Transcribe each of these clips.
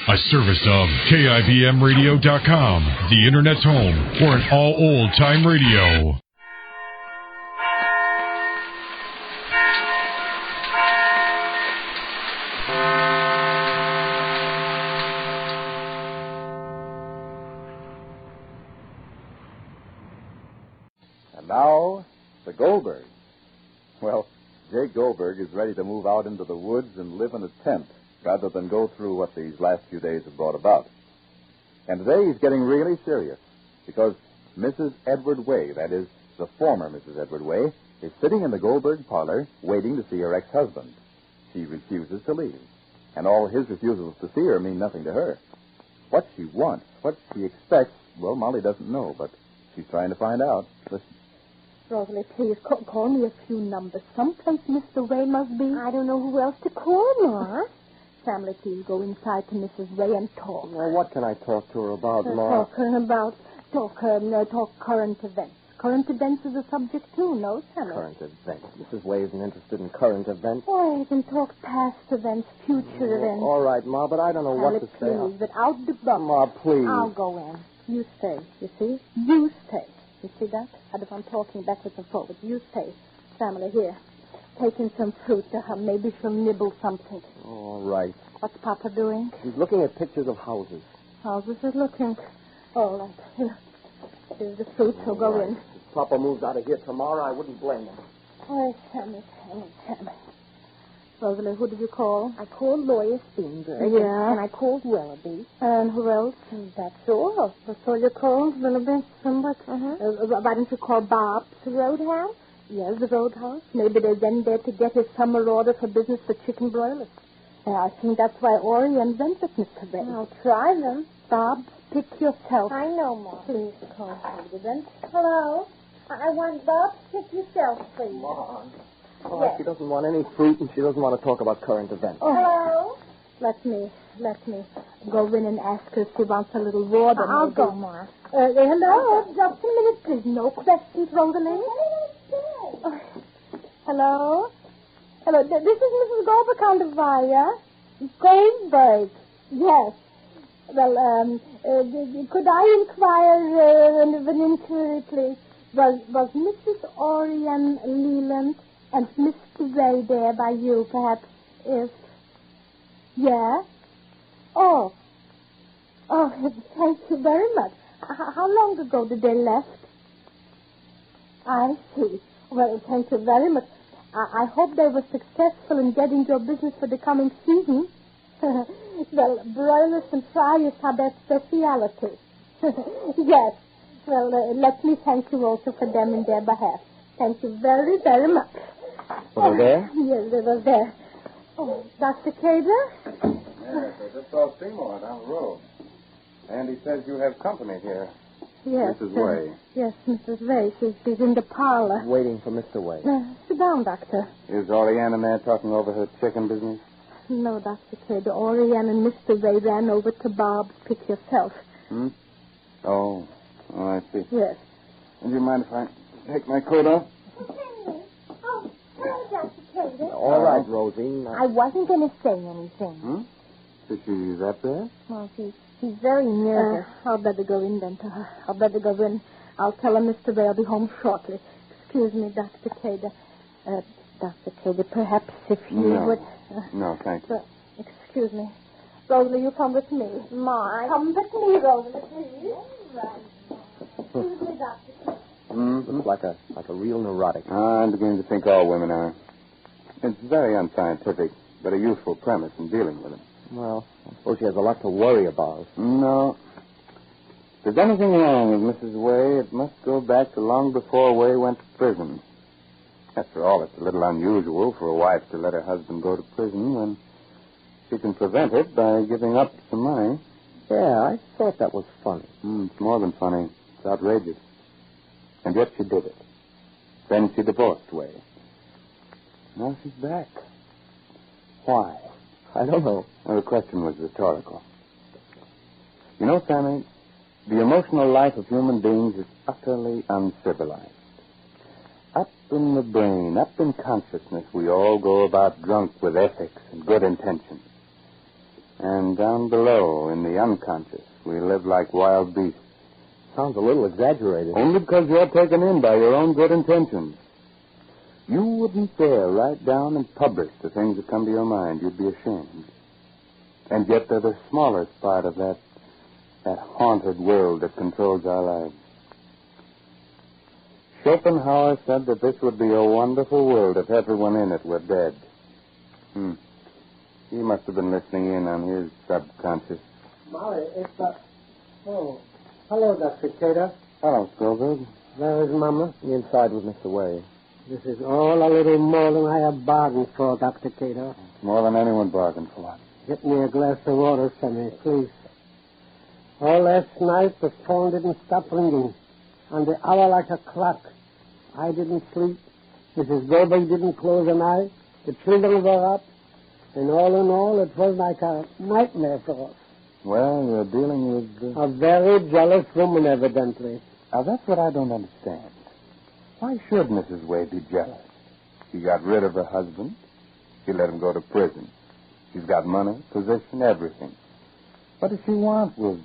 A service of KIBMradio.com, the Internet's home for an all old-time radio. And now, the Goldbergs. Well, Jake Goldberg is ready to move out into the woods and live in a tent, rather than go through what these last few days have brought about. And today he's getting really serious, because Mrs. Edward Way, that is, the former Mrs. Edward Way, is sitting in the Goldberg parlor waiting to see her ex-husband. She refuses to leave, and all his refusals to see her mean nothing to her. What she wants, what she expects, well, Molly doesn't know, but she's trying to find out. Listen. Rosalie, please call me a few numbers. Someplace Mr. Way must be. I don't know who else to call, Ma. Family, please go inside to Mrs. Way and talk. Well, what can I talk to her about, Ma? Talk current events. Current events is a subject, too, no, Sammy? Current events. Mrs. Way isn't interested in current events. Oh, you can talk past events, future events. All right, Ma, but I don't know what to say. Please, but out the box. Ma, please. I'll go in. You stay, you see? You stay. You see that? And if I'm talking backwards and forwards, you stay. Family, here. Taking some fruit to her. Maybe she'll nibble something. All right. What's Papa doing? He's looking at pictures of houses. Houses is looking. All right. Here. Here's the fruit. He'll go in. If Papa moves out of here tomorrow, I wouldn't blame him. Oh, Sammy. Rosalie, who did you call? I called Lawyer Steenberg. Yeah. And I called Willoughby. And who else? That's all. That's all you called, Willoughby? Somebody? Why don't you call Bob's Roadhouse? Yes, the Roadhouse. Maybe they're then there to get his summer order for business for chicken broilers. I think that's why Ori invented Mr. Ray. I'll try them. Bob, pick yourself. I know, Mom. Please call me then. Hello? I want Bob, pick yourself, please. Mom. Oh, yes. She doesn't want any fruit, and she doesn't want to talk about current events. Oh. Hello? Let me go in and ask her if she wants a little water. I'll go, Ma. Hello? Just a minute, please. No questions, Rosalie. Hello? Hello, this is Mrs. Goldberg on the wire. Goldberg. Yes. Well, could I inquire of an inquiry, please? Was Mrs. Orion Leland and Mr. Ray there by you, perhaps? If... Yeah? Oh, thank you very much. How long ago did they left? I see. Well, thank you very much. I hope they were successful in getting your business for the coming season. Well, broilers and fryers are their speciality. Yes. Well, let me thank you also for them in their behalf. Thank you very, very much. Were they there? Yes, they were there. Oh, Dr. Cader? Yes, I just saw Seymour down the road. And he says you have company here. Yes. Mrs. Way. Yes, Mrs. Way. She's in the parlor. Waiting for Mr. Way. Sit down, Doctor. Is Oriane in there talking over her chicken business? No, Dr. Cader. Oriane and Mr. Way ran over to Bob's Pick Yourself. Oh, I see. Yes. Would you mind if I take my coat off? Oh, Dr. Cader. All right, Rosie. I wasn't going to say anything. Is she that bad? Well, she's very nervous. I'll better go in then to her. I'll better go in. I'll tell her Mr. Ray will be home shortly. Excuse me, Dr. Cader. Dr. Cader, perhaps if you would... No, thank you. Excuse me. Rosalie, you come with me. Ma, come with me, Rosalie, please. Right. Excuse me, Dr. Cader. Looks like a real neurotic. I'm beginning to think all women are. It's very unscientific, but a useful premise in dealing with it. Well, I suppose she has a lot to worry about. No. If there's anything wrong with Mrs. Way, it must go back to long before Way went to prison. After all, it's a little unusual for a wife to let her husband go to prison when she can prevent it by giving up some money. Yeah, I thought that was funny. It's more than funny. It's outrageous. And yet she did it. Then she divorced Way. Now she's back. Why? I don't know. Well, the question was rhetorical. You know, Sammy, the emotional life of human beings is utterly uncivilized. Up in the brain, up in consciousness, we all go about drunk with ethics and good intentions. And down below, in the unconscious, we live like wild beasts. Sounds a little exaggerated. Only because you're taken in by your own good intentions. You wouldn't dare write down and publish the things that come to your mind. You'd be ashamed. And yet they're the smallest part of that haunted world that controls our lives. Schopenhauer said that this would be a wonderful world if everyone in it were dead. He must have been listening in on his subconscious. Molly, it's Oh, hello, Dr. Cater. Hello, Goldberg. Where is Mama? Inside with Mr. Way. This is all a little more than I have bargained for, Dr. Cater. More than anyone bargained for. Get me a glass of water, Sammy, please. All last night, the phone didn't stop ringing. On the hour like a clock. I didn't sleep. Mrs. Goldberg didn't close an eye. The children were up. And all in all, it was like a nightmare for us. Well, you're dealing with... A very jealous woman, evidently. Now, that's what I don't understand. Why should Mrs. Way be jealous? She got rid of her husband. She let him go to prison. She's got money, position, everything. What does she want with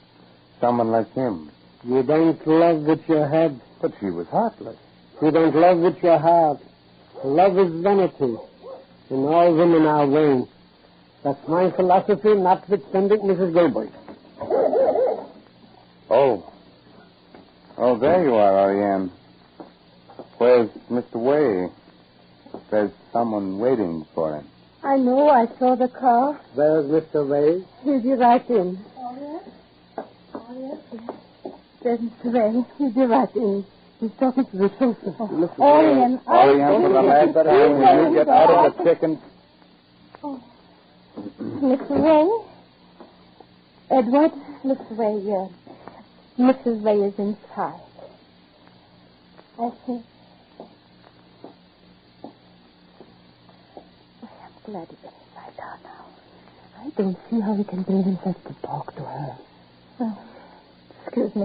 someone like him? You don't love with your head. But she was heartless. You don't love with your heart. Love is vanity. And all women are vain. That's my philosophy, notwithstanding Mrs. Goldberg. Oh, there you are, Ariane. Where's Mr. Way? There's someone waiting for him. I know. I saw the car. Where's Mr. Way? He'll be right in. Oh, yes? Oh, yes. There's Mr. Way. He'll be right in. He's talking to the chauffeur. Orion, for the last time, will you get out of the chicken? Oh. Mr. Way? Edward, Mr. Way, Mrs. Way is inside. I think. I'm glad he's inside her now. I don't see how he can bring himself to talk to her. Well, excuse me,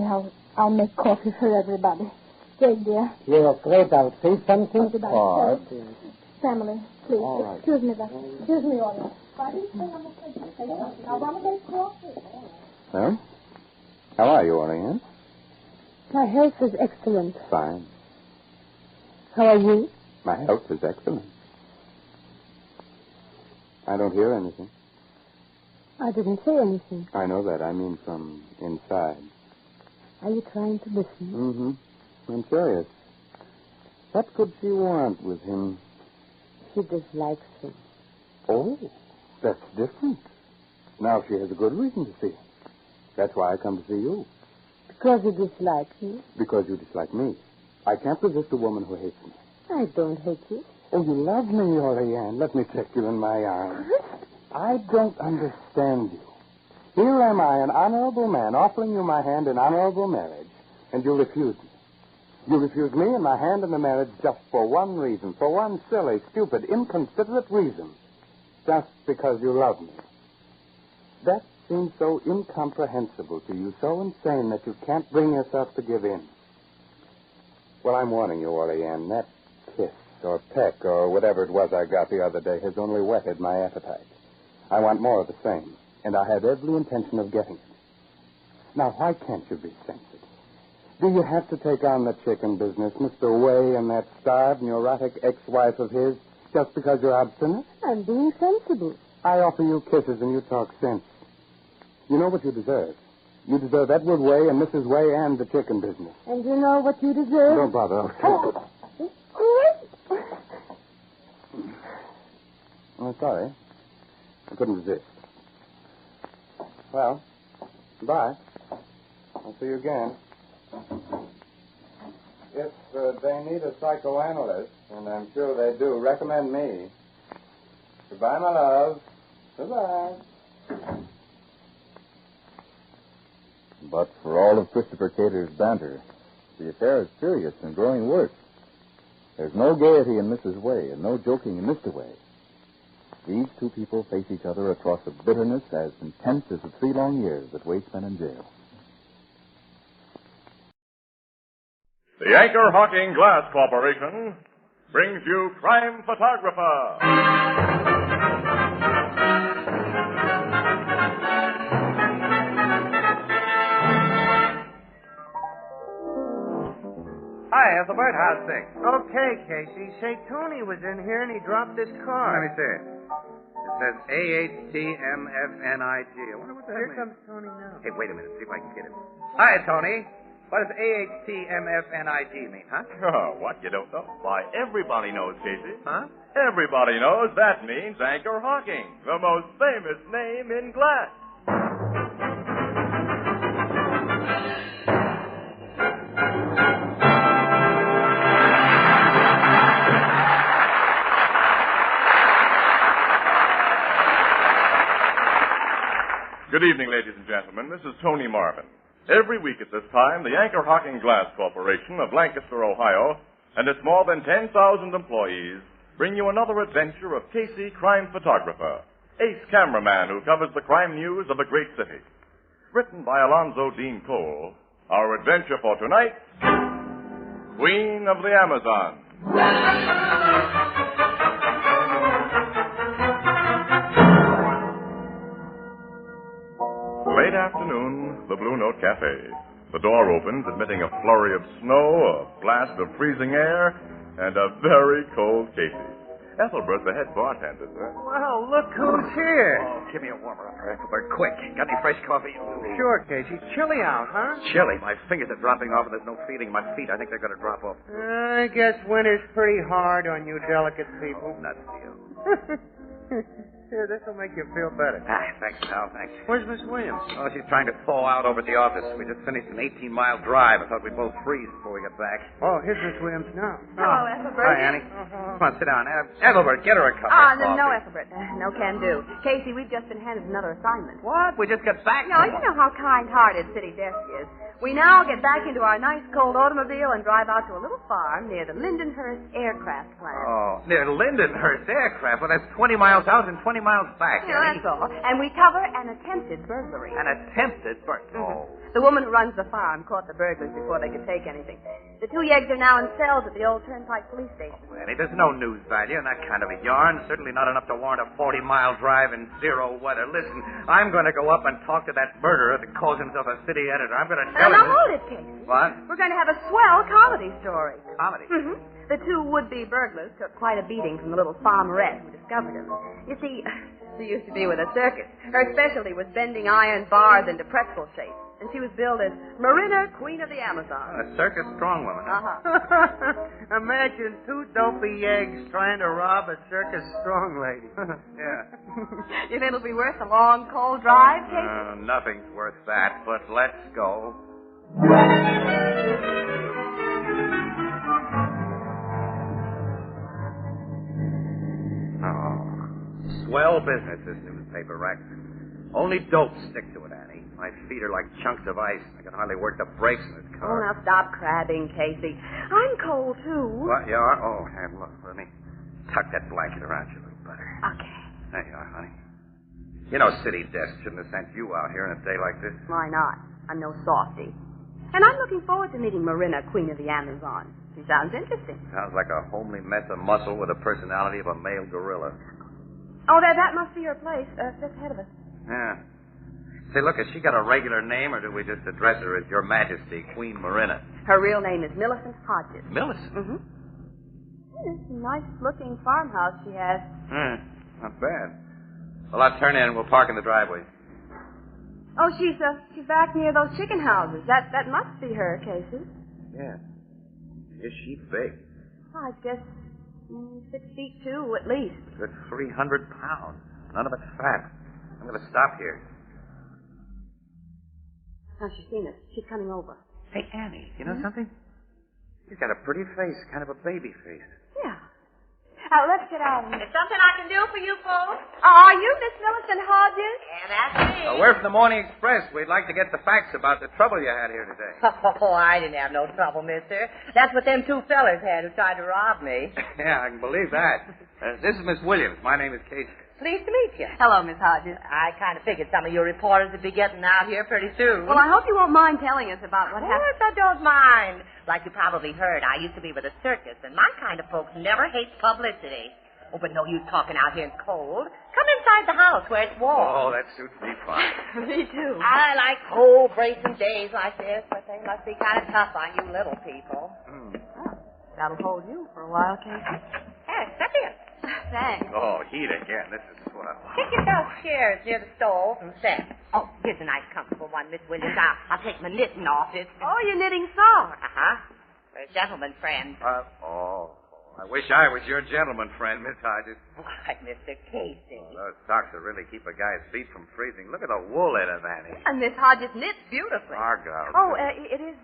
I'll make coffee for everybody. Jane, dear. You're afraid I'll say something? What did I say? Family, please. All right. Excuse me, Excuse me, all I want to make coffee. Well, how are you, Orion? My health is excellent. Fine. How are you? My health is excellent. I don't hear anything. I didn't say anything. I know that. I mean from inside. Are you trying to listen? Mm-hmm. I'm curious. What could she want with him? She dislikes him. Oh, that's different. Now she has a good reason to see him. That's why I come to see you. Because you dislike me? Because you dislike me. I can't resist a woman who hates me. I don't hate you. Oh, you love me, Oriane. Let me take you in my arms. I don't understand you. Here am I, an honorable man, offering you my hand in honorable marriage, and you refuse me. You refuse me and my hand in the marriage just for one reason, for one silly, stupid, inconsiderate reason. Just because you love me. That seems so incomprehensible to you, so insane that you can't bring yourself to give in. Well, I'm warning you, Oriane, that kiss or peck or whatever it was I got the other day has only whetted my appetite. I want more of the same, and I have every intention of getting it. Now, why can't you be sensitive? Do you have to take on the chicken business, Mr. Way and that starved, neurotic ex-wife of his, just because you're obstinate? I'm being sensible. I offer you kisses and you talk sense. You know what you deserve. You deserve Edward Way and Mrs. Way and the chicken business. And you know what you deserve? Don't bother. I'll take it. Oh, sorry. I couldn't resist. Well, bye. I'll see you again. If they need a psychoanalyst, and I'm sure they do, recommend me. Goodbye, my love. Goodbye. But for all of Christopher Cater's banter, the affair is serious and growing worse. There's no gaiety in Mrs. Way and no joking in Mr. Way. These two people face each other across a bitterness as intense as the 3 long years that Way spent in jail. The Anchor Hawking Glass Corporation brings you Crime Photographer. Hi, Ethelbert. How's things? Okay, Casey. Say, Tony was in here and he dropped his car. Let me see it. It says AHTMFNIG. I wonder what that Here means. comes Tony now. Hey, wait a minute. See if I can get it. Hi, Tony. What does AHTMFNIG mean, huh? Oh, what, you don't know? Why, everybody knows, Casey. Huh? Everybody knows that means Anchor Hocking, the most famous name in glass. Good evening, ladies and gentlemen. This is Tony Marvin. Every week at this time, the Anchor Hocking Glass Corporation of Lancaster, Ohio, and its more than 10,000 employees bring you another adventure of Casey, crime photographer, ace cameraman who covers the crime news of a great city. Written by Alonzo Dean Cole, our adventure for tonight, Queen of the Amazon. Late afternoon, the Blue Note Cafe. The door opens, admitting a flurry of snow, a blast of freezing air, and a very cold Casey. Ethelbert, the head bartender, sir. Well, look who's here. Oh, give me a warmer up, Ethelbert, quick. Got any fresh coffee? Sure, Casey. Chilly out, huh? Chilly. My fingers are dropping off, and there's no feeling my feet. I think they're going to drop off. I guess winter's pretty hard on you delicate people. Oh, nuts to you. Here, this will make you feel better. Thanks, pal, thanks. Where's Miss Williams? Oh, she's trying to thaw out over at the office. We just finished an 18-mile drive. I thought we'd both freeze before we got back. Oh, here's Miss Williams now. Hello, Ethelbert. Hi, Annie. Come on, sit down. Ethelbert, get her a cup of No, coffee. Ethelbert. No can do. Casey, we've just been handed another assignment. What? We just got back. No, you know how kind-hearted City Desk is. We now get back into our nice cold automobile and drive out to a little farm near the Lindenhurst Aircraft Plant. Oh, near Lindenhurst Aircraft. Well, that's 20 miles out and 20 miles back. Yeah, that's all. And we cover an attempted burglary. An attempted burglary. Oh. The woman who runs the farm caught the burglars before they could take anything. The two yeggs are now in cells at the old Turnpike police station. Oh, Annie, there's no news value in that kind of a yarn. Certainly not enough to warrant a 40-mile drive in zero weather. Listen, I'm going to go up and talk to that murderer that calls himself a city editor. I'm going to tell him... Now, hold it, Casey. What? We're going to have a swell comedy story. Comedy? Mm-hmm. The two would-be burglars took quite a beating from the little farmerette who discovered them. You see, she used to be with a circus. Her specialty was bending iron bars into pretzel shape. And she was billed as Marina, Queen of the Amazon. A circus strongwoman. Uh-huh. Imagine two dopey eggs trying to rob a circus strong lady. Yeah. You think it'll be worth a long, cold drive, Casey? Nothing's worth that, but let's go. Oh, swell business, this newspaper rack. Only dope stick to it, Annie. My feet are like chunks of ice. I can hardly work the brakes in this Oh, car. now stop crabbing, Casey. I'm cold, too. What, you are? Oh, here, look, let me tuck that blanket around you a little better. Okay. There you are, honey. You know, City Desk shouldn't have sent you out here on a day like this. Why not? I'm no softy. And I'm looking forward to meeting Marina, Queen of the Amazon. She sounds interesting. Sounds like a homely mess of muscle with the personality of a male gorilla. Oh, that must be her place. Just ahead of us. Yeah. Say, look, has she got a regular name, or do we just address her as Your Majesty, Queen Marina? Her real name is Millicent Hodges. Millicent? Mm-hmm. It's a nice-looking farmhouse she has. Not bad. Well, I'll turn in and we'll park in the driveway. Oh, she's back near those chicken houses. That must be her, Casey. Yeah. Is she big? Oh, I guess 6'2" at least. Good 300 pounds. None of it's fat. I'm going to stop here. Oh, she's seen us. She's coming over. Hey, Annie, you know something? She's got a pretty face, kind of a baby face. Yeah. Let's get out. There's something I can do for you folks? Are you Miss Millicent Hodges? Yeah, that's me. We're from the Morning Express. We'd like to get the facts about the trouble you had here today. Oh, I didn't have no trouble, mister. That's what them two fellers had who tried to rob me. Yeah, I can believe that. This is Miss Williams. My name is Casey. Pleased to meet you. Hello, Miss Hodges. I kind of figured some of your reporters would be getting out here pretty soon. Well, I hope you won't mind telling us about what Of happened. course I don't mind. Like you probably heard, I used to be with a circus, and my kind of folks never hate publicity. Oh, but no use talking out here in cold. Come inside the house where it's warm. Oh, that suits me fine. Me too. I like cold, bracing days like this, but they must be kind of tough on you little people. I That'll hold you for a while, Casey. Hey, step in. Thanks. Oh, heat again. This is swell. Take yourself chairs near the stove and sit. Oh, here's a nice, comfortable one, Miss Williams. I'll take my knitting off it. Oh, you're knitting socks. Uh-huh. For a gentleman friend. I wish I was your gentleman friend, Miss Hodges. Why, Mr. Casey. Oh, those socks will really keep a guy's feet from freezing. Look at the wool in them, Annie. And Miss Hodges knits beautifully. Argyle. Oh, it is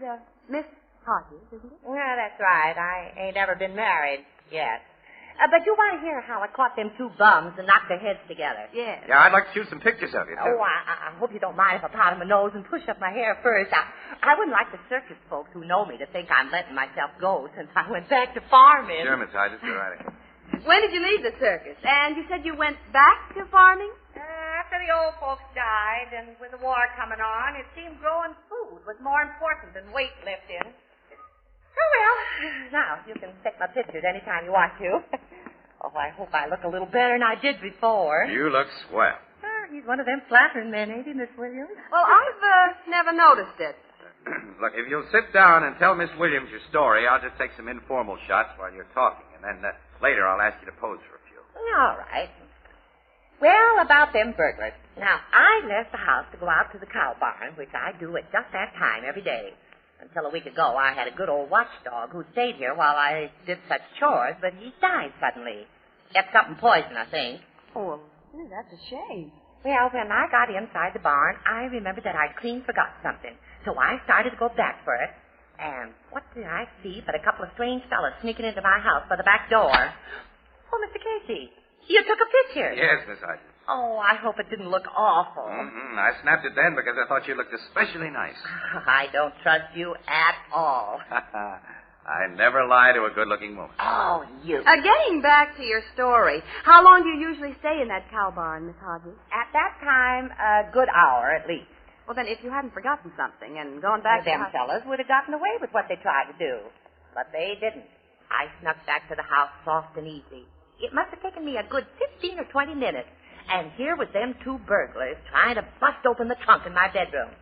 Miss Hodges, isn't it? Well, that's right. I ain't ever been married yet. But you want to hear how I caught them two bums and knocked their heads together? Yes. Yeah, I'd like to shoot some pictures of you, too. Oh, I hope you don't mind if I powder my nose and push up my hair first. I wouldn't like the circus folks who know me to think I'm letting myself go since I went back to farming. Sure, Miss Hodges, you're right. When did you leave the circus? And you said you went back to farming? After the old folks died and with the war coming on, it seemed growing food was more important than weightlifting. Oh, well, now, you can take my pictures anytime you want to. Oh, I hope I look a little better than I did before. You look swell. Oh, he's one of them flattering men, ain't he, Miss Williams? Well, I've never noticed it. Look, if you'll sit down and tell Miss Williams your story, I'll just take some informal shots while you're talking. And then later I'll ask you to pose for a few. All right. Well, about them burglars. Now, I left the house to go out to the cow barn, which I do at just that time every day. Until a week ago, I had a good old watchdog who stayed here while I did such chores, but he died suddenly. Got something poison, I think. Oh, well, that's a shame. Well, when I got inside the barn, I remembered that I'd clean forgot something. So I started to go back for it. And what did I see but a couple of strange fellas sneaking into my house by the back door? Oh, Mr. Casey, you took a picture. Yes, Miss Hodges. Oh, I hope it didn't look awful. Mm-hmm. I snapped it then because I thought you looked especially nice. I don't trust you at all. I never lie to a good-looking woman. Oh, you. Getting back to your story, how long do you usually stay in that cow barn, Miss Hodges? At that time, a good hour at least. Well, then, if you hadn't forgotten something and gone back them fellas would have gotten away with what they tried to do. But they didn't. I snuck back to the house soft and easy. It must have taken me a good 15 or 20 minutes. And here was them two burglars trying to bust open the trunk in my bedroom.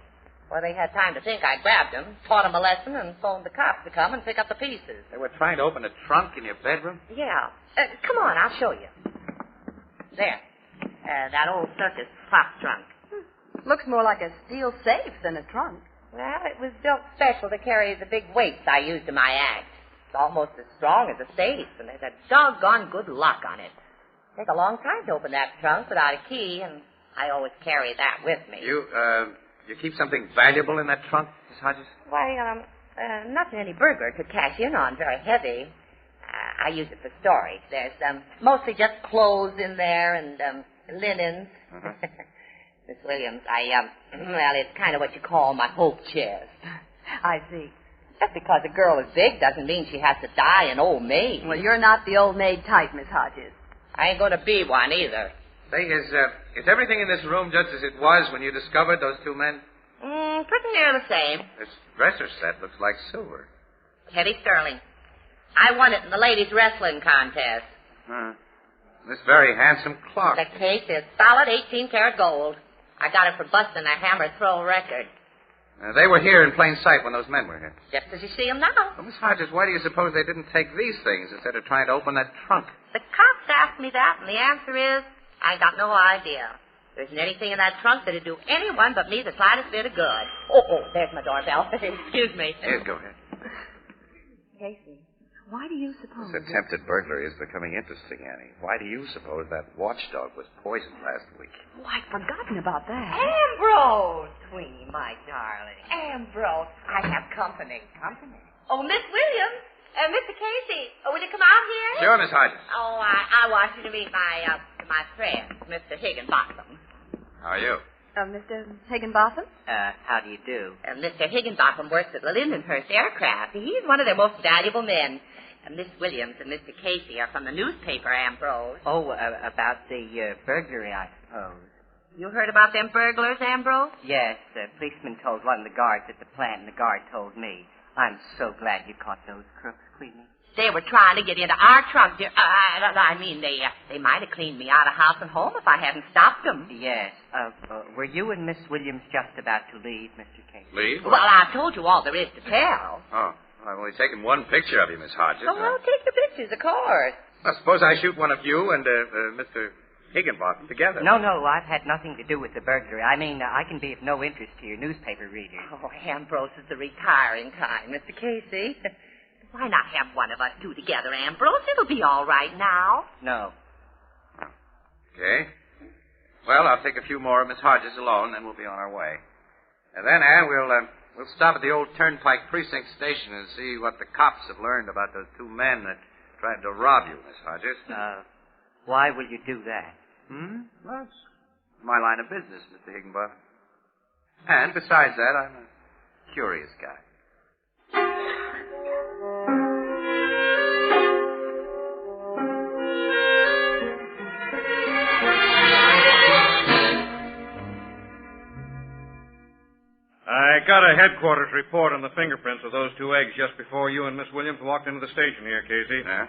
Well, they had time to think I grabbed them, taught them a lesson, and phoned the cops to come and pick up the pieces. They were trying to open a trunk in your bedroom? Yeah. Come on, I'll show you. There. That old circus clock trunk. Looks more like a steel safe than a trunk. Well, it was built special to carry the big weights I used in my act. It's almost as strong as a safe, and there's a doggone good lock on it. Take a long time to open that trunk without a key, and I always carry that with me. You keep something valuable in that trunk, Miss Hodges? Why, nothing any burglar could cash in on very heavy. I use it for storage. There's mostly just clothes in there and linens. Uh-huh. Miss Williams, well, it's kind of what you call my hope chest. I see. Just because a girl is big doesn't mean she has to die an old maid. Well, you're not the old maid type, Miss Hodges. I ain't going to be one either. Say, is everything in this room just as it was when you discovered those two men? Pretty near the same. This dresser set looks like silver. Heavy sterling. I won it in the ladies' wrestling contest. This very handsome clock. The case is solid 18-karat gold. I got it for busting a hammer throw record. They were here in plain sight when those men were here. Just as you see them now. Well, Miss Hodges, why do you suppose they didn't take these things instead of trying to open that trunk? The cops asked me that, and the answer is, I got no idea. There isn't anything in that trunk that'd do anyone but me the slightest bit of good. Oh, there's my doorbell. Excuse me. Yes, go ahead. Casey, why do you suppose... This attempted burglary is becoming interesting, Annie. Why do you suppose that watchdog was poisoned last week? Oh, I'd forgotten about that. Ambrose, Tweenie, my darling. Ambrose, I have company. Company? Oh, Miss Williams. Mr. Casey, will you come out here? Sure, Miss Hodges. Oh, I want you to meet my friend, Mr. Higginbotham. How are you? Mr. Higginbotham? How do you do? Mr. Higginbotham works at the Lindenhurst Aircraft. He's one of their most valuable men. Miss Williams and Mr. Casey are from the newspaper, Ambrose. Oh, about the burglary, I suppose. You heard about them burglars, Ambrose? Yes, a policeman told one of the guards at the plant, and the guard told me. I'm so glad you caught those crooks, Queenie. They were trying to get into our trunk. They might have cleaned me out of house and home if I hadn't stopped them. Yes. Were you and Miss Williams just about to leave, Mr. Casey? Leave? Well, I told you all there is to tell. Oh. I've only taken one picture of you, Miss Hodges. Oh, well, take the pictures, of course. I suppose I shoot one of you and Mr. Higginbotham together. No, I've had nothing to do with the burglary. I mean, I can be of no interest to your newspaper readers. Oh, Ambrose is the retiring kind, Mr. Casey. Why not have one of us two together, Ambrose? It'll be all right now. No. Okay. Well, I'll take a few more of Miss Hodges alone, then we'll be on our way. And then, Ann, we'll stop at the old Turnpike Precinct Station and see what the cops have learned about those two men that tried to rob you, Miss Hodges. Why will you do that? Well, it's my line of business, Mr. Higginbotham. And besides that, I'm a curious guy. I got a headquarters report on the fingerprints of those two eggs just before you and Miss Williams walked into the station here, Casey. Yeah?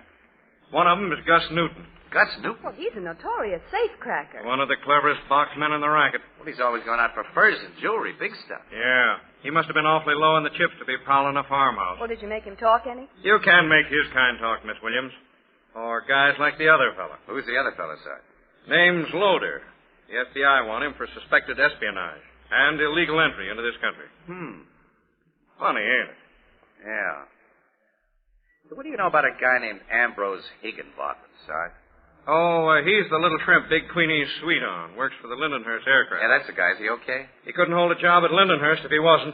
One of them is Gus Newton. Gus Newton? Well, he's a notorious safecracker. One of the cleverest boxmen in the racket. Well, he's always going out for furs and jewelry, big stuff. Yeah. He must have been awfully low in the chips to be prowling a farmhouse. Well, did you make him talk any? You can make his kind talk, Miss Williams. Or guys like the other fella. Who's the other fella, sir? Name's Loader. The FBI want him for suspected espionage and illegal entry into this country. Funny, ain't it? Yeah. So what do you know about a guy named Ambrose Higginbotham, Sarge? Oh, he's the little shrimp Big Queenie's sweet on. Works for the Lindenhurst aircraft. Yeah, that's the guy. Is he okay? He couldn't hold a job at Lindenhurst if he wasn't.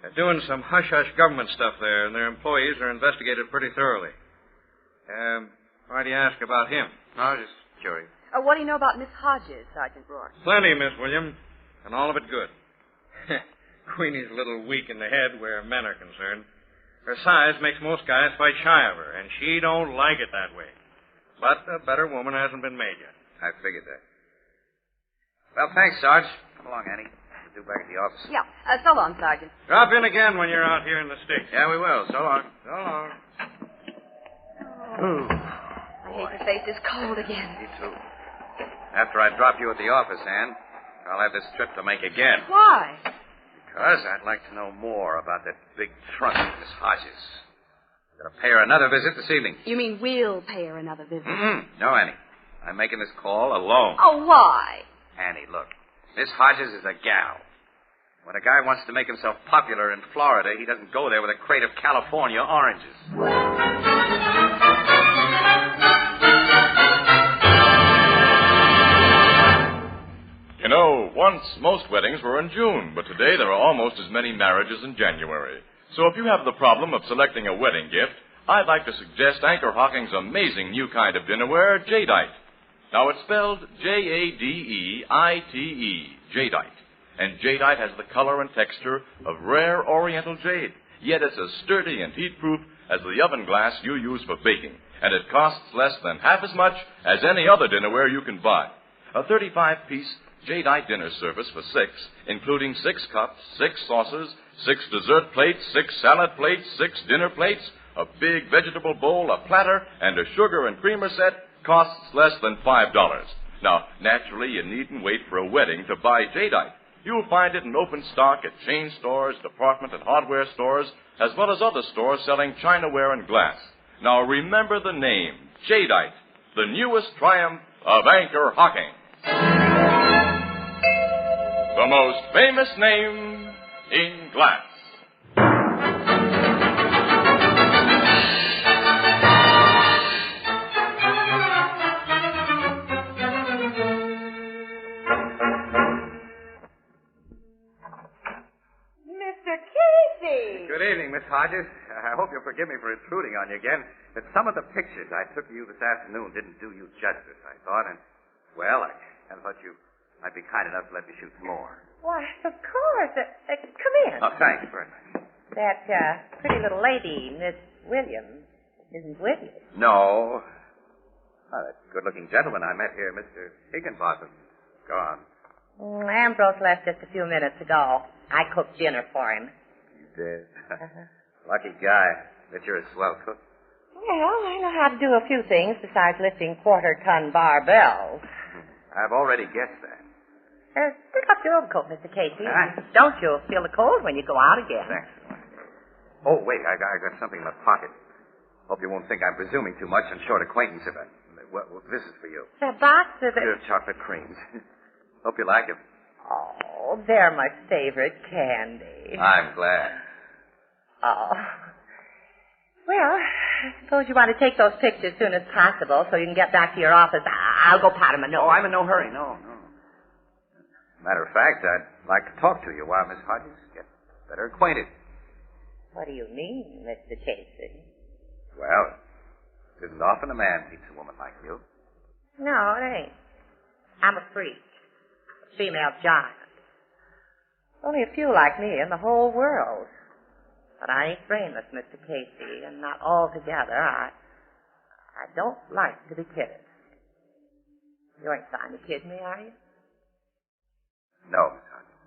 They're doing some hush-hush government stuff there, and their employees are investigated pretty thoroughly. Why do you ask about him? No, just curious. What do you know about Miss Hodges, Sergeant Rourke? Plenty, Miss Williams, and all of it good. Queenie's a little weak in the head where men are concerned. Her size makes most guys fight shy of her, and she don't like it that way. But a better woman hasn't been made yet. I figured that. Well, thanks, Sarge. Come along, Annie. We'll do back at the office. Yeah. So long, Sergeant. Drop in again when you're out here in the States. Yeah, we will. So long. So long. I hate to face this cold again. Me too. After I drop you at the office, Ann, I'll have this trip to make again. Why? Because I'd like to know more about that big trunk of Miss Hodges. Gonna pay her another visit this evening. You mean we'll pay her another visit? No, Annie. I'm making this call alone. Oh, why? Annie, look. Miss Hodges is a gal. When a guy wants to make himself popular in Florida, he doesn't go there with a crate of California oranges. You know, once most weddings were in June, but today there are almost as many marriages in January. So if you have the problem of selecting a wedding gift, I'd like to suggest Anchor Hocking's amazing new kind of dinnerware, Jadeite. Now, it's spelled Jadeite, Jadeite. And Jadeite has the color and texture of rare oriental jade. Yet it's as sturdy and heat-proof as the oven glass you use for baking. And it costs less than half as much as any other dinnerware you can buy. A 35-piece Jadeite dinner service for 6, including 6 cups, 6 saucers, 6 dessert plates, 6 salad plates, 6 dinner plates, a big vegetable bowl, a platter, and a sugar and creamer set, costs less than $5. Now, naturally, you needn't wait for a wedding to buy Jadeite. You'll find it in open stock at chain stores, department and hardware stores, as well as other stores selling chinaware and glass. Now, remember the name, Jadeite, the newest triumph of Anchor Hocking. The most famous name in glass. Mr. Casey! Good evening, Miss Hodges. I hope you'll forgive me for intruding on you again. But some of the pictures I took of you this afternoon didn't do you justice, I thought. And, well, I thought you might be kind enough to let me shoot some more. Why, of course. Come in. Oh, thanks very much. That pretty little lady, Miss Williams, isn't with you. No. Oh, that good-looking gentleman I met here, Mr. Higginbotham, gone. Ambrose left just a few minutes ago. I cooked dinner for him. You did? Lucky guy. Bet you're a swell cook. Well, I know how to do a few things besides lifting quarter-ton barbells. I've already guessed that. Pick up your overcoat, Mr. Casey. Don't you feel the cold when you go out again. Thanks. Oh, wait, I got something in my pocket. Hope you won't think I'm presuming too much on short acquaintance of it. Well, this is for you. The box of it. Your chocolate creams. Hope you like them. Oh, they're my favorite candy. I'm glad. Oh. Well, I suppose you want to take those pictures as soon as possible so you can get back to your office. I'll go pat him a note. Oh, I'm in no hurry. No. Matter of fact, I'd like to talk to you while Miss Hodges gets better acquainted. What do you mean, Mr. Casey? Well, it isn't often a man meets a woman like you. No, it ain't. I'm a freak. A female giant. Only a few like me in the whole world. But I ain't brainless, Mr. Casey, and not altogether. I don't like to be kidded. You ain't trying to kid me, are you? No, Miss Hodges.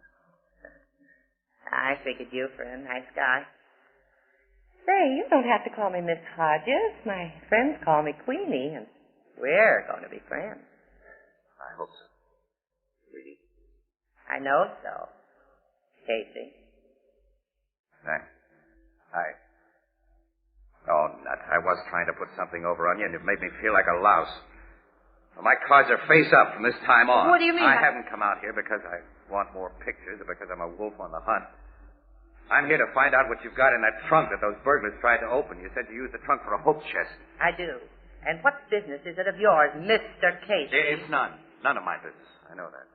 I figured you for a nice guy. Say, you don't have to call me Miss Hodges. My friends call me Queenie, and we're going to be friends. I hope so. Sweetie. I know so, Casey. Thanks. Oh, nuts. I was trying to put something over on you, and it made me feel like a louse. Well, my cards are face up from this time on. What do you mean? I haven't come out here because I want more pictures or because I'm a wolf on the hunt. I'm here to find out what you've got in that trunk that those burglars tried to open. You said you used the trunk for a hope chest. I do. And what business is it of yours, Mr. Casey? It's none. None of my business. I know that.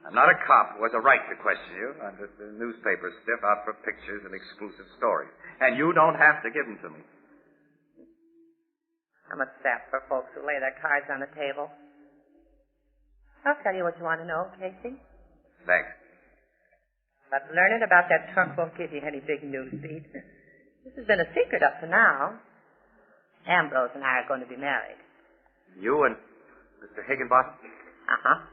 I'm not a cop who has a right to question you. I'm just a newspaper stiff out for pictures and exclusive stories. And you don't have to give them to me. I'm a sap for folks who lay their cards on the table. I'll tell you what you want to know, Casey. Thanks. But learning about that trunk won't give you any big news beat. This has been a secret up to now. Ambrose and I are going to be married. You and Mr. Higginbottom? Uh-huh.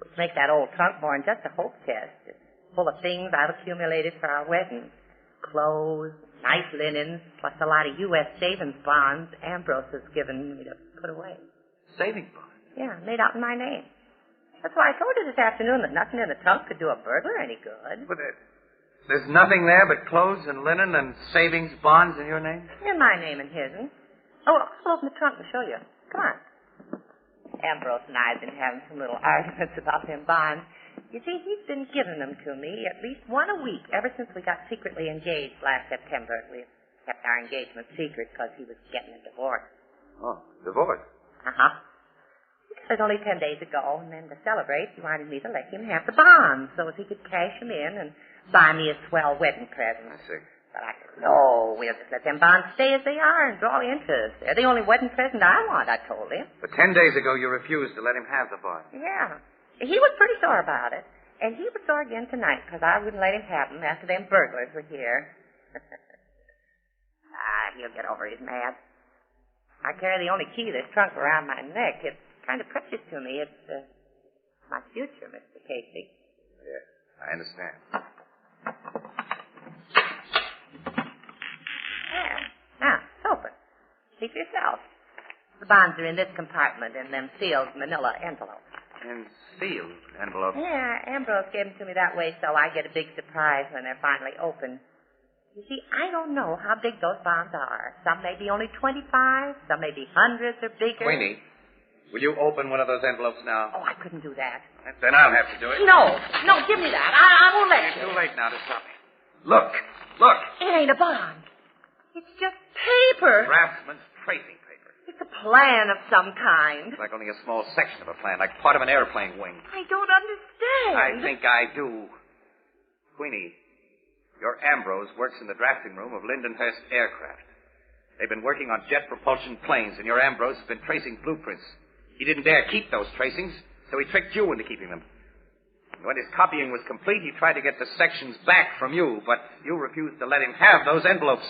Which makes that old trunk more than just a hope chest. It's full of things I've accumulated for our wedding. Clothes, nice linens, plus a lot of U.S. savings bonds Ambrose has given me to put away. Savings bonds? Yeah, made out in my name. That's why I told you this afternoon that nothing in the trunk could do a burglar any good. But there's nothing there but clothes and linen and savings bonds in your name? In my name and his. Oh, I'll open the trunk and show you. Come on. Ambrose and I have been having some little arguments about them bonds. You see, he's been giving them to me at least one a week ever since we got secretly engaged last September. We kept our engagement secret because he was getting a divorce. Oh, divorce? Uh-huh. It was only 10 days ago, and then to celebrate, he wanted me to let him have the bonds so as he could cash them in and buy me a swell wedding present. I see. But I said, no, we'll just let them bonds stay as they are and draw interest. They're the only wedding present I want, I told him. But 10 days ago, you refused to let him have the bonds. Yeah. He was pretty sore about it. And he was sore again tonight because I wouldn't let him have them after them burglars were here. He'll get over his mad. I carry the only key to this trunk around my neck. It's kind of precious to me. It's my future, Mr. Casey. Yes, I understand. Yeah. Now, it's open. See for yourself. The bonds are in this compartment in them sealed manila envelopes. In sealed envelopes? Yeah, Ambrose gave them to me that way so I get a big surprise when they're finally open. You see, I don't know how big those bonds are. Some may be only 25, some may be hundreds or bigger. Queenie, will you open one of those envelopes now? Oh, I couldn't do that. Then I'll have to do it. No, give me that. I won't let you. It's too late now to stop me. Look. It ain't a bond. It's just paper. Draftsman's tracing paper. It's a plan of some kind. It's like only a small section of a plan, like part of an airplane wing. I don't understand. I think I do. Queenie, your Ambrose works in the drafting room of Lindenhurst Aircraft. They've been working on jet propulsion planes, and your Ambrose has been tracing blueprints. He didn't dare keep those tracings, so he tricked you into keeping them. And when his copying was complete, he tried to get the sections back from you, but you refused to let him have those envelopes,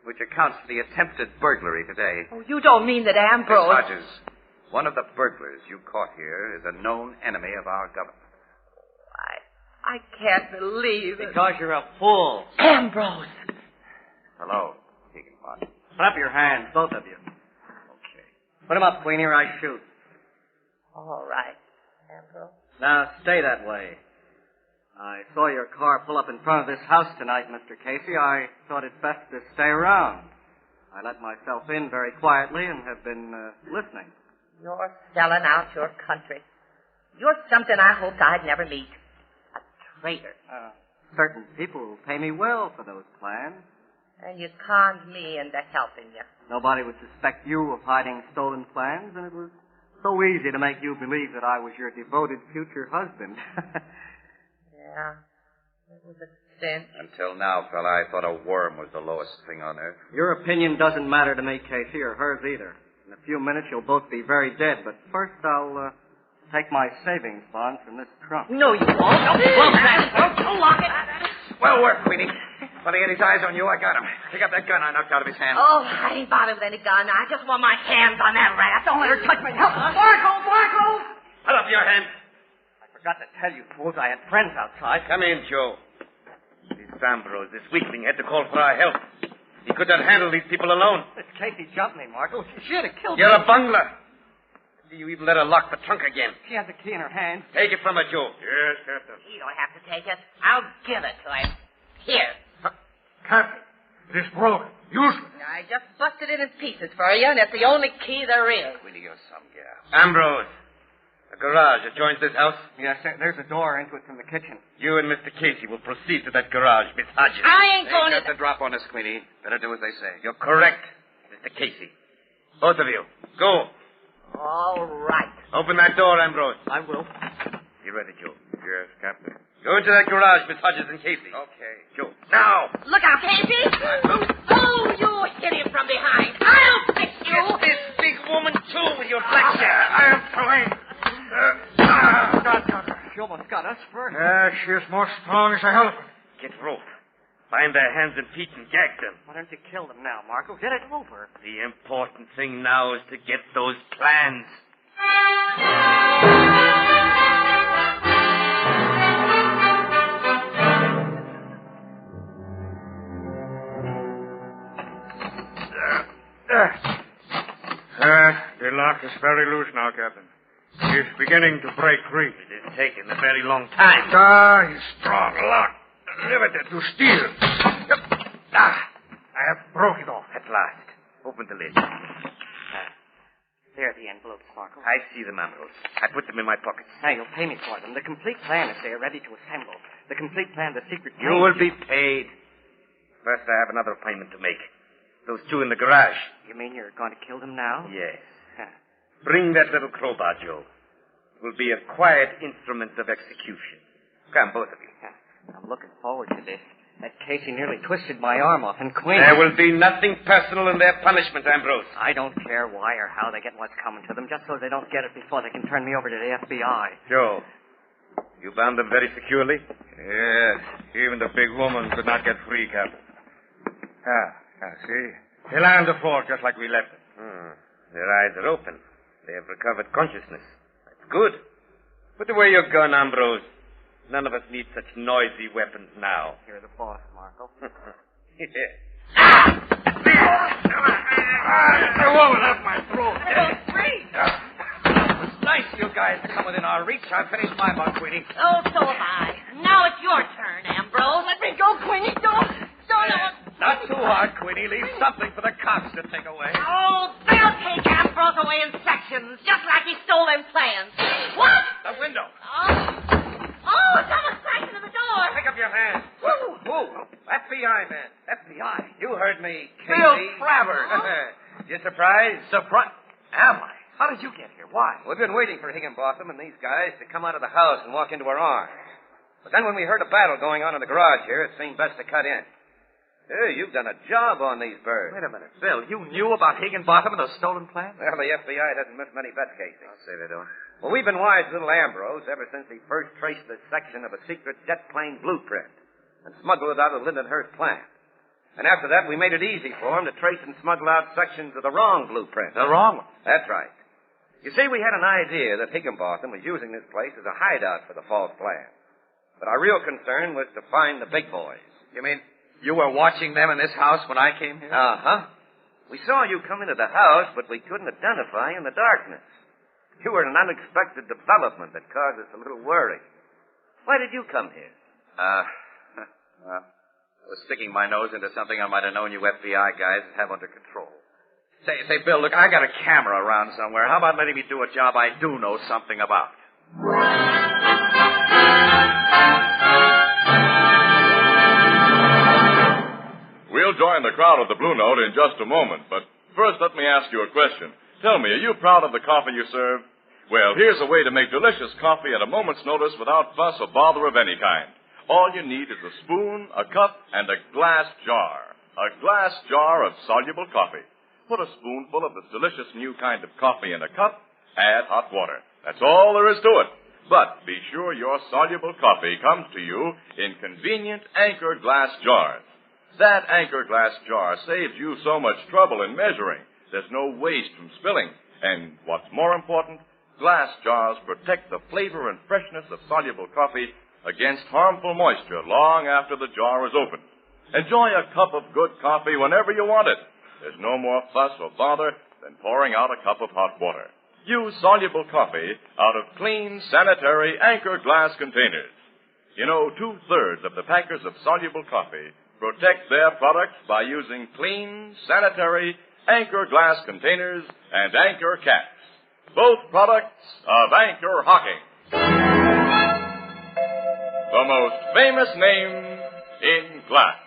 which accounts for the attempted burglary today. Oh, you don't mean that Ambrose... Miss Hodges, one of the burglars you caught here is a known enemy of our government. I can't believe it. Because you're a fool. Ambrose! Hello, Higginbottom. Put up your hands, both of you. Okay. Put them up, Queenie, or I shoot. All right, Ambrose. Now, stay that way. I saw your car pull up in front of this house tonight, Mr. Casey. I thought it best to stay around. I let myself in very quietly and have been listening. You're selling out your country. You're something I hoped I'd never meet. A traitor. Certain people will pay me well for those plans. And you conned me into helping you. Nobody would suspect you of hiding stolen plans, and it was so easy to make you believe that I was your devoted future husband. Yeah, it was a sin. Until now, fella, I thought a worm was the lowest thing on earth. Your opinion doesn't matter to me, Casey, or hers either. In a few minutes, you'll both be very dead, but first I'll take my savings bonds from this trunk. No, you won't. Don't close that. Don't lock it. Well worked, Queenie. When he had his eyes on you, I got him. Pick up that gun I knocked out of his hand. Oh, I ain't bothered with any gun. I just want my hands on that rat. Don't let her touch me. Marco! Put up your hand. I forgot to tell you, fools, I had friends outside. Come in, Joe. This Ambrose, this weakling, had to call for our help. He could not handle these people alone. This Casey jumped me, Marco. She should have killed me. You're a bungler. You even let her lock the trunk again. She has the key in her hand. Take it from her, Joe. Yes, Captain. You don't have to take it. I'll give it to him. Here. Captain, it is broken. Useless. I just busted it in pieces for you, and it's the only key there is. Queenie, you're some gal. Ambrose, the garage adjoins this house. Yes, there's a door into it from the kitchen. You and Mr. Casey will proceed to that garage, Miss Hodges. I ain't going Got the drop on us, Queenie. Better do as they say. You're correct, Mr. Casey. Both of you, go. All right. Open that door, Ambrose. I will. You ready, Joe? Yes, Captain. Go into that garage, Miss Hodges and Casey. Okay. Joe, now. Look out, Casey. Oh, you hit him from behind. I'll fix you. Get this big woman, too, with your black hair. I am trying. She almost got us first. She is more strong as a elephant. Get rope. Bind their hands and feet and gag them. Why don't you kill them now, Marco? Get it over. The important thing now is to get those plans. The lock is very loose now, Captain. It's beginning to break free. It has taken a very long time. It's strong lock. Riveted to steel. I have broke it off. At last. Open the lid. There are the envelopes, Marco. I see them, Ambrose. I put them in my pockets. Now, you'll pay me for them. The complete plan is there, ready to assemble. The complete plan, the secret plan. You will be paid. First, I have another appointment to make. Those two in the garage. You mean you're going to kill them now? Yes. Bring that little crowbar, Joe. It will be a quiet instrument of execution. Come, both of you. I'm looking forward to this. That Casey nearly twisted my arm off, and Queen... There will be nothing personal in their punishment, Ambrose. I don't care why or how they get what's coming to them, just so they don't get it before they can turn me over to the FBI. Joe, you bound them very securely? Yes. Even the big woman could not get free, Captain. See? They lie on the floor just like we left them. Their eyes are open. They have recovered consciousness. That's good. Put away your gun, Ambrose. None of us need such noisy weapons now. You're the boss, Marco. The woman up my throat. They're free. It's nice you guys to come within our reach. I've finished my bunk, Queenie. Oh, so have I. Now it's your turn, Ambrose. Let me go, Queenie. Don't. Not too hard, Queenie. Leave something for the cops to take away. Oh, they'll take Ambrose away in sections, just like he stole them plans. What? The window. Oh, someone's crashing in the door. Pick up your hand. Who? FBI, man. FBI. You heard me, Casey. Bill Travers. You surprised? Surprise? Am I? How did you get here? Why? We've been waiting for Higginbotham and these guys to come out of the house and walk into our arms. But then when we heard a battle going on in the garage here, it seemed best to cut in. Hey, you've done a job on these birds. Wait a minute, Bill. You knew about Higginbotham and those stolen plans? Well, the FBI doesn't miss many bets, Casey. I'll say they don't. Well, we've been wise to little Ambrose ever since he first traced the section of a secret jet plane blueprint and smuggled it out of Lindenhurst plant. And after that, we made it easy for him to trace and smuggle out sections of the wrong blueprint. The wrong one? That's right. You see, we had an idea that Higginbotham was using this place as a hideout for the false plan. But our real concern was to find the big boys. You mean you were watching them in this house when I came here? Uh-huh. We saw you come into the house, but we couldn't identify you in the darkness. You were an unexpected development that caused us a little worry. Why did you come here? Well, I was sticking my nose into something I might have known you FBI guys would have under control. Say, Bill, look, I got a camera around somewhere. How about letting me do a job I do know something about? We'll join the crowd at the Blue Note in just a moment, but first let me ask you a question. Tell me, are you proud of the coffee you serve? Well, here's a way to make delicious coffee at a moment's notice without fuss or bother of any kind. All you need is a spoon, a cup, and a glass jar. A glass jar of soluble coffee. Put a spoonful of this delicious new kind of coffee in a cup, add hot water. That's all there is to it. But be sure your soluble coffee comes to you in convenient Anchor glass jars. That Anchor glass jar saves you so much trouble in measuring. There's no waste from spilling. And what's more important, glass jars protect the flavor and freshness of soluble coffee against harmful moisture long after the jar is opened. Enjoy a cup of good coffee whenever you want it. There's no more fuss or bother than pouring out a cup of hot water. Use soluble coffee out of clean, sanitary Anchor glass containers. You know, 2/3 of the packers of soluble coffee protect their products by using clean, sanitary Anchor glass containers and Anchor caps. Both products of Anchor Hocking. The most famous name in glass.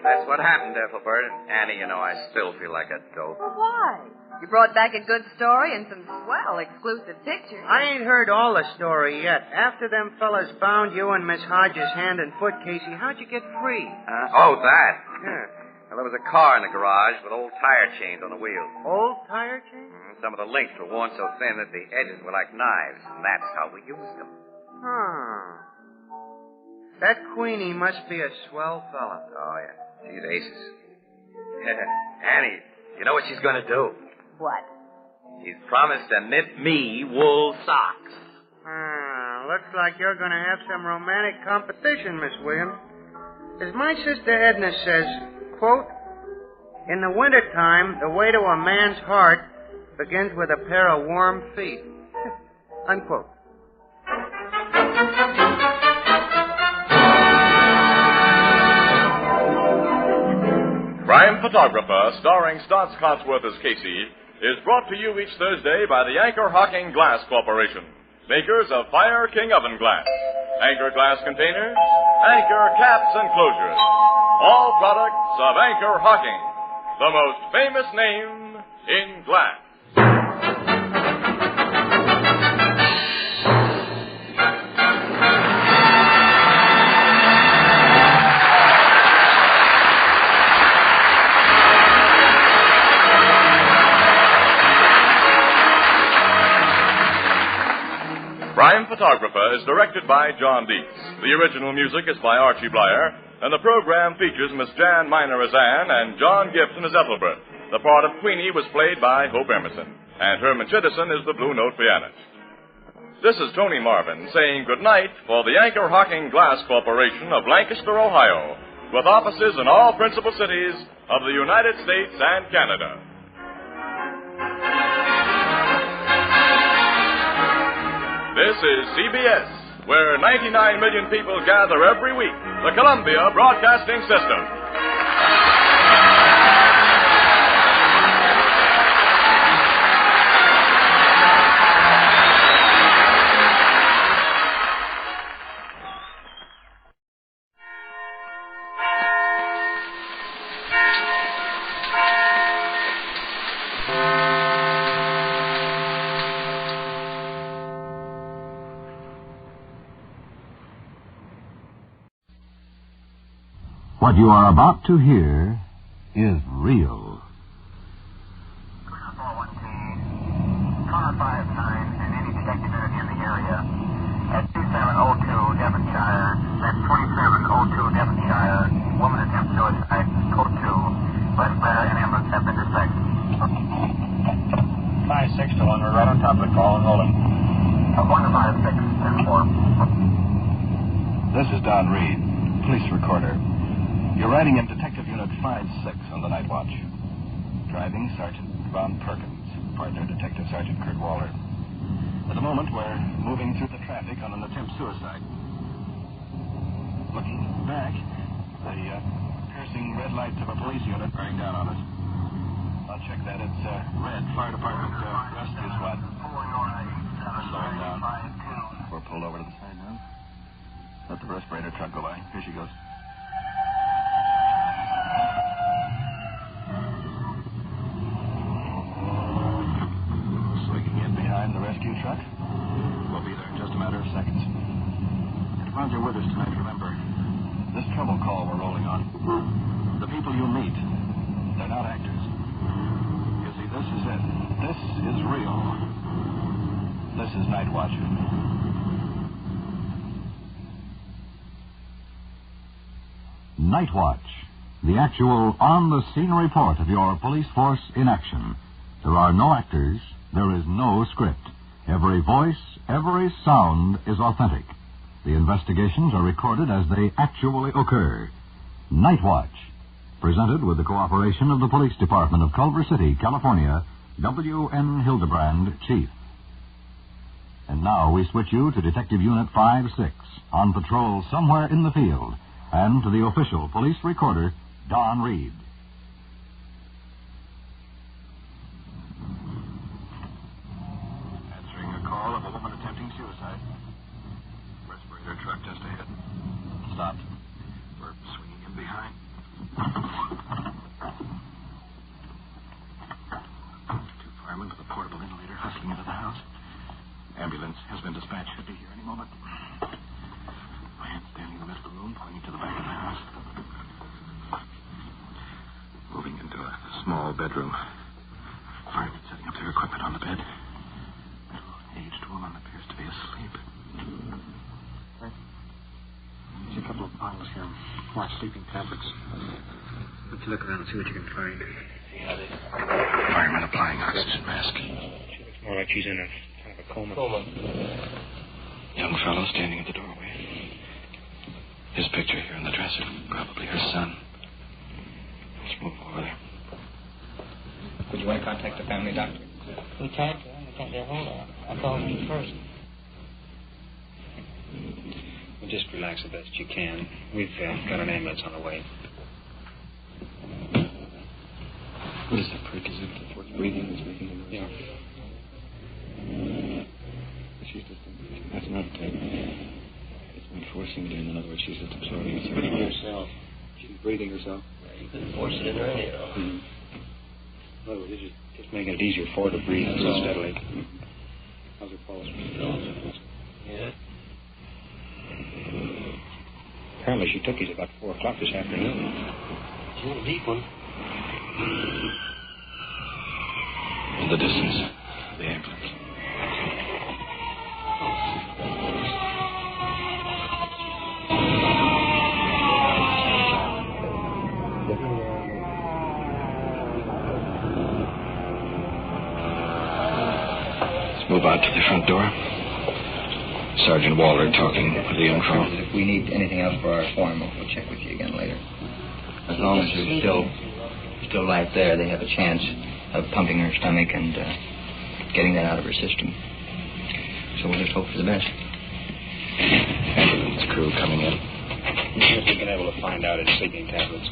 That's what happened, Ethelbert. And Annie, you know, I still feel like a dope. Well, why? You brought back a good story and some swell exclusive pictures. I ain't heard all the story yet. After them fellas bound you and Miss Hodges hand and foot, Casey, how'd you get free? Oh, that? Yeah. Well, there was a car in the garage with old tire chains on the wheels. Old tire chains? Some of the links were worn so thin that the edges were like knives, and that's how we used them. Huh. That Queenie must be a swell fella. Oh, yeah. She's aces. Annie, you know what she's going to do? What? She's promised to knit me wool socks. Looks like you're going to have some romantic competition, Miss Williams. As my sister Edna says, quote, in the wintertime, the way to a man's heart begins with a pair of warm feet. Unquote. Crime Photographer, starring Stotts Cotsworth as Casey, is brought to you each Thursday by the Anchor Hocking Glass Corporation, makers of Fire King Oven Glass, Anchor Glass Containers, Anchor Caps and Closures, all products of Anchor Hocking, the most famous name in glass. Crime Photographer is directed by John Dietz. The original music is by Archie Blyer, and the program features Miss Jan Miner as Anne and John Gibson as Ethelbert. The part of Queenie was played by Hope Emerson, and Herman Chittison is the Blue Note pianist. This is Tony Marvin saying goodnight for the Anchor Hocking Glass Corporation of Lancaster, Ohio, with offices in all principal cities of the United States and Canada. This is CBS, where 99 million people gather every week, the Columbia Broadcasting System. What you are about to hear is real. 412, car 59, and any detective unit in the area at 2702 Devonshire. That's 2702 Devonshire. Woman attempts suicide. Code 2. West Better and ambulance have been dispatched. 5-6 to 1. We're right on top of the call and rolling. 1 to 5-6 and 4. This is Don Reed, police recorder. You're riding in Detective Unit at 5-6 on the night watch. Driving, Sergeant Ron Perkins, partner Detective Sergeant Kurt Waller. At the moment, we're moving through the traffic on an attempt suicide. Looking back, the piercing red lights of a police unit bearing down on us. I'll check that. It's red. Fire department rescue squad. Slowing down. We're pulled over to the side now. Let the respirator truck go by. Here she goes. Swinging in behind the rescue truck. We'll be there in just a matter of seconds. And while you're with us tonight, remember, this trouble call we're rolling on, the people you meet, they're not actors. You see, this is it. This is real. This is Night Watch. Night Watch, the actual on-the-scene report of your police force in action. There are no actors. There is no script. Every voice, every sound is authentic. The investigations are recorded as they actually occur. Night Watch, presented with the cooperation of the Police Department of Culver City, California, W.N. Hildebrand, Chief. And now we switch you to Detective Unit 5-6, on patrol somewhere in the field, and to the official police recorder, Don Reed. Answering a call of a woman attempting suicide. Respirator truck just ahead. Stopped. We're swinging in behind. Two firemen with a portable ventilator hustling into the house. Ambulance has been dispatched. Should be here any moment. Man standing in the middle of the room, pointing to the back of the house. Moving into a small bedroom. Firemen setting up their equipment on the bed. Aged woman appears to be asleep. There's a couple of bottles here. More sleeping tablets. Let's look around and see what you can find. Fireman applying oxygen mask. She looks more like she's in a kind of a coma. Young fellow standing at the doorway. His picture here in the dresser. Probably her son. Let's move over there. Would you want to contact the family doctor? We can't get a hold of her. I called him first. Well, just relax the best you can. We've got an ambulance on the way. What is the prick? Is it the breathing that's making the noise? Yeah. She's just breathing. That's not it's not forcing it in. In other words, she's just absorbing it. She's breathing herself. She's breathing herself. You couldn't force it in her anyhow. In other words, it's just making it easier for her to breathe so steadily. How's her pulse? Yeah. Apparently she took his about 4 o'clock this afternoon. She's a deep one. In the distance, the ambulance. Let's move out to the front door. Sergeant Waller talking with the young fellow. If we need anything else for our form, we'll check with you again later. As long as there's still life there, they have a chance of pumping her stomach and getting that out of her system. So we'll just hope for the best. Ambulance crew coming in. If we've been able to find out it's sleeping tablets.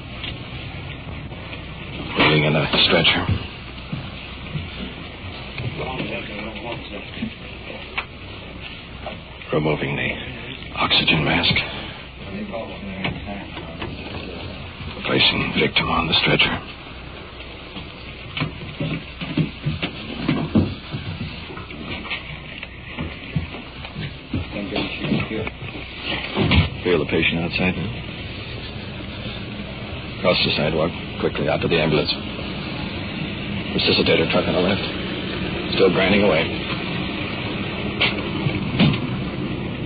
Putting in a stretcher. Removing the oxygen mask. Placing victim on the stretcher. Feel the patient outside now. Across the sidewalk, quickly out to the ambulance. Resuscitator truck on the left. Still grinding away.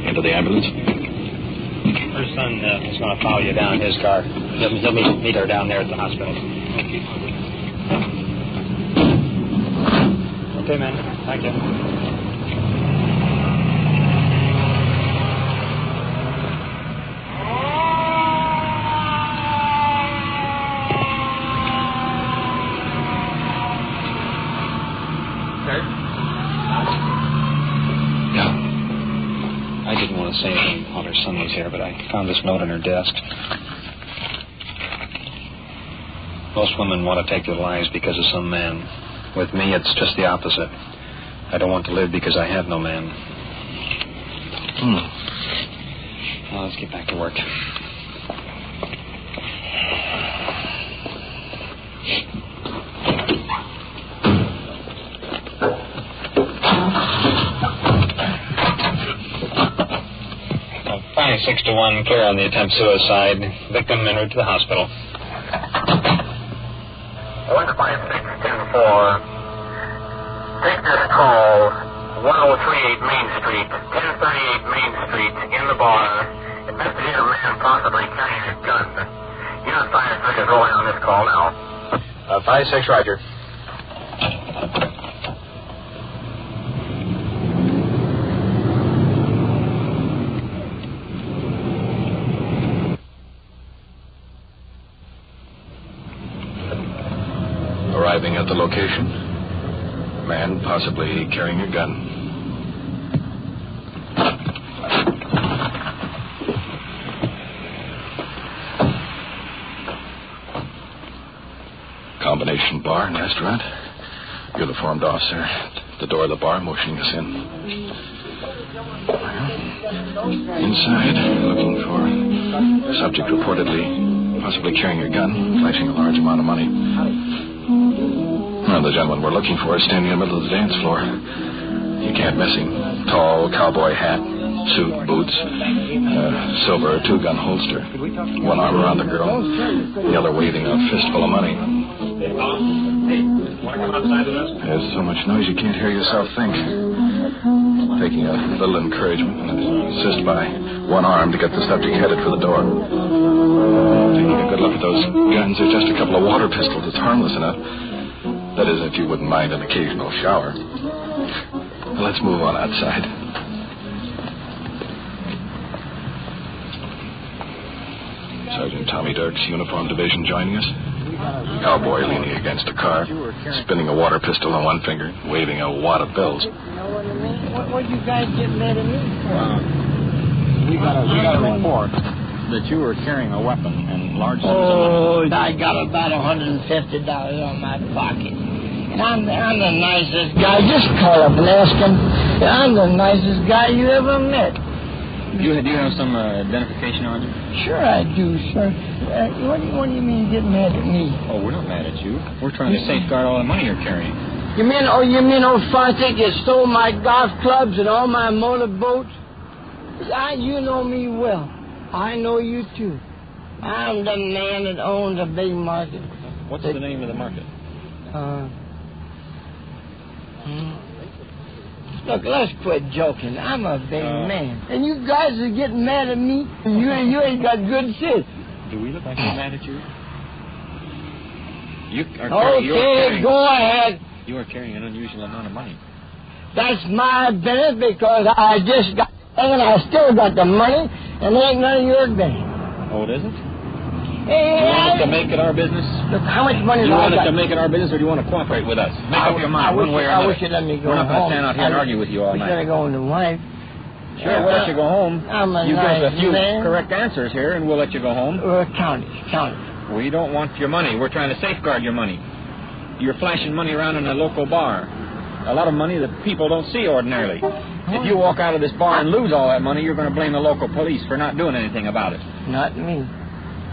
Into the ambulance. Her son is going to follow you down in his car. He'll meet her down there at the hospital. Okay, man. Thank you. sir? Yeah. I didn't want to say anything while her son was here, but I found this note on her desk. Most women want to take their lives because of some man. With me, it's just the opposite. I don't want to live because I have no man. Now, let's get back to work. Finding 6-1, clear on the attempt suicide. Victim en route to the hospital. 156-10-4. Take this call, 1038 Main Street, 1038 Main Street, in the bar. Investigate a man possibly carrying a gun. Unit 5-6 is rolling on this call now. 5-6, Roger. Arriving at the location. Man possibly carrying a gun. Combination bar and restaurant. Uniformed officer at the door of the bar motioning us in. Inside, looking for subject reportedly possibly carrying a gun, flashing a large amount of money. Well, the gentleman we're looking for is standing in the middle of the dance floor. You can't miss him. Tall, cowboy hat, suit, boots, silver 2-gun holster. One arm around the girl, the other waving a fistful of money. There's so much noise you can't hear yourself think. Taking a little encouragement and assist by one arm to get the subject headed for the door. Taking a good look at those guns, there's just a couple of water pistols. It's harmless enough. That is, if you wouldn't mind an occasional shower. Let's move on outside. Sergeant Tommy Dirk's uniform division joining us. Cowboy leaning against a car, spinning a water pistol on one finger, waving a wad of bills. What you guys get mad at me for? We got a report that you were carrying a weapon and large sums of money. I got about $150 on my pocket. And I'm the nicest guy. Just call up and ask him. I'm the nicest guy you ever met. Do you have some identification on you? Sure I do, sir. What do you mean get mad at me? Oh, we're not mad at you. We're trying to safeguard all the money you're carrying. You mean old Fontic, you stole my golf clubs and all my motorboats? You know me well. I know you too. I'm the man that owns a big market. What's the name of the market? Look, let's quit joking. I'm a big man. And you guys are getting mad at me. You ain't got good sense. Do we look like we're mad at you? Okay, go ahead. You are carrying an unusual amount of money. That's my business because I just got and I still got the money, and it ain't none of your business. Oh, it isn't? Hey, you want us to make it our business? Look, how much money do you I want got? us to make it our business, or do you want to cooperate with us? Make up your mind, one way or another. I wish you'd let me go home. We're not going to stand out here and argue with you all night. We're going to go on to wife. Sure, we'll let you go home. You give us a few man. correct answers here, and we'll let you go home. Count it. We don't want your money. We're trying to safeguard your money. You're flashing money around in a local bar. A lot of money that people don't see ordinarily. If you walk out of this bar and lose all that money, you're going to blame the local police for not doing anything about it. Not me.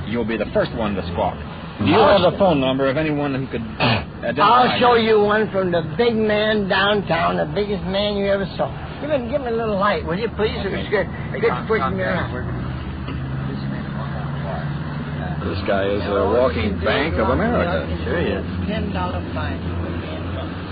You'll be the first one to squawk. Do you have a phone number of anyone who could identify I'll show you one from the big man downtown, the biggest man you ever saw. Give me a little light, will you, please? Okay. It's good pushing me around. This guy is a walking Bank of America. Sure he is. $10 fine.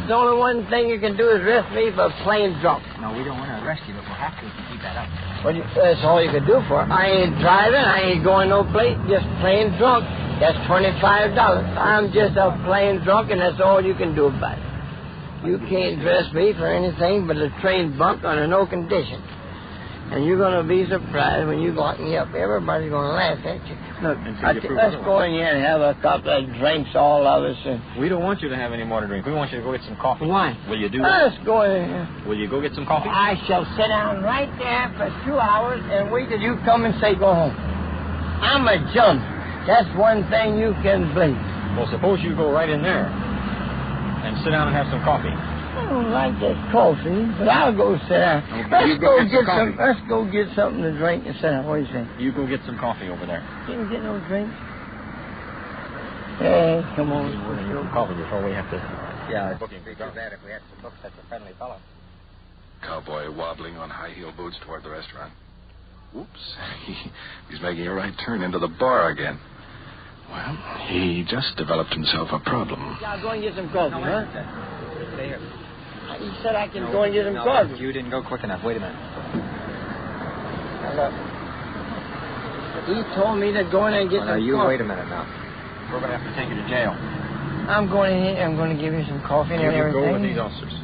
The only one thing you can do is arrest me for plain drunk. No, we don't want to arrest you, but we'll have to if you keep that up. Well, that's all you can do for it. I ain't driving. I ain't going no place. Just plain drunk. That's $25. I'm just a plain drunk, and that's all you can do about it. You can't dress me for anything but a train bunk under no condition. And you're going to be surprised when you lock me up. Everybody's going to laugh at you. Look, let's go in here and have a couple of drinks, all of us. We don't want you to have any more to drink. We want you to go get some coffee. Why? Will you do that? Let's go in here. Will you go get some coffee? I shall sit down right there for 2 hours and wait till you come and say go home. I'm a jump. That's one thing you can believe. Well, suppose you go right in there and sit down and have some coffee. I don't like that coffee, but I'll go sit down. Okay, Let's go get something to drink and sit down. What do you say? You go get some coffee over there. Can't get no drink. Hey, come on. We're going to get some coffee before we have to... Yeah, booking fee too bad if we had to book such a friendly fellow. Cowboy wobbling on high-heel boots toward the restaurant. Whoops. He's making a right turn into the bar again. Well, he just developed himself a problem. Yeah, I'll go and get some coffee, huh? Stay here. You said I can go and get some coffee. You didn't go quick enough. Wait a minute. Now, look. He told me to go in and get some coffee. You wait a minute now. We're going to have to take you to jail. I'm going in here. I'm going to give you some coffee and everything. Go with these officers.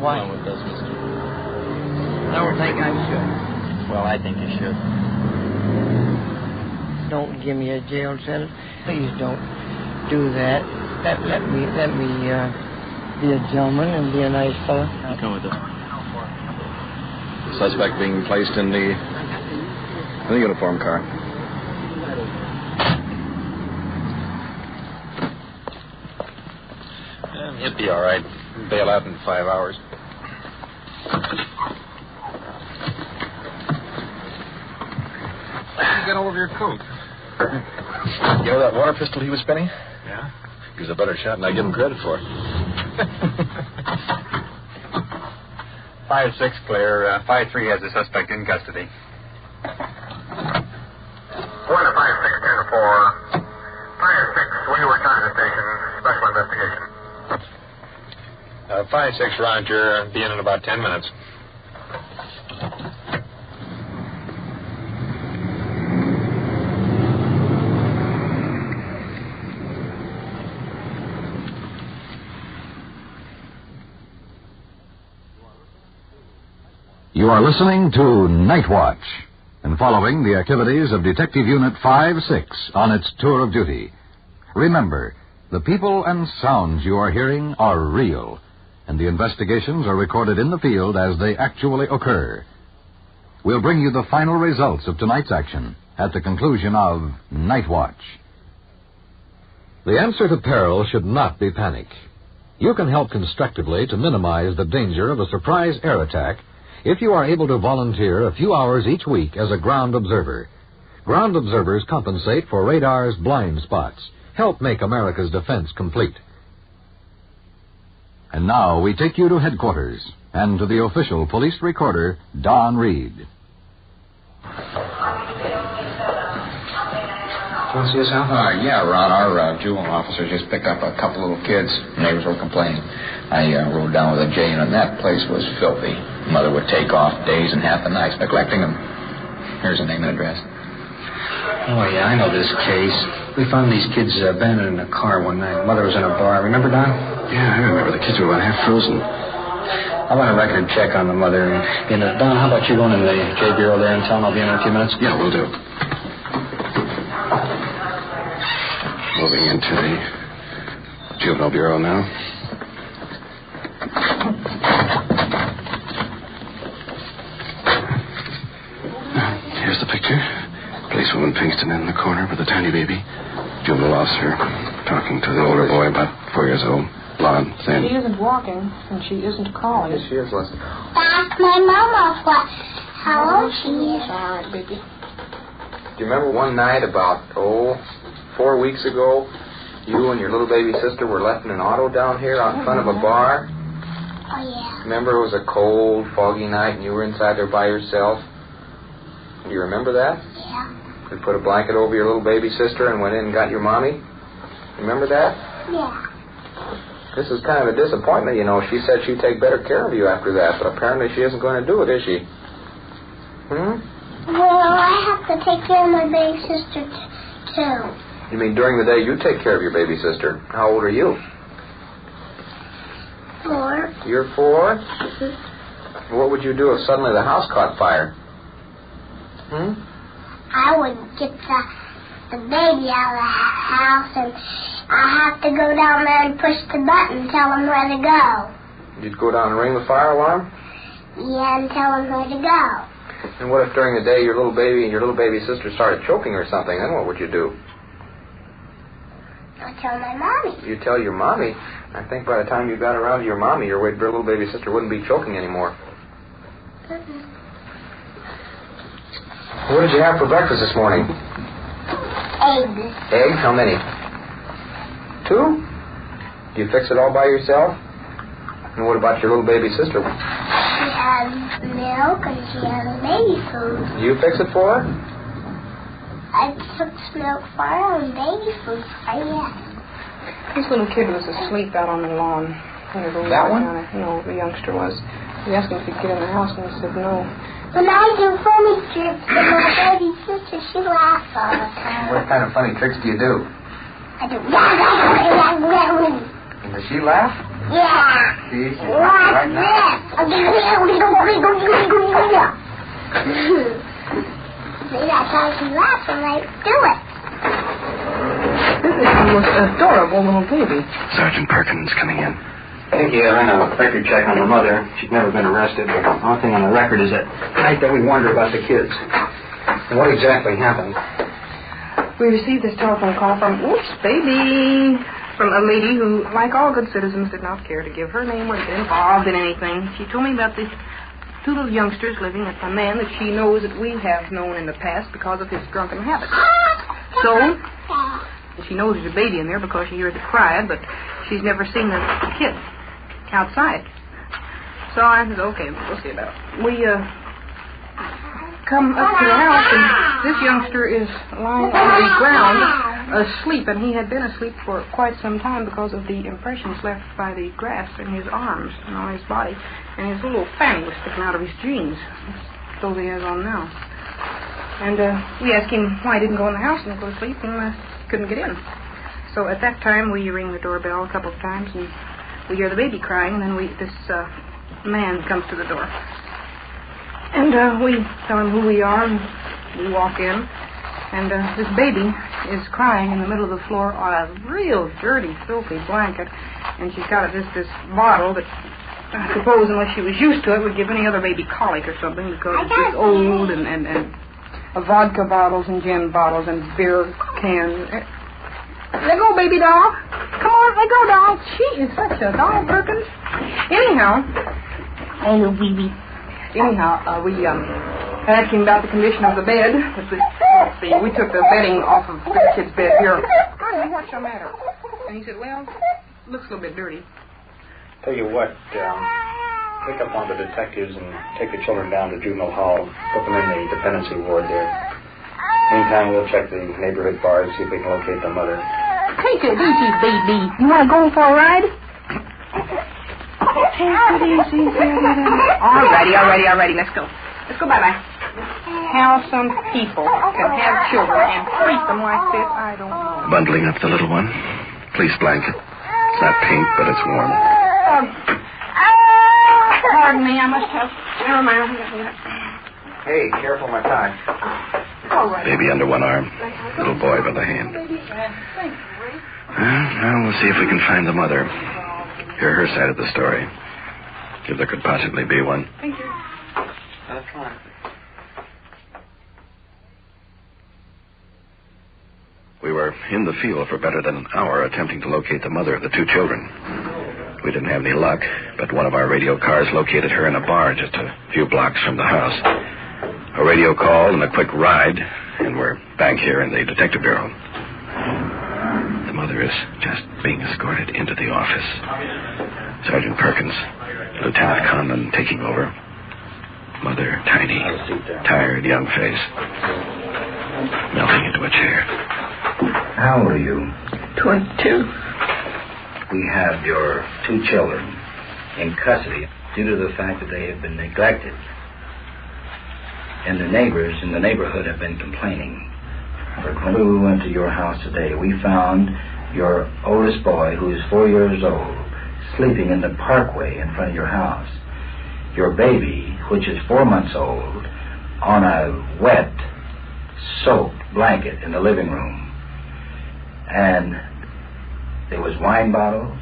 Why? With us, mister. I don't think I should. Well, I think you should. Don't give me a jail sentence. Please don't do that. Let me be a gentleman and be a nice fellow. You come with us. The suspect being placed in the uniform car. He'll be all right. Bail out in 5 hours. Get all over your coat. You know that water pistol he was spinning? Yeah? He was a better shot than I give him credit for. 5-6 clear. 5-3 has the suspect in custody. Going to 5-6-10-4. 5-6, will you return to the station? Special investigation. 5-6, Roger. Be in about 10 minutes. You are listening to Night Watch and following the activities of Detective Unit 5-6 on its tour of duty. Remember, the people and sounds you are hearing are real, and the investigations are recorded in the field as they actually occur. We'll bring you the final results of tonight's action at the conclusion of Night Watch. The answer to peril should not be panic. You can help constructively to minimize the danger of a surprise air attack if you are able to volunteer a few hours each week as a ground observer. Ground observers compensate for radar's blind spots, help make America's defense complete. And now we take you to headquarters and to the official police recorder, Don Reed. Want to see us out? Yeah, Ron. Our juvenile officer just picked up a couple little kids. Neighbors were complaining. I rode down with a J, and that place was filthy. Mother would take off days and half the nights neglecting them. Here's the name and address. Oh, yeah, I know this case. We found these kids abandoned in a car one night. Mother was in a bar. Remember, Don? Yeah, I remember. The kids were about half frozen. I want a record check on the mother. And, Don, how about you going in the J Bureau there and tell them I'll be in a few minutes? Yeah, we'll do. Moving into the Juvenile Bureau now. Here's the picture. Policewoman Pinkston in the corner with a tiny baby. Juvenile officer talking to the older boy, about 4 years old. Blonde, thin. She isn't walking, and she isn't calling. Yes, she is, Leslie. That's my mama. How old she is. All right, baby. Do you remember one night about, 4 weeks ago, you and your little baby sister were left in an auto down here out in front of a bar? Oh, yeah. Remember it was a cold, foggy night and you were inside there by yourself? Do you remember that? Yeah. You put a blanket over your little baby sister and went in and got your mommy? Remember that? Yeah. This is kind of a disappointment, you know. She said she'd take better care of you after that, but apparently she isn't going to do it, is she? Well, I have to take care of my baby sister, too. You mean during the day you take care of your baby sister? How old are you? 4. You're 4? What would you do if suddenly the house caught fire? I would get the baby out of the house, and I have to go down there and push the button and tell them where to go. You'd go down and ring the fire alarm? Yeah, and tell them where to go. And what if during the day your little baby and your little baby sister started choking or something? Then what would you do? I'll tell my mommy. You'd tell your mommy? I think by the time you got around to your mommy, your little baby sister wouldn't be choking anymore. What did you have for breakfast this morning? Eggs. Eggs? How many? 2? Do you fix it all by yourself? And what about your little baby sister? She has milk and she has baby food. Do you fix it for her? I took milk for her and baby food for her, yes. This little kid was asleep out on the lawn. That one? No, the youngster was. We asked him if he'd get in the house, and he said no. When I do funny tricks to my baby sister, she laughs all the time. What kind of funny tricks do you do? I do. And does she laugh? Yeah. See, she's right now. See, that's how she laughs when I do it. This is the most adorable little baby. Sergeant Perkins coming in. Thank you. I ran a record check on the mother. She'd never been arrested, but the only thing on the record is that night that we warned her about the kids. And what exactly happened? We received this telephone call from a lady who, like all good citizens, did not care to give her name or get involved in anything. She told me about these 2 little youngsters living with a man that she knows that we have known in the past because of his drunken habits. So, she knows there's a baby in there because she hears it cry, but she's never seen the kid outside. So I said, okay, we'll see about it. We come up to the house, and this youngster is lying on the ground asleep, and he had been asleep for quite some time because of the impressions left by the grass in his arms and on his body, and his little fanny was sticking out of his jeans, those he has on now. And we asked him why he didn't go in the house and go to sleep, and couldn't get in. So at that time, we ring the doorbell a couple of times, and we hear the baby crying, and then this man comes to the door. And we tell him who we are, and we walk in, and this baby is crying in the middle of the floor on a real dirty, filthy blanket, and she's got this bottle that I suppose, unless she was used to it, would give any other baby colic or something, because it's old, and vodka bottles and gin bottles and beer cans. Let go, baby doll. Come on, let go, doll. She is such a doll, Perkins. Anyhow, we asked him about the condition of the bed. Let's see, we took the bedding off of the kid's bed here. Honey, what's the matter? And he said, well, looks a little bit dirty. Tell you what, pick up one of the detectives and take the children down to juvenile hall. Put them in the dependency ward there. Meantime, we'll check the neighborhood bars, see if we can locate the mother. Take it easy, baby. You want to go for a ride? Take it easy, baby. All righty. Let's go. Bye-bye. How some people can have children and treat them like this, I don't know. Bundling up the little one. Fleece blanket. It's not pink, but it's warm. Pardon me, I must have... Never mind. Hey, careful my tie. All right. Baby under one arm. Little boy by the hand. Well, we'll see if we can find the mother. Hear her side of the story. If there could possibly be one. Thank you. That's fine. We were in the field for better than an hour attempting to locate the mother of the 2 children. We didn't have any luck, but one of our radio cars located her in a bar just a few blocks from the house. A radio call and a quick ride, and we're back here in the Detective Bureau. The mother is just being escorted into the office. Sergeant Perkins, Lieutenant Conlon taking over. Mother, tiny, tired young face, melting into a chair. How old are you? 22. We have your 2 children in custody due to the fact that they have been neglected. And the neighbors in the neighborhood have been complaining. When we went to your house today, we found your oldest boy, who is 4 years old, sleeping in the parkway in front of your house. your baby, which is 4 months old, on a wet, soaked blanket in the living room. And there was wine bottles,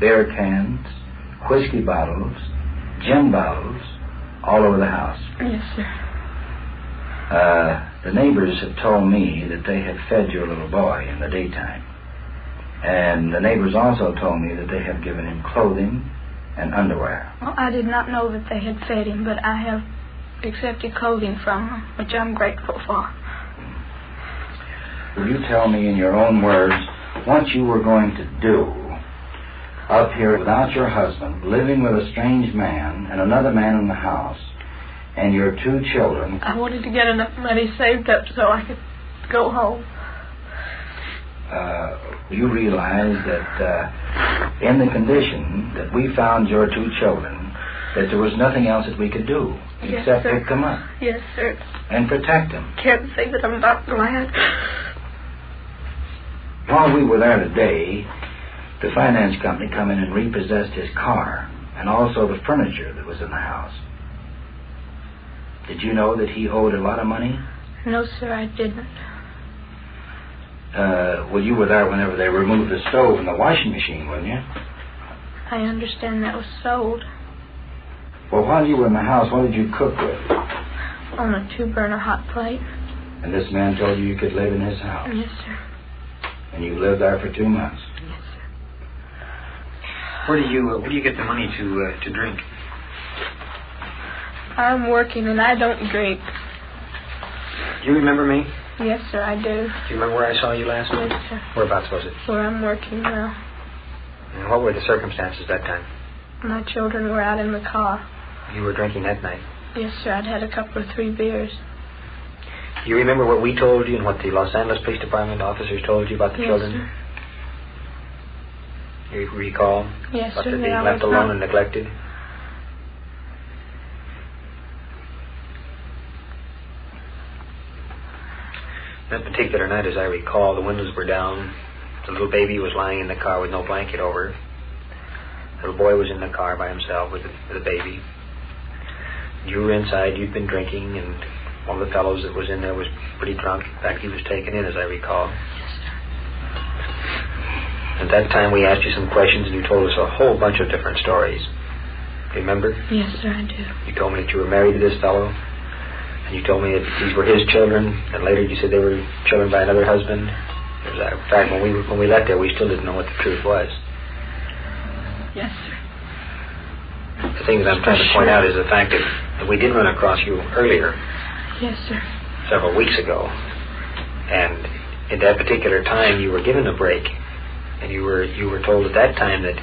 beer cans, whiskey bottles, gin bottles, all over the house. Yes, sir. The neighbors have told me that they had fed your little boy in the daytime. And the neighbors also told me that they have given him clothing and underwear. Well, I did not know that they had fed him, but I have accepted clothing from them, which I'm grateful for. Will you tell me in your own words what you were going to do up here without your husband, living with a strange man and another man in the house, and your 2 children? I wanted to get enough money saved up so I could go home. You realize that in the condition that we found your 2 children, that there was nothing else that we could do except pick them up. Yes, sir. And protect them. Can't say that I'm not glad. While we were there today, the finance company come in and repossessed his car and also the furniture that was in the house. Did you know that he owed a lot of money? No, sir, I didn't. Well, you were there whenever they removed the stove and the washing machine, weren't you? I understand that was sold. Well, while you were in the house, what did you cook with? On a 2-burner hot plate. And this man told you could live in his house? Yes, sir. And you lived there for 2 months? Yes, sir. Where do you get the money to drink? I'm working and I don't drink. Do you remember me? Yes, sir, I do. Do you remember where I saw you last night? Yes, sir. Whereabouts was it? Where I'm working now. And what were the circumstances that time? My children were out in the car. You were drinking that night? Yes, sir, I'd had a couple of 3 beers. Do you remember what we told you and what the Los Angeles Police Department officers told you about the children? Sir. You recall? Yes, about sir. them being left alone and neglected? That particular night, as I recall, the windows were down. The little baby was lying in the car with no blanket over her. The little boy was in the car by himself with the baby. You were inside. You'd been drinking, and one of the fellows that was in there was pretty drunk. In fact, he was taken in, as I recall. At that time, we asked you some questions, and you told us a whole bunch of different stories. Remember? Yes, sir, I do. You told me that you were married to this fellow. And you told me that these were his children, and later you said they were children by another husband. In fact, when we left there, we still didn't know what the truth was. Yes, sir. The thing that I'm trying to point out is the fact that we did run across you earlier. Yes, sir. Several weeks ago. And at that particular time, you were given a break. And you were told at that time that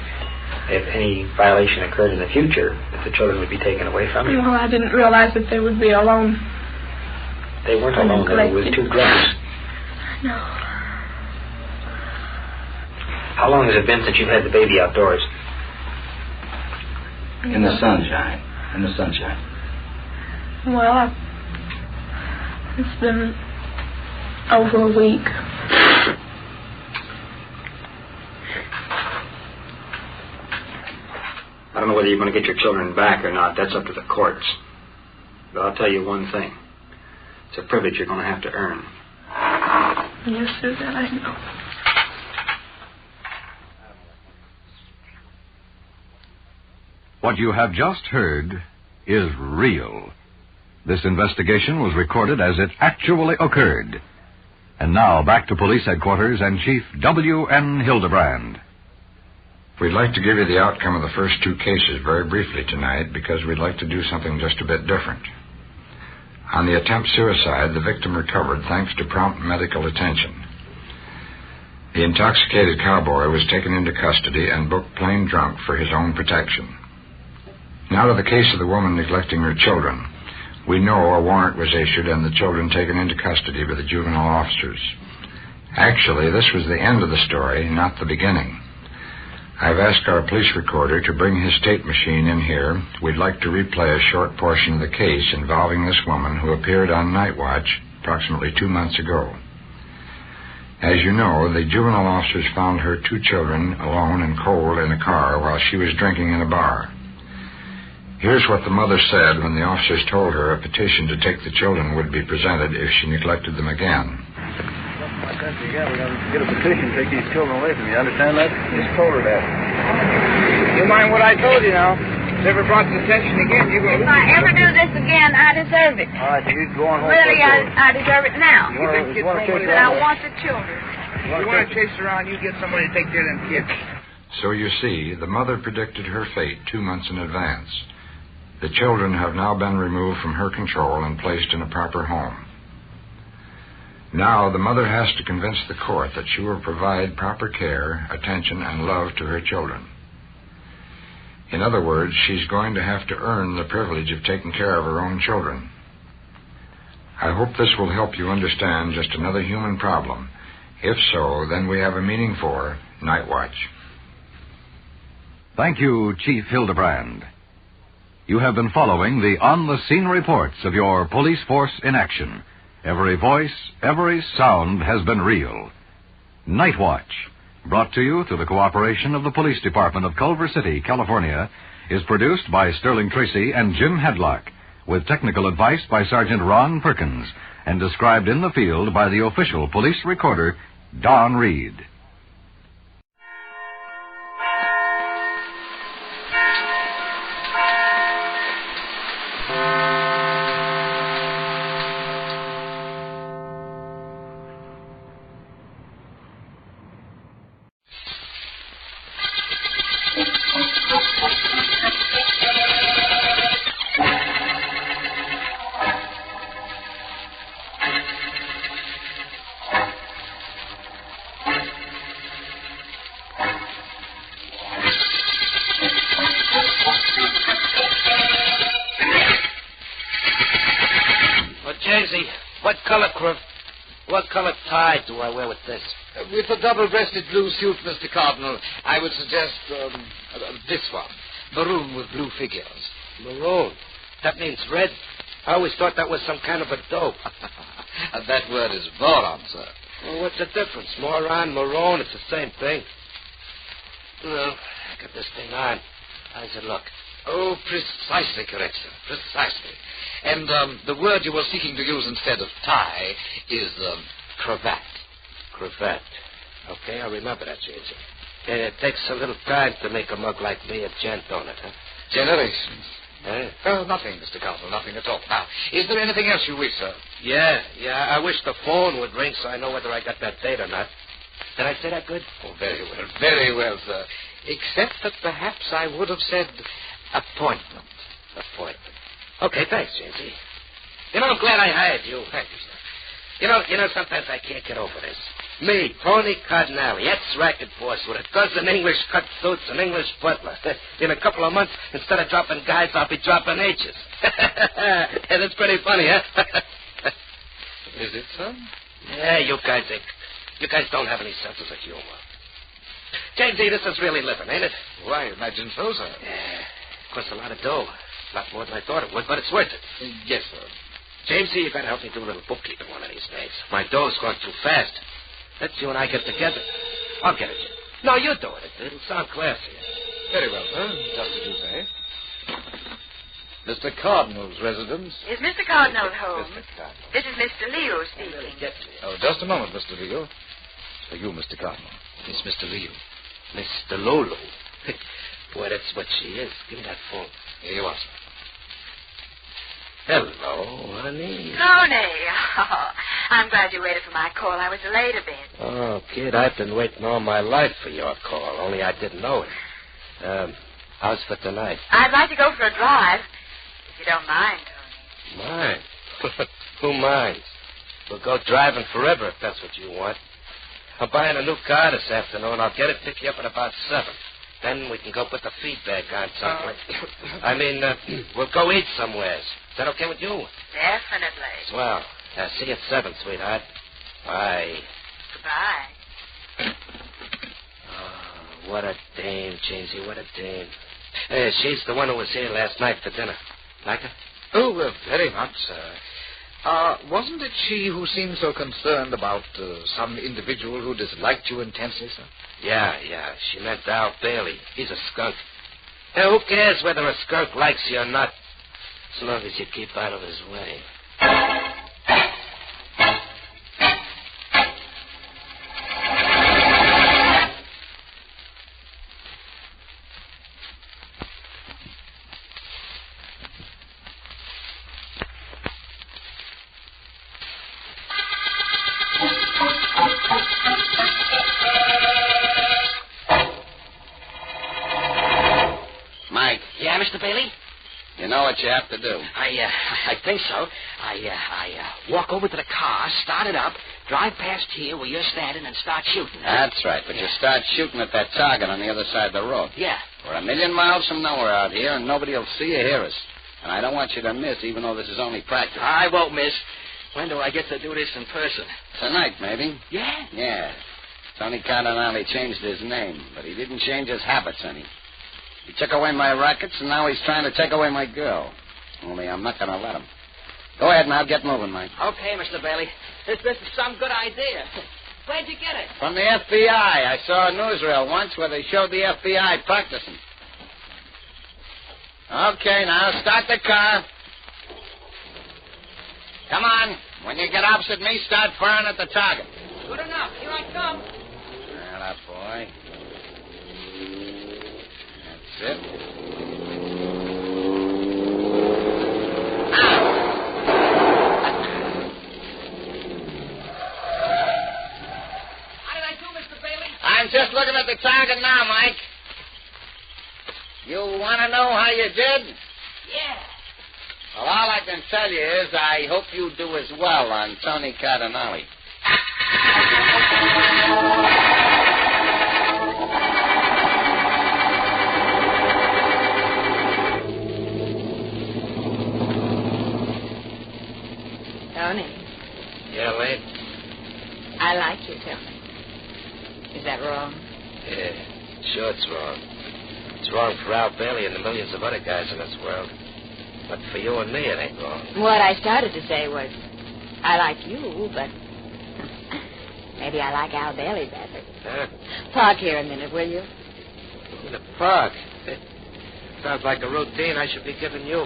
if any violation occurred in the future, that the children would be taken away from you. Well, I didn't realize that they would be alone. They weren't alone. They were with 2 drunks. No. How long has it been since you've had the baby outdoors? In the sunshine. In the sunshine. Well, it's been over a week. I don't know whether you're going to get your children back or not. That's up to the courts. But I'll tell you one thing. It's a privilege you're going to have to earn. Yes, sir, that I know. What you have just heard is real. This investigation was recorded as it actually occurred. And now back to police headquarters and Chief W.N. Hildebrand. We'd like to give you the outcome of the first 2 cases very briefly tonight because we'd like to do something just a bit different. On the attempt suicide, the victim recovered thanks to prompt medical attention. The intoxicated cowboy was taken into custody and booked plain drunk for his own protection. Now to the case of the woman neglecting her children. We know a warrant was issued and the children taken into custody by the juvenile officers. Actually, this was the end of the story, not the beginning. I've asked our police recorder to bring his tape machine in here. We'd like to replay a short portion of the case involving this woman who appeared on night watch approximately 2 months ago. As you know, the juvenile officers found her 2 children alone and cold in a car while she was drinking in a bar. Here's what the mother said when the officers told her a petition to take the children would be presented if she neglected them again. Yeah, we're going to get a petition to take these children away from you. Understand that? Just told her that. You mind what I told you now? If ever brought to attention again, you go... If I ever do this again, I deserve it. All right, so you go on home. Really, I deserve it now. You want to chase And I around? want the children. You want to chase around, you get somebody to take care of them kids. So you see, the mother predicted her fate 2 months in advance. The children have now been removed from her control and placed in a proper home. Now the mother has to convince the court that she will provide proper care, attention, and love to her children. In other words, she's going to have to earn the privilege of taking care of her own children. I hope this will help you understand just another human problem. If so, then we have a meaning for Night Watch. Thank you, Chief Hildebrand. You have been following the on-the-scene reports of your police force in action. Every voice, every sound has been real. Night Watch, brought to you through the cooperation of the Police Department of Culver City, California, is produced by Sterling Tracy and Jim Hadlock, with technical advice by Sergeant Ron Perkins, and described in the field by the official police recorder, Don Reed. What color tie do I wear with this? With a double-breasted blue suit, Mr. Cardinal, I would suggest this one. Maroon with blue figures. Maroon? That means red? I always thought that was some kind of a dope. That word is moron, sir. Well, what's the difference? Moron, maroon, it's the same thing. Well, I got this thing on. How's it look? Oh, precisely correct, sir. Precisely. And the word you were seeking to use instead of tie is cravat. Cravat. Okay, I'll remember that, Jason. It takes a little time to make a mug like me a gent, don't it, huh? Generations. Eh? Oh, nothing, Mr. Cardinal, nothing at all. Now, is there anything else you wish, sir? Yeah. I wish the phone would ring so I know whether I got that date or not. Did I say that good? Oh, very well, sir. Except that perhaps I would have said appointment. Okay, thanks, Jamesy. I'm glad I hired you. Thank you, sir. Sometimes I can't get over this. Me, Tony Cardinal, ex-racket boss with a dozen English cut suits and English butler. In a couple of months, instead of dropping guys, I'll be dropping H's. That's pretty funny, huh? Is it, sir? Yeah, you guys don't have any senses of humor. Jamesy, this is really living, ain't it? Why, I imagine so, sir. Yeah. Costs a lot of dough. A lot more than I thought it would, but it's worth it. Yes, sir. Jamesy, you gotta help me do a little bookkeeping one of these days. My dough's going too fast. Let's you and I get together. I'll get it. No, you do it. It'll sound classy. Very well, sir. Just as you say. Mr. Cardinal's residence. Is Mr. Cardinal at home? Mr. Cardinal. This is Mr. Leo speaking. Oh, just a moment, Mr. Leo. For you, Mr. Cardinal. It's Mr. Leo. Mr. Lolo. Boy, that's what she is. Give me that phone. Here you are, sir. Hello, honey. Tony. Oh, I'm glad you waited for my call. I was delayed a bit. Oh, kid, I've been waiting all my life for your call, only I didn't know it. How's for tonight? I'd like to go for a drive, if you don't mind, Tony. Mind? Who minds? We'll go driving forever if that's what you want. I'm buying a new car this afternoon. I'll get it, pick you up at about 7. Then we can go put the feedback on someplace. We'll go eat somewhere. Is that okay with you? Definitely. Well, see you at 7, sweetheart. Bye. Goodbye. Oh, what a dame, Jamesy, what a dame. She's the one who was here last night for dinner. Like her? Oh, very much, sir. Wasn't it she who seemed so concerned about some individual who disliked you intensely, sir? Yeah. She meant Al Bailey. He's a skunk. Hey, who cares whether a skunk likes you or not, as long as you keep out of his way. What you have to do. I think so. I walk over to the car, start it up, drive past here where you're standing, and start shooting. That's right, but you start shooting at that target on the other side of the road. Yeah. We're a million miles from nowhere out here, and nobody will see or hear us. And I don't want you to miss, even though this is only practice. I won't miss. When do I get to do this in person? Tonight, maybe. Yeah? Yeah. Tony Cardinal changed his name, but he didn't change his habits any. He took away my rackets, and now he's trying to take away my girl. Only I'm not going to let him. Go ahead now, get moving, Mike. Okay, Mr. Bailey. This is some good idea. Where'd you get it? From the FBI. I saw a newsreel once where they showed the FBI practicing. Okay, now, start the car. Come on. When you get opposite me, start firing at the target. Good enough. Here I come. Well, that boy. That's it. I'm just looking at the target now, Mike. You want to know how you did? Yeah. Well, all I can tell you is I hope you do as well on Tony Cardinal. Tony. Yeah, Lane? I like you, Tony. Is that wrong? Yeah, sure it's wrong. It's wrong for Al Bailey and the millions of other guys in this world. But for you and me, it ain't wrong. What I started to say was, I like you, but maybe I like Al Bailey better. Huh? Park here a minute, will you? In the park? Sounds like a routine I should be giving you.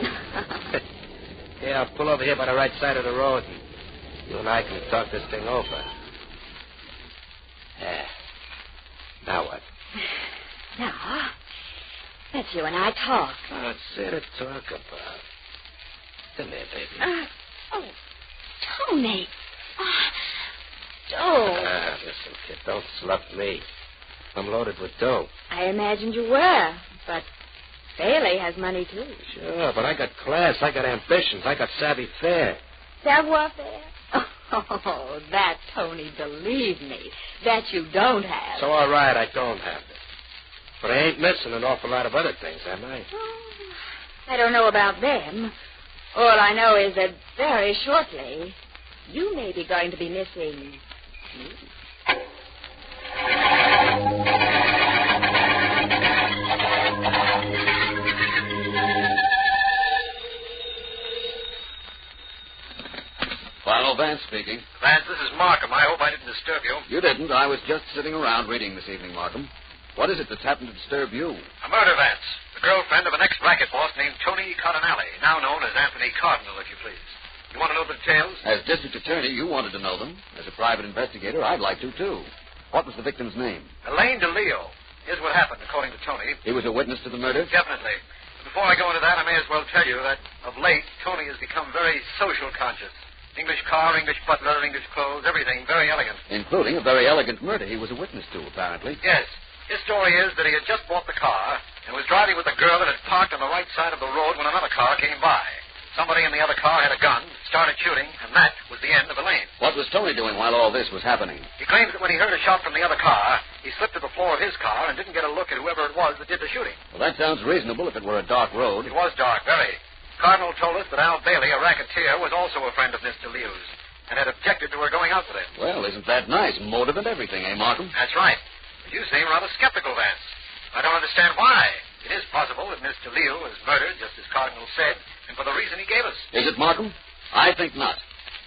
Yeah, I'll pull over here by the right side of the road, and you and I can talk this thing over. Yeah. Now what? Now, let's you and I talk. What's there to talk about? Come here, baby. Oh, Tony. Dough. Listen, kid, don't slough me. I'm loaded with dough. I imagined you were, but Bailey has money, too. Sure, but I got class, I got ambitions, I got savvy fare. Savoir-faire? Oh, that, Tony, believe me, that you don't have. So, all right, I don't have it. But I ain't missing an awful lot of other things, am I? I don't know about them. All I know is that very shortly, you may be going to be missing me. Philo Vance speaking. Vance, this is Markham. I hope I didn't disturb you. You didn't. I was just sitting around reading this evening, Markham. What is it that's happened to disturb you? A murder, Vance. The girlfriend of an ex-racket boss named Tony Cardinal, now known as Anthony Cardinal, if you please. You want to know the details? As district attorney, you wanted to know them. As a private investigator, I'd like to, too. What was the victim's name? Elaine DeLeo. Here's what happened, according to Tony. He was a witness to the murder? Definitely. Before I go into that, I may as well tell you that, of late, Tony has become very social conscious. English car, English butler, English clothes, everything very elegant. Including a very elegant murder he was a witness to, apparently. Yes. His story is that he had just bought the car and was driving with a girl that had parked on the right side of the road when another car came by. Somebody in the other car had a gun, started shooting, and that was the end of Elaine. What was Tony doing while all this was happening? He claims that when he heard a shot from the other car, he slipped to the floor of his car and didn't get a look at whoever it was that did the shooting. Well, that sounds reasonable if it were a dark road. It was dark, very. Cardinal told us that Al Bailey, a racketeer, was also a friend of Miss DeLeo's and had objected to her going out with him. Well, isn't that nice? Motive and everything, eh, Markham? That's right. But you seem rather skeptical, Vance. I don't understand why. It is possible that Miss DeLeo was murdered, just as Cardinal said, and for the reason he gave us. Is it, Markham? I think not.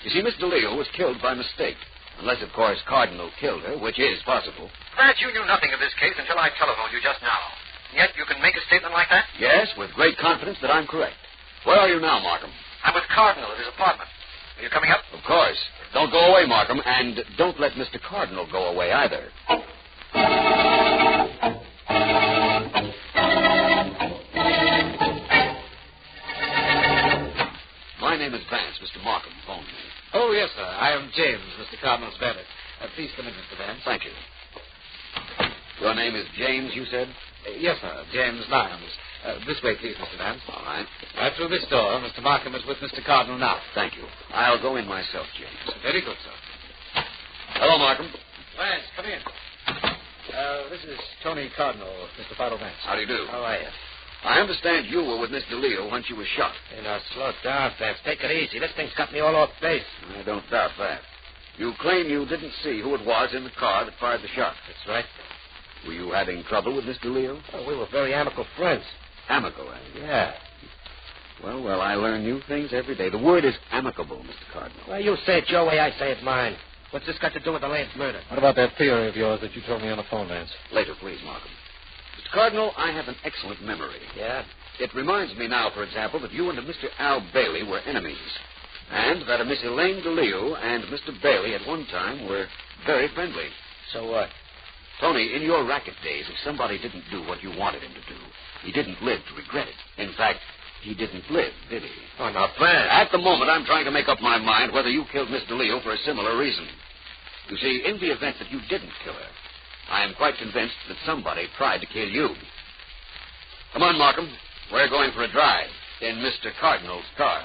You see, Miss DeLeo was killed by mistake. Unless, of course, Cardinal killed her, which is possible. Vance, you knew nothing of this case until I telephoned you just now. Yet you can make a statement like that? Yes, with great confidence that I'm correct. Where are you now, Markham? I'm with Cardinal at his apartment. Are you coming up? Of course. Don't go away, Markham, and don't let Mr. Cardinal go away either. My name is Vance, Mr. Markham. Phone me. Oh, yes, sir. I am James, Mr. Cardinal's valet. Please come in, Mr. Vance. Thank you. Your name is James, you said? Yes, sir. James Lyons. This way, please, Mr. Vance. All right. Right through this door. Mr. Markham is with Mr. Cardinal now. Thank you. I'll go in myself, James. Very good, sir. Hello, Markham. Vance, come in. This is Tony Cardinal, Mr. Philo Vance. How do you do? How are you? I understand you were with Miss DeLeo when she was shot. Hey, now, slow down, Vance. Take it easy. This thing's got me all off base. I don't doubt that. You claim you didn't see who it was in the car that fired the shot. That's right. Were you having trouble with Miss DeLeo? Oh, we were very amicable friends. Amicable, eh? Yeah. Well, I learn new things every day. The word is amicable, Mr. Cardinal. Well, you say it your way, I say it mine. What's this got to do with the Lance murder? What about that theory of yours that you told me on the phone, Vance? Later, please, Markham. Mr. Cardinal, I have an excellent memory. Yeah? It reminds me now, for example, that you and Mr. Al Bailey were enemies. And that a Miss Elaine DeLeo and Mr. Bailey at one time were very friendly. So what? Tony, in your racket days, if somebody didn't do what you wanted him to do, he didn't live to regret it. In fact, he didn't live, did he? Oh, now, Vance. At the moment, I'm trying to make up my mind whether you killed Miss DeLeo for a similar reason. You see, in the event that you didn't kill her, I am quite convinced that somebody tried to kill you. Come on, Markham. We're going for a drive in Mr. Cardinal's car.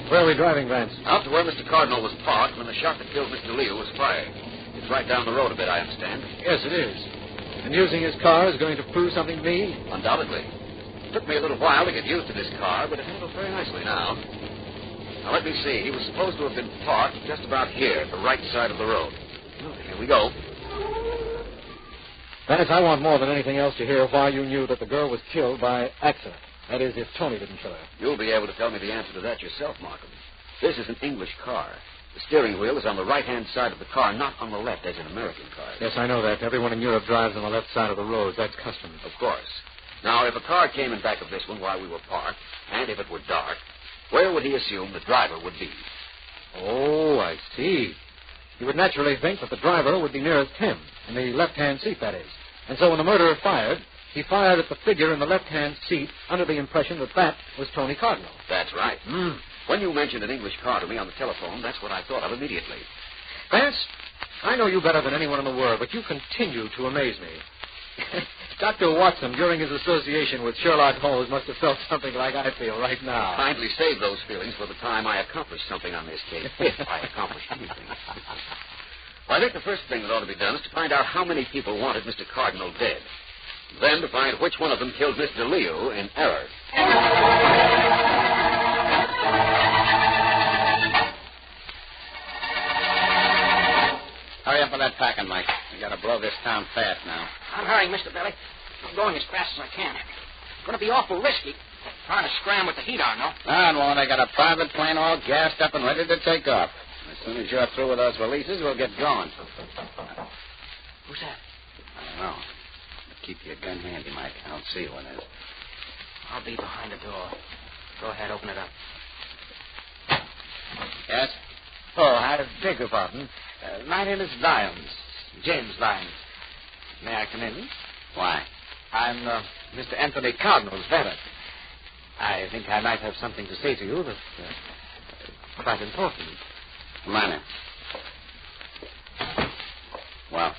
Where are we driving, Vance? Out to where Mr. Cardinal was parked when the shot that killed Mr. Leo was fired. It's right down the road a bit, I understand. Yes, it is. And using his car is going to prove something to me? Undoubtedly. It took me a little while to get used to this car, but it handles very nicely now. Now, let me see. He was supposed to have been parked just about here, at the right side of the road. Oh, here we go. Vance, I want more than anything else to hear why you knew that the girl was killed by accident. That is, if Tony didn't kill her. You'll be able to tell me the answer to that yourself, Markham. This is an English car. The steering wheel is on the right-hand side of the car, not on the left as in American cars. Yes, I know that. Everyone in Europe drives on the left side of the road. That's custom. Of course. Now, if a car came in back of this one while we were parked, and if it were dark, where would he assume the driver would be? Oh, I see. He would naturally think that the driver would be nearest him, in the left-hand seat, that is. And so when the murderer fired, he fired at the figure in the left-hand seat under the impression that that was Tony Cardinal. That's right. When you mentioned an English car to me on the telephone, that's what I thought of immediately. Vance, I know you better than anyone in the world, but you continue to amaze me. Dr. Watson, during his association with Sherlock Holmes, must have felt something like I feel right now. Kindly save those feelings for the time I accomplish something on this case, if I accomplish anything. Well, I think the first thing that ought to be done is to find out how many people wanted Mr. Cardinal dead. Then to find which one of them killed Mr. Leo in error. Hurry up with that packing, Mike. We gotta blow this town fast now. I'm hurrying, Mr. Billy. I'm going as fast as I can. It's going to be awful risky. Trying to scram with the heat on, no? And well, they got a private plane all gassed up and ready to take off. As soon as you're through with those releases, we'll get going. Who's that? I don't know. But keep your gun handy, Mike. I don't see who it is. I'll be behind the door. Go ahead, open it up. Yes? Oh, I beg your pardon. My name is Lyons. James Lyons. May I come in? Why? I'm Mr. Anthony Cardinal's valet. I think I might have something to say to you that's quite important. Come on in. Well?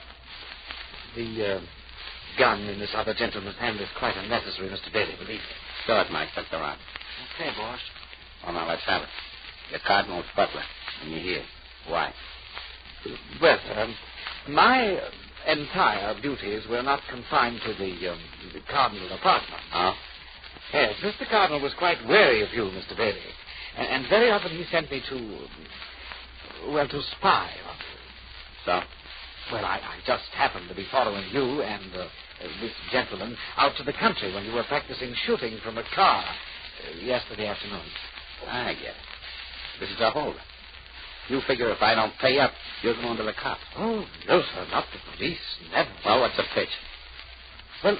The gun in this other gentleman's hand is quite unnecessary, Mr. Bailey, believe me. Show it, Mike. Put the rock. Okay, boss. Oh, now, let's have it. You're Cardinal's butler, and you're here. Why? Well, my entire duties were not confined to the Cardinal apartment. Oh? Yes, Mr. Cardinal was quite wary of you, Mr. Bailey. And very often he sent me to spy on you. So? Well, I just happened to be following you and this gentleman out to the country when you were practicing shooting from a car yesterday afternoon. I get it. This is a hold. You figure if I don't pay up, you're going to the cops. Oh, no, sir, not the police. Never. Well, what's the pitch? Well,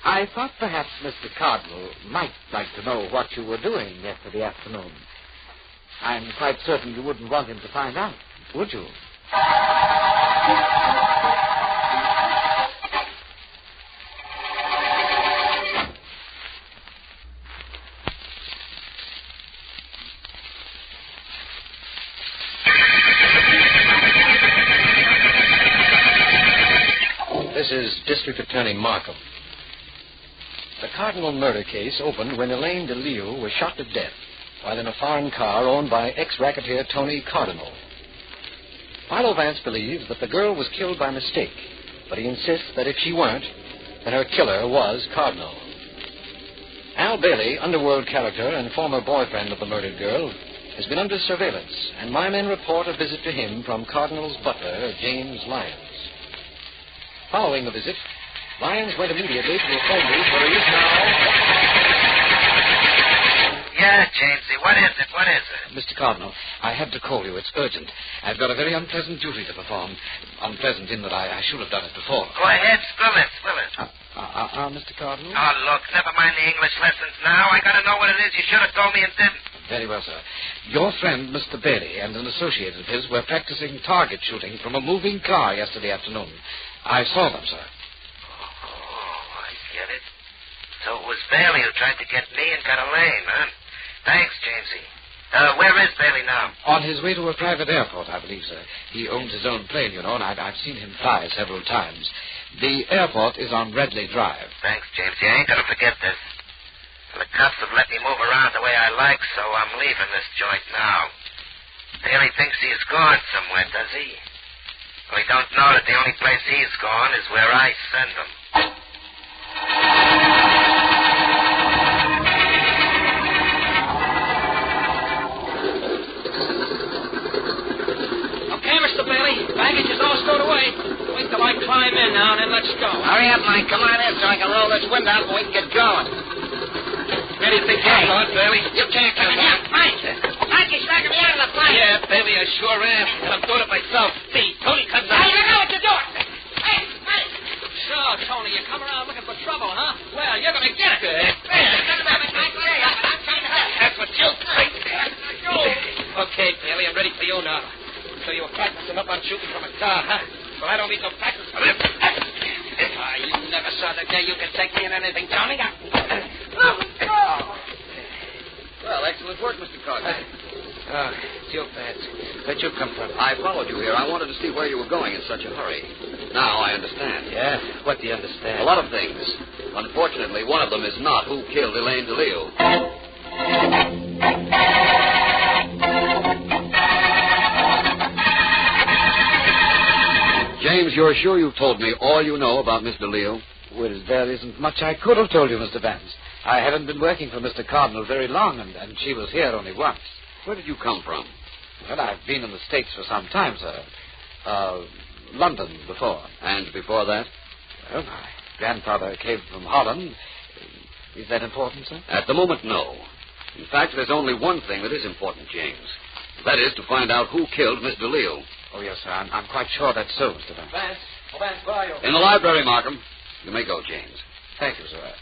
I thought perhaps Mr. Cardinal might like to know what you were doing yesterday afternoon. I'm quite certain you wouldn't want him to find out, would you? This is District Attorney Markham. The Cardinal murder case opened when Elaine DeLeo was shot to death while in a foreign car owned by ex-racketeer Tony Cardinal. Philo Vance believes that the girl was killed by mistake, but he insists that if she weren't, then her killer was Cardinal. Al Bailey, underworld character and former boyfriend of the murdered girl, has been under surveillance, and my men report a visit to him from Cardinal's butler, James Lyons. Following the visit, Lyons went immediately to the phone booth where he is now. Yeah, Jamesy, what is it? What is it? Mr. Cardinal, I have to call you. It's urgent. I've got a very unpleasant duty to perform. Unpleasant in that I should have done it before. Go ahead, spill it. Mr. Cardinal? Oh, look, never mind the English lessons now. I gotta know what it is. You should have told me and didn't. Very well, sir. Your friend, Mr. Bailey, and an associate of his were practicing target shooting from a moving car yesterday afternoon. I saw them, sir. Oh, I get it. So it was Bailey who tried to get me and got Elaine, huh? Thanks, Jamesy. Where is Bailey now? On his way to a private airport, I believe, sir. He owns his own plane, you know, and I've seen him fly several times. The airport is on Redley Drive. Thanks, Jamesy. I ain't gonna forget this. The cops have let me move around the way I like, so I'm leaving this joint now. Bailey thinks he's gone somewhere, does he? Well, he don't know that the only place he's gone is where I send him. Okay, Mr. Bailey. Baggage is all stowed away. Wait till I climb in now, and then let's go. Hurry up, Mike. Come on in so I can roll this window up and we can get going. Where do you think you're going, Bailey? You can't come in here. Mike! Mikey's dragging me out of the plane. Yeah, Bailey, I sure am. And I'm doing it myself. See, Tony comes out. I don't know what you're doing. Hey, Mike! So, Tony, you come around looking for trouble, huh? Well, you're going to get it. That's what you think. Okay, Bailey, I'm ready for you now. So you were practicing up on shooting from a car, huh? Well, I don't need no practice for this. You never saw the day you could take me in anything, Tony. Well, excellent work, Mr. Cardinal. It's your bad. Where'd you come from? I followed you here. I wanted to see where you were going in such a hurry. Now I understand. Yeah? What do you understand? A lot of things. Unfortunately, one of them is not who killed Elaine DeLeo. James, you're sure you've told me all you know about Miss DeLeo? Well, there isn't much I could have told you, Mr. Vance. I haven't been working for Mr. Cardinal very long, and she was here only once. Where did you come from? Well, I've been in the States for some time, sir. London before. And before that? Well, my grandfather came from Holland. Is that important, sir? At the moment, no. In fact, there's only one thing that is important, James. That is to find out who killed Miss DeLeo. Oh, yes, sir. I'm quite sure that's so, Mr. Vance. Vance, where are you? In the library, Markham. You may go, James. Thank you, sir.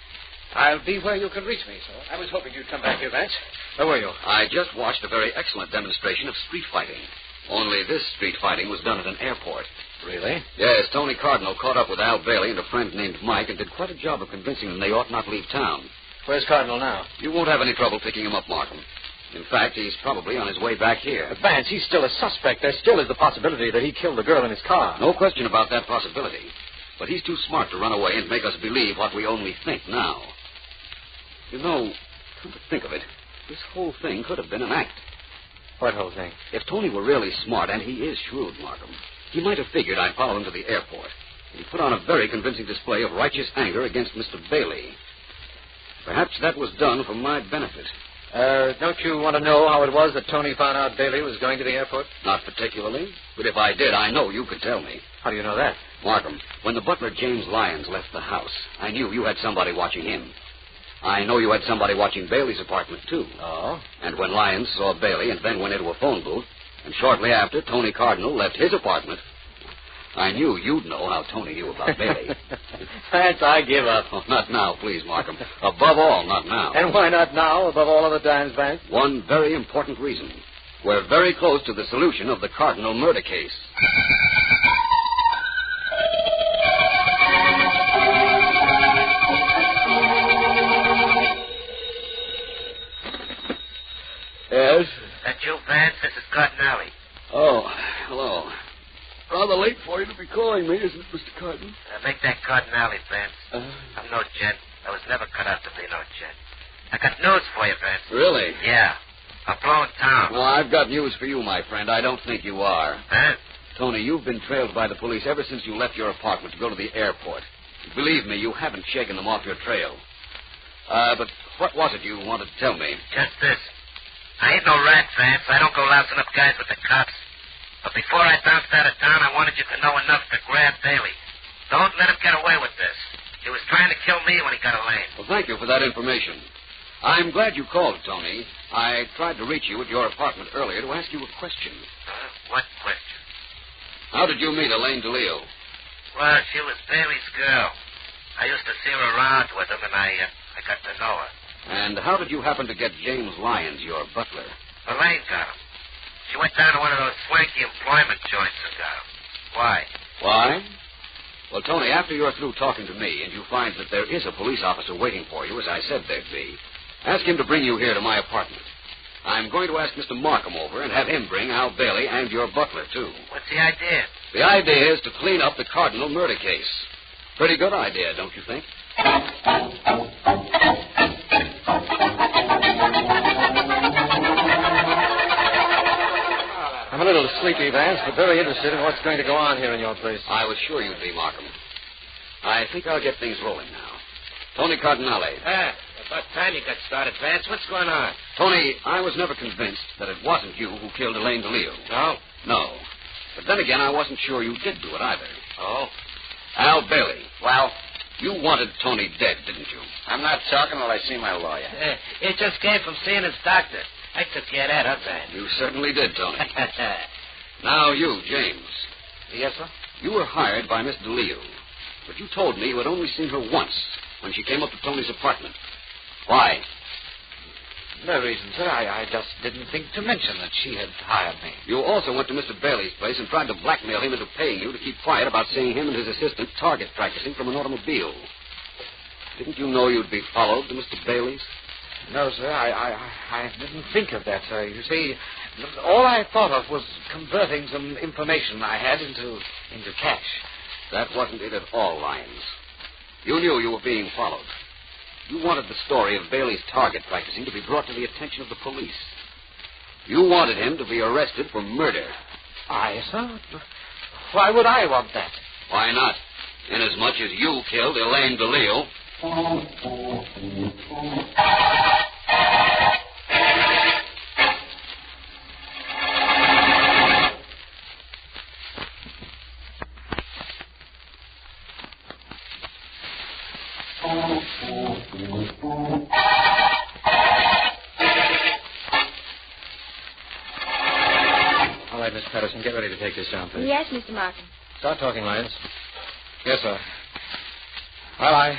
I'll be where you can reach me, sir. I was hoping you'd come back here, Vance. Where were you? I just watched a very excellent demonstration of street fighting. Only this street fighting was done at an airport. Really? Yes, Tony Cardinal caught up with Al Bailey and a friend named Mike and did quite a job of convincing them they ought not leave town. Where's Cardinal now? You won't have any trouble picking him up, Markham. In fact, he's probably on his way back here. But Vance, he's still a suspect. There still is the possibility that he killed the girl in his car. No question about that possibility. But he's too smart to run away and make us believe what we only think now. You know, come to think of it, this whole thing could have been an act. What whole thing? If Tony were really smart, and he is shrewd, Markham, he might have figured I'd follow him to the airport. He put on a very convincing display of righteous anger against Mr. Bailey. Perhaps that was done for my benefit. Don't you want to know how it was that Tony found out Bailey was going to the airport? Not particularly. But if I did, I know you could tell me. How do you know that? Markham, when the butler James Lyons left the house, I knew you had somebody watching him. I know you had somebody watching Bailey's apartment, too. Oh? And when Lyons saw Bailey and then went into a phone booth, and shortly after, Tony Cardinal left his apartment, I knew you'd know how Tony knew about Bailey. Vance, I give up. Oh, not now, please, Markham. Above all, not now. And why not now, above all other times, Vance? One very important reason. We're very close to the solution of the Cardinal murder case. Yes? That you, Vance? This is Cardinal. Oh, hello. Rather late for you to be calling me, isn't it, Mr. Cardinal? Make that Cardinal, Vance. I'm no gent. I was never cut out to be no gent. I got news for you, Vance. Really? Yeah. I'm blowing town. Well, I've got news for you, my friend. I don't think you are. Huh? Tony, you've been trailed by the police ever since you left your apartment to go to the airport. Believe me, you haven't shaken them off your trail. But what was it you wanted to tell me? Just this. I ain't no rat, Vance. I don't go lousing up guys with the cops. But before I bounced out of town, I wanted you to know enough to grab Bailey. Don't let him get away with this. He was trying to kill me when he got Elaine. Well, thank you for that information. I'm glad you called, Tony. I tried to reach you at your apartment earlier to ask you a question. What question? How did you meet Elaine DeLeo? Well, she was Bailey's girl. I used to see her around with him, and I got to know her. And how did you happen to get James Lyons, your butler? Elaine got him. She went down to one of those swanky employment joints and got him. Why? Why? Well, Tony, after you're through talking to me and you find that there is a police officer waiting for you, as I said there'd be, ask him to bring you here to my apartment. I'm going to ask Mr. Markham over and have him bring Al Bailey and your butler, too. What's the idea? The idea is to clean up the Cardinal murder case. Pretty good idea, don't you think? I'm a little sleepy, Vance, but very interested in what's going to go on here in your place. I was sure you'd be, Markham. I think I'll get things rolling now. Tony Cardinale. About time you got started, Vance. What's going on? Tony, I was never convinced that it wasn't you who killed Elaine DeLeo. No? No. But then again, I wasn't sure you did do it either. Oh? Al Bailey. Well, you wanted Tony dead, didn't you? I'm not talking till I see my lawyer. It just came from seeing his doctor. I took care of that, huh, Vance? You certainly did, Tony. Now you, James. Yes, sir? You were hired by Miss DeLeo, but you told me you had only seen her once when she came up to Tony's apartment. Why? No reason, sir. I just didn't think to mention that she had hired me. You also went to Mr. Bailey's place and tried to blackmail him into paying you to keep quiet about seeing him and his assistant target practicing from an automobile. Didn't you know you'd be followed to Mr. Bailey's? No, sir. I didn't think of that, sir. You see, all I thought of was converting some information I had into cash. That wasn't it at all, Lyons. You knew you were being followed. You wanted the story of Bailey's target practicing to be brought to the attention of the police. You wanted him to be arrested for murder. Aye, sir? Why would I want that? Why not? Inasmuch as you killed Elaine DeLeo. All right, Miss Patterson, get ready to take this down, please. Yes, Mr. Markham. Start talking, Lyons. Yes, sir. Well, I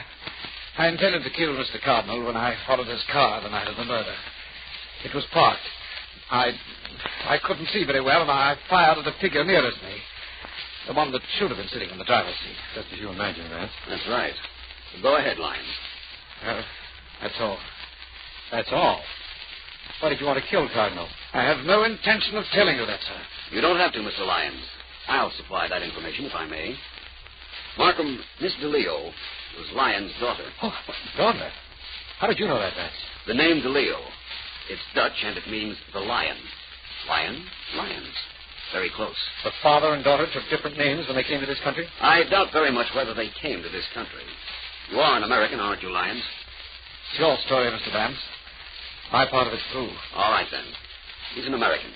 intended to kill Mr. Cardinal when I followed his car the night of the murder. It was parked. I couldn't see very well, and I fired at the figure nearest me. The one that should have been sitting in the driver's seat. Just as you imagined, Vance. That's right. Go ahead, Lyons. That's all. That's all? Why did you want to kill Cardinal? I have no intention of telling you that, sir. You don't have to, Mr. Lyons. I'll supply that information, if I may. Markham, Miss DeLeo was Lyons' daughter. Oh, daughter? How did you know that, Vance? The name DeLeo. It's Dutch, and it means the lion. Lion, lions. Very close. The father and daughter took different names when they came to this country? I doubt very much whether they came to this country. You are an American, aren't you, Lyons? It's your story, Mr. Vance. My part of it's true. All right, then. He's an American.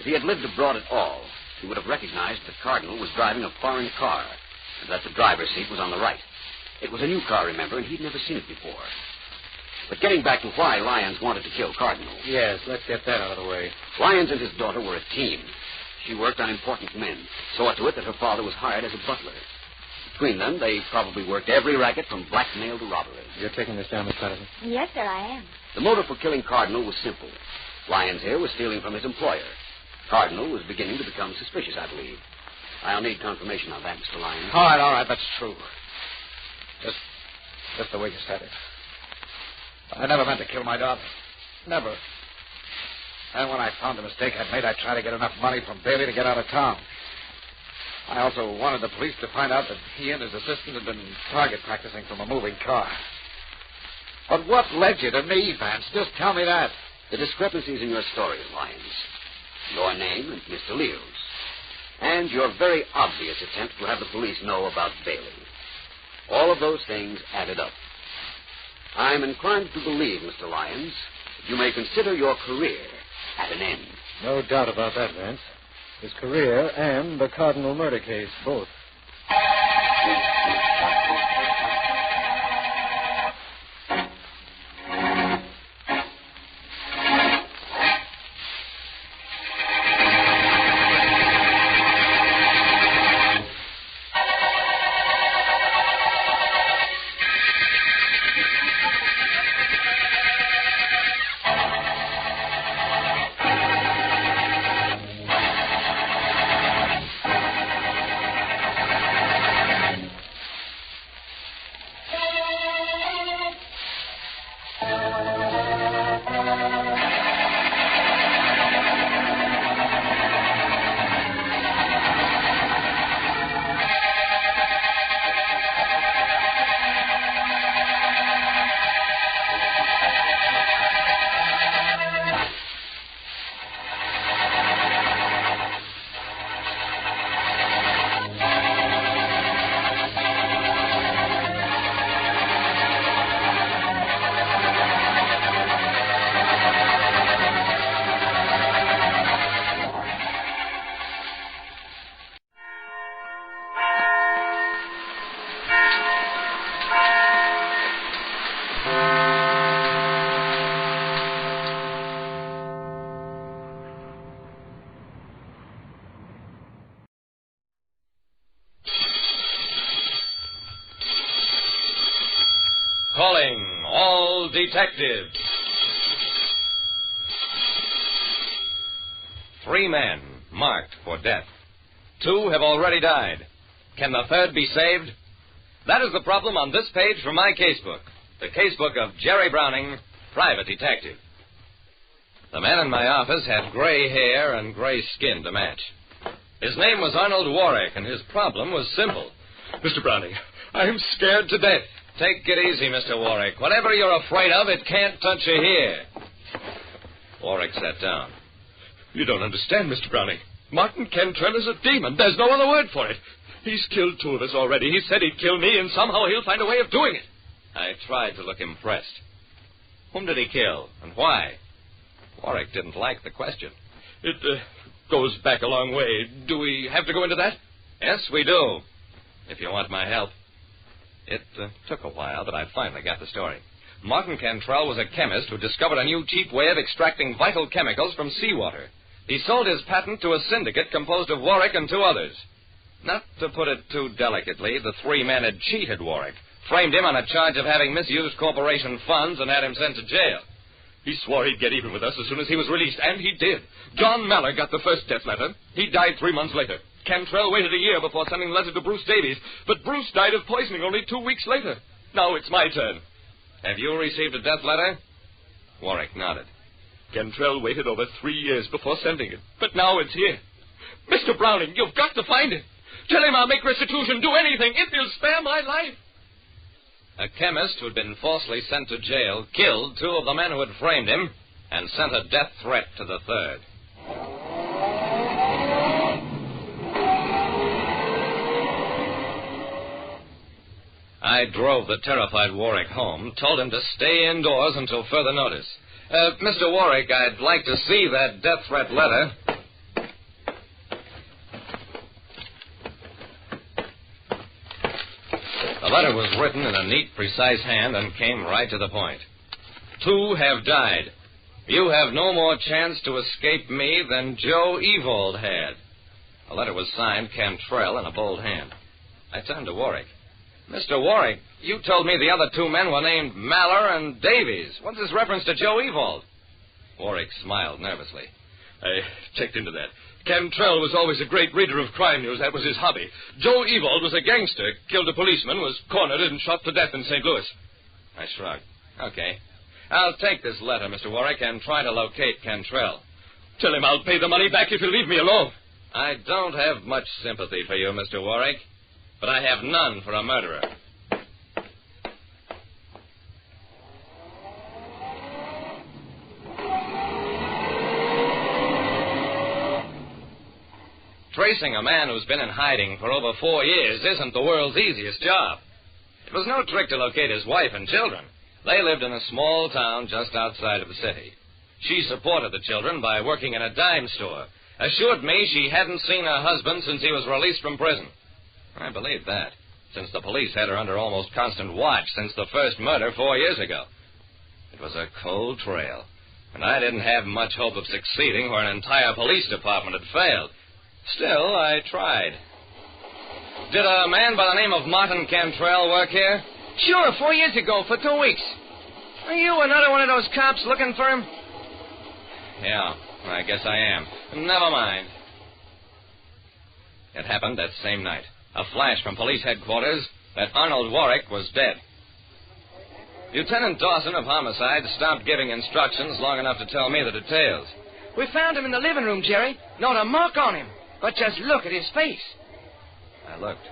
If he had lived abroad at all, he would have recognized that Cardinal was driving a foreign car, and that the driver's seat was on the right. It was a new car, remember, and he'd never seen it before. But getting back to why Lyons wanted to kill Cardinal. Yes, let's get that out of the way. Lyons and his daughter were a team. She worked on important men. Saw to it that her father was hired as a butler. Between them, they probably worked every racket from blackmail to robbery. You're taking this down, Miss Pelican? Yes, sir, I am. The motive for killing Cardinal was simple. Lyons here was stealing from his employer. Cardinal was beginning to become suspicious, I believe. I'll need confirmation on that, Mr. Lyons. All right, that's true. Just the way you said it. I never meant to kill my daughter. Never. And when I found the mistake I'd made, I tried to get enough money from Bailey to get out of town. I also wanted the police to find out that he and his assistant had been target practicing from a moving car. But what led you to me, Vance? Just tell me that. The discrepancies in your story, Lyons. Your name and Mr. Leo's. And your very obvious attempt to have the police know about Bailey. All of those things added up. I'm inclined to believe, Mr. Lyons, that you may consider your career at an end. No doubt about that, Vance. His career and the Cardinal murder case, both. Calling all detectives. 3 men marked for death. 2 have already died. Can the third be saved? That is the problem on this page from my casebook. The casebook of Jerry Browning, private detective. The man in my office had gray hair and gray skin to match. His name was Arnold Warwick, and his problem was simple. Mr. Browning, I'm scared to death. Take it easy, Mr. Warwick. Whatever you're afraid of, it can't touch you here. Warwick sat down. You don't understand, Mr. Browning. Martin Cantrell is a demon. There's no other word for it. He's killed 2 of us already. He said he'd kill me, and somehow he'll find a way of doing it. I tried to look impressed. Whom did he kill, and why? Warwick didn't like the question. It goes back a long way. Do we have to go into that? Yes, we do, if you want my help. It took a while, but I finally got the story. Martin Cantrell was a chemist who discovered a new cheap way of extracting vital chemicals from seawater. He sold his patent to a syndicate composed of Warwick and 2 others. Not to put it too delicately, the 3 men had cheated Warwick, framed him on a charge of having misused corporation funds, and had him sent to jail. He swore he'd get even with us as soon as he was released, and he did. John Mallard got the first death letter. He died 3 months later. Cantrell waited a year before sending the letter to Bruce Davies, but Bruce died of poisoning only 2 weeks later. Now it's my turn. Have you received a death letter? Warwick nodded. Cantrell waited over 3 years before sending it, but now it's here. Mr. Browning, you've got to find it. Tell him I'll make restitution, do anything, if he'll spare my life. A chemist who'd been falsely sent to jail killed 2 of the men who had framed him and sent a death threat to the third. I drove the terrified Warwick home, told him to stay indoors until further notice. Mr. Warwick, I'd like to see that death threat letter. The letter was written in a neat, precise hand and came right to the point. 2 have died. You have no more chance to escape me than Joe Evold had. The letter was signed Cantrell in a bold hand. I turned to Warwick. Mr. Warwick, you told me the other 2 men were named Maller and Davies. What's this reference to Joe Evold? Warwick smiled nervously. I checked into that. Cantrell was always a great reader of crime news. That was his hobby. Joe Evold was a gangster, killed a policeman, was cornered and shot to death in St. Louis. I shrugged. Okay. I'll take this letter, Mr. Warwick, and try to locate Cantrell. Tell him I'll pay the money back if he'll leave me alone. I don't have much sympathy for you, Mr. Warwick, but I have none for a murderer. Tracing a man who's been in hiding for over 4 years isn't the world's easiest job. It was no trick to locate his wife and children. They lived in a small town just outside of the city. She supported the children by working in a dime store. Assured me she hadn't seen her husband since he was released from prison. I believed that, since the police had her under almost constant watch since the first murder 4 years ago. It was a cold trail, and I didn't have much hope of succeeding where an entire police department had failed. Still, I tried. Did a man by the name of Martin Cantrell work here? Sure, 4 years ago, for 2 weeks. Are you another one of those cops looking for him? Yeah, I guess I am. Never mind. It happened that same night. A flash from police headquarters that Arnold Warwick was dead. Lieutenant Dawson of Homicide stopped giving instructions long enough to tell me the details. We found him in the living room, Jerry. Not a mark on him. But just look at his face. I looked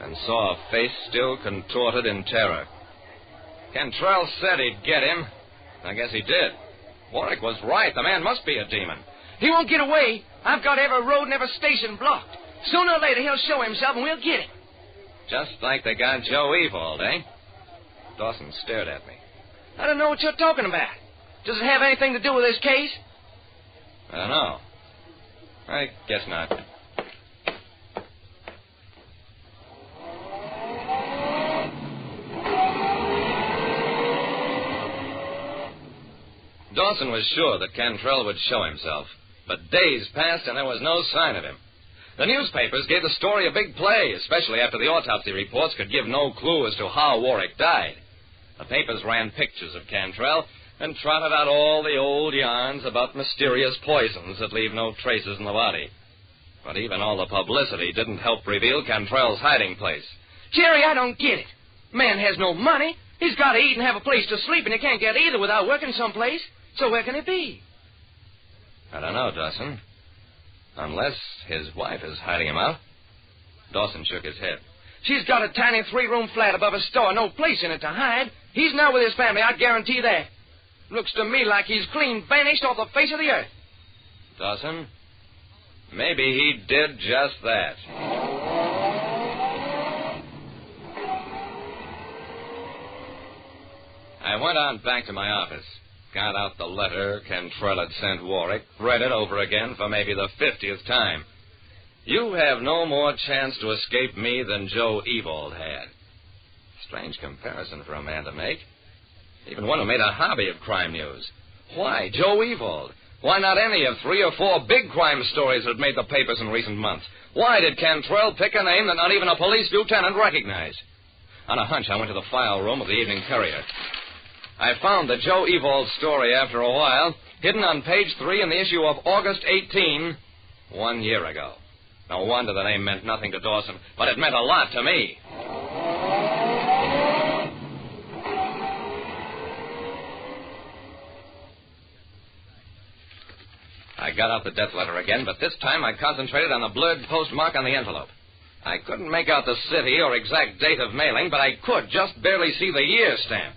and saw a face still contorted in terror. Cantrell said he'd get him. I guess he did. Warwick was right. The man must be a demon. He won't get away. I've got every road and every station blocked. Sooner or later, he'll show himself and we'll get him. Just like they got Joe Evold, eh? Dawson stared at me. I don't know what you're talking about. Does it have anything to do with this case? I don't know. I guess not. Dawson was sure that Cantrell would show himself, but days passed and there was no sign of him. The newspapers gave the story a big play, especially after the autopsy reports could give no clue as to how Warwick died. The papers ran pictures of Cantrell and trotted out all the old yarns about mysterious poisons that leave no traces in the body. But even all the publicity didn't help reveal Cantrell's hiding place. Jerry, I don't get it. Man has no money. He's got to eat and have a place to sleep, and he can't get either without working someplace. So where can it be? I don't know, Dawson. Unless his wife is hiding him out. Dawson shook his head. She's got a tiny 3-room flat above a store, no place in it to hide. He's not with his family, I guarantee that. Looks to me like he's clean vanished off the face of the earth. Dawson, maybe he did just that. I went on back to my office, got out the letter Cantrell had sent Warwick, read it over again for maybe the 50th time. You have no more chance to escape me than Joe Evold had. Strange comparison for a man to make. Even one who made a hobby of crime news. Why Joe Evold? Why not any of 3 or 4 big crime stories that made the papers in recent months? Why did Cantrell pick a name that not even a police lieutenant recognized? On a hunch, I went to the file room of the Evening Courier. I found the Joe Evold story after a while, hidden on page 3 in the issue of August 18, 1 year ago. No wonder the name meant nothing to Dawson, but it meant a lot to me. I got out the death letter again, but this time I concentrated on the blurred postmark on the envelope. I couldn't make out the city or exact date of mailing, but I could just barely see the year stamp.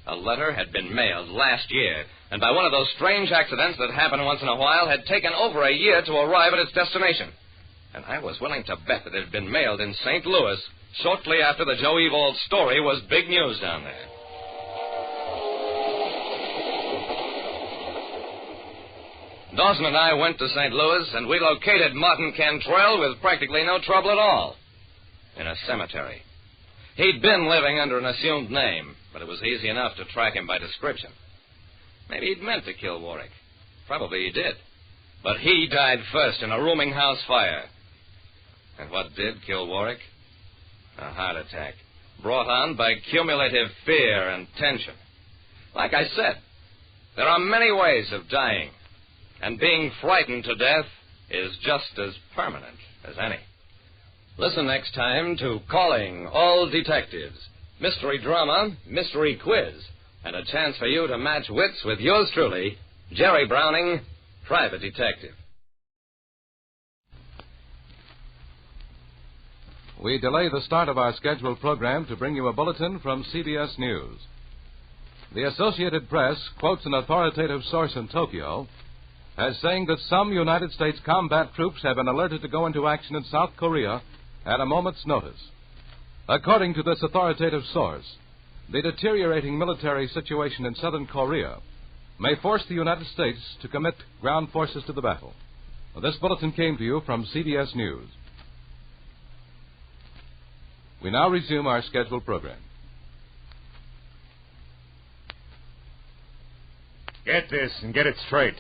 A letter had been mailed last year, and by one of those strange accidents that happen once in a while, had taken over a year to arrive at its destination. And I was willing to bet that it had been mailed in St. Louis shortly after the Joe Evold story was big news down there. Dawson and I went to St. Louis, and we located Martin Cantrell with practically no trouble at all. In a cemetery. He'd been living under an assumed name, but it was easy enough to track him by description. Maybe he'd meant to kill Warwick. Probably he did. But he died first in a rooming house fire. And what did kill Warwick? A heart attack, brought on by cumulative fear and tension. Like I said, there are many ways of dying, and being frightened to death is just as permanent as any. Listen next time to Calling All Detectives, mystery drama, mystery quiz, and a chance for you to match wits with yours truly, Jerry Browning, Private Detective. We delay the start of our scheduled program to bring you a bulletin from CBS News. The Associated Press quotes an authoritative source in Tokyo as saying that some United States combat troops have been alerted to go into action in South Korea at a moment's notice. According to this authoritative source, the deteriorating military situation in southern Korea may force the United States to commit ground forces to the battle. This bulletin came to you from CBS News. We now resume our scheduled program. Get this and get it straight.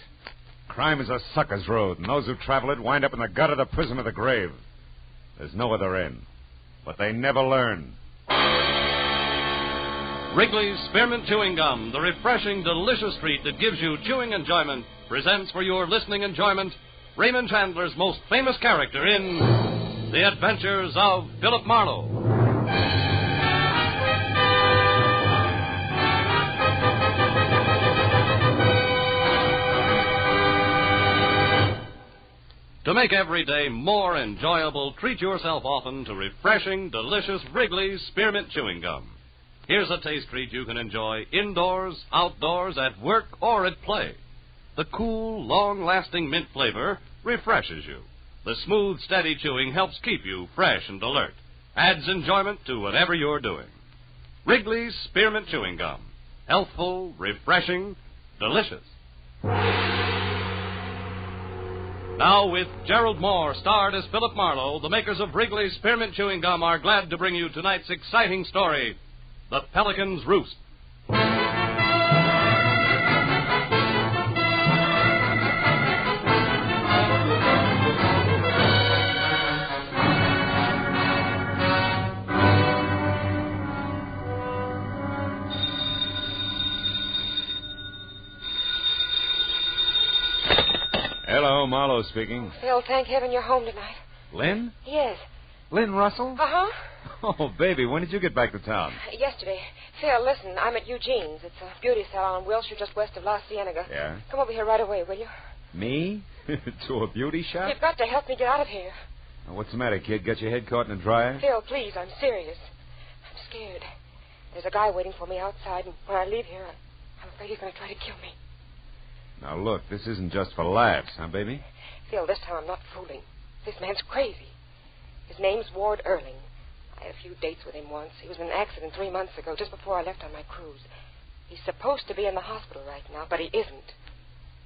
Crime is a sucker's road, and those who travel it wind up in the gutter, the prison, or the grave. There's no other end. But they never learn. Wrigley's Spearmint Chewing Gum, the refreshing, delicious treat that gives you chewing enjoyment, presents for your listening enjoyment Raymond Chandler's most famous character in The Adventures of Philip Marlowe. To make every day more enjoyable, treat yourself often to refreshing, delicious Wrigley's Spearmint Chewing Gum. Here's a taste treat you can enjoy indoors, outdoors, at work, or at play. The cool, long-lasting mint flavor refreshes you. The smooth, steady chewing helps keep you fresh and alert. Adds enjoyment to whatever you're doing. Wrigley's Spearmint Chewing Gum. Healthful, refreshing, delicious. Now, with Gerald Moore, starred as Philip Marlowe, the makers of Wrigley's Spearmint Chewing Gum are glad to bring you tonight's exciting story, The Pelican's Roost. Hello, Marlowe speaking. Phil, thank heaven you're home tonight. Lynn? Yes. Lynn Russell? Uh-huh. Oh, baby, when did you get back to town? Yesterday. Phil, listen, I'm at Eugene's. It's a beauty salon on Wilshire just west of La Cienega. Yeah? Come over here right away, will you? Me? To a beauty shop? You've got to help me get out of here. What's the matter, kid? Got your head caught in a dryer? Phil, please, I'm serious. I'm scared. There's a guy waiting for me outside, and when I leave here, I'm afraid he's going to try to kill me. Now, look, this isn't just for laughs, huh, baby? Phil, this time I'm not fooling. This man's crazy. His name's Ward Erling. I had a few dates with him once. He was in an accident 3 months ago, just before I left on my cruise. He's supposed to be in the hospital right now, but he isn't.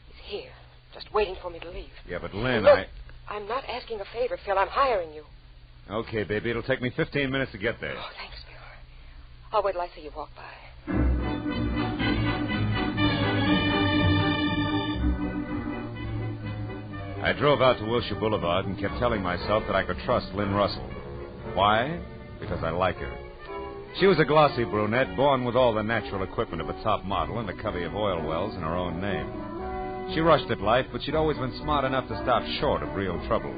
He's here, just waiting for me to leave. Yeah, but Lynn, Look, I'm not asking a favor, Phil. I'm hiring you. Okay, baby, it'll take me 15 minutes to get there. Oh, thanks, Phil. I'll wait till I see you walk by. I drove out to Wilshire Boulevard and kept telling myself that I could trust Lynn Russell. Why? Because I like her. She was a glossy brunette, born with all the natural equipment of a top model and a covey of oil wells in her own name. She rushed at life, but she'd always been smart enough to stop short of real trouble.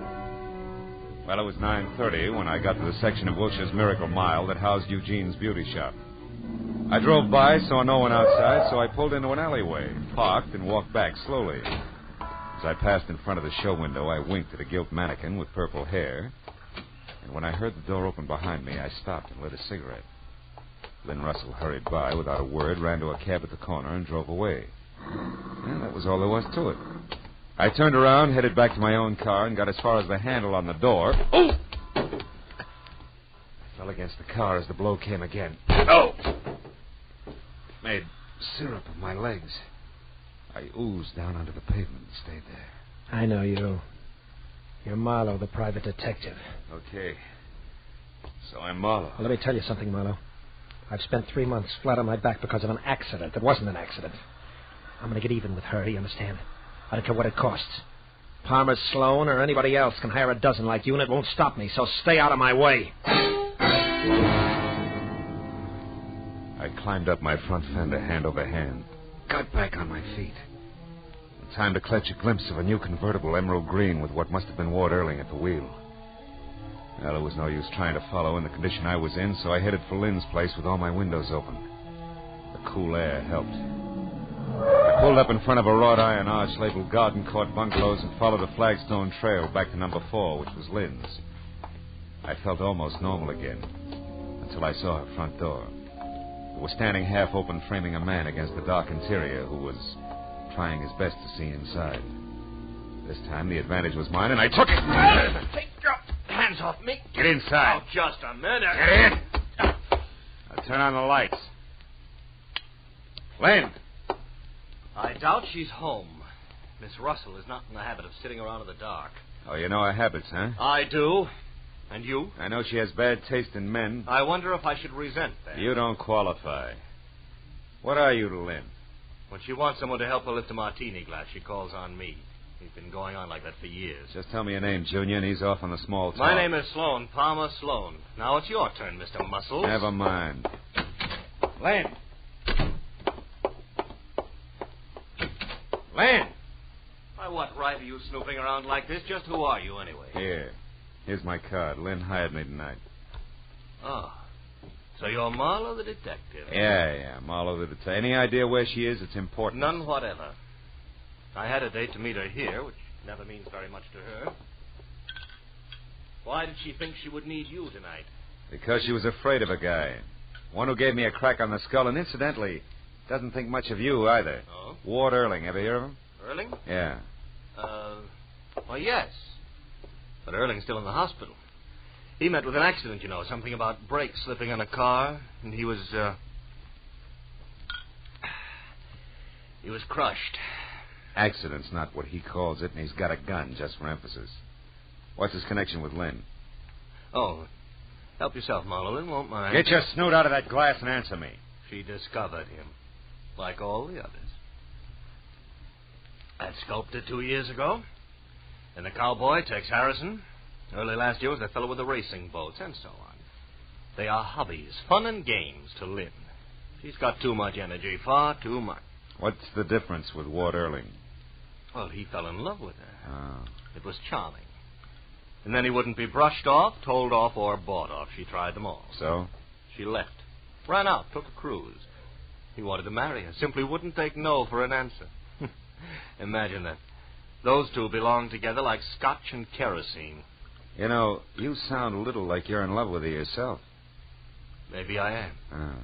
Well, it was 9:30 when I got to the section of Wilshire's Miracle Mile that housed Eugene's beauty shop. I drove by, saw no one outside, so I pulled into an alleyway, parked, and walked back slowly. As I passed in front of the show window, I winked at a gilt mannequin with purple hair. And when I heard the door open behind me, I stopped and lit a cigarette. Lynn Russell hurried by without a word, ran to a cab at the corner, and drove away. And that was all there was to it. I turned around, headed back to my own car, and got as far as the handle on the door. Oh! I fell against the car as the blow came again. Oh! Made syrup of my legs. I oozed down onto the pavement and stayed there. I know you. You're Marlowe, the private detective. Okay. So I'm Marlowe. Well, let me tell you something, Marlowe. I've spent 3 months flat on my back because of an accident. It wasn't an accident. I'm going to get even with her, you understand? I don't care what it costs. Palmer Sloan or anybody else can hire a dozen like you, and it won't stop me, so stay out of my way. I climbed up my front fender hand over hand, got back on my feet. In time to catch a glimpse of a new convertible emerald green with what must have been Ward Erling at the wheel. Well, there was no use trying to follow in the condition I was in, so I headed for Lynn's place with all my windows open. The cool air helped. I pulled up in front of a wrought iron arch labeled Garden Court Bungalows and followed a flagstone trail back to number 4, which was Lynn's. I felt almost normal again until I saw her front door. It was standing half open, framing a man against the dark interior who was trying his best to see inside. This time the advantage was mine, and I took it. Take your hands off me. Get inside. Oh, just a minute. Get in. Now turn on the lights. Lynn. I doubt she's home. Miss Russell is not in the habit of sitting around in the dark. Oh, you know her habits, huh? I do. And you? I know she has bad taste in men. I wonder if I should resent that. You don't qualify. What are you to Lynn? When she wants someone to help her lift a martini glass, she calls on me. He's been going on like that for years. Just tell me your name, Junior, and he's off on the small talk. My name is Sloan, Palmer Sloan. Now it's your turn, Mr. Muscles. Never mind. Lynn! Lynn! By what right are you snooping around like this? Just who are you, anyway? Here's my card. Lynn hired me tonight. Oh. So you're Marlowe the detective? Yeah. Marlowe the detective. Any idea where she is? It's important. None whatever. I had a date to meet her here, which never means very much to her. Why did she think she would need you tonight? Because she was afraid of a guy. One who gave me a crack on the skull, and incidentally, doesn't think much of you either. Oh? Ward Erling. Ever hear of him? Erling? Yeah. Well, yes. But Erling's still in the hospital. He met with an accident, you know, something about brakes slipping on a car, and he was crushed. Accident's not what he calls it, and he's got a gun, just for emphasis. What's his connection with Lynn? Oh, help yourself, Marlowe. Lynn won't mind. Get your snoot out of that glass and answer me. She discovered him, like all the others. That sculptor 2 years ago. And the cowboy, Tex Harrison. Early last year was the fellow with the racing boats, and so on. They are hobbies, fun and games to Lynn. She's got too much energy, far too much. What's the difference with Ward Erling? Well, he fell in love with her. Oh. It was charming. And then he wouldn't be brushed off, told off, or bought off. She tried them all. So? She left. Ran out, took a cruise. He wanted to marry her, simply wouldn't take no for an answer. Imagine that. Those two belong together like scotch and kerosene. You know, you sound a little like you're in love with her yourself. Maybe I am. Oh.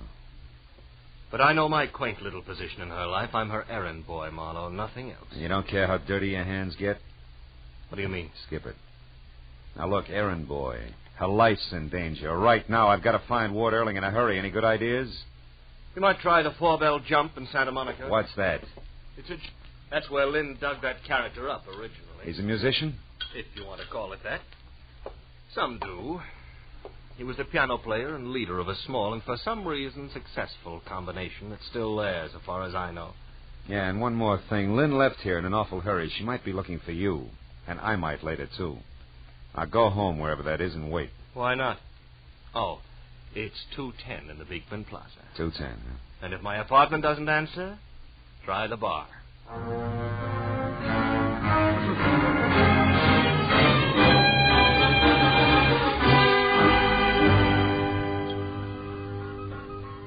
But I know my quaint little position in her life. I'm her errand boy, Marlowe, nothing else. You don't care how dirty your hands get? What do you mean? Skip it. Now, look, errand boy, her life's in danger. Right now, I've got to find Ward Erling in a hurry. Any good ideas? You might try the 4-bell jump in Santa Monica. What's that? That's where Lynn dug that character up originally. He's a musician? If you want to call it that. Some do. He was the piano player and leader of a small and, for some reason, successful combination that's still there, as far as I know. Yeah, and one more thing. Lynn left here in an awful hurry. She might be looking for you. And I might later, too. Now, go home, wherever that is, and wait. Why not? Oh, it's 210 in the Beekman Plaza. 210, huh? And if my apartment doesn't answer, try the bar.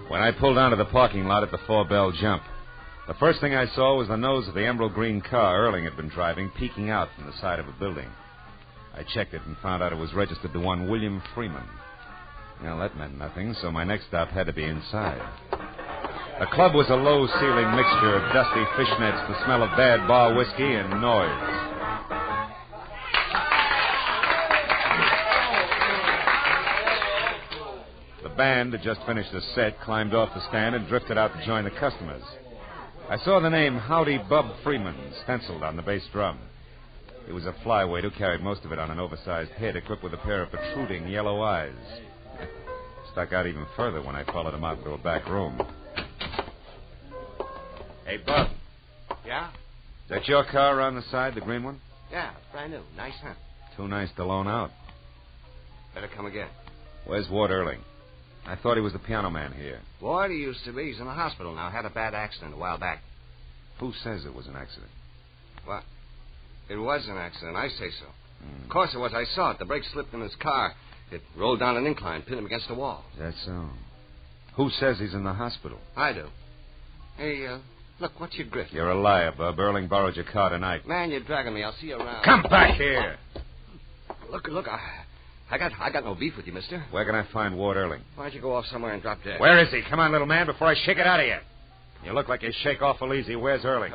When I pulled onto the parking lot at the 4-bell jump, the first thing I saw was the nose of the emerald green car Erling had been driving peeking out from the side of a building. I checked it and found out it was registered to one William Freeman. Well, that meant nothing, so my next stop had to be inside. The club was a low-ceiling mixture of dusty fishnets, the smell of bad bar whiskey, and noise. The band had just finished a set, climbed off the stand, and drifted out to join the customers. I saw the name Howdy Bub Freeman stenciled on the bass drum. He was a flyweight who carried most of it on an oversized head equipped with a pair of protruding yellow eyes. Stuck out even further when I followed him out into a back room. Hey, Bub. Yeah? Is that your car around the side, the green one? Yeah, brand new. Nice, huh? Too nice to loan out. Better come again. Where's Ward Erling? I thought he was the piano man here. Ward, he used to be. He's in the hospital now. Had a bad accident a while back. Who says it was an accident? What? It was an accident. I say so. Of course it was. I saw it. The brake slipped in his car. It rolled down an incline, pinned him against the wall. That's so. Who says he's in the hospital? I do. Hey, look, what's your grift? You're a liar, Bub. Erling borrowed your car tonight. Man, you're dragging me. I'll see you around. Come back here. Look, I got no beef with you, mister. Where can I find Ward Erling? Why don't you go off somewhere and drop dead? Where is he? Come on, little man, before I shake it out of you. You look like you shake awful easy. Where's Erling?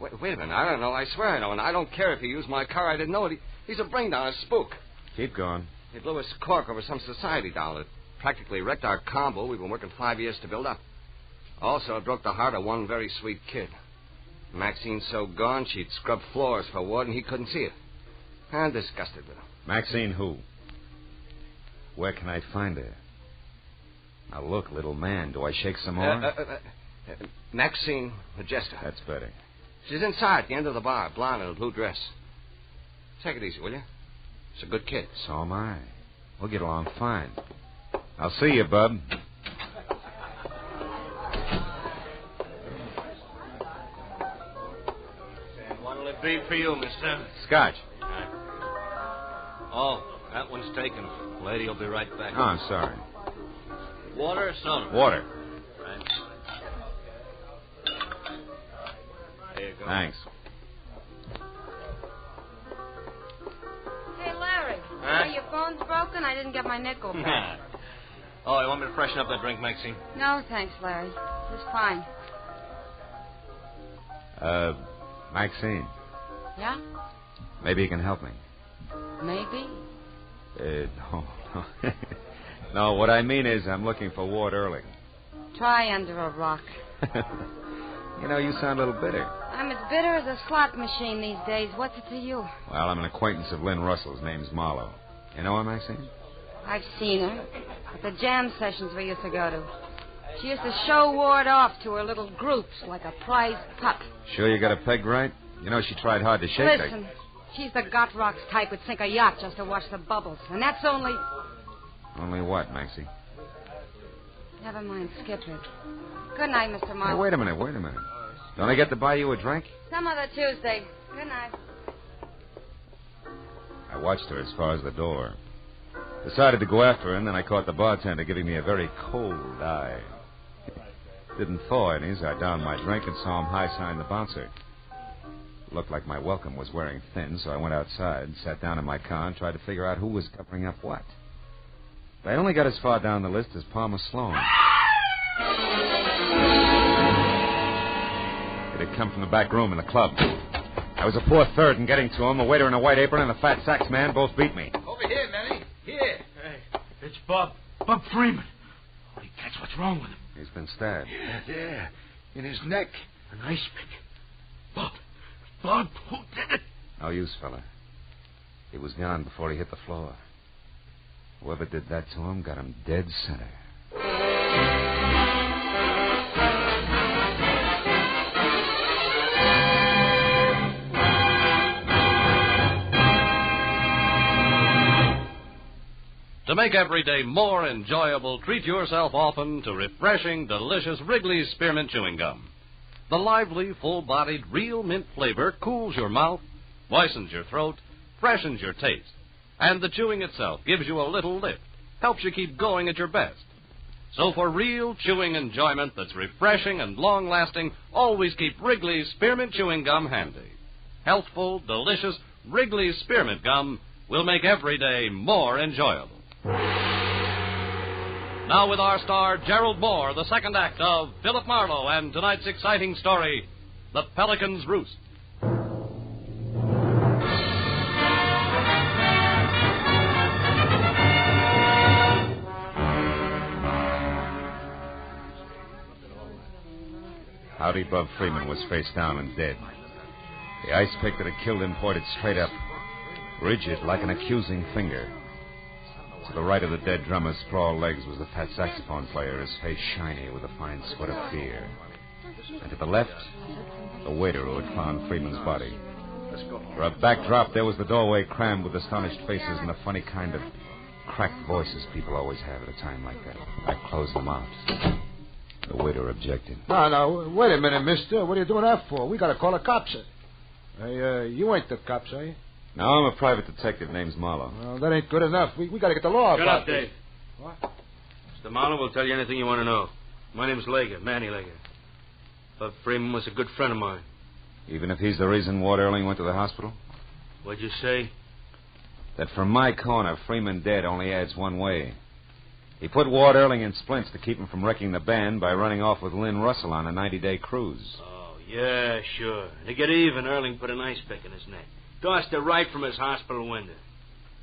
Wait a minute. I don't know. I swear I know. And I don't care if he used my car. I didn't know it. He's a bring-down, a spook. Keep going. He blew his cork over some society doll. It practically wrecked our combo we've been working 5 years to build up. Also, it broke the heart of one very sweet kid. Maxine's so gone, she'd scrub floors for Ward, and he couldn't see it. I'm disgusted with him. Maxine who? Where can I find her? Now, look, little man, do I shake some more? Maxine Majesta. That's better. She's inside at the end of the bar, blonde in a blue dress. Take it easy, will you? She's a good kid. So am I. We'll get along fine. I'll see you, Bub. And what'll it be for you, mister? Scotch. Oh, that one's taken. Lady will be right back. Oh, I'm sorry. Water or soda? Water. Right. There you go. Thanks. Hey, Larry. Huh? Your phone's broken? I didn't get my nickel back. Oh, you want me to freshen up that drink, Maxine? No, thanks, Larry. Just fine. Maxine. Yeah? Maybe you can help me. Maybe. No. No, what I mean is I'm looking for Ward Erling. Try under a rock. You know, you sound a little bitter. I'm as bitter as a slot machine these days. What's it to you? Well, I'm an acquaintance of Lynn Russell's. Name's Marlowe. You know her, Maxine? I've seen her at the jam sessions we used to go to. She used to show Ward off to her little groups like a prize pup. Sure you got her pegged right? You know, she tried hard to shake Listen, she's the Got Rocks type who'd sink a yacht just to watch the bubbles. And that's only... Only what, Maxie? Never mind, skip it. Good night, Mr. Marlowe. Hey, wait a minute. Don't I get to buy you a drink? Some other Tuesday. Good night. I watched her as far as the door. Decided to go after her, and then I caught the bartender giving me a very cold eye. Didn't thaw any as I downed my drink and saw him high-sign the bouncer. Looked like my welcome was wearing thin, so I went outside, sat down in my car, and tried to figure out who was covering up what. But I only got as far down the list as Palmer Sloan. It had come from the back room in the club. I was a poor third in getting to him. A waiter in a white apron and a fat sax man both beat me. Over here, Manny. Here. Hey, it's Bob. Bob Freeman. Holy cats, what's wrong with him? He's been stabbed. Yeah, there. In his neck. An ice pick. Bob, who did it? No use, fella. He was gone before he hit the floor. Whoever did that to him got him dead center. To make every day more enjoyable, treat yourself often to refreshing, delicious Wrigley's Spearmint Chewing Gum. The lively, full-bodied, real mint flavor cools your mouth, moistens your throat, freshens your taste. And the chewing itself gives you a little lift, helps you keep going at your best. So for real chewing enjoyment that's refreshing and long-lasting, always keep Wrigley's Spearmint Chewing Gum handy. Healthful, delicious Wrigley's Spearmint Gum will make every day more enjoyable. Now with our star, Gerald Moore, the second act of Philip Marlowe and tonight's exciting story, The Pelican's Roost. Howdy Bub Freeman was face down and dead. The ice pick that had killed him pointed straight up, rigid like an accusing finger. To the right of the dead drummer's sprawled legs was the fat saxophone player, his face shiny with a fine sweat of fear. And to the left, the waiter who had found Freeman's body. For a backdrop, there was the doorway crammed with astonished faces and the funny kind of cracked voices people always have at a time like that. I closed them out. The waiter objected. No, wait a minute, mister. What are you doing that for? We got to call the cops. Hey, you ain't the cops, are you? No, I'm a private detective. Name's Marlowe. Well, that ain't good enough. We got to get the law Shut about up, this. Dave. What? Mr. Marlowe will tell you anything you want to know. My name's Lager, Manny Lager. Bub Freeman was a good friend of mine. Even if he's the reason Ward Erling went to the hospital? What'd you say? That from my corner, Freeman dead only adds one way. He put Ward Erling in splints to keep him from wrecking the band by running off with Lynn Russell on a 90-day cruise. Oh, yeah, sure. To get even, Erling put an ice pick in his neck. Tossed it right from his hospital window.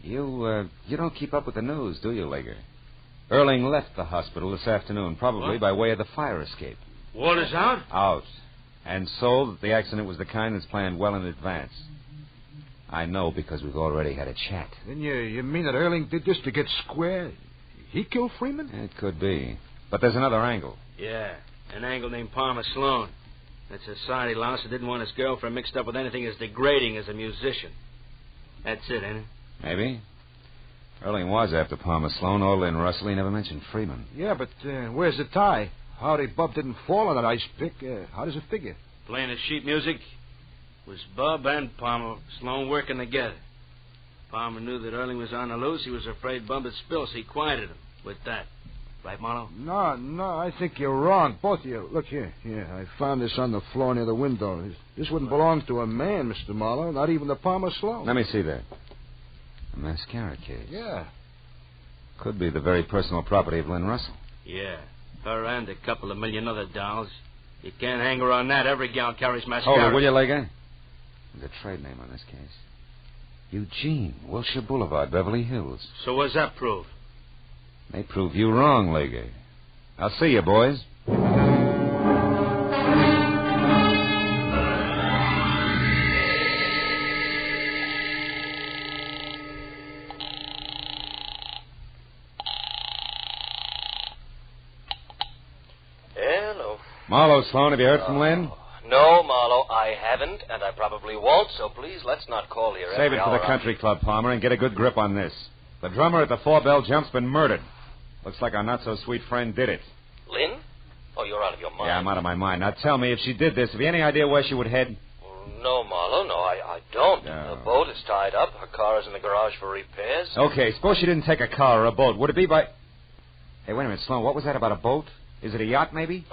You don't keep up with the news, do you, Lager? Erling left the hospital this afternoon, probably by way of the fire escape. Water's out? Out. And so that the accident was the kind that's planned well in advance. I know because we've already had a chat. Then you mean that Erling did this to get square? He killed Freeman? It could be. But there's another angle. Yeah, an angle named Palmer Sloan. That society louser didn't want his girlfriend mixed up with anything as degrading as a musician. That's it, ain't it? Maybe. Erling was after Palmer Sloan or Lynn Russell. He never mentioned Freeman. Yeah, but where's the tie? Howdy Bub didn't fall on that ice pick. How does it figure? Playing his sheet music was Bub and Palmer Sloan working together. Palmer knew that Erling was on the loose. He was afraid Bub would spill, so he quieted him with that. Right, Marlowe? No, I think you're wrong, both of you. Look here. I found this on the floor near the window. This wouldn't belong to a man, Mr. Marlowe, not even the Palmer Sloan. Let me see that. A mascara case. Yeah. Could be the very personal property of Lynn Russell. Yeah. Her and a couple of million other dolls. You can't hang her on that. Every gal carries mascara. Hold it, will you, Lager? There's a trade name on this case. Eugene, Wilshire Boulevard, Beverly Hills. So what's that prove? May prove you wrong, Lager. I'll see you, boys. Hello. Marlowe, Sloan, have you heard from Lynn? No, Marlowe, I haven't, and I probably won't, so please let's not call here Save every it for hour. the country club, Palmer, and get a good grip on this. The drummer at the Four Bell Jump's been murdered. Looks like our not-so-sweet friend did it. Lynn? Oh, you're out of your mind. Yeah, I'm out of my mind. Now tell me, if she did this, have you any idea where she would head? No, Marlowe, no, I don't. The boat is tied up. Her car is in the garage for repairs. Okay, suppose she didn't take a car or a boat. Would it be by... Hey, wait a minute, Sloan. What was that about a boat? Is it a yacht, maybe?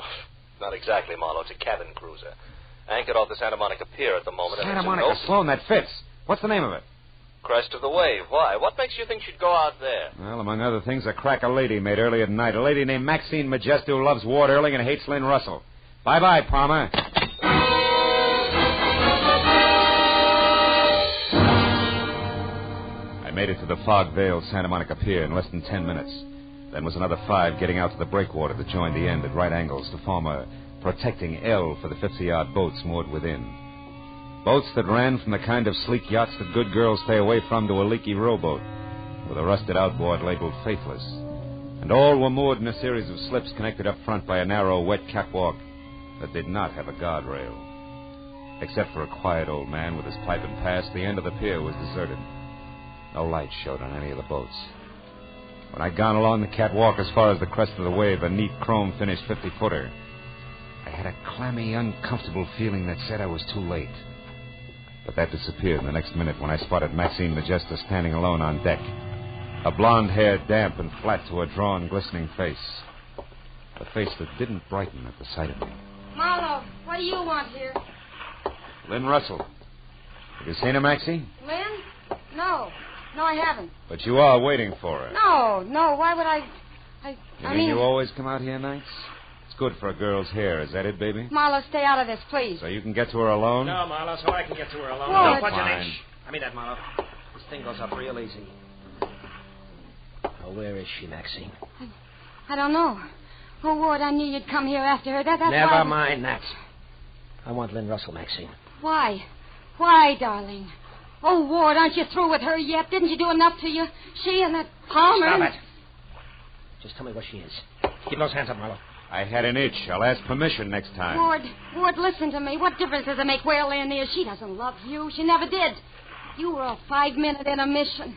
Not exactly, Marlowe. It's a cabin cruiser. Anchored off the Santa Monica Pier at the moment. Santa Monica, Sloan, that fits. What's the name of it? Crest of the Wave. Why? What makes you think she'd go out there? Well, among other things, a crack a lady made earlier tonight. A lady named Maxine Majesto who loves Ward Erling and hates Lynn Russell. Bye-bye, Palmer. I made it to the fog-veiled Santa Monica Pier in less than 10 minutes. Then was another 5 getting out to the breakwater that joined the end at right angles to form a protecting L for the 50-yard boats moored within. Boats that ran from the kind of sleek yachts that good girls stay away from to a leaky rowboat with a rusted outboard labeled Faithless. And all were moored in a series of slips connected up front by a narrow, wet catwalk that did not have a guardrail. Except for a quiet old man with his pipe and pass, the end of the pier was deserted. No light showed on any of the boats. When I'd gone along the catwalk as far as the crest of the wave, a neat chrome-finished 50-footer, I had a clammy, uncomfortable feeling that said I was too late. But that disappeared in the next minute when I spotted Maxine Majesto standing alone on deck. A blonde hair damp and flat to a drawn, glistening face. A face that didn't brighten at the sight of me. Marlowe, what do you want here? Lynn Russell. Have you seen her, Maxie? Lynn? No, I haven't. But you are waiting for her. No, why would I... You mean you always come out here nights? It's good for a girl's hair, is that it, baby? Marlowe, stay out of this, please. So you can get to her alone? No, Marlowe, so I can get to her alone. Whoa, Don't punch an fine. inch. I mean that, Marlowe. This thing goes up real easy. Now, where is she, Maxine? I don't know. Oh, Ward, I knew you'd come here after her. That's Never why... mind that. I want Lynn Russell, Maxine. Why? Why, darling? Oh, Ward, aren't you through with her yet? Didn't you do enough to you? She and that Palmer... Stop it. Just tell me where she is. Keep those hands up, Marlowe. I had an itch. I'll ask permission next time. Ward, listen to me. What difference does it make where Lynn is? She doesn't love you. She never did. You were a 5-minute intermission.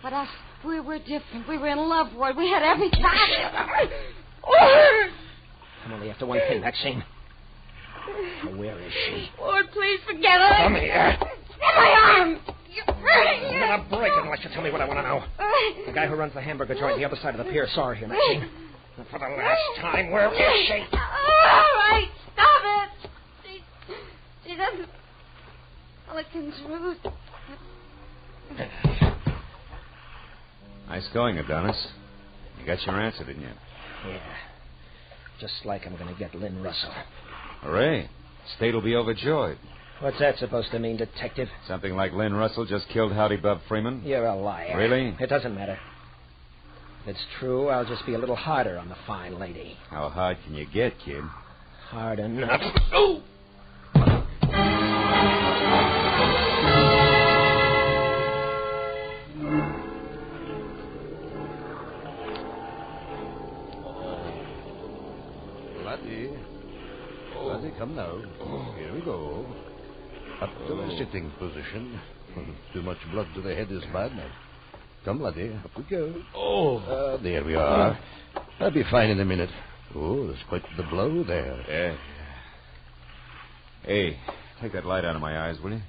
But us, we were different. We were in love, Ward. We had everything. I'm only after one thing, Maxine. Now, where is she? Ward, please forget her. Come here. My arm. You're hurting I'm going to break it unless you tell me what I want to know. The guy who runs the hamburger joint on the other side of the pier saw her here, Maxine. And for the last time, where is she? All right, stop it. She doesn't... Pelican's Roost. Nice going, Adonis. You got your answer, didn't you? Yeah. Just like I'm going to get Lynn Russell. Hooray. State will be overjoyed. What's that supposed to mean, Detective? Something like Lynn Russell just killed Howdy Bub Freeman? You're a liar. Really? It doesn't matter. If it's true, I'll just be a little harder on the fine lady. How hard can you get, kid? Hard enough. Oh! Laddie, come now. Here we go. Up to the sitting position. Too much blood to the head is bad now. Come, laddie, up we go. There we are. I'll be fine in a minute. Oh, there's quite the blow there. Yeah. Hey, take that light out of my eyes, will you?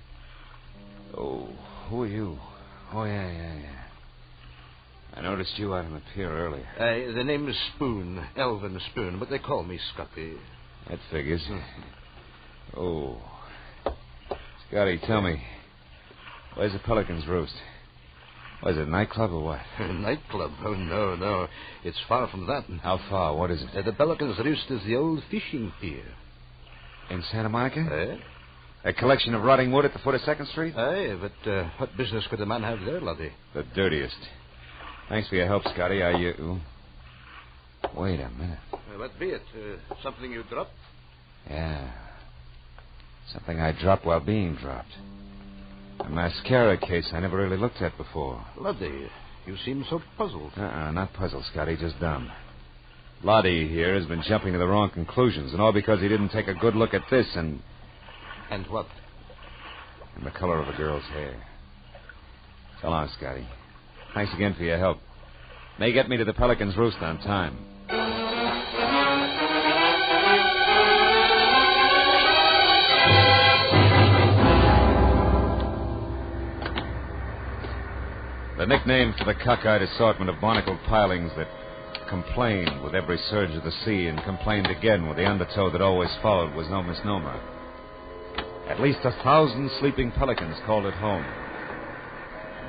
Oh, who are you? Oh, yeah. I noticed you out on the pier earlier. The name is Spoon, Elvin Spoon, but they call me Scotty. That figures. Oh. Scotty, tell me, where's the Pelican's Roost? Was it a nightclub or what? A nightclub? Oh, no. It's far from that. How far? What is it? The Pelican's Roost is the old fishing pier. In Santa Monica? A collection of rotting wood at the foot of 2nd Street? Aye, but what business could a man have there, laddie? The dirtiest. Thanks for your help, Scotty. Wait a minute. What be it? Something you dropped? Yeah. Something I dropped while being dropped. A mascara case I never really looked at before. Laddie, you seem so puzzled. Not puzzled, Scotty, just dumb. Lottie here has been jumping to the wrong conclusions, and all because he didn't take a good look at this and... And what? And the color of a girl's hair. So long, Scotty. Thanks again for your help. May get me to the Pelican's Roost on time. The nickname for the cockeyed assortment of barnacled pilings that complained with every surge of the sea and complained again with the undertow that always followed was no misnomer. At least 1,000 sleeping pelicans called it home.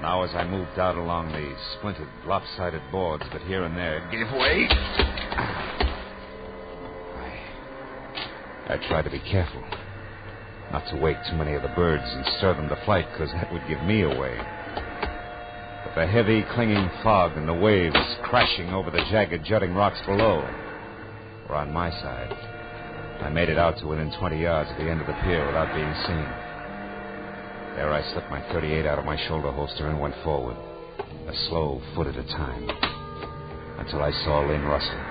Now as I moved out along the splintered, lopsided boards that here and there gave way, I tried to be careful. Not to wake too many of the birds and stir them to flight, because that would give me away. But the heavy, clinging fog and the waves crashing over the jagged, jutting rocks below were on my side. I made it out to within 20 yards of the end of the pier without being seen. There I slipped my .38 out of my shoulder holster and went forward, a slow foot at a time, until I saw Lynn Russell,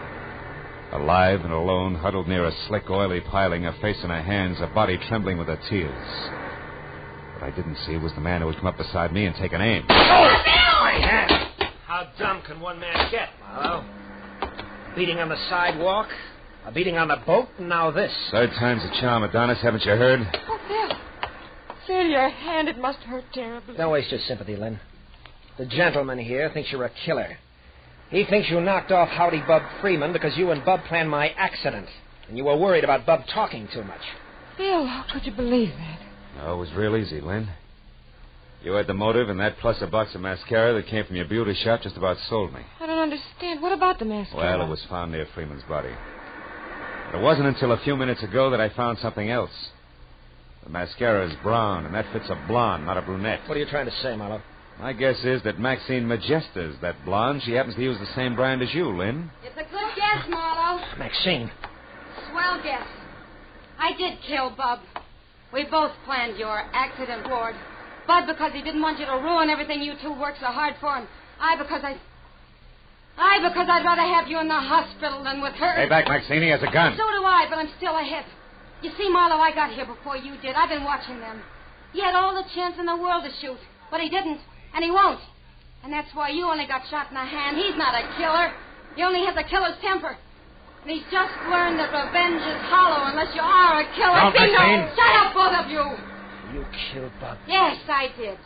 alive and alone, huddled near a slick, oily piling, her face in her hands, her body trembling with her tears. What I didn't see was the man who had come up beside me and taken aim. How dumb can one man get, Marlowe? Beating on the sidewalk, a beating on the boat, and now this. Third time's a charm, Adonis, haven't you heard? Oh, Phil. Phil, your hand, it must hurt terribly. Don't waste your sympathy, Lynn. The gentleman here thinks you're a killer. He thinks you knocked off Howdy Bub Freeman because you and Bub planned my accident, and you were worried about Bub talking too much. Phil, how could you believe that? No, it was real easy, Lynn. You had the motive, and that plus a box of mascara that came from your beauty shop just about sold me. I don't understand. What about the mascara? Well, it was found near Freeman's body. But it wasn't until a few minutes ago that I found something else. The mascara is brown, and that fits a blonde, not a brunette. What are you trying to say, Marlowe? My guess is that Maxine Majesta is that blonde. She happens to use the same brand as you, Lynn. It's a good guess, Marlowe. Maxine. Swell guess. I did kill Bub. We both planned your accident, Ward. Bud because he didn't want you to ruin everything you two worked so hard for, and I because I... Aye, because I'd rather have you in the hospital than with her. Stay back, Maxine. He has a gun. So do I, but I'm still ahead. You see, Marlowe, I got here before you did. I've been watching them. He had all the chance in the world to shoot, but he didn't, and he won't. And that's why you only got shot in the hand. He's not a killer. He only has a killer's temper. And he's just learned that revenge is hollow unless you are a killer. Don't, Maxine. Shut up, both of you. You killed Bub. Yes, I did.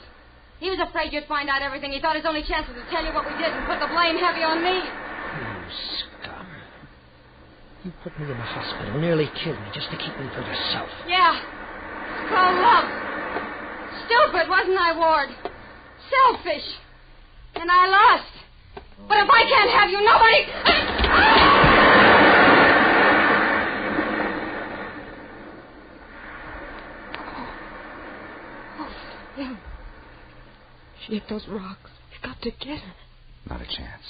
He was afraid you'd find out everything. He thought his only chance was to tell you what we did and put the blame heavy on me. You scum. You put me in the hospital, nearly killed me just to keep me for yourself. Yeah. It's called love. Stupid, wasn't I, Ward? Selfish. And I lost. But if I can't have you, nobody... Phil. She hit those rocks. We've got to get her. Not a chance.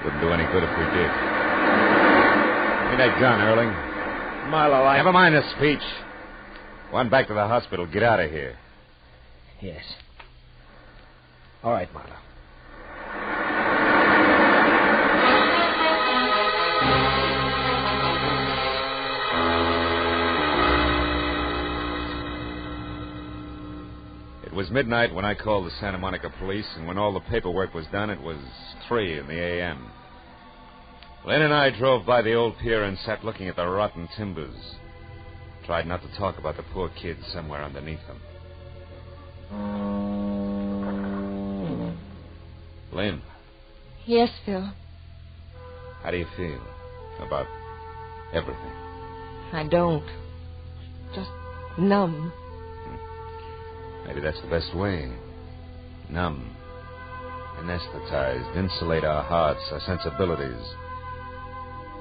Wouldn't do any good if we did. Give me that gun, Erling. Marlowe, Never mind the speech. One back to the hospital. Get out of here. Yes. All right, Marlowe. It was midnight when I called the Santa Monica police, and when all the paperwork was done, it was 3 in the a.m. Lynn and I drove by the old pier and sat looking at the rotten timbers. Tried not to talk about the poor kids somewhere underneath them. Lynn, Yes, Phil. how do you feel about everything? I don't. Just numb. Maybe that's the best way. Numb. Anesthetized. Insulate our hearts, our sensibilities.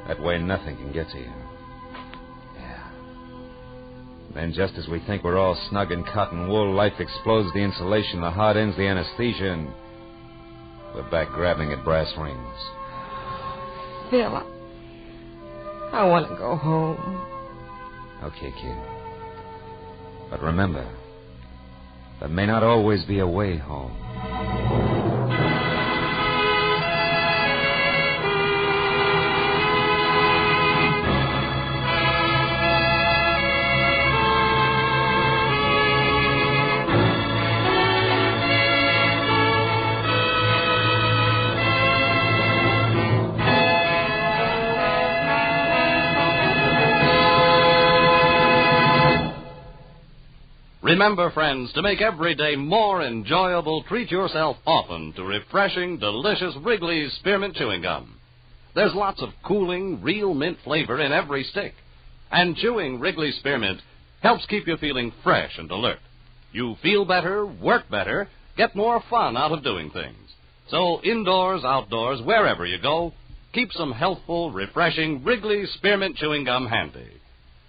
That way nothing can get to you. Yeah. Then just as we think we're all snug in cotton wool, life explodes the insulation, the heart ends the anesthesia, and we're back grabbing at brass rings. Phil, I want to go home. Okay, kid. But remember, there may not always be a way home. Remember, friends, to make every day more enjoyable, treat yourself often to refreshing, delicious Wrigley's Spearmint Chewing Gum. There's lots of cooling, real mint flavor in every stick. And chewing Wrigley's Spearmint helps keep you feeling fresh and alert. You feel better, work better, get more fun out of doing things. So indoors, outdoors, wherever you go, keep some healthful, refreshing Wrigley's Spearmint Chewing Gum handy.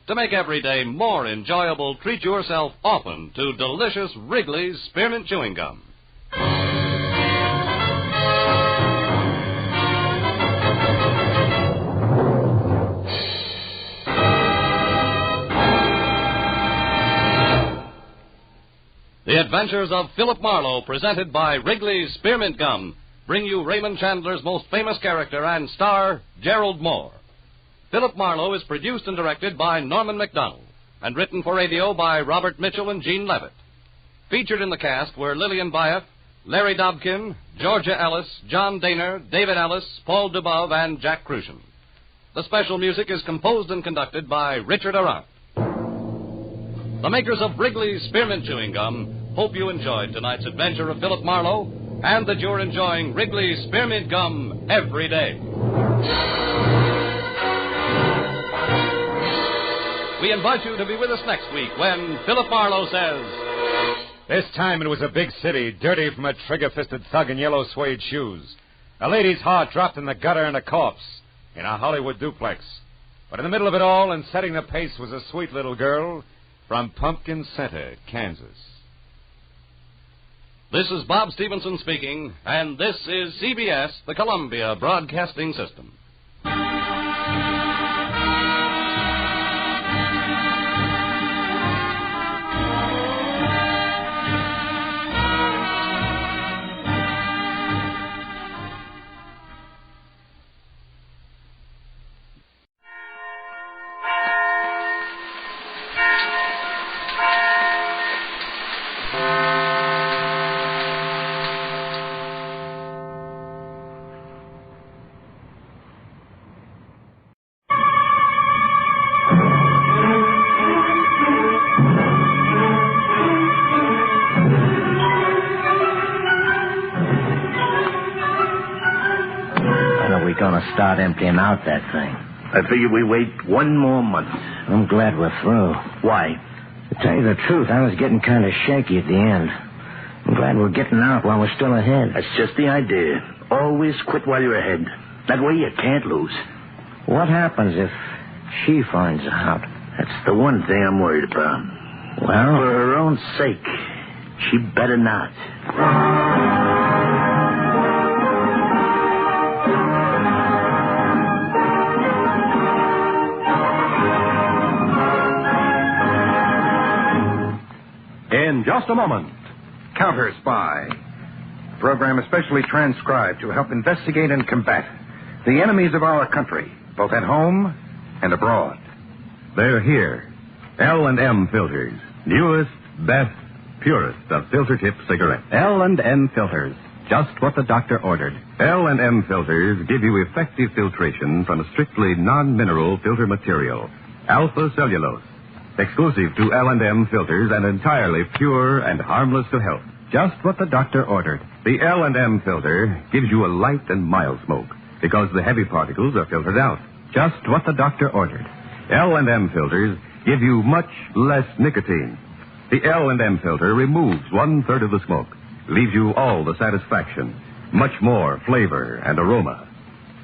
To make every day more enjoyable, treat yourself often to delicious Wrigley's Spearmint Chewing Gum. The Adventures of Philip Marlowe, presented by Wrigley's Spearmint Gum, bring you Raymond Chandler's most famous character and star, Gerald Moore. Philip Marlowe is produced and directed by Norman MacDonald and written for radio by Robert Mitchell and Gene Levitt. Featured in the cast were Lillian Byatt, Larry Dobkin, Georgia Ellis, John Daner, David Ellis, Paul Dubov, and Jack Crucian. The special music is composed and conducted by Richard Arant. The makers of Wrigley's Spearmint Chewing Gum hope you enjoyed tonight's adventure of Philip Marlowe and that you're enjoying Wrigley's Spearmint Gum every day. We invite you to be with us next week when Philip Marlowe says... This time it was a big city, dirty from a trigger-fisted thug in yellow suede shoes. A lady's heart dropped in the gutter and a corpse in a Hollywood duplex. But in the middle of it all and setting the pace was a sweet little girl from Pumpkin Center, Kansas. This is Bob Stevenson speaking, and this is CBS, the Columbia Broadcasting System. we going to start emptying out that thing? I figure we wait one more month. I'm glad we're through. Why? To tell you the truth, I was getting kind of shaky at the end. I'm glad we're getting out while we're still ahead. That's just the idea. Always quit while you're ahead. That way you can't lose. What happens if she finds out? That's the one thing I'm worried about. Well, for her own sake, she better not. In just a moment, Counterspy. Program especially transcribed to help investigate and combat the enemies of our country, both at home and abroad. They're here. L&M filters. Newest, best, purest of filter tip cigarettes. L&M filters. Just what the doctor ordered. L&M filters give you effective filtration from a strictly non-mineral filter material. Alpha cellulose. Exclusive to L&M filters and entirely pure and harmless to health. Just what the doctor ordered. The L&M filter gives you a light and mild smoke because the heavy particles are filtered out. Just what the doctor ordered. L&M filters give you much less nicotine. The L&M filter removes 1/3 of the smoke, leaves you all the satisfaction, much more flavor and aroma.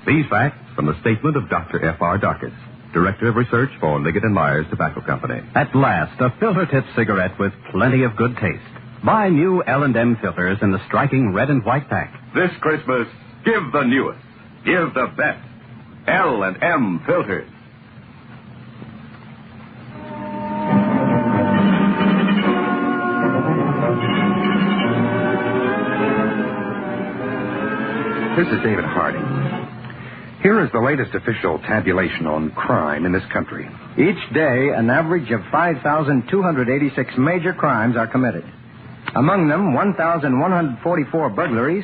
These facts from the statement of Dr. F.R. Darkus, Director of Research for Liggett & Myers Tobacco Company. At last, a filter tip cigarette with plenty of good taste. Buy new L&M filters in the striking red and white pack. This Christmas, give the newest, give the best. L&M filters. This is David Harding. Here is the latest official tabulation on crime in this country. Each day, an average of 5,286 major crimes are committed. Among them, 1,144 burglaries,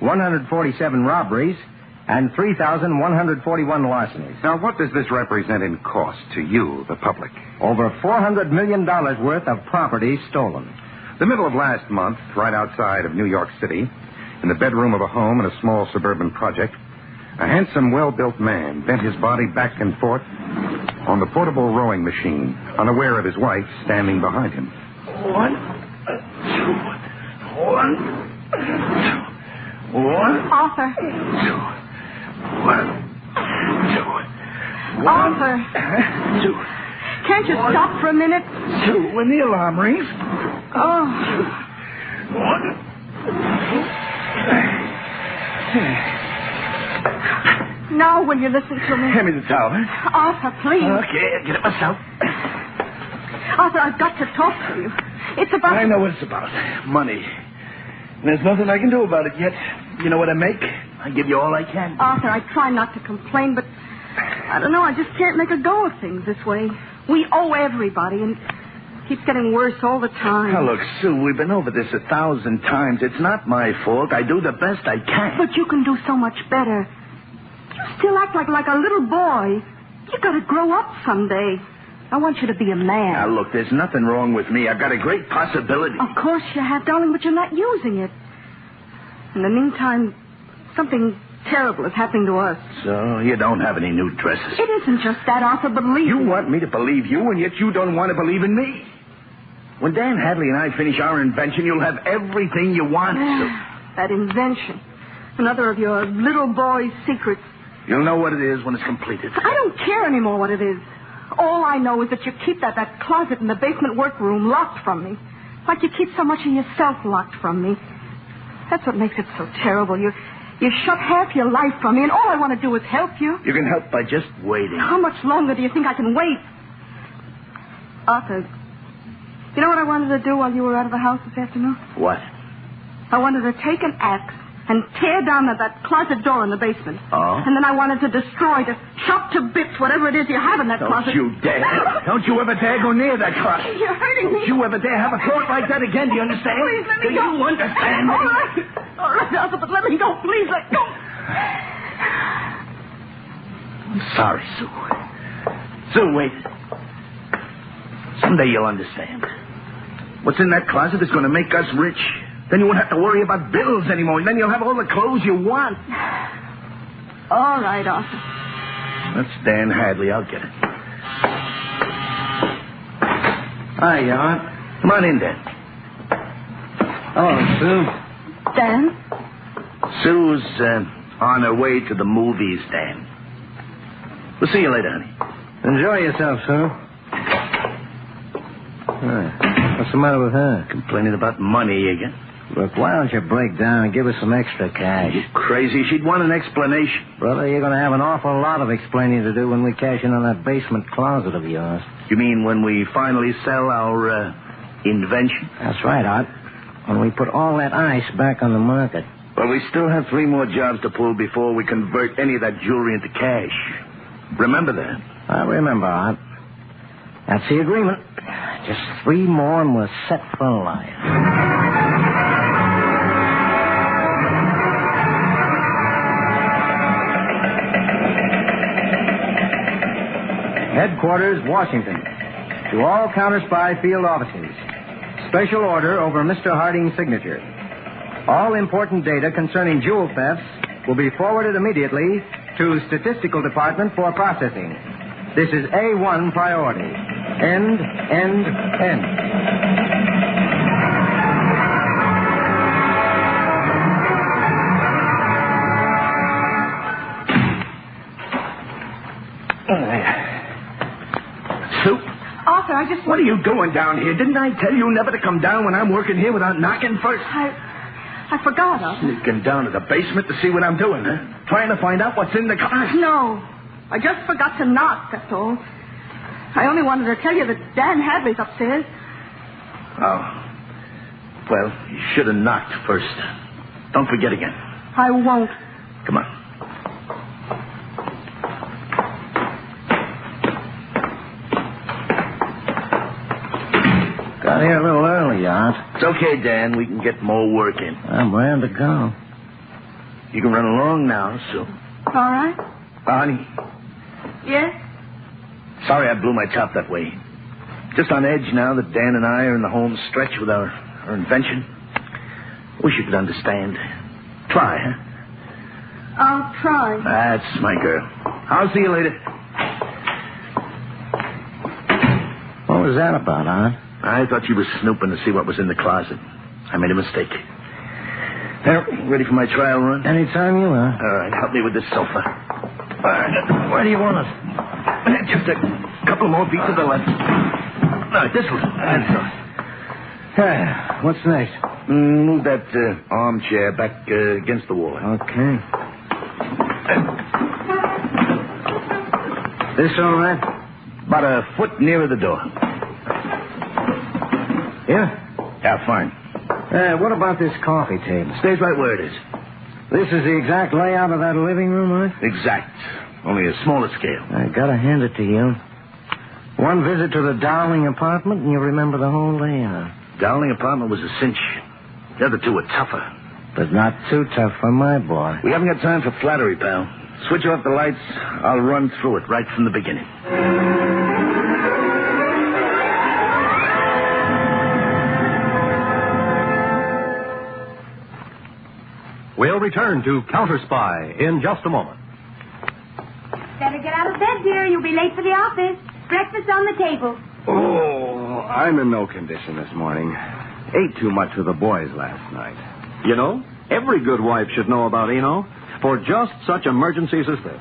147 robberies, and 3,141 larcenies. Now, what does this represent in cost to you, the public? Over $400 million worth of property stolen. The middle of last month, right outside of New York City, in the bedroom of a home in a small suburban project, a handsome, well-built man bent his body back and forth on the portable rowing machine, unaware of his wife standing behind him. 1, 2, 1, 2, 1. Arthur. 2, 1, 2, 1. Arthur. 2. Can't you stop for a minute? 2. When the alarm rings. Oh. 1. Now will you listen to me? Hand me the towel. Arthur, please. Okay, I'll get it myself. Arthur, I've got to talk to you. It's about... I know what it's about. Money. And there's nothing I can do about it yet. You know what I make? I give you all I can. Arthur, I try not to complain, but I don't know. I just can't make a go of things this way. We owe everybody, and it keeps getting worse all the time. Now, look, Sue, we've been over this 1,000 times. It's not my fault. I do the best I can. But you can do so much better. You still act like a little boy. You got to grow up someday. I want you to be a man. Now, look, there's nothing wrong with me. I've got a great possibility. Of course you have, darling, but you're not using it. In the meantime, something terrible is happening to us. So you don't have any new dresses? It isn't just that, Arthur. Believe You me. want me to believe you, and yet you don't want to believe in me. When Dan Hadley and I finish our invention, you'll have everything you want. That invention. Another of your little boy's secrets. You'll know what it is when it's completed. I don't care anymore what it is. All I know is that you keep that closet in the basement workroom locked from me. Like you keep so much of yourself locked from me. That's what makes it so terrible. You shut half your life from me, and all I want to do is help you. You can help by just waiting. How much longer do you think I can wait? Arthur, you know what I wanted to do while you were out of the house this afternoon? What? I wanted to take an axe and tear down that closet door in the basement. Oh? And then I wanted to destroy, to chop to bits whatever it is you have in that closet. Don't you dare. Don't you ever dare go near that closet. You're hurting me. Don't you ever dare have a thought like that again. Do you understand? Please, let me Do go. you understand? All right. All right, Arthur, but let me go. Please, let go. I'm sorry, Sue. Sue, wait. Someday you'll understand. What's in that closet is going to make us rich. Then you won't have to worry about bills anymore. And then you'll have all the clothes you want. All right, Arthur. That's Dan Hadley. I'll get it. Hi, Aunt. Come on in, Dan. Hello, Sue. Dan? Sue's on her way to the movies, Dan. We'll see you later, honey. Enjoy yourself, Sue. What's the matter with her? Complaining about money again. Look, why don't you break down and give us some extra cash? You crazy? She'd want an explanation. Brother, you're going to have an awful lot of explaining to do when we cash in on that basement closet of yours. You mean when we finally sell our invention? That's right, Art. When we put all that ice back on the market. Well, we still have 3 more jobs to pull before we convert any of that jewelry into cash. Remember that? I remember, Art. That's the agreement. Just 3 more and we're set for life. Headquarters, Washington. To all Counterspy field offices. Special order over Mr. Harding's signature. All important data concerning jewel thefts will be forwarded immediately to Statistical Department for processing. This is A1 priority. End. Sue? Arthur, I just... What are you doing down here? Didn't I tell you never to come down when I'm working here without knocking first? I forgot, Arthur. Sneaking down to the basement to see what I'm doing, huh? Trying to find out what's in the car? No. I just forgot to knock, that's all. I only wanted to tell you that Dan Hadley's upstairs. Oh. Well, you should have knocked first. Don't forget again. I won't. Come on. Got here a little early, Aunt. It's okay, Dan. We can get more work in. I'm ready to go. You can run along now, Sue. All right. Honey, Yes? sorry I blew my top that way. Just on edge now that Dan and I are in the home stretch with our invention. Wish you could understand. Try, huh? I'll try. That's my girl. I'll see you later. What was that about, Aunt? I thought you were snooping to see what was in the closet. I made a mistake. Well, ready for my trial run? Anytime you are. All right, help me with this sofa. All right, where do you want it? Just a couple more feet to the left. No, this one. That's all. What's next? Move that armchair back against the wall. Okay. This all right? About a foot nearer the door. Yeah? Yeah, fine. What about this coffee table? Stays right where it is. This is the exact layout of that living room, right? Exact. Only a smaller scale. I gotta hand it to you. One visit to the Dowling apartment, and you remember the whole layout. Dowling apartment was a cinch. The other two were tougher. But not too tough for my boy. We haven't got time for flattery, pal. Switch off the lights. I'll run through it right from the beginning. We'll return to Counterspy in just a moment. Better get out of bed, dear. You'll be late for the office. Breakfast on the table. Oh, I'm in no condition this morning. Ate too much with the boys last night. You know, every good wife should know about Eno for just such emergencies as this.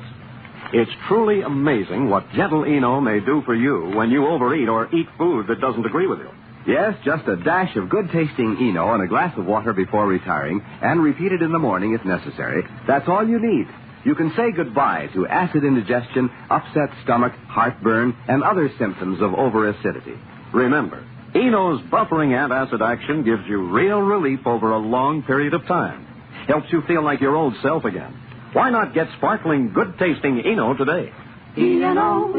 It's truly amazing what gentle Eno may do for you when you overeat or eat food that doesn't agree with you. Yes, just a dash of good-tasting Eno in a glass of water before retiring and repeat it in the morning if necessary. That's all you need. You can say goodbye to acid indigestion, upset stomach, heartburn, and other symptoms of overacidity. Remember, Eno's buffering antacid action gives you real relief over a long period of time. Helps you feel like your old self again. Why not get sparkling, good-tasting Eno today? E-N-O,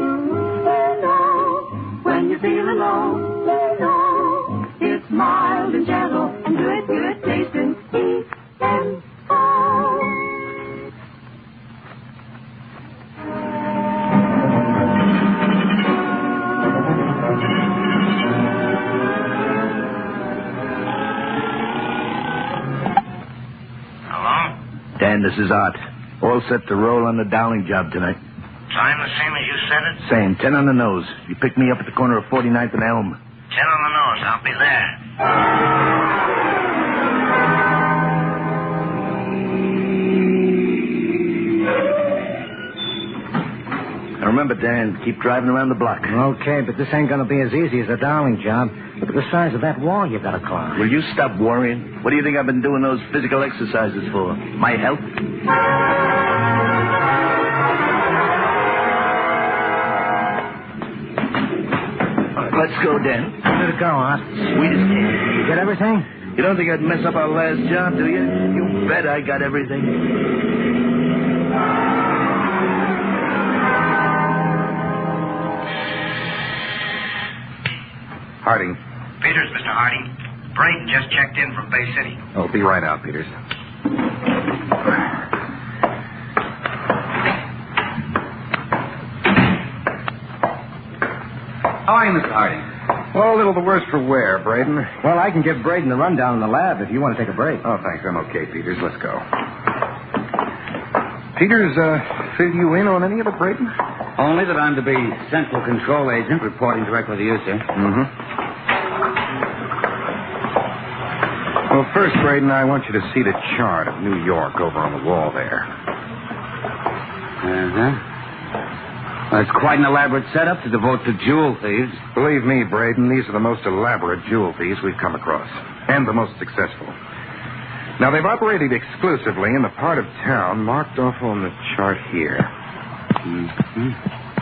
Eno, when you're feeling low, Eno. It's mild and gentle and good tasting. E-N-O. Dan, this is Art. All set to roll on the Dowling job tonight. Time the same as you said it? Same, 10 on the nose. You pick me up at the corner of 49th and Elm. 10 on the nose. I'll be there. Now remember, Dan, keep driving around the block. Okay, but this ain't gonna be as easy as the Dowling job. Look at the size of that wall you gotta climb. Will you stop worrying? What do you think I've been doing those physical exercises for? My health? Let's go, Dan. How did it go, Art? Sweet as cake. You get everything? You don't think I'd mess up our last job, do you? You bet I got everything. Harding. Peters, Mr. Harding. Brayton just checked in from Bay City. Oh, be right out, Peters. How are you, Mr. Harding? Oh, a little the worse for wear, Braden. Well, I can give Braden the rundown in the lab if you want to take a break. Oh, thanks. I'm okay, Peters. Let's go. Peters, fill you in on any of it, Braden? Only that I'm to be central control agent reporting directly to you, sir. Mm-hmm. Well, first, Braden, I want you to see the chart of New York over on the wall there. Uh-huh. Well, it's quite an elaborate setup to devote to jewel thieves. Believe me, Braden, these are the most elaborate jewel thieves we've come across. And the most successful. Now, they've operated exclusively in the part of town marked off on the chart here. Mm-hmm.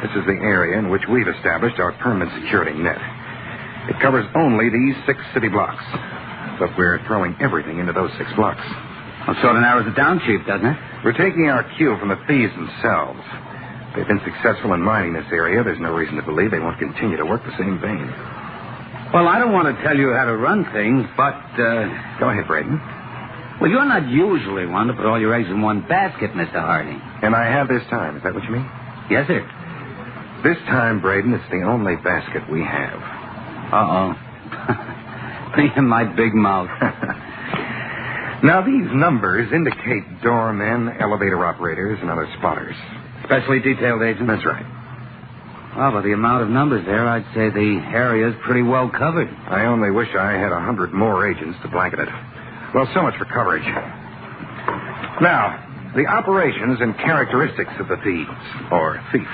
This is the area in which we've established our permanent security net. It covers only these 6 city blocks. But we're throwing everything into those 6 blocks. Well, sort of narrows it down, Chief, doesn't it? We're taking our cue from the thieves themselves. They've been successful in mining this area. There's no reason to believe they won't continue to work the same vein. Well, I don't want to tell you how to run things, but... Go ahead, Braden. Well, you're not usually one to put all your eggs in one basket, Mr. Harding. And I have this time. Is that what you mean? Yes, sir. This time, Braden, it's the only basket we have. Uh-oh. Me and my big mouth. Now, these numbers indicate doormen, elevator operators, and other spotters. Specially detailed agents? That's right. Well, by the amount of numbers there, I'd say the area's pretty well covered. I only wish I had 100 more agents to blanket it. Well, so much for coverage. Now, the operations and characteristics of the thieves, or thief.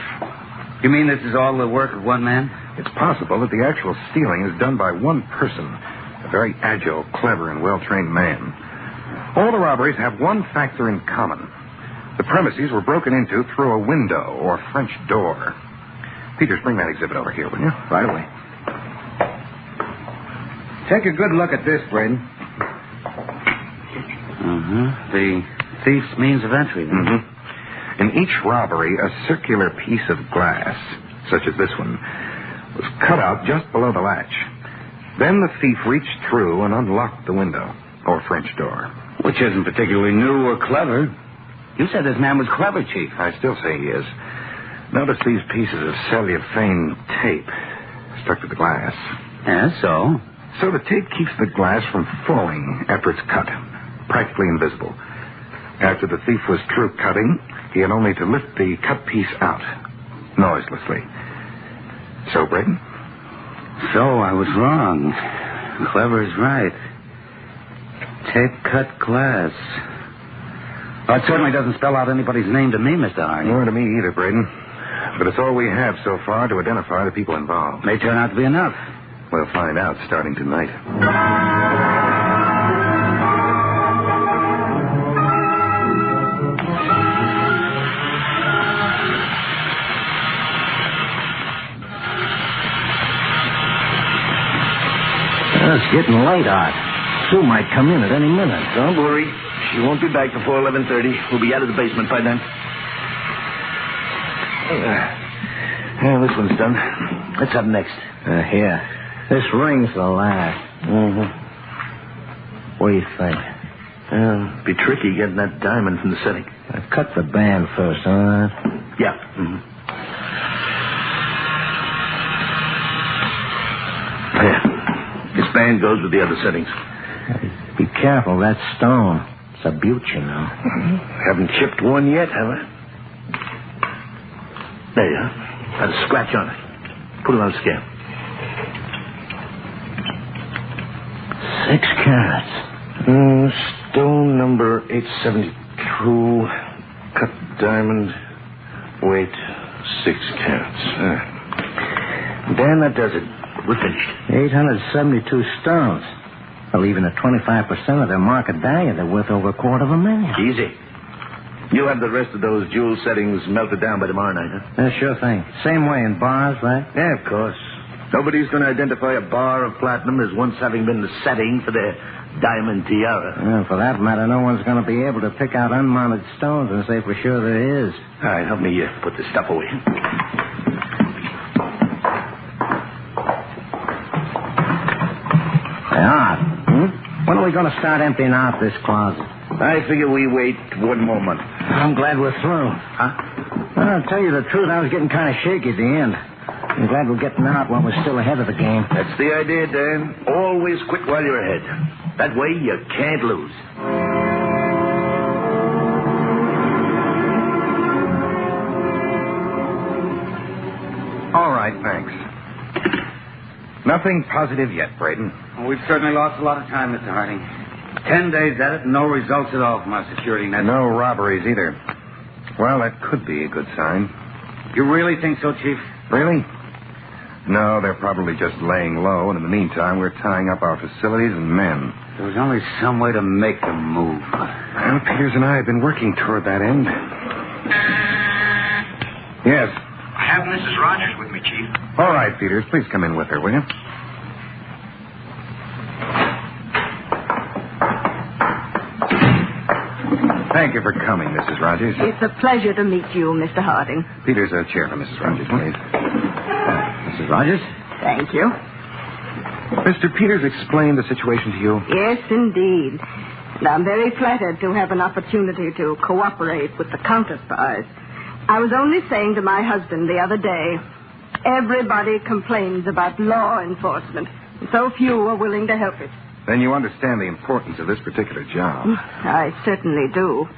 You mean this is all the work of one man? It's possible that the actual stealing is done by one person, a very agile, clever, and well-trained man. All the robberies have one factor in common. The premises were broken into through a window or French door. Peters, bring that exhibit over here, will you? Right away. Take a good look at this, Braden. Uh-huh. The thief's means of entry, then. Mm-hmm. In each robbery, a circular piece of glass, such as this one, was cut out just below the latch. Then the thief reached through and unlocked the window, or French door. Which isn't particularly new or clever. You said this man was clever, Chief. I still say he is. Notice these pieces of cellophane tape stuck to the glass. Yeah, so? So the tape keeps the glass from falling after it's cut, practically invisible. After the thief was through cutting, he had only to lift the cut piece out, noiselessly. So, Braden? So, I was wrong. Clever is right. Tape-cut glass. Well, it certainly doesn't spell out anybody's name to me, Mr. Harding. Nor to me either, Braden. But it's all we have so far to identify the people involved. May turn out to be enough. We'll find out starting tonight. It's getting late, Art. Sue might come in at any minute. Don't worry. She won't be back before 11:30. We'll be out of the basement by then. This one's done. What's up next? Here. This ring's the last. Mm-hmm. What do you think? Be tricky getting that diamond from the setting. Cut the band first, huh? Yeah. Mm-hmm. There. This band goes with the other settings. Be careful, that's stone. It's a beaut, you know. Haven't chipped one yet, have I? There you are. Got a scratch on it. Put it on the scale. 6 carats. Stone number 872. Cut diamond. Weight 6 carats. Dan, that does it. We're finished. 872 stones. Well, even at 25% of their market value, they're worth over $250,000. Easy. You have the rest of those jewel settings melted down by tomorrow night, huh? Yeah, sure thing. Same way in bars, right? Yeah, of course. Nobody's going to identify a bar of platinum as once having been the setting for their diamond tiara. Yeah, for that matter, no one's going to be able to pick out unmounted stones and say for sure there is. All right, help me put this stuff away. Hey, Art. When are we going to start emptying out this closet? I figure we wait 1 more month. I'm glad we're through. Huh? Well, I'll tell you the truth, I was getting kind of shaky at the end. I'm glad we're getting out while we're still ahead of the game. That's the idea, Dan. Always quit while you're ahead. That way you can't lose. All right, thanks. Nothing positive yet, Braden. Well, we've certainly lost a lot of time, Mr. Harding. 10 days at it and no results at all from our security net. No robberies either. Well, that could be a good sign. You really think so, Chief? Really? No, they're probably just laying low, and in the meantime, we're tying up our facilities and men. There was only some way to make them move. Well, Peters and I have been working toward that end. Yes. I have Mrs. Rogers with me, Chief. All right, Peters. Please come in with her, will you? Thank you for coming, Mrs. Rogers. It's a pleasure to meet you, Mr. Harding. Peters, a chair for Mrs. Rogers, please. Mrs. Rogers? Thank you. Mr. Peters explained the situation to you? Yes, indeed. And I'm very flattered to have an opportunity to cooperate with the counterspies. I was only saying to my husband the other day, everybody complains about law enforcement. So few are willing to help it. Then you understand the importance of this particular job. I certainly do.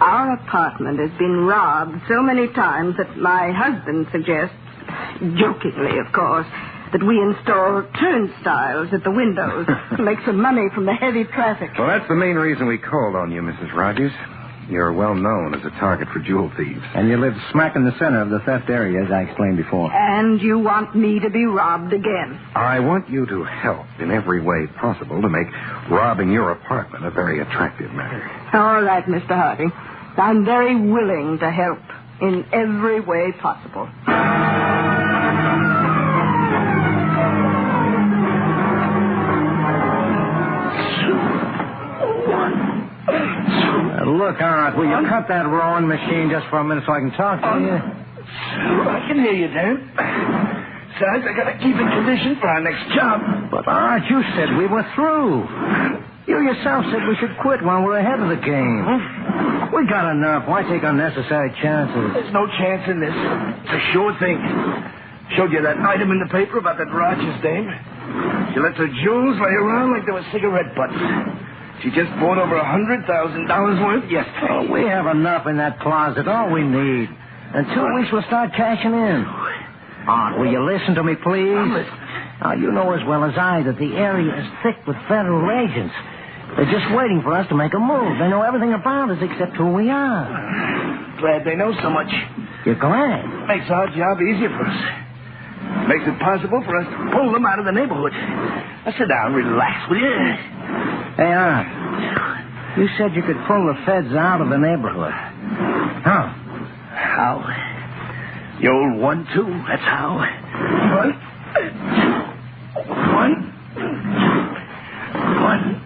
Our apartment has been robbed so many times that my husband suggests, jokingly, of course, that we install turnstiles at the windows to make some money from the heavy traffic. Well, that's the main reason we called on you, Mrs. Rogers. You're well known as a target for jewel thieves. And you live smack in the center of the theft area, as I explained before. And you want me to be robbed again? I want you to help in every way possible to make robbing your apartment a very attractive matter. All right, Mr. Harding. I'm very willing to help in every way possible. Look, Art, will you cut that roaring machine just for a minute so I can talk to you? I can hear you, Dan. Besides, I gotta keep in condition for our next job. But, Art, you said we were through. You yourself said we should quit while we're ahead of the game. We got enough. Why take unnecessary chances? There's no chance in this. It's a sure thing. Showed you that item in the paper about that Rogers dame. She lets her jewels lay around like they were cigarette butts. She just bought over $100,000 worth yesterday. Oh, we have enough in that closet. All we need. In 2 weeks, we'll start cashing in. Art, will you listen to me, please? I'm listening. Now, you know as well as I that the area is thick with federal agents. They're just waiting for us to make a move. They know everything about us except who we are. Glad they know so much. You're glad? Makes our job easier for us. Makes it possible for us to pull them out of the neighborhood. Now, sit down, relax, will you? Hey, Art, you said you could pull the feds out of the neighborhood. How? How? The old 1-2, that's how. 1, 1.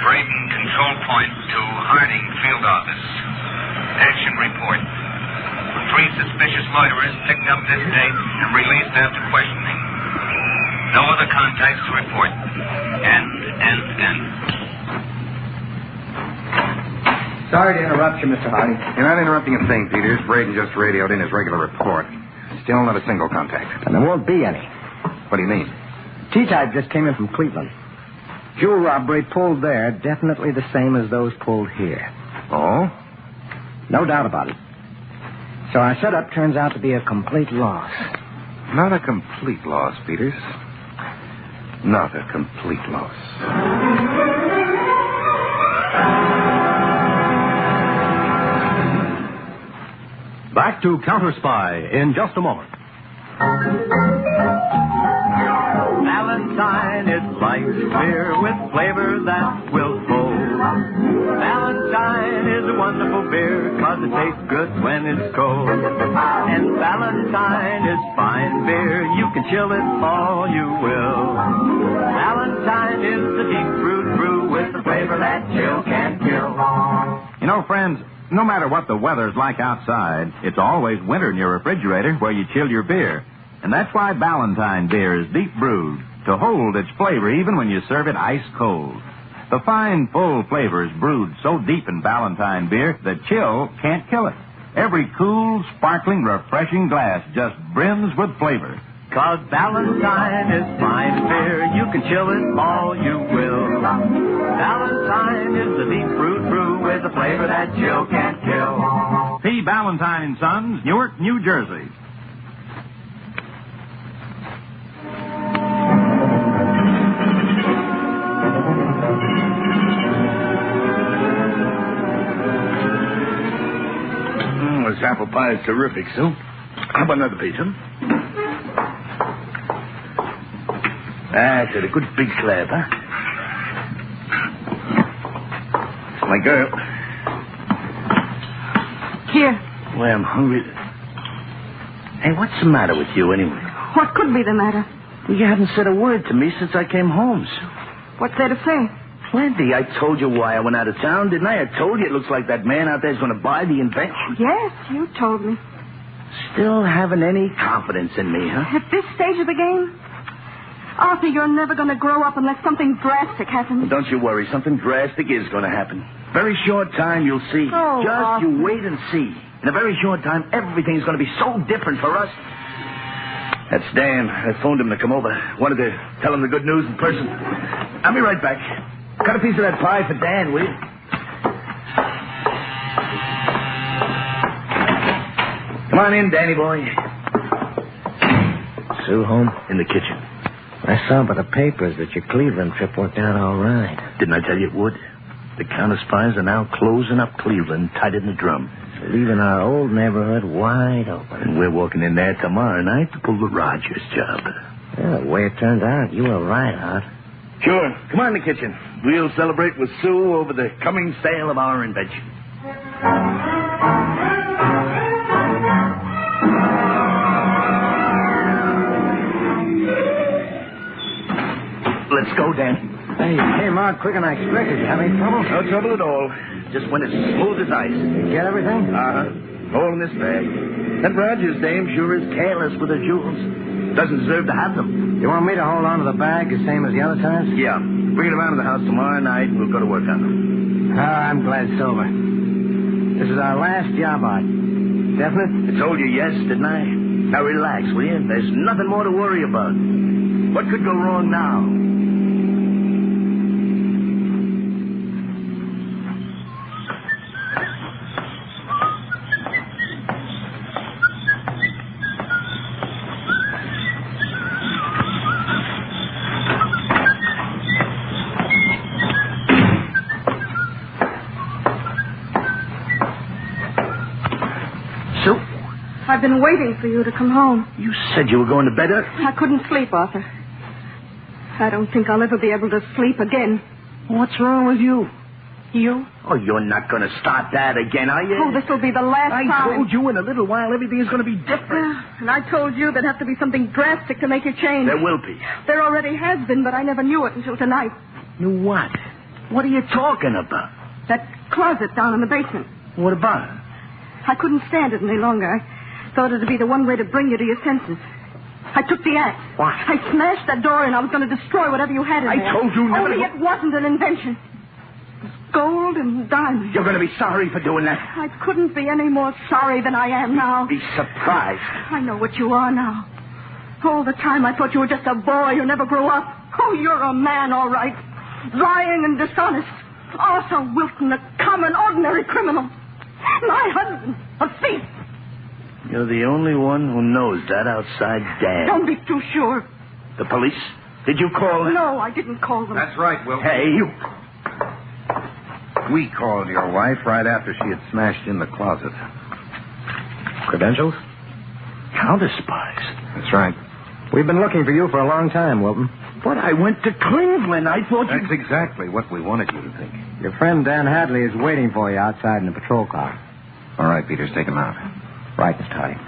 Braden, control point to Harding Field Office. Action report. 3 suspicious loiterers picked up this date and released after questioning. No other contacts to report. End. Sorry to interrupt you, Mr. Harding. You're not interrupting a thing, Peters. Braden just radioed in his regular report. Still not a single contact. And there won't be any. What do you mean? T-type just came in from Cleveland. Jewel robbery pulled there, definitely the same as those pulled here. Oh? No doubt about it. So our setup turns out to be a complete loss. Not a complete loss, Peters. Not a complete loss. Back to Counterspy in just a moment. Valentine is like beer with flavor that will hold. Valentine is a wonderful beer because it tastes good when it's cold. And Valentine is fine beer. You can chill it all you will. Valentine is the deep brewed brew with the flavor that chill can't kill. You know, friends, no matter what the weather's like outside, it's always winter in your refrigerator where you chill your beer. And that's why Valentine beer is deep brewed to hold its flavor even when you serve it ice cold. The fine, full flavor is brewed so deep in Valentine beer that chill can't kill it. Every cool, sparkling, refreshing glass just brims with flavor. 'Cause Valentine is fine beer. You can chill it all you will. Valentine is the deep brewed brew with a flavor that chill can't kill. See Valentine & Sons, Newark, New Jersey. This apple pie is terrific, Sue. How about another piece, huh? That's it, a good big slab, huh? It's my girl. Here. Well, I'm hungry. Hey, what's the matter with you, anyway? What could be the matter? Well, you haven't said a word to me since I came home, Sue. What's there to say? Plenty. I told you why I went out of town, didn't I? I told you it looks like that man out there's going to buy the invention. Yes, you told me. Still haven't any confidence in me, huh? At this stage of the game? Arthur, you're never going to grow up unless something drastic happens. Don't you worry. Something drastic is going to happen. Very short time, you'll see. Oh, Just Arthur. you wait and see. In a very short time, everything's going to be so different for us. That's Dan. I phoned him to come over. Wanted to tell him the good news in person. I'll be right back. Cut a piece of that pie for Dan, will you? Come on in, Danny boy. Sue home? In the kitchen. I saw by the papers that your Cleveland trip worked out all right. Didn't I tell you it would? The Counterspies are now closing up Cleveland tight in the drum. Leaving our old neighborhood wide open. And we're walking in there tomorrow night to pull the Rogers job. Well, the way it turned out, you were right, Art. Sure. Come on in the kitchen. We'll celebrate with Sue over the coming sale of our invention. Let's go, Dan. Hey, Mark, quicker than I expected. You have any trouble? No trouble at all. Just went as smooth as ice. You get everything? Uh-huh. All in this bag. That Rogers dame sure is careless with her jewels. Doesn't deserve to have them. You want me to hold on to the bag the same as the other times? Yeah. Bring it around to the house tomorrow night and we'll go to work on them. I'm glad it's over. This is our last job, Art. Definite? I told you yes, didn't I? Now relax, will you? There's nothing more to worry about. What could go wrong now? I've been waiting for you to come home. You said you were going to bed early. I couldn't sleep, Arthur. I don't think I'll ever be able to sleep again. What's wrong with you? You? Oh, you're not going to start that again, are you? Oh, this will be the last time. I told you in a little while everything is going to be different. And I told you there'd have to be something drastic to make a change. There will be. There already has been, but I never knew it until tonight. Knew what? What are you talking about? That closet down in the basement. What about it? I couldn't stand it any longer. I thought it'd be the one way to bring you to your senses. I took the axe. What? I smashed that door and I was going to destroy whatever you had in there. I told you never Only to... it wasn't an invention. gold and diamonds. You're going to be sorry for doing that. I couldn't be any more sorry than I am now. Be surprised. I know what you are now. All the time I thought you were just a boy who never grew up. Oh, you're a man, all right. Lying and dishonest. Arthur Wilton, a common, ordinary criminal. My husband, a thief. You're the only one who knows that outside Dad. Don't be too sure. The police? Did you call them? No, I didn't call them. That's right, Wilton. Hey, you... We called your wife right after she had smashed in the closet. Credentials? Counterspies. That's right. We've been looking for you for a long time, Wilton. But I went to Cleveland. I thought you... That's exactly what we wanted you to think. Your friend Dan Hadley is waiting for you outside in the patrol car. All right, Peters, take him out. Right, Mr. Harding.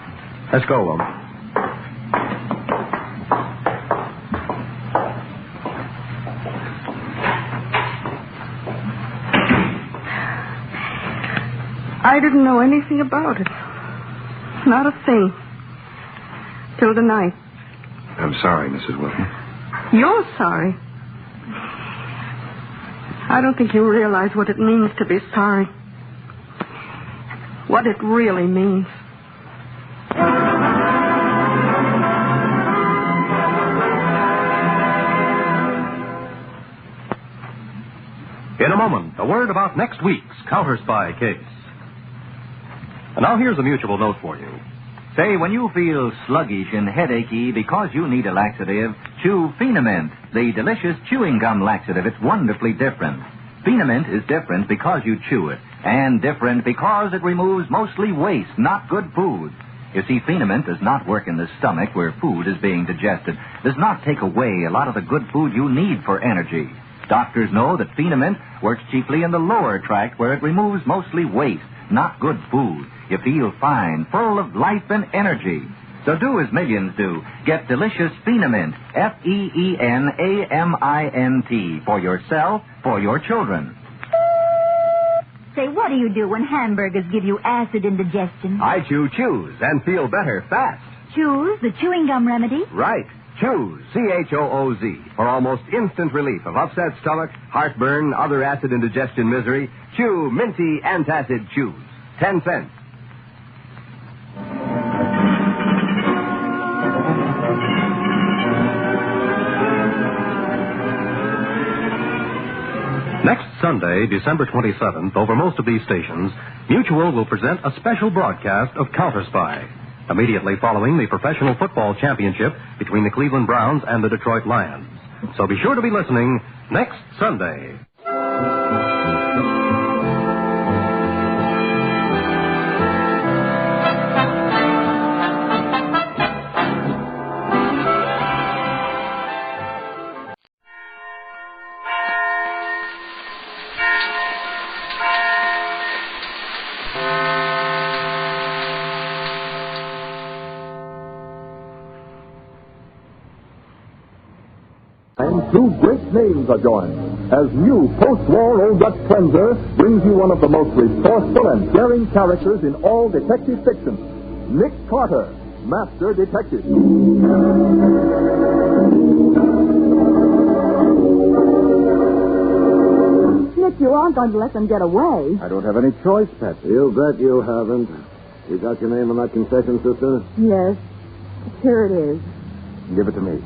Let's go, Wilton. I didn't know anything about it. Not a thing. Till tonight. I'm sorry, Mrs. Wilton. You're sorry. I don't think you realize what it means to be sorry. What it really means. In a moment, a word about next week's Counterspy case. And now here's a mutual note for you. Say, when you feel sluggish and headachy because you need a laxative, chew Phenamint, the delicious chewing gum laxative. It's wonderfully different. Phenamint is different because you chew it, and different because it removes mostly waste, not good food. You see, Phenamint does not work in the stomach where food is being digested, does not take away a lot of the good food you need for energy. Doctors know that Phenamint works chiefly in the lower tract where it removes mostly waste, not good food. You feel fine, full of life and energy. So do as millions do. Get delicious Phenamint, Phenamint, for yourself, for your children. Say, what do you do when hamburgers give you acid indigestion? I chew Chews and feel better fast. Chews, the chewing gum remedy? Right. Chews, C-H-O-O-Z, for almost instant relief of upset stomach, heartburn, other acid indigestion misery. Chew minty antacid Chews. 10 cents. Next Sunday, December 27th, over most of these stations, Mutual will present a special broadcast of Counterspy, immediately following the professional football championship between the Cleveland Browns and the Detroit Lions. So be sure to be listening next Sunday. Two great names are joined as new post-war Old Dutch cleanser brings you one of the most resourceful and daring characters in all detective fiction, Nick Carter, Master Detective. Nick, you aren't going to let them get away. I don't have any choice, Patsy. You bet you haven't. You got your name on that concession, sister? Yes. Here it is. Give it to me.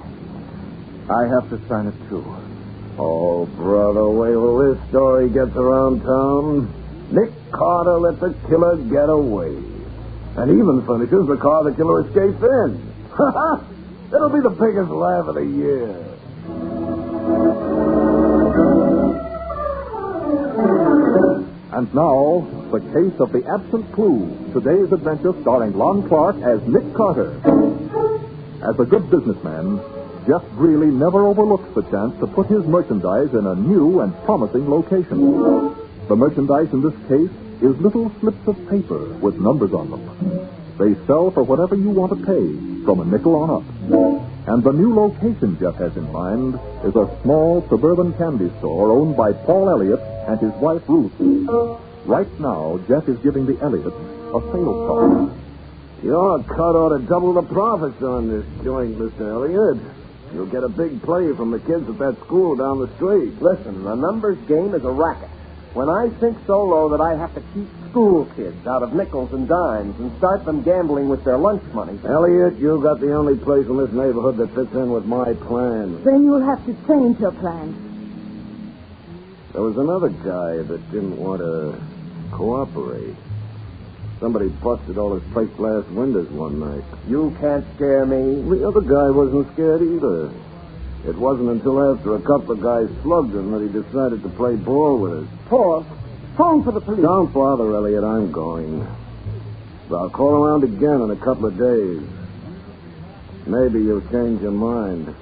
I have to sign it, too. Oh, brother, wait till this story gets around town. Nick Carter let the killer get away. And even furnishes the car the killer escaped in. It'll be the biggest laugh of the year. And now, the case of the absent clue. Today's adventure starring Lon Clark as Nick Carter. As a good businessman, Jeff Greeley never overlooks the chance to put his merchandise in a new and promising location. The merchandise in this case is little slips of paper with numbers on them. They sell for whatever you want to pay, from a nickel on up. And the new location Jeff has in mind is a small suburban candy store owned by Paul Elliott and his wife Ruth. Right now, Jeff is giving the Elliots a sales call. Your cut ought to double the profits on this joint, Mr. Elliott. You'll get a big play from the kids at that school down the street. Listen, the numbers game is a racket. When I sink so low that I have to keep school kids out of nickels and dimes and start them gambling with their lunch money. Elliot, you got the only place in this neighborhood that fits in with my plan. Then you'll have to change your plan. There was another guy that didn't want to cooperate. Somebody busted all his plate glass windows one night. You can't scare me. The other guy wasn't scared either. It wasn't until after a couple of guys slugged him that he decided to play ball with us. Paul, phone for the police. Don't bother, Elliot. I'm going. I'll call around again in a couple of days. Maybe you'll change your mind.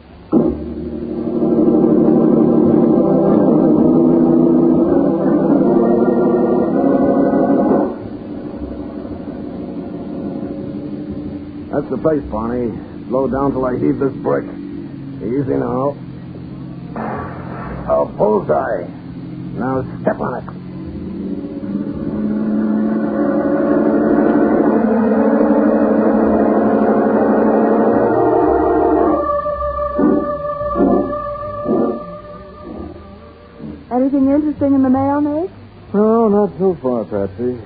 That's the pace, Barney. Slow down till I heave this brick. Easy now. Oh, bullseye. Now step on it. Anything interesting in the mail, Nate? Oh, not so far, Patsy.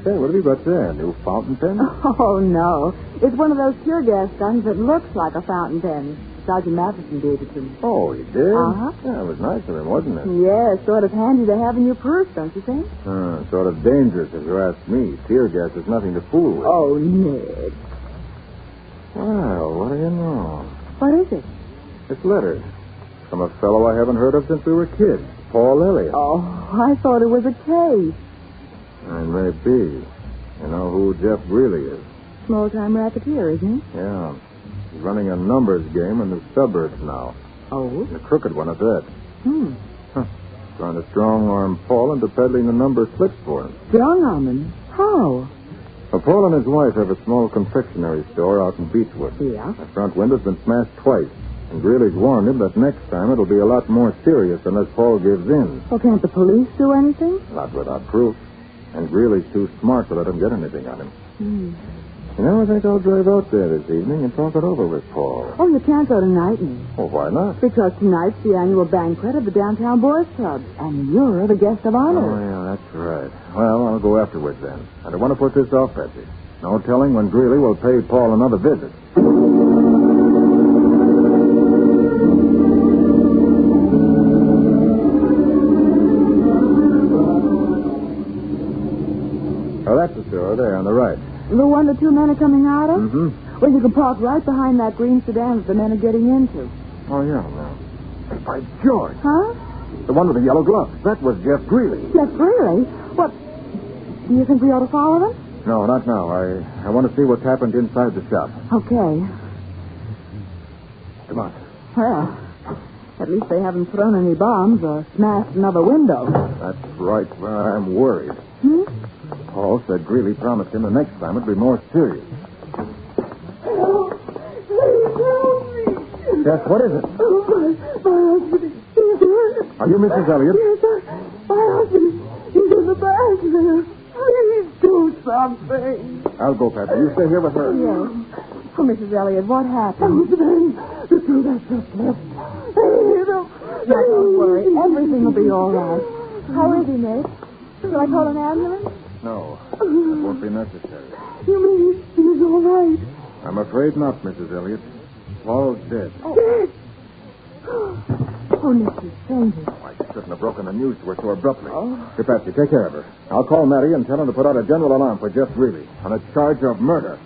Say, what have you got there? A new fountain pen? Oh, no. It's one of those tear gas guns that looks like a fountain pen. Sergeant Matheson gave it to me. Oh, he did? Uh-huh. Yeah, it was nice of him, wasn't it? Yeah, sort of handy to have in your purse, don't you think? Sort of dangerous, if you ask me. Tear gas is nothing to fool with. Oh, Ned. Well, what do you know? What is it? This letter. From a fellow I haven't heard of since we were kids. Paul Elliott. Oh, I thought it was a case. And maybe. You know who Jeff really is? Small-time racketeer, isn't he? Yeah. He's running a numbers game in the suburbs now. Oh? A crooked one at that. Trying to strong-arm Paul into peddling the number slips for him. Strong-arm him? How? Well, Paul and his wife have a small confectionery store out in Beechwood. Yeah? The front window's been smashed twice. And Greeley's warned him that next time it'll be a lot more serious unless Paul gives in. Well, can't the police do anything? Not without proof. And Greeley's too smart to let him get anything on him. You know, I think I'll drive out there this evening and talk it over with Paul. Oh, you can't go tonight, Nate. Well, why not? Because tonight's the annual banquet of the Downtown Boys Club, and you're the guest of honor. Oh, yeah, that's right. Well, I'll go afterwards then. I don't want to put this off, Patsy. No telling when Greeley will pay Paul another visit. Oh, that's the store there on the right. The one the two men are coming out of? Mm-hmm. Well, you can park right behind that green sedan that the men are getting into. Oh, yeah, well. Hey, by George. Huh? The one with the yellow gloves. That was Jeff Greeley. Jeff Greeley? What? Do you think we ought to follow them? No, not now. I want to see what's happened inside the shop. Okay. Come on. Well, at least they haven't thrown any bombs or smashed another window. That's right. Well, I'm worried. Paul said Greeley promised him the next time it'd be more serious. Help! Please help me! Yes, what is it? Oh, my husband, he's hurt. Are you Mrs. Elliott? Yes, my husband, he's in the back there. Please do something. I'll go, Patsy. You stay here with her. Yes. Oh, Mrs. Elliott, what happened? Those men, the two that just left. They hit him. Now, don't worry. Everything will be all right. How is he, Nate? Shall I call an ambulance? No, that won't be necessary. You mean he's all right? I'm afraid not, Mrs. Elliott. Paul's dead. Dead? Oh, Nick, he's fainted. I shouldn't have broken the news to her so abruptly. Here, Patsy, take care of her. I'll call Matty and tell him to put out a general alarm for Jeff Greeley on a charge of murder.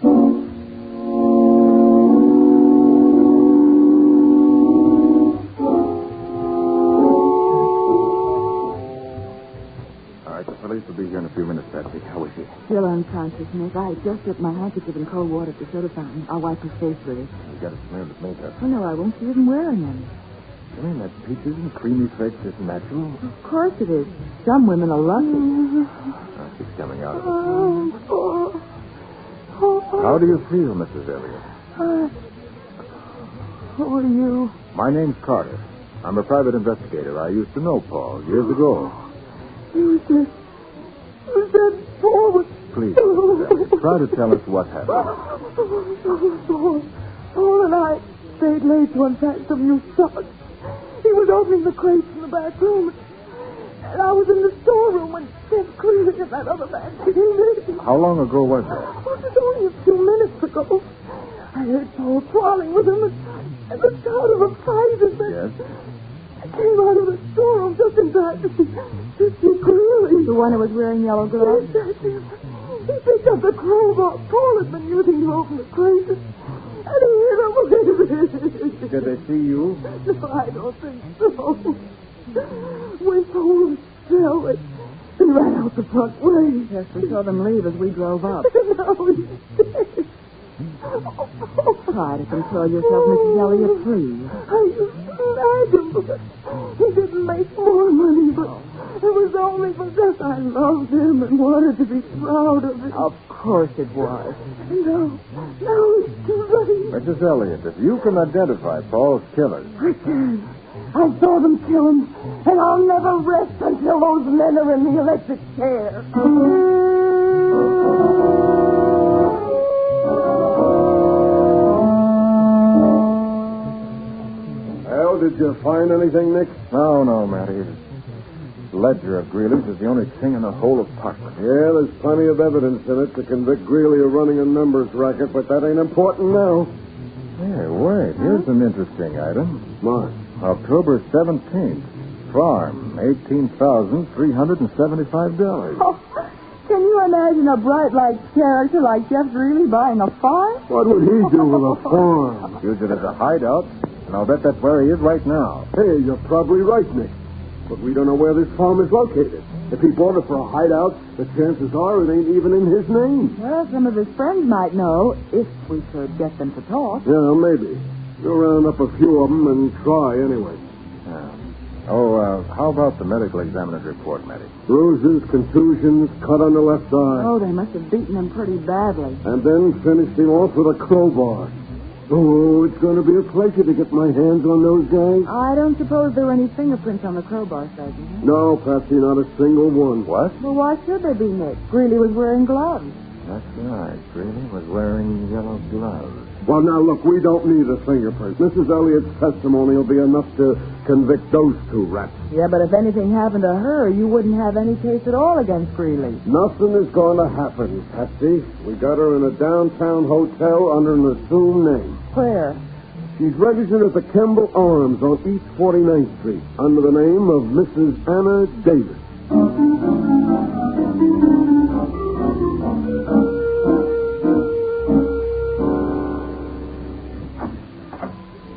Police will be here in a few minutes, Patsy. How is he? Still unconscious, Nick. I just dipped my handkerchief in cold water at the soda fountain. I'll wipe his face with it. You got a smell of makeup. Oh, no, I won't. She isn't wearing any. You mean that peaches and creamy face is natural? Of course it is. Some women are lucky. She's coming out of it. How do you feel, Mrs. Elliott? Who are you? My name's Carter. I'm a private investigator. I used to know Paul years ago. Was that Paul? Please, try to tell us what happened. Paul and I stayed late to unpack some new stock. He was opening the crates in the back room. And I was in the storeroom when Sam Spade and that other man came in. How long ago was that? Oh, it was only a few minutes ago. I heard Paul quarreling with him and the sound of a fight. Yes? I came out of the storeroom just in time to see Greeley. The one who was wearing yellow gloves? Yes, that's him. He picked up the crowbar Paul had been using to open the crate. And he hit him with it. Did they see you? No, I don't think so. When Paul was still, he ran out the front way. Yes, we saw them leave as we drove up. Now he's dead. Try to control yourself, Mrs. Elliott, please. I used to nag him because he didn't make more money, but it was only because I loved him and wanted to be proud of him. Of course it was. No, it's too late. Mrs. Elliott, if you can identify Paul's killers. I can. I saw them kill him, and I'll never rest until those men are in the electric chair. Well, did you find anything, Nick? No, Matty. The ledger of Greeley's is the only thing in the whole apartment. Yeah, there's plenty of evidence in it to convict Greeley of running a numbers racket, but that ain't important now. Hey, wait. Here's an interesting item. What? October 17th. Farm, $18,375. Oh, can you imagine a bright-light character like Jeff Greeley buying a farm? What would he do with a farm? Use it as a hideout, and I'll bet that's where he is right now. Hey, you're probably right, Nick. But we don't know where this farm is located. If he bought it for a hideout, the chances are it ain't even in his name. Well, some of his friends might know, if we could get them to talk. Yeah, maybe. We'll round up a few of them and try anyway. How about the medical examiner's report, Matty? Bruises, contusions, cut on the left eye. Oh, they must have beaten him pretty badly. And then finished him off with a crowbar. Oh, it's going to be a pleasure to get my hands on those guys. I don't suppose there were any fingerprints on the crowbar, Sergeant. No, Patsy, not a single one. What? Well, why should there be, Nick? Greeley was wearing gloves. That's right. Greeley was wearing yellow gloves. Well, now, look, we don't need a fingerprint. Mrs. Elliott's testimony will be enough to convict those two rats. Yeah, but if anything happened to her, you wouldn't have any case at all against Greeley. Nothing is going to happen, Patsy. We got her in a downtown hotel under an assumed name. Where? She's registered at the Kemble Arms on East 49th Street under the name of Mrs. Anna Davis.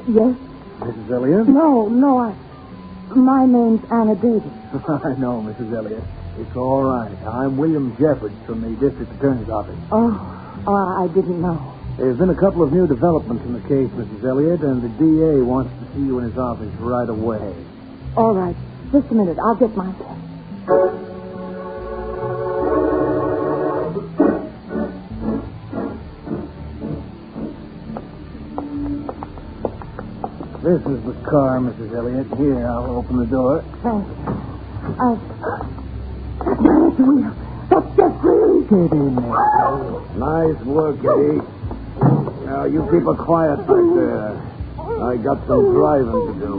Yes? Mrs. Elliott? No, my name's Anna Davis. I know, Mrs. Elliott. It's all right. I'm William Jeffords from the District Attorney's Office. Oh, I didn't know. There's been a couple of new developments in the case, Mrs. Elliott, and the DA wants to see you in his office right away. All right. Just a minute. I'll get my pen. This is the car, Mrs. Elliott. Here, I'll open the door. Thanks. That's Jeff Greeley. Get in there. Nice work, Eddie. Now, you keep her quiet back there. I got some driving to do.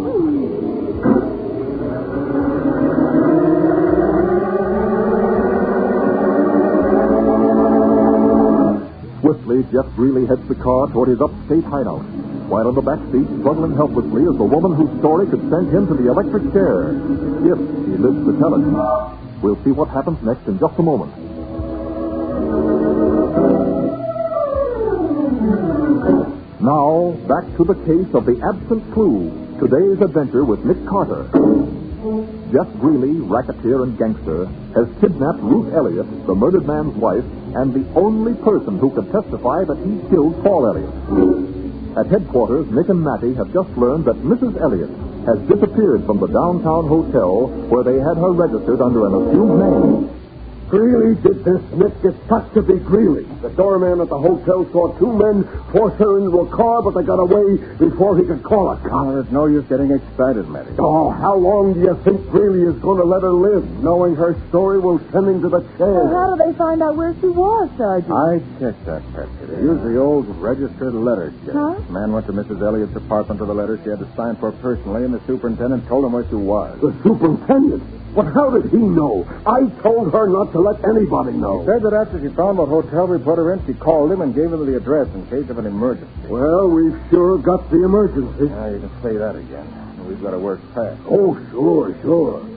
Swiftly, Jeff Greeley heads the car toward his upstate hideout, while in the back seat, struggling helplessly, is the woman whose story could send him to the electric chair, if he lives to tell it. We'll see what happens next in just a moment. Now, back to the case of the absent clue. Today's adventure with Nick Carter. Jeff Greeley, racketeer and gangster, has kidnapped Ruth Elliott, the murdered man's wife, and the only person who could testify that he killed Paul Elliott. At headquarters, Nick and Matty have just learned that Mrs. Elliott has disappeared from the downtown hotel where they had her registered under an assumed name. Greeley did this, Nick. It's got to be Greeley. The doorman at the hotel saw two men force her into a car, but they got away before he could call a cop. There's no use getting excited, Matty. Oh, how long do you think Greeley is going to let her live, knowing her story will send him to the chair? Well, how do they find out where she was, Sergeant? I checked that, Patsy. They used the old registered letter check. Huh? The man went to Mrs. Elliott's apartment with a letter she had to sign for personally, and the superintendent told him where she was. The superintendent? But how did he know? I told her not to let anybody know. She said that after she found what hotel we put her in, she called him and gave him the address in case of an emergency. Well, we've sure got the emergency. Now you can say that again. We've got to work fast. Oh, sure.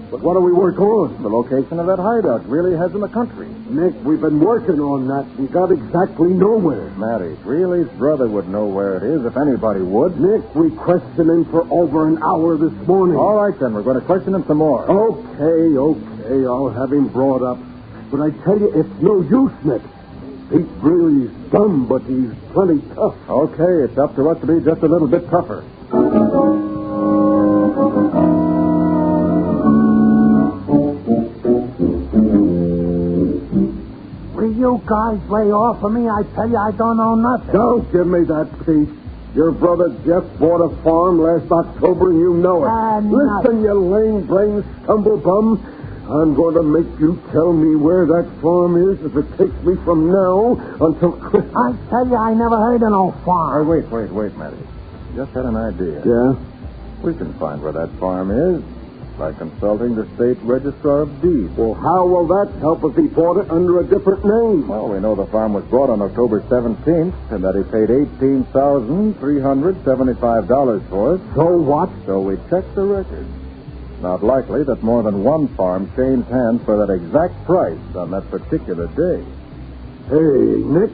But what do we work on? The location of that hideout really has in the country. Nick, we've been working on that and got exactly nowhere. Matty, Greeley's brother would know where it is if anybody would. Nick, we questioned him for over an hour this morning. All right, then. We're going to question him some more. Okay. I'll have him brought up. But I tell you, it's no use, Nick. Pete Greeley's dumb, but he's plenty tough. Okay, it's up to us to be just a little bit tougher. Will you guys lay off of me? I tell you, I don't know nothing. Don't give me that, Pete. Your brother Jeff bought a farm last October, and you know it. Listen, you lame-brained stumblebum. I'm going to make you tell me where that farm is if it takes me from now until Christmas. I tell you, I never heard of no farm. Wait, Matty. Just had an idea. Yeah? We can find where that farm is by consulting the state registrar of deeds. Well, how will that help if he bought it under a different name? Well, we know the farm was bought on October 17th and that he paid $18,375 for it. So what? So we checked the records. Not likely that more than one farm changed hands for that exact price on that particular day. Hey, Nick,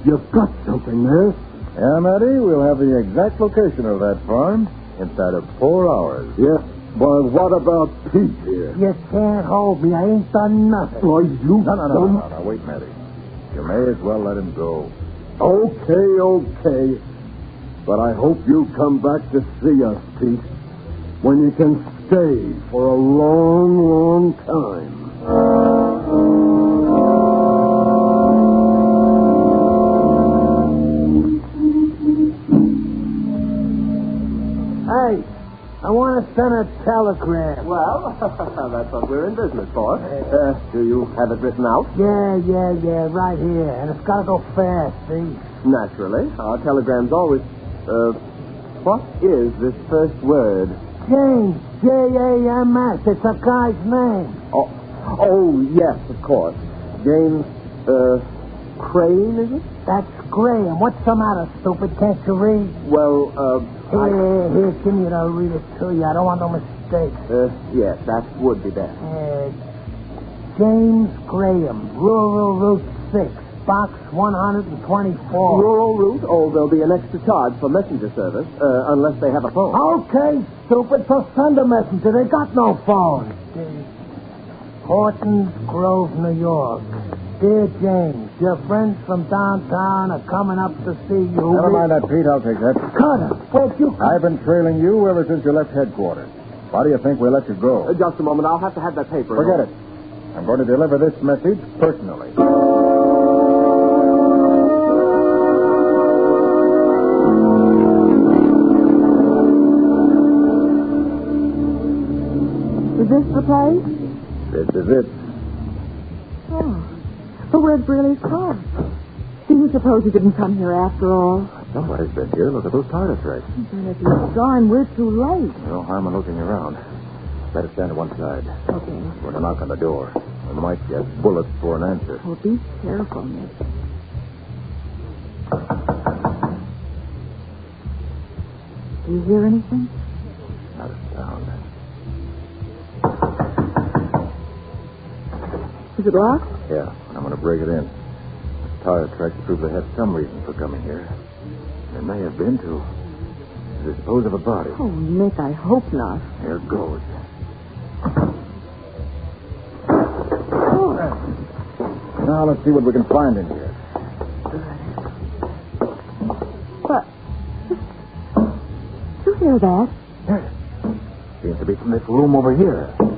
you've got something there. Yeah, Matty, we'll have the exact location of that farm inside of 4 hours. Yeah, but what about Pete here? You can't hold me. I ain't done nothing. Why, you... No, wait, Matty. You may as well let him go. Okay. But I hope you come back to see us, Pete, when you can stay for a long, long time. Hey, I want to send a telegram. Well, that's what we're in business for. Do you have it written out? Yeah, right here. And it's got to go fast, see? Naturally. Our telegrams always... what is this first word? James, J-A-M-S. It's a guy's name. Oh, yes, of course. James, Crane, is it? That's Graham. What's the matter, stupid? Can't you read? Well, Here, give me it. I'll read it to you. I don't want no mistakes. Yes, that would be best. James Graham, Rural Route 6, Box 124. Rural Route? Oh, there'll be an extra charge for messenger service, unless they have a phone. Okay, stupid. So send a messenger. They got no phone. Horton's Grove, New York. Dear James, your friends from downtown are coming up to see you. Never mind that, Pete. I'll take that. Cutter, where'd you... I've been trailing you ever since you left headquarters. Why do you think we let you go? Just a moment. I'll have to have that paper. Forget it. I'm going to deliver this message personally. Is this the place? This is it. Oh. But where's Greeley's car? Do you suppose he didn't come here after all? Somebody's been here. Look at those tire tracks. And if he's gone, we're too late. No harm in looking around. Better stand to one side. Okay. We're going to knock on the door. We might get bullets for an answer. Well, be careful, Nick. Do you hear anything? Not a sound. Is it locked? Yeah, I'm going to break it in. Tire tracks prove they had some reason for coming here. There may have been to dispose of a body. Oh, Nick, I hope not. Here goes. Oh. Now let's see what we can find in here. What? Did you hear that? Yes. Seems to be from this room over here. Yes.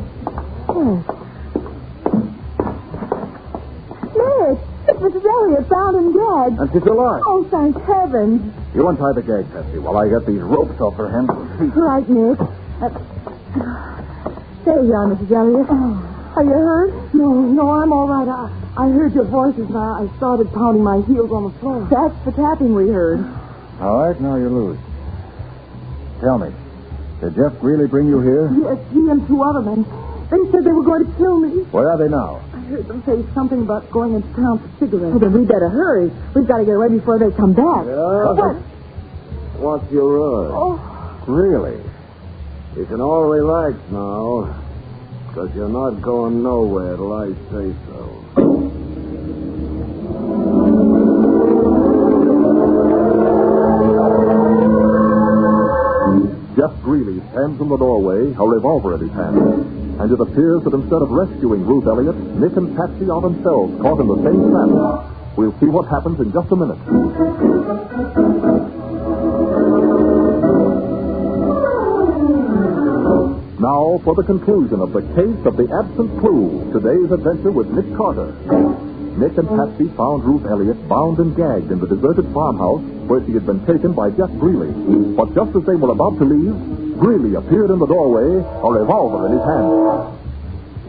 Nick, it's Mrs. Elliot, bound and gagged. And she's alive. Oh, thank heaven. You untie the gag, Patsy, while I get these ropes off her hands and feet. Right, Nick. Stay here, Mrs. Elliot. Are you hurt? No, I'm all right. I heard your voices and I started pounding my heels on the floor. That's the tapping we heard. All right, now you're loose. Tell me, did Jeff Greeley bring you here? Yes, he and two other men. They said they were going to kill me. Where are they now? I heard them say something about going into town for cigarettes. Oh, then we better hurry. We've got to get away before they come back. Yeah? What's your rush? Oh. Really? You can all relax now, because you're not going nowhere till I say so. Jeff Greeley stands in the doorway, a revolver in his hand. And it appears that instead of rescuing Ruth Elliott, Nick and Patsy are themselves caught in the same trap. We'll see what happens in just a minute. Now for the conclusion of the case of the absent clue. Today's adventure with Nick Carter. Nick and Patsy found Ruth Elliott bound and gagged in the deserted farmhouse where she had been taken by Jeff Greeley. But just as they were about to leave, Greeley appeared in the doorway, a revolver in his hand.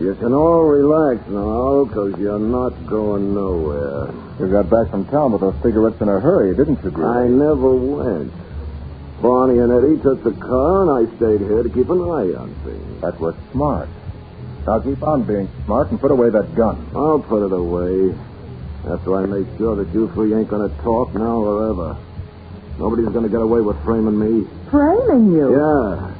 You can all relax now, because you're not going nowhere. You got back from town with those cigarettes in a hurry, didn't you, Greeley? I never went. Barney and Eddie took the car, and I stayed here to keep an eye on things. That was smart. Now keep on being smart and put away that gun. I'll put it away after I make sure that you three ain't going to talk now or ever. Nobody's going to get away with framing me. Framing you? Yeah.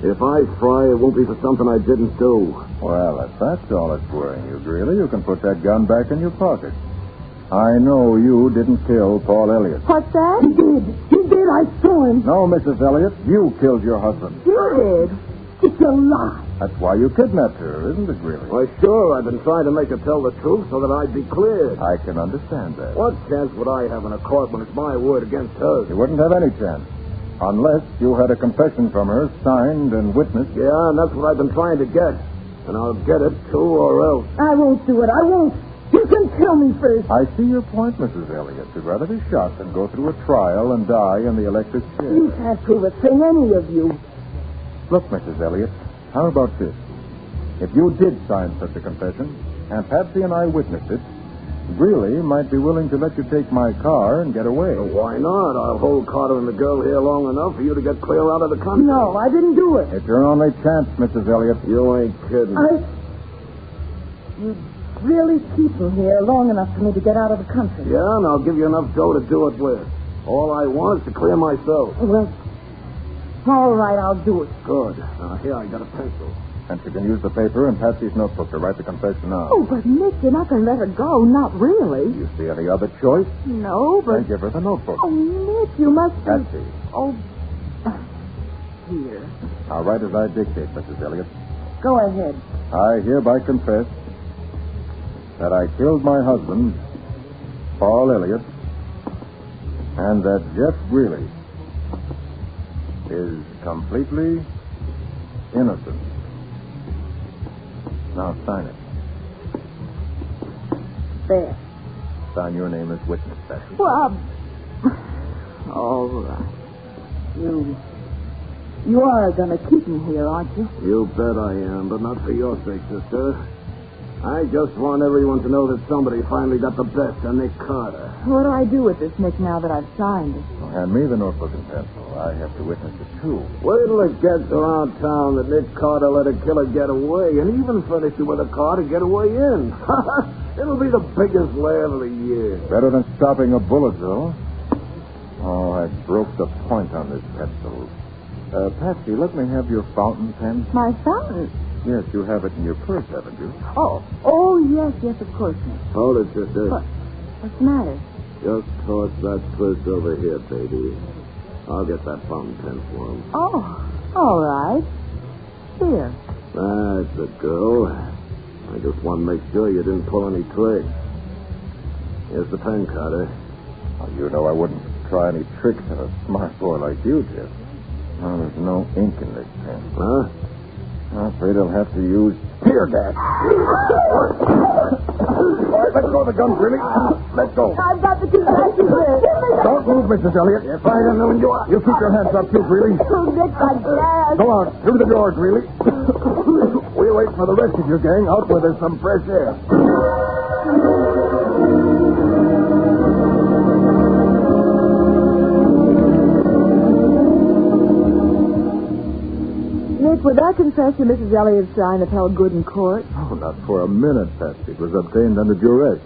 If I fry, it won't be for something I didn't do. Well, if that's all that's worrying you, Greeley, you can put that gun back in your pocket. I know you didn't kill Paul Elliott. What's that? He did. He did. I saw him. No, Mrs. Elliott, you killed your husband. You did. It's a lie. That's why you kidnapped her, isn't it, Greeley? Why, sure. I've been trying to make her tell the truth so that I'd be cleared. I can understand that. What chance would I have in a court when it's my word against hers? You wouldn't have any chance. Unless you had a confession from her, signed and witnessed. Yeah, and that's what I've been trying to get. And I'll get it, too, or else. I won't do it. I won't. You can kill me first. I see your point, Mrs. Elliott. You'd rather be shot than go through a trial and die in the electric chair. You can't prove a thing, any of you. Look, Mrs. Elliott, how about this? If you did sign such a confession, and Patsy and I witnessed it, Greeley might be willing to let you take my car and get away. Well, why not? I'll hold Carter and the girl here long enough for you to get clear out of the country. No, I didn't do it. It's your only chance, Mrs. Elliott. You ain't kidding. You'd really keep him here long enough for me to get out of the country. Yeah, and I'll give you enough dough to do it with. All I want is to clear myself. Well, all right, I'll do it. Good. Now, here, I got a pencil. And you can use the paper and Patsy's notebook to write the confession out. Oh, but Nick, you're not going to let her go. Not really. Do you see any other choice? No, but... Then give her the notebook. Oh, Nick, you must... Patsy. Oh, here. I'll write as I dictate, Mrs. Elliott. Go ahead. I hereby confess that I killed my husband, Paul Elliott, and that Jeff Greeley is completely innocent. Now sign it. There. Sign your name as witness, Patsy. Well, all right. You are going to keep me here, aren't you? You bet I am, but not for your sake, sister. I just want everyone to know that somebody finally got the best of Nick Carter. What do I do with this, Nick, now that I've signed it? Well, hand me the notebook and pencil. I have to witness it, too. Wait till it gets around town that Nick Carter let a killer get away, and even furnish you with a car to get away in. It'll be the biggest laugh of the year. Better than stopping a bullet, though. Oh, I broke the point on this pencil. Patsy, let me have your fountain pen. My fountain? Yes, you have it in your purse, haven't you? Oh, yes, of course, Nick. Hold it, sister. What's the matter? Just toss that purse over here, baby. I'll get that fountain pen for him. Oh, all right. Here. That's a girl. I just want to make sure you didn't pull any tricks. Here's the pen, Carter. Oh, you know I wouldn't try any tricks on a smart boy like you, Jeff. Oh, there's no ink in this pen. Huh? I'm afraid I'll have to use tear gas. All right, let go of the gun, Greeley. Let go. I've got the confession here. Don't move, Mrs. Elliott. If I don't know you are. You keep your hands up, too, Greeley. Oh, Nick, I'm glad. Go on, through the door, Greeley. We'll wait for the rest of your gang out where there's some fresh air. Nick, Nick, would that confession Mrs. Elliott signed have held good in court? Oh, not for a minute, Patsy. It was obtained under duress.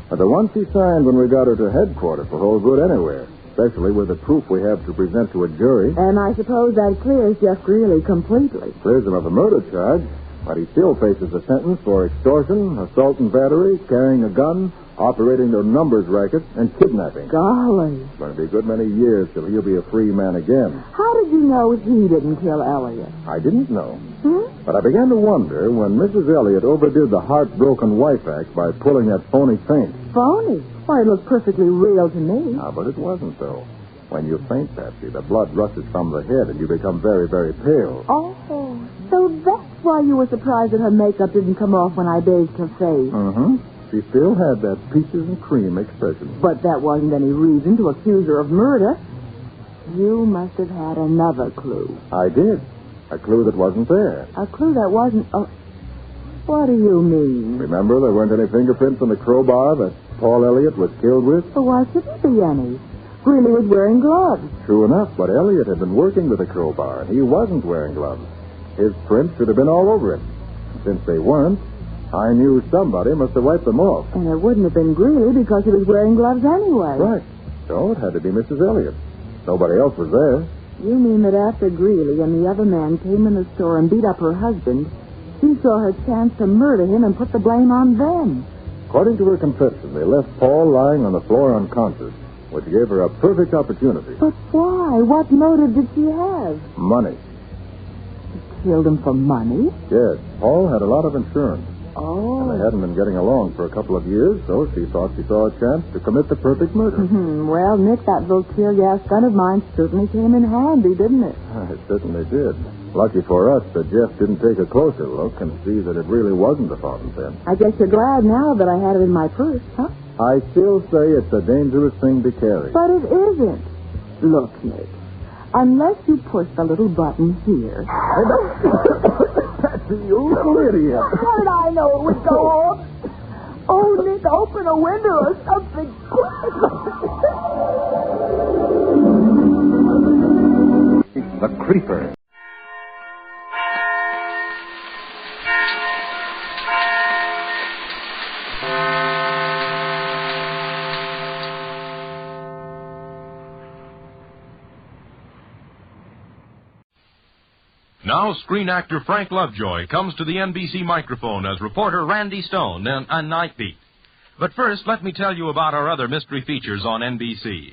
But the one she signed when we got her to headquarters will hold good anywhere, especially with the proof we have to present to a jury. And I suppose that clears Jeff Greeley completely. Clears him of the murder charge, but he still faces a sentence for extortion, assault and battery, carrying a gun, operating the numbers racket, and kidnapping. Golly. It's going to be a good many years till he'll be a free man again. How did you know he didn't kill Elliot? I didn't know. But I began to wonder when Mrs. Elliott overdid the heartbroken wife act by pulling that phony faint. Phony? Why, it looked perfectly real to me. Ah, but it wasn't, though. When you faint, Patsy, the blood rushes from the head and you become very, very pale. Oh, so that's why you were surprised that her makeup didn't come off when I bathed her face. Mm-hmm. She still had that peaches and cream expression. But that wasn't any reason to accuse her of murder. You must have had another clue. I did. A clue that wasn't there. A clue that wasn't... what do you mean? Remember, there weren't any fingerprints on the crowbar that Paul Elliott was killed with? Well, why shouldn't there be any? Greeley was wearing gloves. True enough, but Elliott had been working with the crowbar, and he wasn't wearing gloves. His prints should have been all over it. Since they weren't, I knew somebody must have wiped them off. And it wouldn't have been Greeley because he was wearing gloves anyway. Right. So it had to be Mrs. Elliott. Nobody else was there. You mean that after Greeley and the other man came in the store and beat up her husband, she saw her chance to murder him and put the blame on them? According to her confession, they left Paul lying on the floor unconscious, which gave her a perfect opportunity. But why? What motive did she have? Money. She killed him for money? Yes. Paul had a lot of insurance. Oh. And they hadn't been getting along for a couple of years, so she thought she saw a chance to commit the perfect murder. Well, Nick, that little tear gas gun of mine certainly came in handy, didn't it? It certainly did. Lucky for us that Jeff didn't take a closer look and see that it really wasn't a fountain pen. I guess you're glad now that I had it in my purse, huh? I still say it's a dangerous thing to carry. But it isn't. Look, Nick, unless you push the little button here... Patsy, you little idiot. How did I know it would go off? Oh, Nick, open a window or something. The Creeper. Now, screen actor Frank Lovejoy comes to the NBC microphone as reporter Randy Stone on Night Beat. But first, let me tell you about our other mystery features on NBC.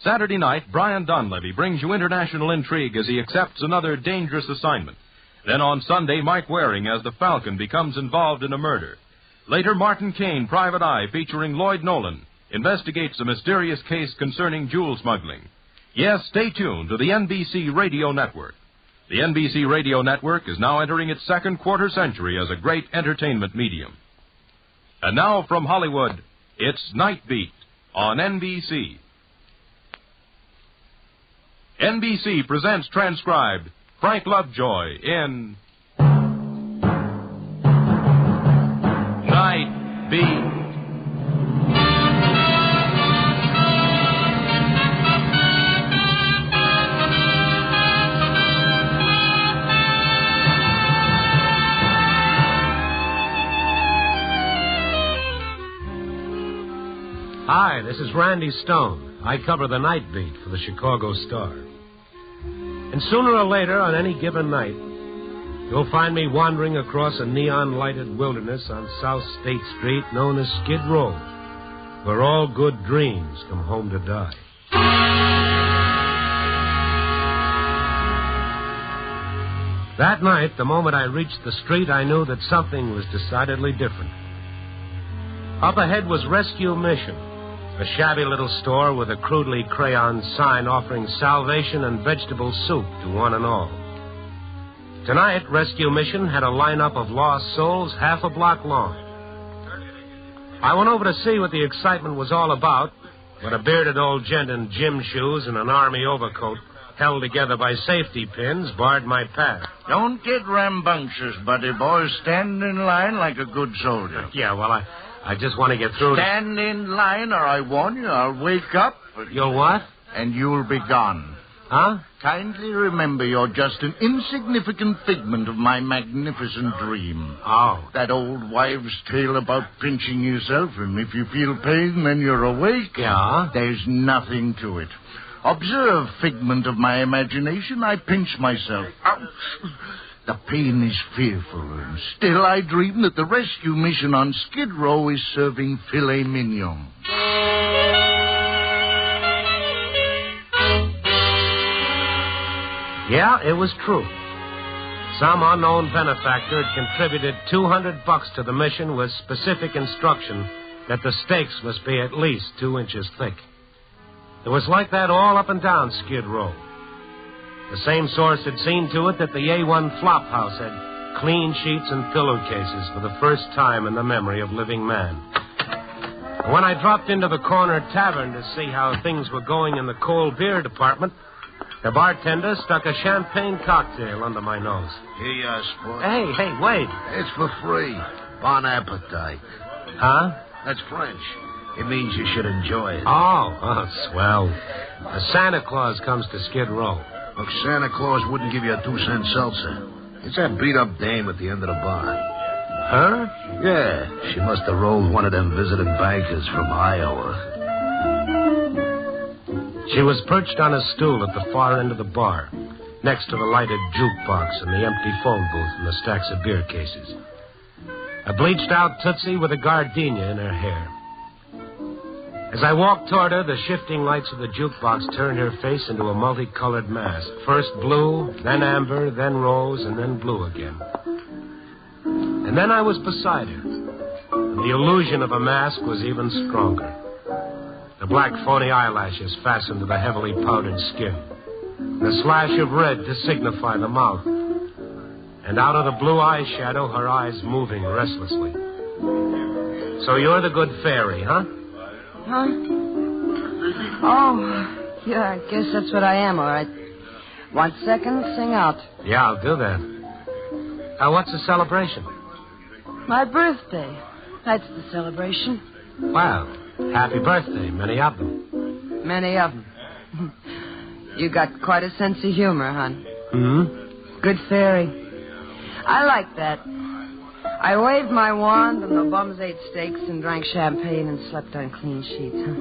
Saturday night, Brian Donlevy brings you international intrigue as he accepts another dangerous assignment. Then on Sunday, Mike Waring as the Falcon becomes involved in a murder. Later, Martin Caine, Private Eye, featuring Lloyd Nolan, investigates a mysterious case concerning jewel smuggling. Yes, stay tuned to the NBC Radio Network. The NBC Radio Network is now entering its second quarter century as a great entertainment medium. And now from Hollywood, it's Night Beat on NBC. NBC presents transcribed Frank Lovejoy in Night Beat. Hi, this is Randy Stone. I cover the Night Beat for the Chicago Star. And sooner or later, on any given night, you'll find me wandering across a neon-lighted wilderness on South State Street known as Skid Row, where all good dreams come home to die. That night, the moment I reached the street, I knew that something was decidedly different. Up ahead was Rescue Mission, a shabby little store with a crudely crayon sign offering salvation and vegetable soup to one and all. Tonight, Rescue Mission had a lineup of lost souls half a block long. I went over to see what the excitement was all about, but a bearded old gent in gym shoes and an army overcoat held together by safety pins barred my path. Don't get rambunctious, buddy boy. Stand in line like a good soldier. Yeah, well, I just want to get through. Stand in line, or I warn you, I'll wake up. You'll what? And you'll be gone. Huh? Kindly remember you're just an insignificant figment of my magnificent dream. Oh. That old wives' tale about pinching yourself, and if you feel pain, then you're awake. Yeah? There's nothing to it. Observe, figment of my imagination, I pinch myself. Ouch! The pain is fearful, and still I dream that the rescue mission on Skid Row is serving filet mignon. Yeah, it was true. Some unknown benefactor had contributed $200 to the mission with specific instruction that the stakes must be at least 2 inches thick. It was like that all up and down Skid Row. The same source had seen to it that the A1 flop house had clean sheets and pillowcases for the first time in the memory of living man. When I dropped into the corner tavern to see how things were going in the cold beer department, the bartender stuck a champagne cocktail under my nose. Here you are, sport. Hey, wait. It's for free. Bon appetit. Huh? That's French. It means you should enjoy it. Oh, swell. Santa Claus comes to Skid Row. Look, Santa Claus wouldn't give you a 2-cent seltzer. It's that beat-up dame at the end of the bar. Her? Yeah, she must have rolled one of them visiting bankers from Iowa. She was perched on a stool at the far end of the bar, next to the lighted jukebox and the empty phone booth and the stacks of beer cases. A bleached-out Tootsie with a gardenia in her hair. As I walked toward her, the shifting lights of the jukebox turned her face into a multicolored mask. First blue, then amber, then rose, and then blue again. And then I was beside her. And the illusion of a mask was even stronger. The black phony eyelashes fastened to the heavily powdered skin. The slash of red to signify the mouth. And out of the blue eyeshadow, her eyes moving restlessly. So you're the good fairy, huh? Huh? Oh, yeah, I guess that's what I am, all right. 1 second, sing out. Yeah, I'll do that. What's the celebration? My birthday. That's the celebration. Well, happy birthday. Many of them. Many of them. You got quite a sense of humor, hon. Hmm? Good fairy. I like that. I waved my wand, and the bums ate steaks and drank champagne and slept on clean sheets, huh?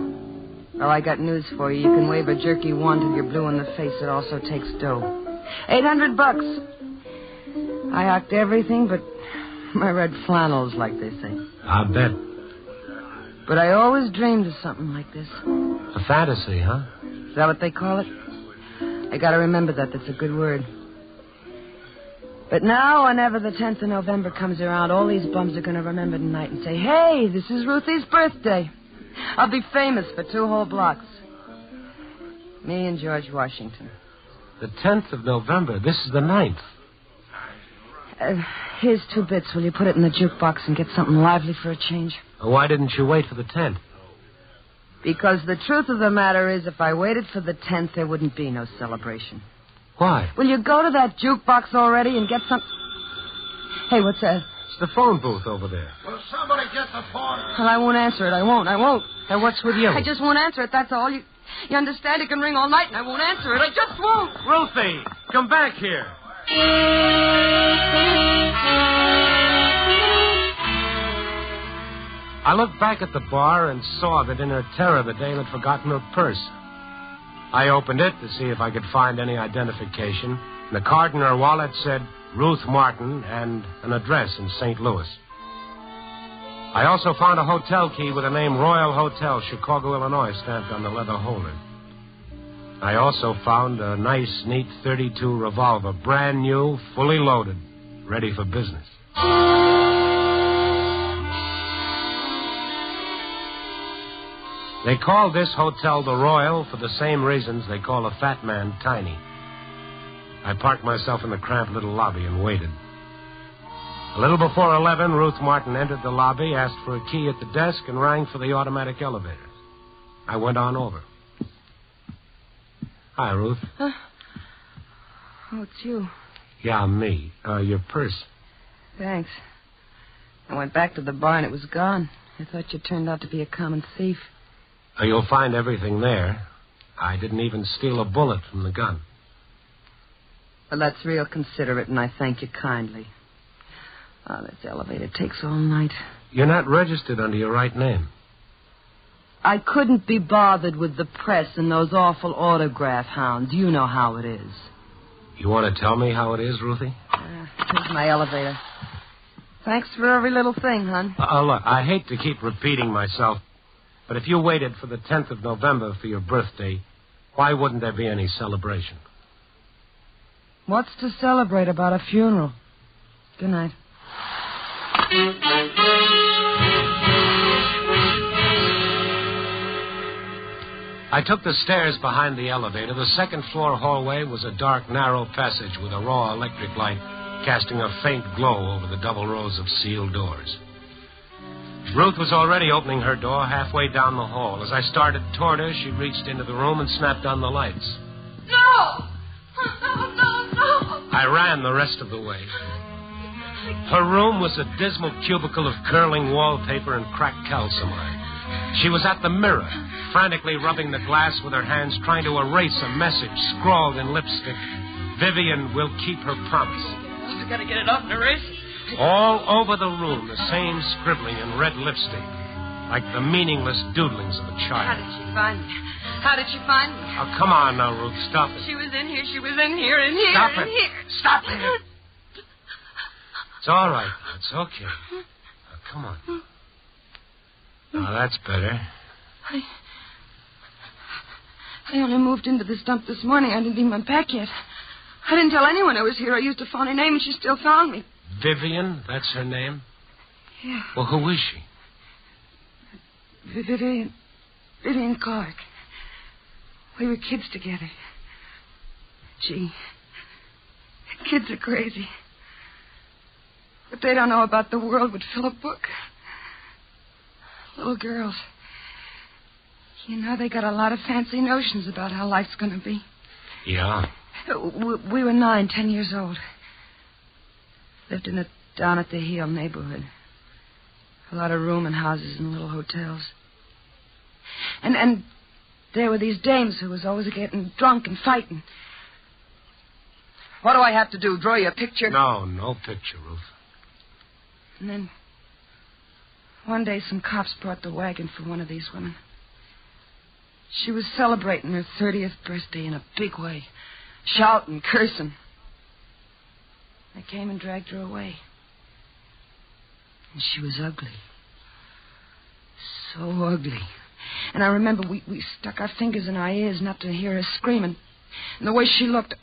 Well, I got news for you. You can wave a jerky wand till you're blue in the face. It also takes dough. $800. I hocked everything but my red flannels, like they say. I bet. But I always dreamed of something like this. A fantasy, huh? Is that what they call it? I gotta remember that. That's a good word. But now, whenever the 10th of November comes around, all these bums are going to remember tonight and say, hey, this is Ruthie's birthday. I'll be famous for 2 whole blocks. Me and George Washington. The 10th of November. This is the 9th. Here's 2 bits. Will you put it in the jukebox and get something lively for a change? Why didn't you wait for the 10th? Because the truth of the matter is, if I waited for the 10th, there wouldn't be no celebration. Why? Will you go to that jukebox already and get some... Hey, what's that? It's the phone booth over there. Will somebody get the phone? Well, I won't answer it. I won't. Hey, what's with you? I just won't answer it, that's all. You understand? It can ring all night, and I won't answer it. I just won't. Ruthie, come back here. I looked back at the bar and saw that in her terror the dame had forgotten her purse. I opened it to see if I could find any identification. The card in her wallet said Ruth Martin and an address in St. Louis. I also found a hotel key with the name Royal Hotel, Chicago, Illinois, stamped on the leather holder. I also found a nice, neat .32 revolver, brand new, fully loaded, ready for business. They called this hotel the Royal for the same reasons they call a fat man tiny. I parked myself in the cramped little lobby and waited. A little before 11, Ruth Martin entered the lobby, asked for a key at the desk, and rang for the automatic elevators. I went on over. Hi, Ruth. Oh, it's you. Yeah, me. Your purse. Thanks. I went back to the bar and it was gone. I thought you turned out to be a common thief. You'll find everything there. I didn't even steal a bullet from the gun. Well, that's real considerate, and I thank you kindly. Oh, this elevator takes all night. You're not registered under your right name. I couldn't be bothered with the press and those awful autograph hounds. You know how it is. You want to tell me how it is, Ruthie? Here's my elevator. Thanks for every little thing, hon. Look, I hate to keep repeating myself, but if you waited for the 10th of November for your birthday, why wouldn't there be any celebration? What's to celebrate about a funeral? Good night. I took the stairs behind the elevator. The second-floor hallway was a dark, narrow passage with a raw electric light casting a faint glow over the double rows of sealed doors. Ruth was already opening her door halfway down the hall. As I started toward her, she reached into the room and snapped on the lights. No! No! I ran the rest of the way. Her room was a dismal cubicle of curling wallpaper and cracked calcimine. She was at the mirror, frantically rubbing the glass with her hands, trying to erase a message scrawled in lipstick. Vivian will keep her promise. I gotta get it up and erase it. All over the room, the same scribbling in red lipstick, like the meaningless doodlings of a child. How did she find me? How did she find me? Oh, come on now, Ruth, stop it. She was in here, in here, Stop in it. here. Stop it. It's all right. It's okay. Now, come on. Now, that's better. I only moved into this dump this morning. I didn't even unpack yet. I didn't tell anyone I was here. I used a phony name, and she still found me. Vivian, that's her name? Yeah. Well, who is she? Vivian Clark. We were kids together. Gee, kids are crazy. What they don't know about the world would fill a book. Little girls. You know, they got a lot of fancy notions about how life's going to be. Yeah. We were 9, 10 years old. Lived in a down at the heel neighborhood. A lot of rooming houses and little hotels. And there were these dames who was always getting drunk and fighting. What do I have to do? Draw you a picture? No picture, Ruth. And then one day some cops brought the wagon for one of these women. She was celebrating her 30th birthday in a big way. Shouting, cursing. They came and dragged her away. And she was ugly. So ugly. And I remember we stuck our fingers in our ears not to hear her screaming. And the way she looked,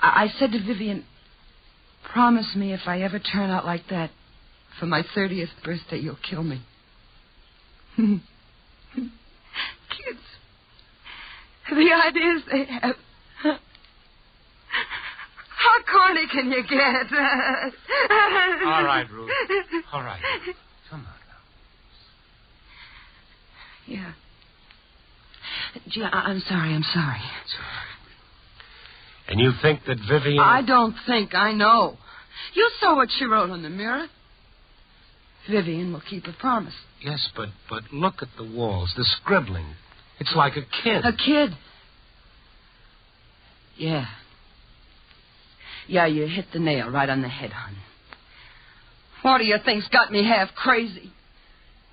I said to Vivian, promise me if I ever turn out like that, for my 30th birthday, you'll kill me. Kids. The ideas they have. How corny can you get? All right, Ruth. All right. Come on now. Yeah. Gee, I'm sorry. It's all right. And you think that Vivian... I don't think. I know. You saw what she wrote on the mirror. Vivian will keep her promise. Yes, but look at the walls, the scribbling. It's like a kid. A kid? Yeah. Yeah, you hit the nail right on the head, hon. What do you think's got me half crazy?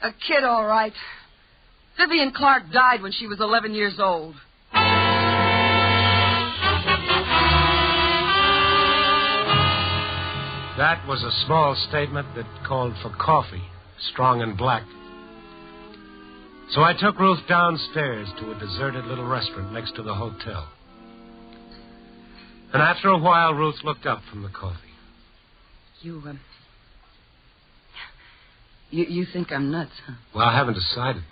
A kid, all right. Vivian Clark died when she was 11 years old. That was a small statement that called for coffee, strong and black. So I took Ruth downstairs to a deserted little restaurant next to the hotel. And after a while, Ruth looked up from the coffee. You think I'm nuts, huh? Well, I haven't decided.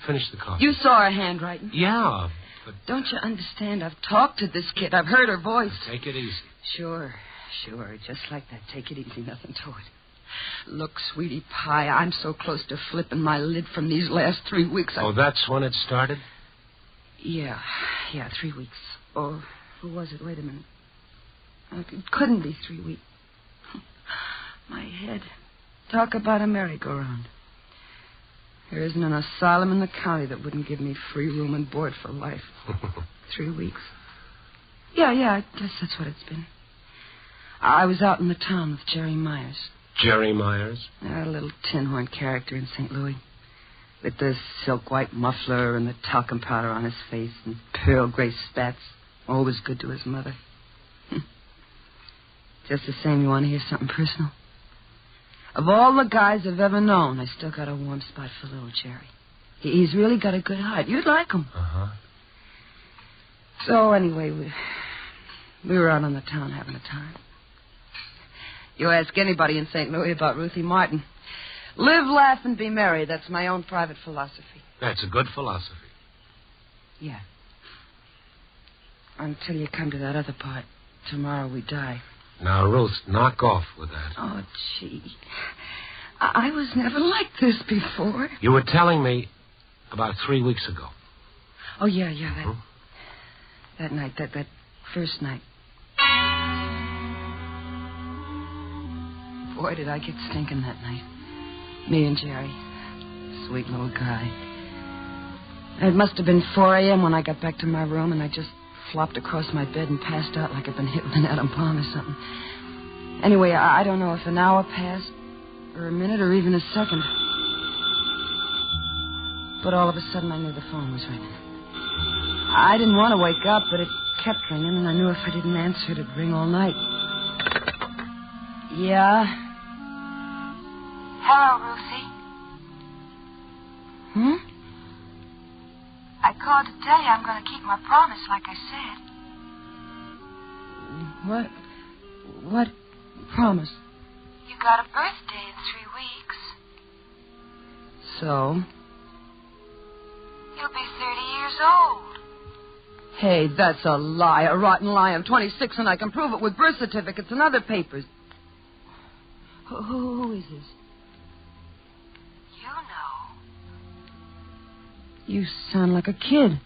Finish the coffee. You saw her handwriting? Yeah, but... Don't you understand? I've talked to this kid. I've heard her voice. Take it easy. Sure. Just like that. Take it easy. Nothing to it. Look, sweetie pie, I'm so close to flipping my lid from these last 3 weeks. Oh, that's when it started? Yeah, 3 weeks. Oh, who was it? Wait a minute. It couldn't be 3 weeks. My head. Talk about a merry-go-round. There isn't an asylum in the county that wouldn't give me free room and board for life. 3 weeks. Yeah, I guess that's what it's been. I was out in the town with Jerry Myers. Jerry Myers? A little tin horn character in St. Louis. With the silk white muffler and the talcum powder on his face and pearl gray spats. Always good to his mother. Just the same, you want to hear something personal? Of all the guys I've ever known, I still got a warm spot for little Jerry. He's really got a good heart. You'd like him. Uh-huh. So, anyway, we were out on the town having a time. You ask anybody in St. Louis about Ruthie Martin. Live, laugh, and be merry. That's my own private philosophy. That's a good philosophy. Yeah. Until you come to that other part. Tomorrow we die. Now, Ruth, knock off with that. Oh, gee. I was never like this before. You were telling me about 3 weeks ago. Oh, yeah, that night, that first night. Boy, did I get stinking that night. Me and Jerry. Sweet little guy. It must have been 4 a.m. when I got back to my room, and I just flopped across my bed and passed out like I'd been hit with an atom bomb or something. Anyway, I don't know if an hour passed, or a minute, or even a second. But all of a sudden, I knew the phone was ringing. I didn't want to wake up, but it kept ringing, and I knew if I didn't answer, it'd ring all night. Yeah? Hello, Ruthie. I called to tell you I'm going to keep my promise, like I said. What promise? You got a birthday in 3 weeks. So? You'll be 30 years old. Hey, that's a lie, a rotten lie. I'm 26, and I can prove it with birth certificates and other papers. Who is this? You know. You sound like a kid.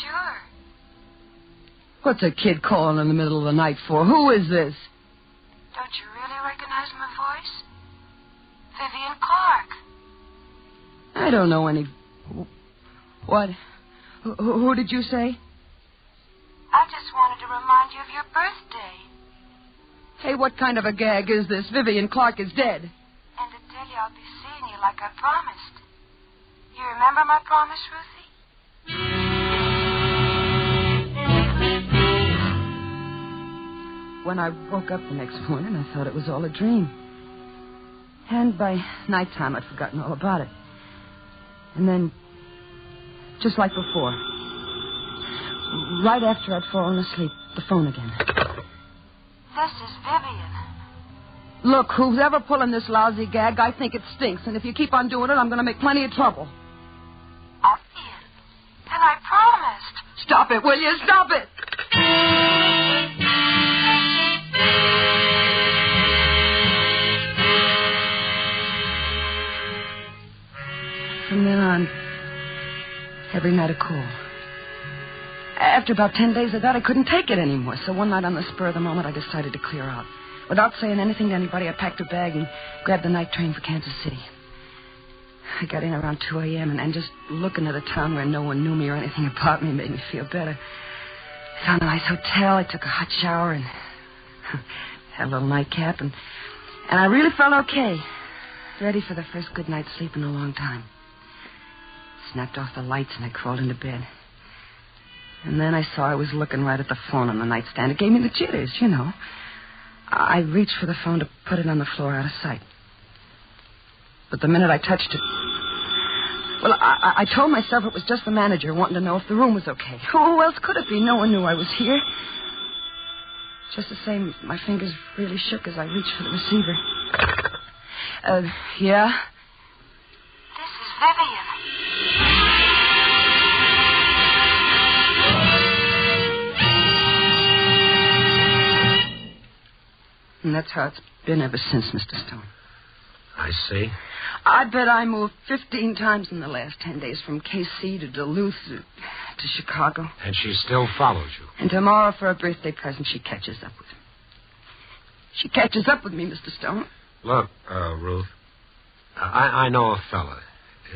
Sure. What's a kid calling in the middle of the night for? Who is this? Don't you really recognize my voice? Vivian Clark. I don't know any... What? Who did you say? I just wanted to remind you of your birthday. Hey, what kind of a gag is this? Vivian Clark is dead. And to tell you I'll be seeing you like I promised. You remember my promise, Ruthie? When I woke up the next morning, I thought it was all a dream. And by nighttime, I'd forgotten all about it. And then, just like before, right after I'd fallen asleep, the phone again. This is Vivian. Look, who's ever pulling this lousy gag, I think it stinks. And if you keep on doing it, I'm going to make plenty of trouble. Vivian, and I promised. Stop it, will you? Stop it! From then on, every night a call. After about 10 days of that, I couldn't take it anymore. So one night on the spur of the moment, I decided to clear out. Without saying anything to anybody, I packed a bag and grabbed the night train for Kansas City. I got in around 2 a.m. and just looking at a town where no one knew me or anything about me made me feel better. I found a nice hotel. I took a hot shower and had a little nightcap. And I really felt okay. Ready for the first good night's sleep in a long time. Snapped off the lights and I crawled into bed. And then I saw I was looking right at the phone on the nightstand. It gave me the jitters, you know. I reached for the phone to put it on the floor out of sight. But the minute I touched it... Well, I told myself it was just the manager wanting to know if the room was okay. Who else could it be? No one knew I was here. Just the same, my fingers really shook as I reached for the receiver. Yeah? This is Vivian. And that's how it's been ever since, Mr. Stone. I see. I bet I moved 15 times in the last 10 days, from KC to Duluth to Chicago. And she still follows you. And tomorrow, for a birthday present, she catches up with me. She catches up with me, Mr. Stone. Look, Ruth, I know a fella.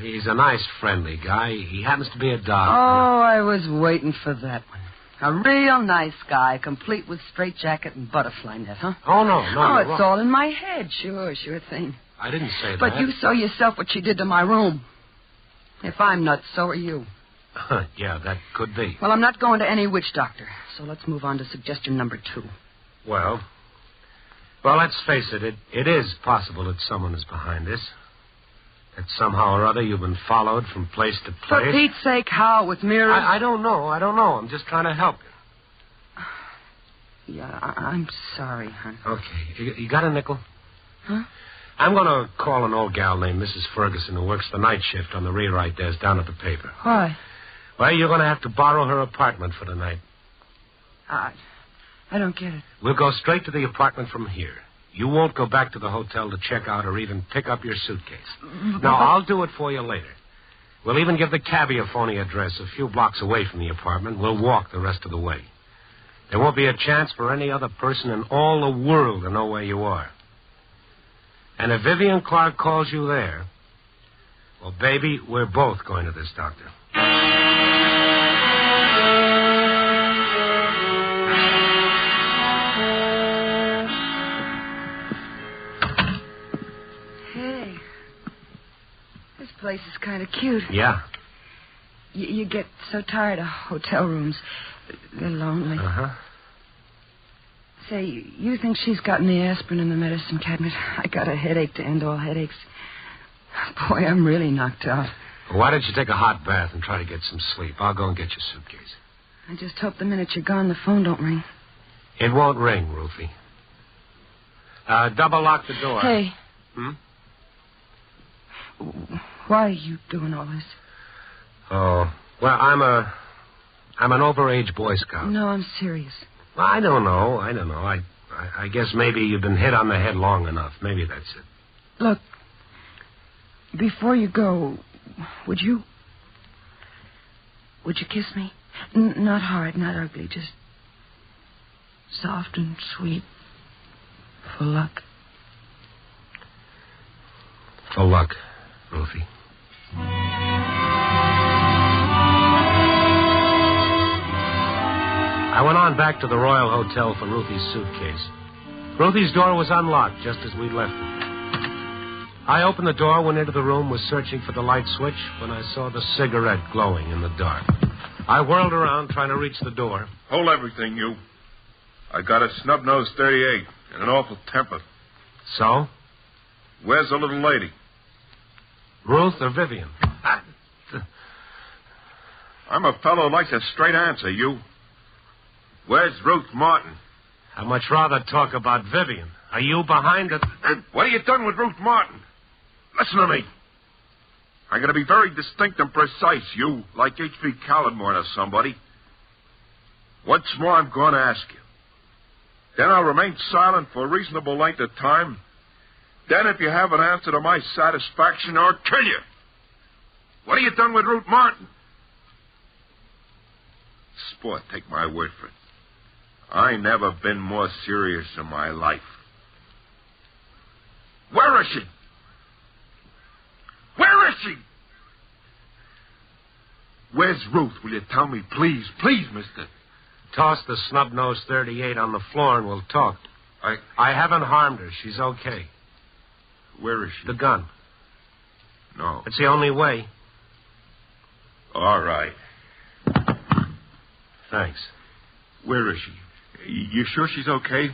He's a nice, friendly guy. He happens to be a doctor. Oh, I was waiting for that one. A real nice guy, complete with straitjacket and butterfly net, huh? Oh, no. Oh, it's all in my head. Sure thing. I didn't say that. But you saw yourself what she did to my room. If I'm nuts, so are you. Yeah, that could be. Well, I'm not going to any witch doctor. So let's move on to suggestion number 2. Well, let's face it. It is possible that someone is behind this. That somehow or other you've been followed from place to place. For Pete's sake, how? With mirrors? I don't know. I'm just trying to help you. Yeah, I'm sorry, hon. Okay. You got a nickel? Huh? I'm going to call an old gal named Mrs. Ferguson who works the night shift on the rewrite desk down at the paper. Why? Well, you're going to have to borrow her apartment for the night. I don't get it. We'll go straight to the apartment from here. You won't go back to the hotel to check out or even pick up your suitcase. Now, I'll do it for you later. We'll even give the cabbie a phony address a few blocks away from the apartment. We'll walk the rest of the way. There won't be a chance for any other person in all the world to know where you are. And if Vivian Clark calls you there, well, baby, we're both going to this doctor. Hey, this place is kind of cute. Yeah. You get so tired of hotel rooms. They're lonely. Uh-huh. Say, you think she's gotten the aspirin in the medicine cabinet? I got a headache to end all headaches. Boy, I'm really knocked out. Well, why don't you take a hot bath and try to get some sleep? I'll go and get your suitcase. I just hope the minute you're gone, the phone don't ring. It won't ring, Ruthie. Double lock the door. Hey. Why are you doing all this? Oh, well, I'm an overage Boy Scout. No, I'm serious. Well, I don't know. I guess maybe you've been hit on the head long enough. Maybe that's it. Look, before you go, would you kiss me? Not hard, not ugly, just soft and sweet. For luck. For luck, Ruthie. I went on back to the Royal Hotel for Ruthie's suitcase. Ruthie's door was unlocked just as we left it. I opened the door, went into the room, was searching for the light switch when I saw the cigarette glowing in the dark. I whirled around trying to reach the door. Hold everything, you. I got a snub-nosed 38 and an awful temper. So? Where's the little lady? Ruth or Vivian? I'm a fellow who likes a straight answer, you. Where's Ruth Martin? I'd much rather talk about Vivian. Are you behind it? What have you done with Ruth Martin? Listen to me. I'm going to be very distinct and precise, you, like H.V. Callenmore or somebody. Once more, I'm going to ask you. Then I'll remain silent for a reasonable length of time. Then, if you have an answer to my satisfaction, I'll kill you. What have you done with Ruth Martin? Sport, take my word for it. I never been more serious in my life. Where is she? Where is she? Where's Ruth? Will you tell me, please? Please, mister. Toss the snub-nosed 38 on the floor and we'll talk. I haven't harmed her. She's okay. Where is she? The gun. No. It's the only way. All right. Thanks. Where is she? You sure she's okay?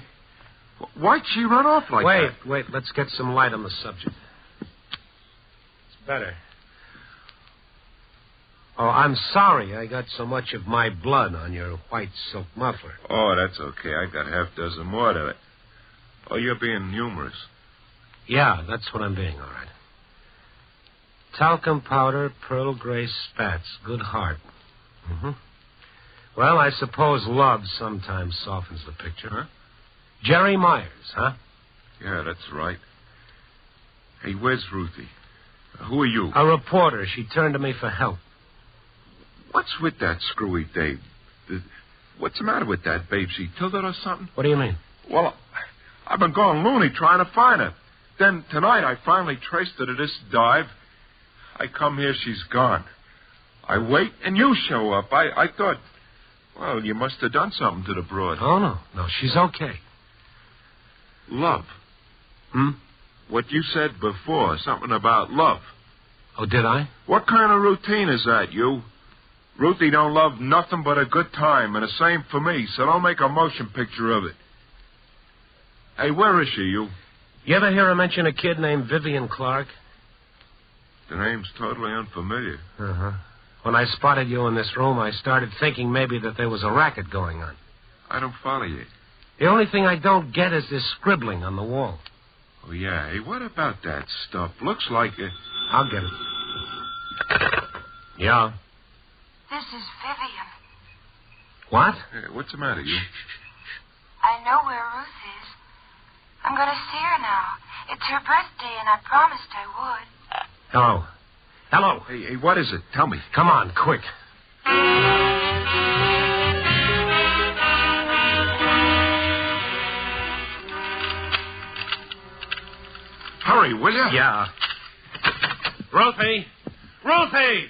Why'd she run off like that? Wait. Let's get some light on the subject. It's better. Oh, I'm sorry I got so much of my blood on your white silk muffler. Oh, that's okay. I got half a dozen more of it. Oh, you're being humorous. Yeah, that's what I'm being, all right. Talcum powder, pearl gray spats, good heart. Mm-hmm. Well, I suppose love sometimes softens the picture, huh? Jerry Myers, huh? Yeah, that's right. Hey, where's Ruthie? Who are you? A reporter. She turned to me for help. What's with that screwy Dave? What's the matter with that babe? She tilted or something? What do you mean? Well, I've been going loony trying to find her. then tonight I finally traced her to this dive. I come here, she's gone. I wait, and you show up. I thought, well, you must have done something to the broad. Oh, no. No, she's okay. Love. What you said before, something about love. Oh, did I? What kind of routine is that, you? Ruthie don't love nothing but a good time, and the same for me, so don't make a motion picture of it. Hey, where is she, you? You ever hear her mention a kid named Vivian Clark? The name's totally unfamiliar. Uh-huh. When I spotted you in this room, I started thinking maybe that there was a racket going on. I don't follow you. The only thing I don't get is this scribbling on the wall. Oh, yeah. Hey, what about that stuff? Looks like a... I'll get it. Yeah? This is Vivian. What? Hey, what's the matter, you? I know where Ruth is. I'm going to see her now. It's her birthday, and I promised I would. Hello. Hello. Hey, what is it? Tell me. Come on, quick. Hurry, will you? Yeah. Ruthie! Ruthie!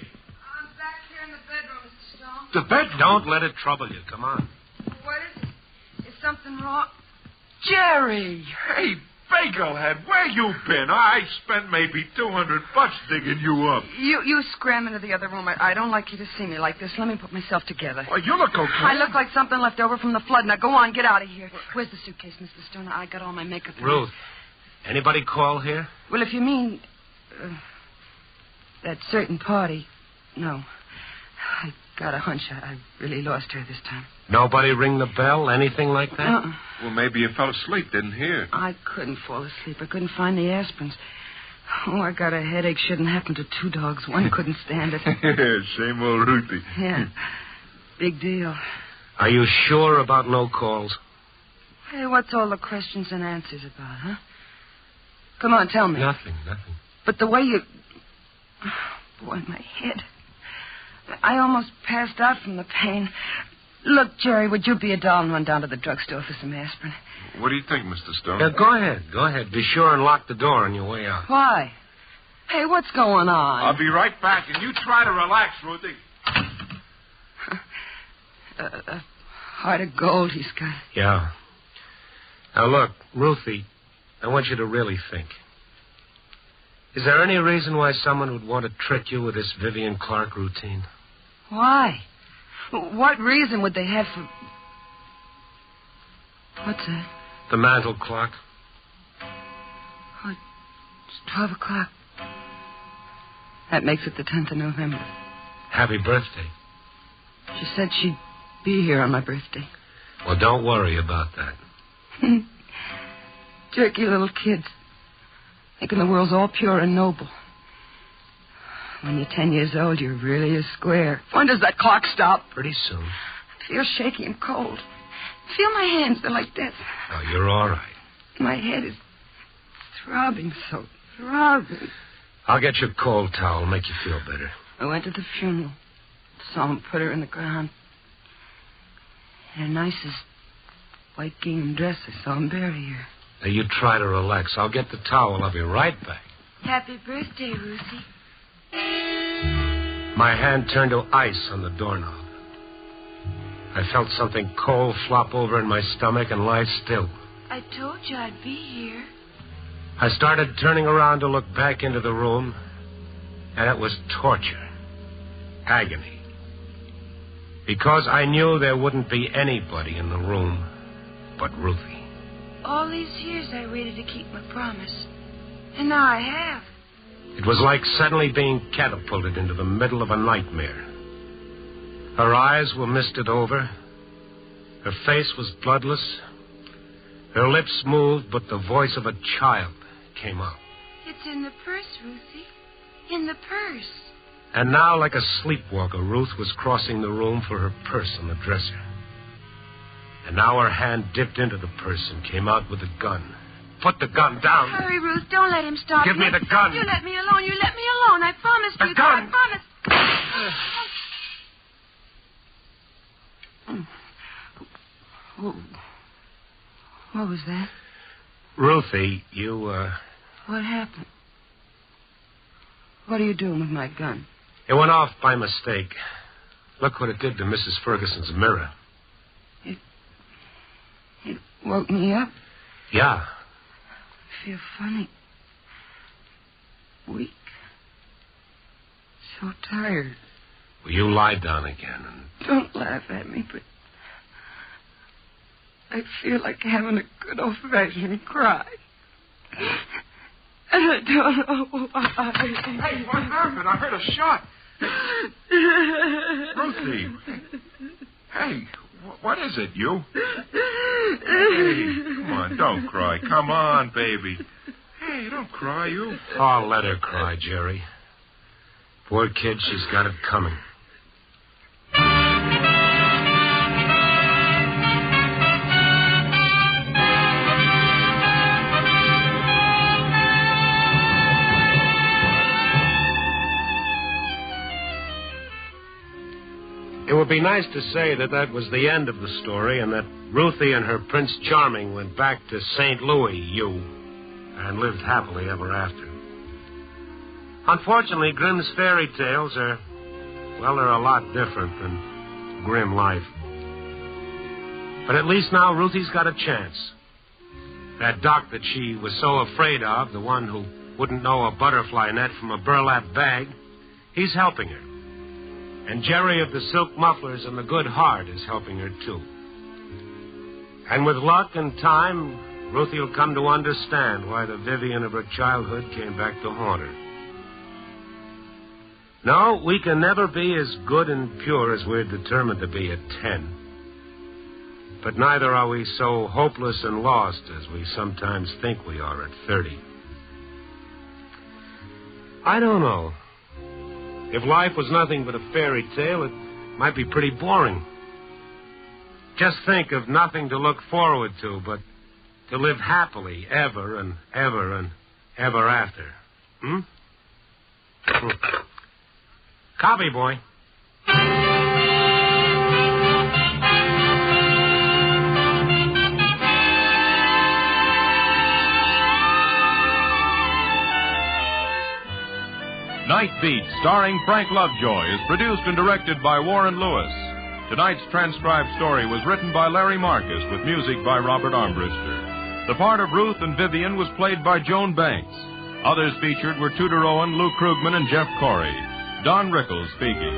I'm back here in the bedroom, Mr. Stone. The bedroom? Don't let it trouble you. Come on. What is it? Is something wrong? Jerry! Hey, Bagelhead, where you been? I spent maybe $200 digging you up. You scram into the other room. I don't like you to see me like this. Let me put myself together. Well, you look okay. I look like something left over from the flood. Now, go on, get out of here. Where's the suitcase, Mr. Stone? I got all my makeup in Ruth, anybody call here? Well, if you mean that certain party, no. I got a hunch I really lost her this time. Nobody ring the bell? Anything like that? Well, maybe you fell asleep, didn't hear. I couldn't fall asleep. I couldn't find the aspirins. Oh, I got a headache. Shouldn't happen to two dogs. One couldn't stand it. Same old Ruthie. Yeah. Big deal. Are you sure about no calls? Hey, what's all the questions and answers about, huh? Come on, tell me. Nothing. But the way you... Boy, my head. I almost passed out from the pain. Look, Jerry, would you be a doll and run down to the drugstore for some aspirin? What do you think, Mr. Stone? Yeah, go ahead. Be sure and lock the door on your way out. Why? Hey, what's going on? I'll be right back, and you try to relax, Ruthie. A heart of gold he's got. Yeah. Now, look, Ruthie, I want you to really think. Is there any reason why someone would want to trick you with this Vivian Clark routine? Why? What reason would they have for... What's that? The mantel clock. Oh, it's 12 o'clock. That makes it the 10th of November. Happy birthday. She said she'd be here on my birthday. Well, don't worry about that. Jerky little kids. Thinking the world's all pure and noble. When you're 10 years old, you're really a square. When does that clock stop? Pretty soon. I feel shaky and cold. Feel my hands, they're like this. Oh, you're all right. My head is throbbing so, throbbing. I'll get you a cold towel, make you feel better. I went to the funeral. Saw him put her in the ground. In her nicest white gingham dress, I saw him bury her. Now, you try to relax. I'll get the towel. I'll be right back. Happy birthday, Ruthie. My hand turned to ice on the doorknob. I felt something cold flop over in my stomach and lie still. I told you I'd be here. I started turning around to look back into the room, and it was torture. Agony. Because I knew there wouldn't be anybody in the room but Ruthie. All these years I waited to keep my promise. And now I have. It was like suddenly being catapulted into the middle of a nightmare. Her eyes were misted over. Her face was bloodless. Her lips moved, but the voice of a child came out. It's in the purse, Ruthie. In the purse. And now, like a sleepwalker, Ruth was crossing the room for her purse on the dresser. And now her hand dipped into the purse and came out with the gun. Put the gun down. Hurry, Ruth. Don't let him stop Give me the gun. You let me alone. You let me alone. I promised you. The gun. I What was that? Ruthie, you What happened? What are you doing with my gun? It went off by mistake. Look what it did to Mrs. Ferguson's mirror. It woke me up. Yeah. I feel funny. Weak. So tired. Well, you lie down again and... Don't laugh at me, but... I feel like having a good old-fashioned cry. And I don't know why. Hey, what happened? I heard a shot. Ruthie. Hey, what is it, you? Hey, come on, don't cry. Come on, baby. Hey, don't cry, you. Oh, let her cry, Jerry. Poor kid, she's got it coming. It would be nice to say that that was the end of the story and that Ruthie and her Prince Charming went back to St. Louis, and lived happily ever after. Unfortunately, Grimm's fairy tales are, well, they're a lot different than grim life. But at least now Ruthie's got a chance. That doc that she was so afraid of, the one who wouldn't know a butterfly net from a burlap bag, he's helping her. And Jerry of the silk mufflers and the good heart is helping her, too. And with luck and time, Ruthie will come to understand why the Vivian of her childhood came back to haunt her. No, we can never be as good and pure as we're determined to be at 10. But neither are we so hopeless and lost as we sometimes think we are at 30. I don't know. If life was nothing but a fairy tale, it might be pretty boring. Just think of nothing to look forward to, but to live happily ever and ever and ever after. Copy, boy. Night Beat, starring Frank Lovejoy, is produced and directed by Warren Lewis. Tonight's transcribed story was written by Larry Marcus with music by Robert Armbruster. The part of Ruth and Vivian was played by Joan Banks. Others featured were Tudor Owen, Lou Krugman, and Jeff Corey. Don Rickles speaking.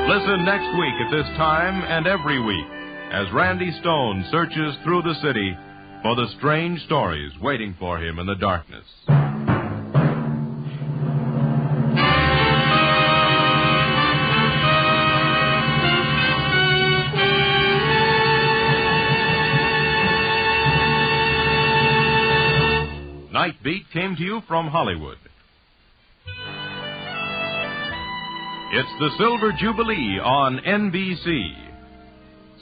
Listen next week at this time and every week as Randy Stone searches through the city for the strange stories waiting for him in the darkness. Night Beat came to you from Hollywood. It's the Silver Jubilee on NBC.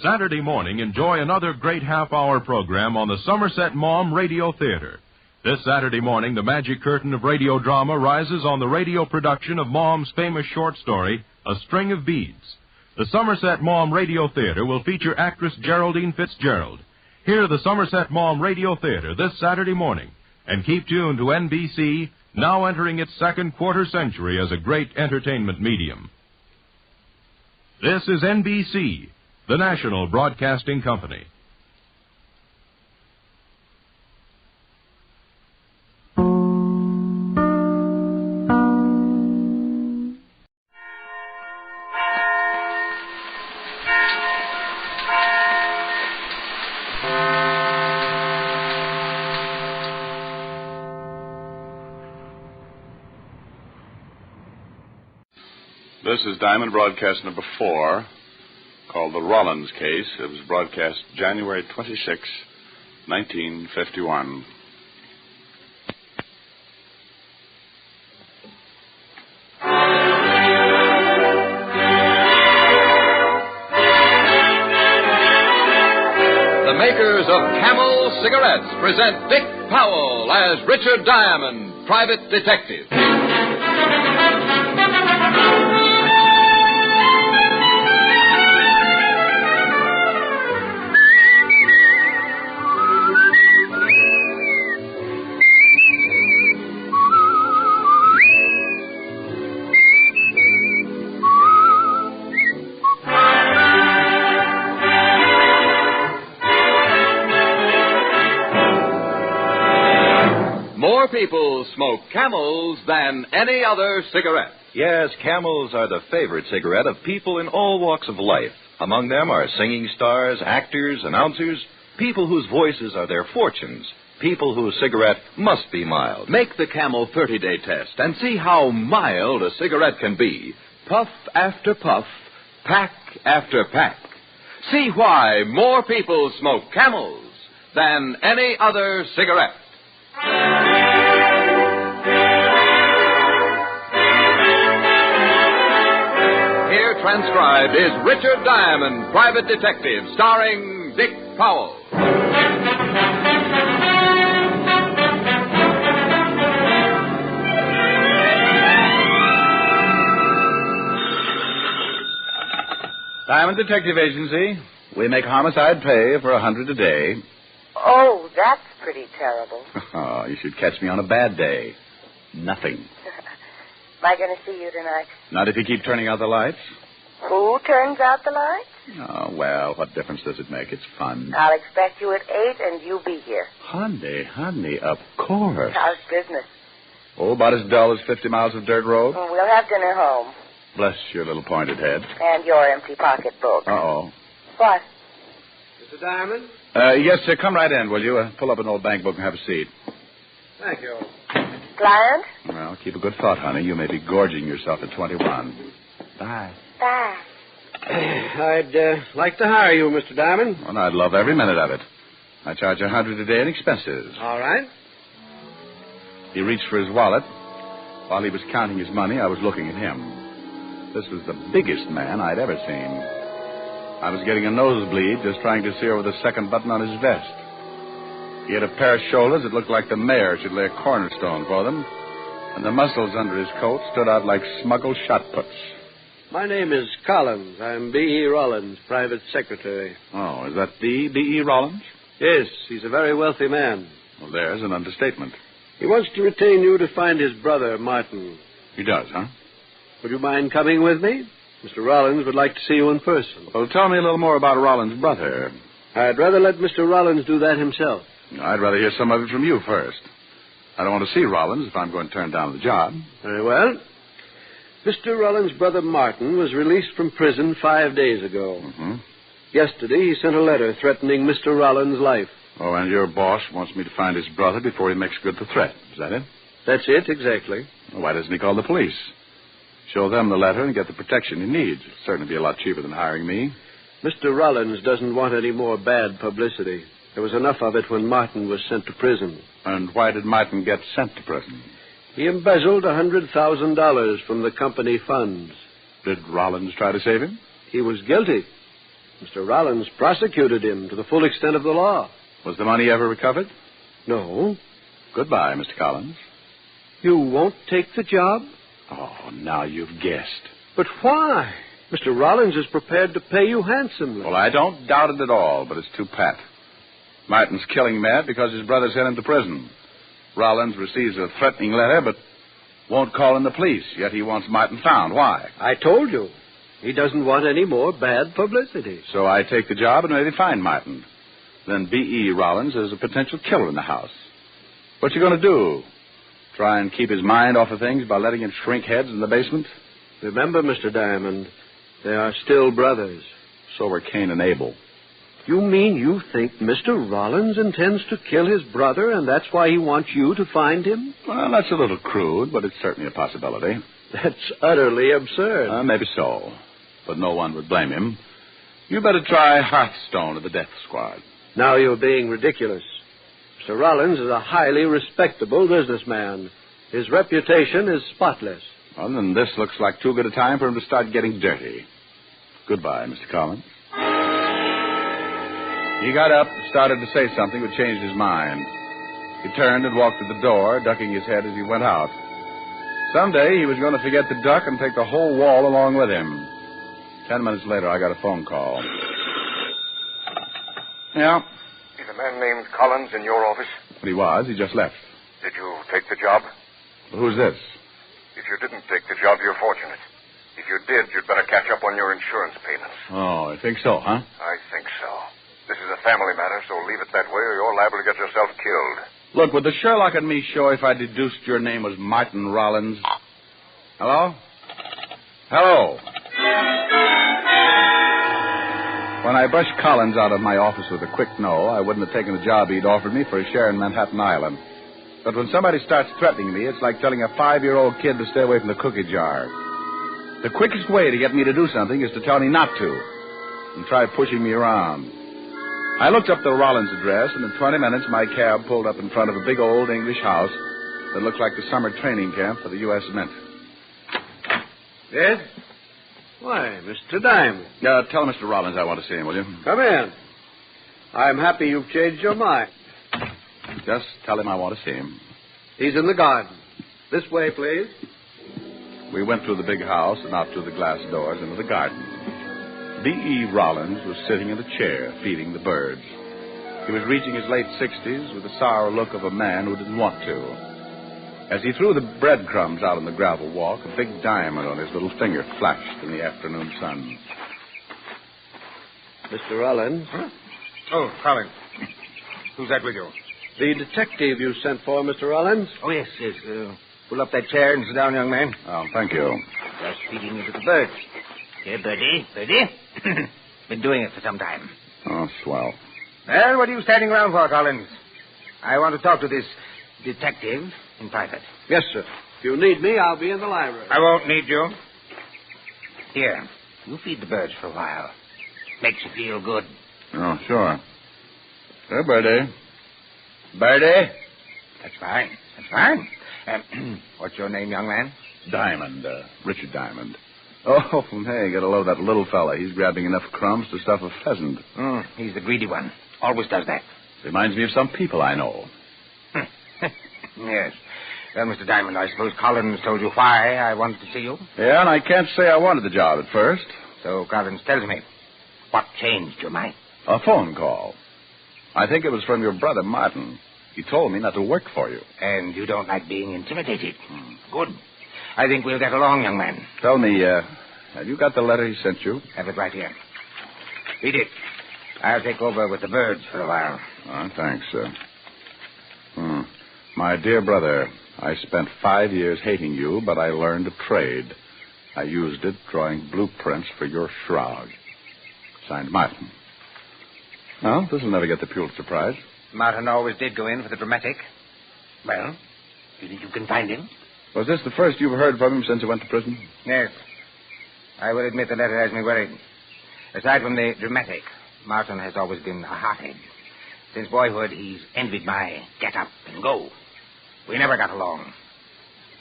Saturday morning, enjoy another great half-hour program on the Somerset Maugham Radio Theater. This Saturday morning, the magic curtain of radio drama rises on the radio production of Maugham's famous short story, A String of Beads. The Somerset Maugham Radio Theater will feature actress Geraldine Fitzgerald. Hear the Somerset Maugham Radio Theater this Saturday morning. And keep tuned to NBC, now entering its second quarter century as a great entertainment medium. This is NBC, the national broadcasting company. This is Diamond Broadcast number 4, called the Rawlins Case. It was broadcast January 26, 1951. The makers of Camel cigarettes present Dick Powell as Richard Diamond, private detective. more people smoke Camels than any other cigarette. Yes, Camels are the favorite cigarette of people in all walks of life. Among them are singing stars, actors, announcers, people whose voices are their fortunes, people whose cigarette must be mild. Make the Camel 30-day test and see how mild a cigarette can be. Puff after puff, pack after pack. See why more people smoke Camels than any other cigarette. Here transcribed is Richard Diamond, Private Detective, starring Dick Powell. Diamond Detective Agency. We make homicide pay for $100 a day. Oh, that's pretty terrible. Oh, you should catch me on a bad day. Nothing. Am I going to see you tonight? Not if you keep turning out the lights. Who turns out the lights? Oh, well, what difference does it make? It's fun. I'll expect you at 8 and you be here. Honey, of course. How's business? Oh, about as dull as 50 miles of dirt road. We'll have dinner home. Bless your little pointed head. And your empty pocketbook. Uh-oh. What? Mr. Diamond? Yes, sir. Come right in, will you? Pull up an old bank book and have a seat. Thank you. Client? Well, keep a good thought, honey. You may be gorging yourself at 21. Bye. Bye. I'd like to hire you, Mr. Diamond. Well, I'd love every minute of it. I charge $100 a day in expenses. All right. He reached for his wallet. While he was counting his money, I was looking at him. This was the biggest man I'd ever seen. I was getting a nosebleed just trying to see over the second button on his vest. He had a pair of shoulders that looked like the mayor should lay a cornerstone for them, and the muscles under his coat stood out like smuggled shot puts. My name is Collins. I'm B.E. Rawlins, private secretary. Oh, is that the B.E. Rawlins? Yes, he's a very wealthy man. Well, there's an understatement. He wants to retain you to find his brother, Martin. He does, huh? Would you mind coming with me? Mr. Rawlins would like to see you in person. Well, tell me a little more about Rollins' brother. I'd rather let Mr. Rawlins do that himself. I'd rather hear some of it from you first. I don't want to see Rollins if I'm going to turn down the job. Very well. Mr. Rawlins' brother Martin was released from prison 5 days ago. Mm-hmm. Yesterday, he sent a letter threatening Mr. Rawlins' life. Oh, and your boss wants me to find his brother before he makes good the threat. Is that it? That's it, exactly. Well, why doesn't he call the police? Show them the letter and get the protection he needs. It'll certainly be a lot cheaper than hiring me. Mr. Rawlins doesn't want any more bad publicity. There was enough of it when Martin was sent to prison. And why did Martin get sent to prison? He embezzled $100,000 from the company funds. Did Rollins try to save him? He was guilty. Mr. Rollins prosecuted him to the full extent of the law. Was the money ever recovered? No. Goodbye, Mr. Collins. You won't take the job? Oh, now you've guessed. But why? Mr. Rollins is prepared to pay you handsomely. Well, I don't doubt it at all, but it's too pat. Martin's killing mad because his brother sent him to prison. Rollins receives a threatening letter, but won't call in the police, yet he wants Martin found. Why? I told you. He doesn't want any more bad publicity. So I take the job and maybe find Martin. Then B.E. Rollins is a potential killer in the house. What you going to do? Try and keep his mind off of things by letting him shrink heads in the basement? Remember, Mr. Diamond, they are still brothers. So were Cain and Abel. You mean you think Mr. Rollins intends to kill his brother, and that's why he wants you to find him? Well, that's a little crude, but it's certainly a possibility. That's utterly absurd. Maybe so, but no one would blame him. You better try Hearthstone of the Death Squad. Now you're being ridiculous. Mr. Rollins is a highly respectable businessman. His reputation is spotless. Well, then this looks like too good a time for him to start getting dirty. Goodbye, Mr. Collins. He got up and started to say something, but changed his mind. He turned and walked to the door, ducking his head as he went out. Someday he was going to forget to duck and take the whole wall along with him. 10 minutes later, I got a phone call. Yeah? Is a man named Collins in your office? But he was. He just left. Did you take the job? Well, who's this? If you didn't take the job, you're fortunate. If you did, you'd better catch up on your insurance payments. Oh, I think so, huh? I think so. This is a family matter, so leave it that way or you're liable to get yourself killed. Look, would the Sherlock and me show if I deduced your name was Martin Rawlins? Hello? Hello? When I brushed Collins out of my office with a quick no, I wouldn't have taken the job he'd offered me for a share in Manhattan Island. But when somebody starts threatening me, it's like telling a 5-year-old kid to stay away from the cookie jar. The quickest way to get me to do something is to tell me not to and try pushing me around. I looked up the Rawlins address, and in 20 minutes my cab pulled up in front of a big old English house that looked like the summer training camp for the U.S. Mint. Yes? Why, Mr. Diamond. Tell Mr. Rawlins I want to see him, will you? Come in. I'm happy you've changed your mind. Just tell him I want to see him. He's in the garden. This way, please. We went through the big house and out through the glass doors into the garden. B.E. Rawlins was sitting in a chair feeding the birds. He was reaching his late 60s with the sour look of a man who didn't want to. As he threw the breadcrumbs out on the gravel walk, a big diamond on his little finger flashed in the afternoon sun. Mr. Rawlins? Huh? Oh, Collins. Who's that with you? The detective you sent for, Mr. Rawlins? Oh, yes. Pull up that chair and sit down, young man. Oh, thank you. Just feeding you to the birds. Here, Birdie. Been doing it for some time. Oh, swell. Well, what are you standing around for, Collins? I want to talk to this detective in private. Yes, sir. If you need me, I'll be in the library. I won't need you. Here, you feed the birds for a while. Makes you feel good. Oh, sure. Here, Birdie. Birdie? That's fine. What's your name, young man? Diamond, Richard Diamond. Oh, hey, get a load of that little fella. He's grabbing enough crumbs to stuff a pheasant. He's the greedy one. Always does that. Reminds me of some people I know. Yes. Well, Mr. Diamond, I suppose Collins told you why I wanted to see you? Yeah, and I can't say I wanted the job at first. So Collins tells me. What changed your mind? A phone call. I think it was from your brother, Martin. He told me not to work for you. And you don't like being intimidated? Good. I think we'll get along, young man. Tell me, have you got the letter he sent you? Have it right here. Read it. I'll take over with the birds for a while. Oh, thanks, sir. My dear brother, I spent 5 years hating you, but I learned a trade. I used it drawing blueprints for your shroud. Signed, Martin. Well, this will never get the Pulitzer Prize. Martin always did go in for the dramatic. Well, you think you can find him? Was this the first you've heard from him since he went to prison? Yes. I will admit the letter has me worried. Aside from the dramatic, Martin has always been a hothead. Since boyhood, he's envied my get up and go. We never got along.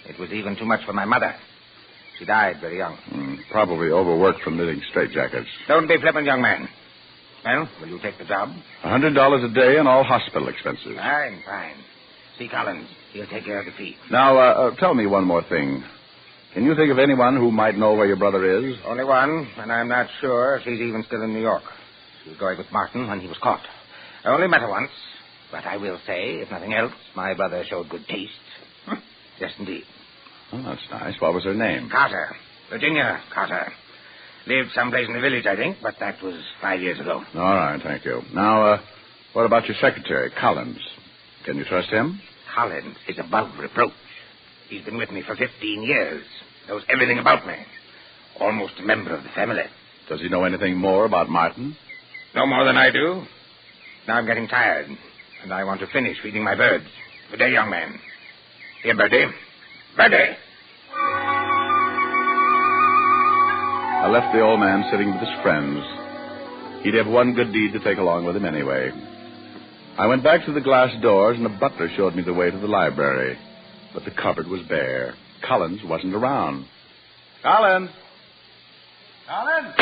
It was even too much for my mother. She died very young. Probably overworked from knitting straitjackets. Don't be flippant, young man. Well, will you take the job? $100 a day and all hospital expenses. Fine. See Collins. He'll take care of the fee. Now, tell me one more thing. Can you think of anyone who might know where your brother is? Only one, and I'm not sure if she's even still in New York. She was going with Martin when he was caught. I only met her once, but I will say, if nothing else, my brother showed good taste. Yes, indeed. Oh, that's nice. What was her name? Carter. Virginia Carter. Lived someplace in the village, I think, but that was 5 years ago. All right, thank you. Now, what about your secretary, Collins? Can you trust him? Collins is above reproach. He's been with me for 15 years. Knows everything about me. Almost a member of the family. Does he know anything more about Martin? No more than I do. Now I'm getting tired, and I want to finish feeding my birds. Good day, young man. Here, Birdie. Birdie! I left the old man sitting with his friends. He'd have one good deed to take along with him anyway. I went back to the glass doors, and the butler showed me the way to the library. But the cupboard was bare. Collins wasn't around. Collins! Collins!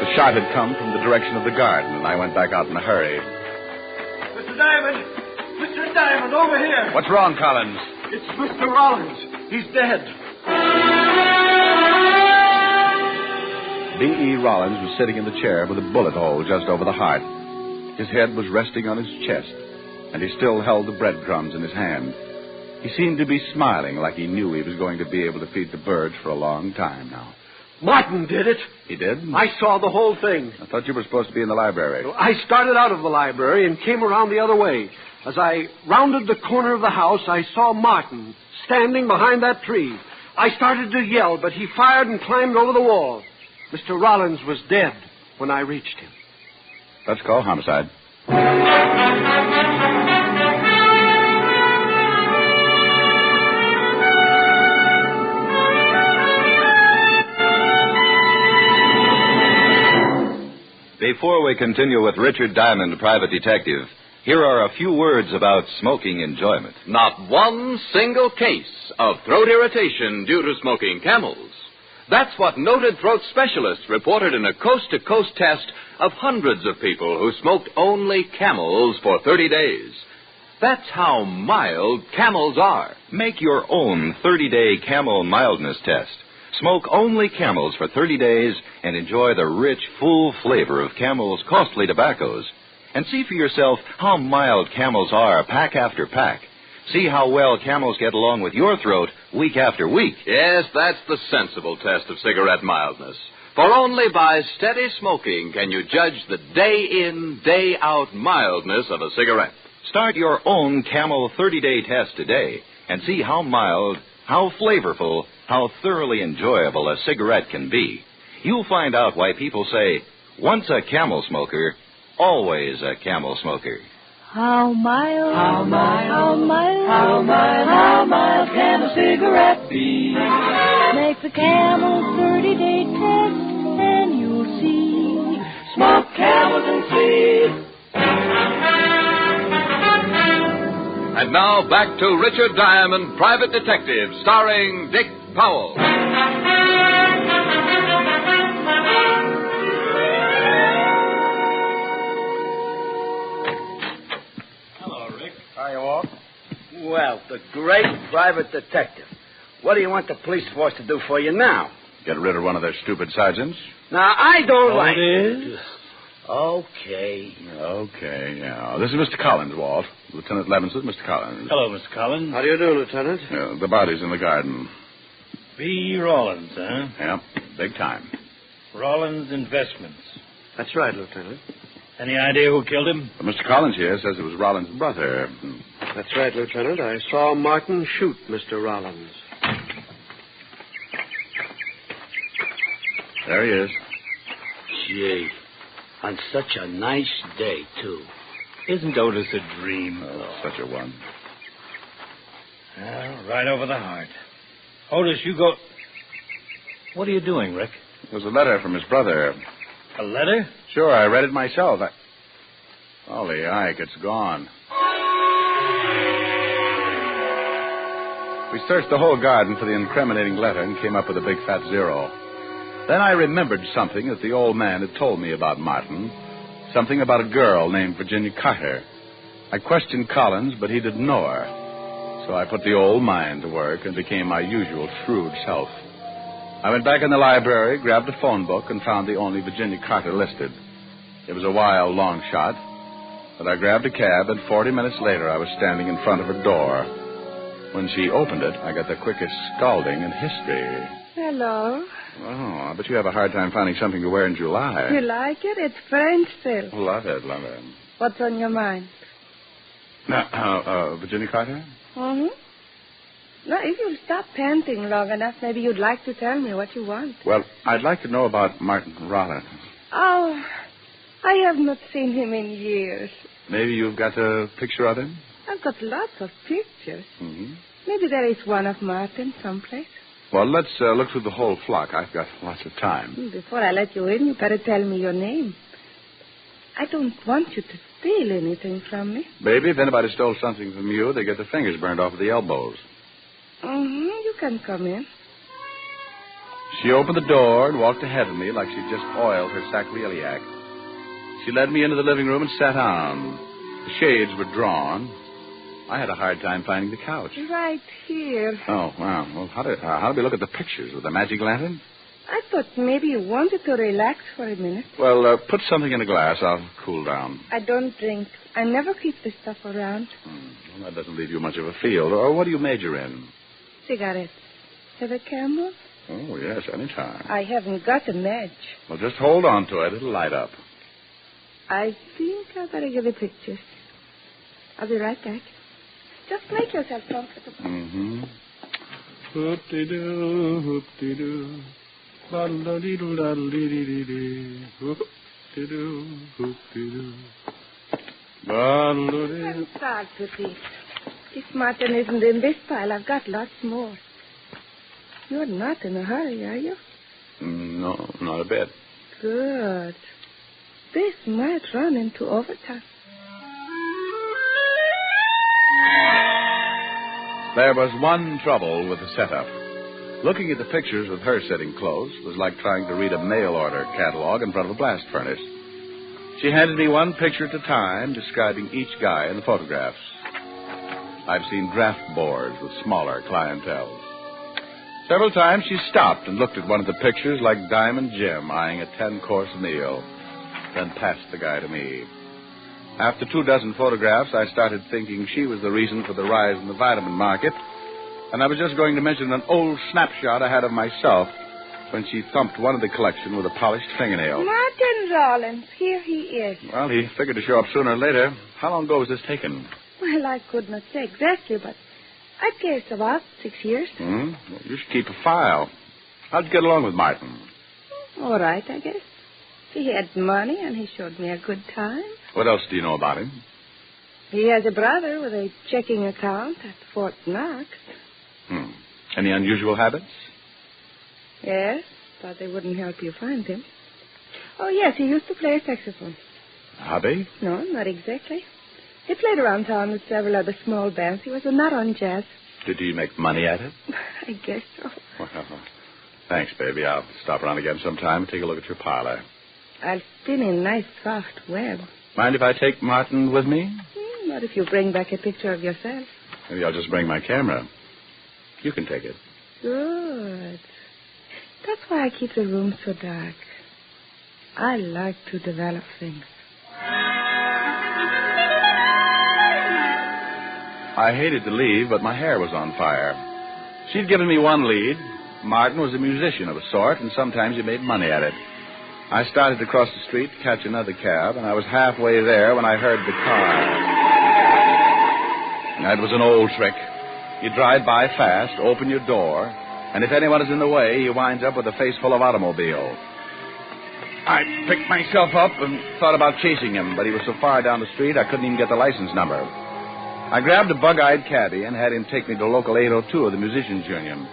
The shot had come from the direction of the garden, and I went back out in a hurry. Mr. Diamond! Mr. Diamond, over here! What's wrong, Collins? It's Mr. Rawlins. He's dead. B.E. Rawlins was sitting in the chair with a bullet hole just over the heart. His head was resting on his chest, and he still held the breadcrumbs in his hand. He seemed to be smiling like he knew he was going to be able to feed the birds for a long time now. Martin did it. He did? I saw the whole thing. I thought you were supposed to be in the library. I started out of the library and came around the other way. As I rounded the corner of the house, I saw Martin standing behind that tree. I started to yell, but he fired and climbed over the wall. Mr. Rawlins was dead when I reached him. Let's call homicide. Before we continue with Richard Diamond, Private Detective, here are a few words about smoking enjoyment. Not one single case of throat irritation due to smoking Camels. That's what noted throat specialists reported in a coast-to-coast test of hundreds of people who smoked only Camels for 30 days. That's how mild Camels are. Make your own 30-day Camel mildness test. Smoke only Camels for 30 days and enjoy the rich, full flavor of Camel's costly tobaccos. And see for yourself how mild Camels are pack after pack. See how well Camels get along with your throat week after week. Yes, that's the sensible test of cigarette mildness. For only by steady smoking can you judge the day-in, day-out mildness of a cigarette. Start your own Camel 30-day test today and see how mild, how flavorful, how thoroughly enjoyable a cigarette can be. You'll find out why people say, once a Camel smoker, always a Camel smoker. How mild, how mild, how mild, how mild, how mild can a cigarette be? Make the Camel 30-day test and you'll see. Smoke Camels and see. And now back to Richard Diamond, Private Detective, starring Dick Powell. Hello, Rick. Hi, Walt. Well, the great private detective. What do you want the police force to do for you now? Get rid of one of their stupid sergeants? Now, I don't Oh, like... it is? Okay. Okay, yeah. This is Mr. Collins, Walt. Lieutenant Levinson, Mr. Collins. Hello, Mr. Collins. How do you do, Lieutenant? Yeah, the body's in the garden. B. Rawlins, huh? Yeah, big time. Rawlins Investments. That's right, Lieutenant. Any idea who killed him? Mr. Collins here says it was Rollins' brother. That's right, Lieutenant. I saw Martin shoot Mr. Rawlins. There he is. Gee, on such a nice day, too. Isn't Otis a dream? Oh, such a one. Well, right over the heart. Otis, you go... What are you doing, Rick? It was a letter from his brother. A letter? Sure, I read it myself. Holy Ike, it's gone. We searched the whole garden for the incriminating letter and came up with a big fat zero. Then I remembered something that the old man had told me about Martin. Something about a girl named Virginia Carter. I questioned Collins, but he didn't know her. So I put the old mind to work and became my usual shrewd self. I went back in the library, grabbed a phone book, and found the only Virginia Carter listed. It was a wild, long shot, but I grabbed a cab, and 40 minutes later I was standing in front of her door. When she opened it, I got the quickest scalding in history. Hello. Oh, I bet you have a hard time finding something to wear in July. You like it? It's French silk. Love it, love it. What's on your mind? Virginia Carter? Mm-hmm. No, if you'll stop panting long enough, maybe you'd like to tell me what you want. Well, I'd like to know about Martin Rollins. Oh, I have not seen him in years. Maybe you've got a picture of him? I've got lots of pictures. Mm-hmm. Maybe there is one of Martin someplace. Well, let's look through the whole flock. I've got lots of time. Before I let you in, you better tell me your name. I don't want you to steal anything from me. Baby, if anybody stole something from you, they get their fingers burned off at the elbows. Mm-hmm. You can come in. She opened the door and walked ahead of me like she'd just oiled her sacroiliac. She led me into the living room and sat down. The shades were drawn. I had a hard time finding the couch. Right here. Oh, wow. Well, how do we look at the pictures? With a magic lantern? I thought maybe you wanted to relax for a minute. Well, put something in a glass. I'll cool down. I don't drink. I never keep this stuff around. Well, that doesn't leave you much of a field. Or what do you major in? Cigarettes. Have a Camel? Oh, yes, anytime. I haven't got a match. Well, just hold on to it. It'll light up. I think I better get the pictures. I'll be right back. Just make yourself comfortable. Mm-hmm. Hoop-de-doo, hoop-de-doo. Ba-da-dee-doo-da-dee-dee-dee. Hoop-de-doo, hoop-de-doo. I'm sorry, Pete. If Martin isn't in this pile, I've got lots more. You're not in a hurry, are you? No, not a bit. Good. This might run into overtime. There was one trouble with the setup. Looking at the pictures with her sitting close was like trying to read a mail order catalog in front of a blast furnace. She handed me one picture at a time, describing each guy in the photographs. I've seen draft boards with smaller clienteles. Several times she stopped and looked at one of the pictures like Diamond Jim eyeing a 10-course meal, then passed the guy to me. After 24 photographs, I started thinking she was the reason for the rise in the vitamin market, and I was just going to mention an old snapshot I had of myself when she thumped one of the collection with a polished fingernail. Martin Rawlins, here he is. Well, he figured to show up sooner or later. How long ago was this taken? Well, I could not say exactly, but I'd guess about 6 years. Well, you should keep a file. How'd you get along with Martin? All right, I guess. He had money, and he showed me a good time. What else do you know about him? He has a brother with a checking account at Fort Knox. Any unusual habits? Yes, but they wouldn't help you find him. Oh, yes, he used to play saxophone. Hobby? No, not exactly. He played around town with several other small bands. He was a nut on jazz. Did he make money at it? I guess so. Well, thanks, baby. I'll stop around again sometime and take a look at your parlor. I'll spin in nice soft web. Mind if I take Martin with me? Not if you bring back a picture of yourself. Maybe I'll just bring my camera. You can take it. Good. That's why I keep the room so dark. I like to develop things. I hated to leave, but my hair was on fire. She'd given me one lead. Martin was a musician of a sort, and sometimes he made money at it. I started to cross the street to catch another cab, and I was halfway there when I heard the car. That was an old trick. You drive by fast, open your door, and if anyone is in the way, he winds up with a face full of automobile. I picked myself up and thought about chasing him, but he was so far down the street I couldn't even get the license number. I grabbed a bug-eyed cabbie and had him take me to local 802 of the Musicians Union.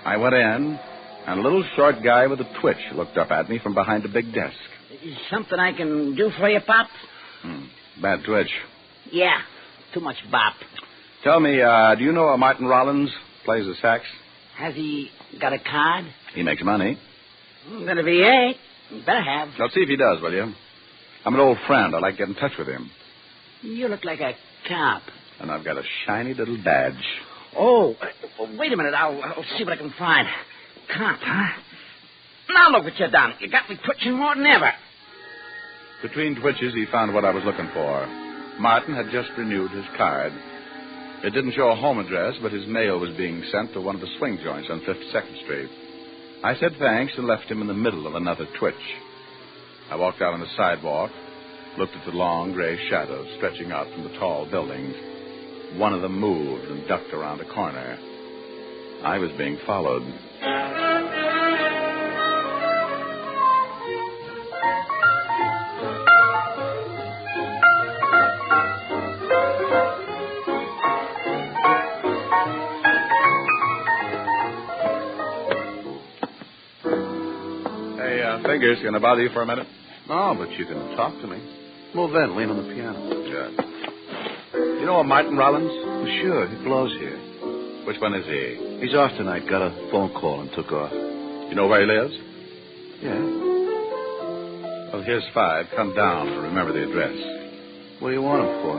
I went in, and a little short guy with a twitch looked up at me from behind a big desk. Is something I can do for you, Pop? Bad twitch. Yeah, too much bop. Tell me, do you know a Martin Rawlins plays the sax? Has he got a card? He makes money. Got a VA. Better have. I'll see if he does, will you? I'm an old friend. I'd like to get in touch with him. You look like a cop. And I've got a shiny little badge. Oh, wait a minute. I'll see what I can find. Cop, huh? Now look what you done. You got me twitching more than ever. Between twitches, he found what I was looking for. Martin had just renewed his card. It didn't show a home address, but his mail was being sent to one of the swing joints on 52nd Street. I said thanks and left him in the middle of another twitch. I walked out on the sidewalk, looked at the long gray shadows stretching out from the tall buildings. One of them moved and ducked around a corner. I was being followed. Fingers, can I bother you for a minute? No, but you can talk to me. Move in, lean on the piano. Yeah. You know a Martin Rawlins? Well, sure, he blows here. Which one is he? He's off tonight. Got a phone call and took off. You know where he lives? Yeah. Well, here's 5. Come down and remember the address. What do you want him for?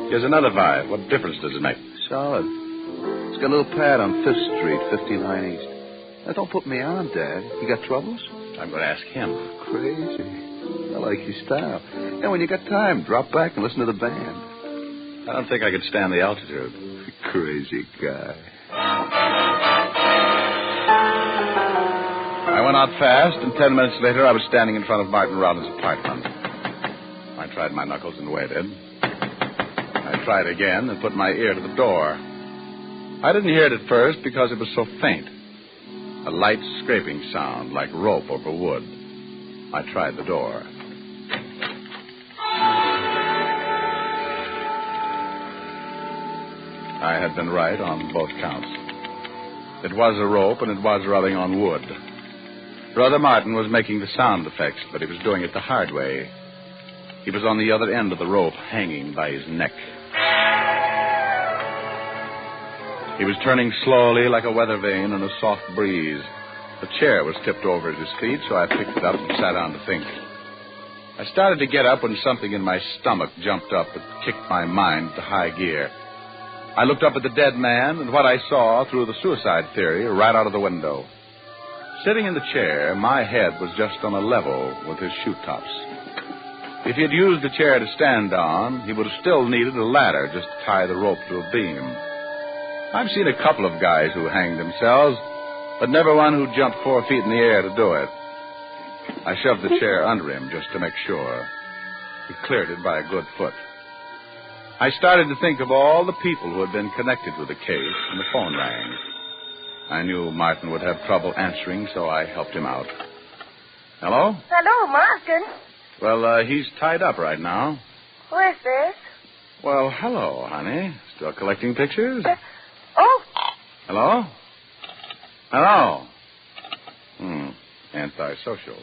Here's another 5. What difference does it make? Solid. He's got a little pad on 5th Street, 59 East. Now, don't put me on, Dad. You got troubles? I'm going to ask him. Crazy. I like your style. And when you got time, drop back and listen to the band. I don't think I could stand the altitude. Crazy guy. I went out fast, and 10 minutes later I was standing in front of Martin Rawlins' apartment. I tried my knuckles and waited. I tried again and put my ear to the door. I didn't hear it at first because it was so faint. A light scraping sound like rope over wood. I tried the door. I had been right on both counts. It was a rope, and it was rubbing on wood. Brother Martin was making the sound effects, but he was doing it the hard way. He was on the other end of the rope, hanging by his neck. He was turning slowly like a weather vane in a soft breeze. The chair was tipped over at his feet, so I picked it up and sat down to think. I started to get up when something in my stomach jumped up and kicked my mind to high gear. I looked up at the dead man, and what I saw threw the suicide theory right out of the window. Sitting in the chair, my head was just on a level with his shoe tops. If he had used the chair to stand on, he would have still needed a ladder just to tie the rope to a beam. I've seen a couple of guys who hanged themselves, but never one who jumped 4 feet in the air to do it. I shoved the chair under him just to make sure. He cleared it by a good foot. I started to think of all the people who had been connected with the case, and the phone rang. I knew Martin would have trouble answering, so I helped him out. Hello? Hello, Martin. Well, he's tied up right now. Who is this? Well, hello, honey. Still collecting pictures? Oh. Hello? Hello? Antisocial.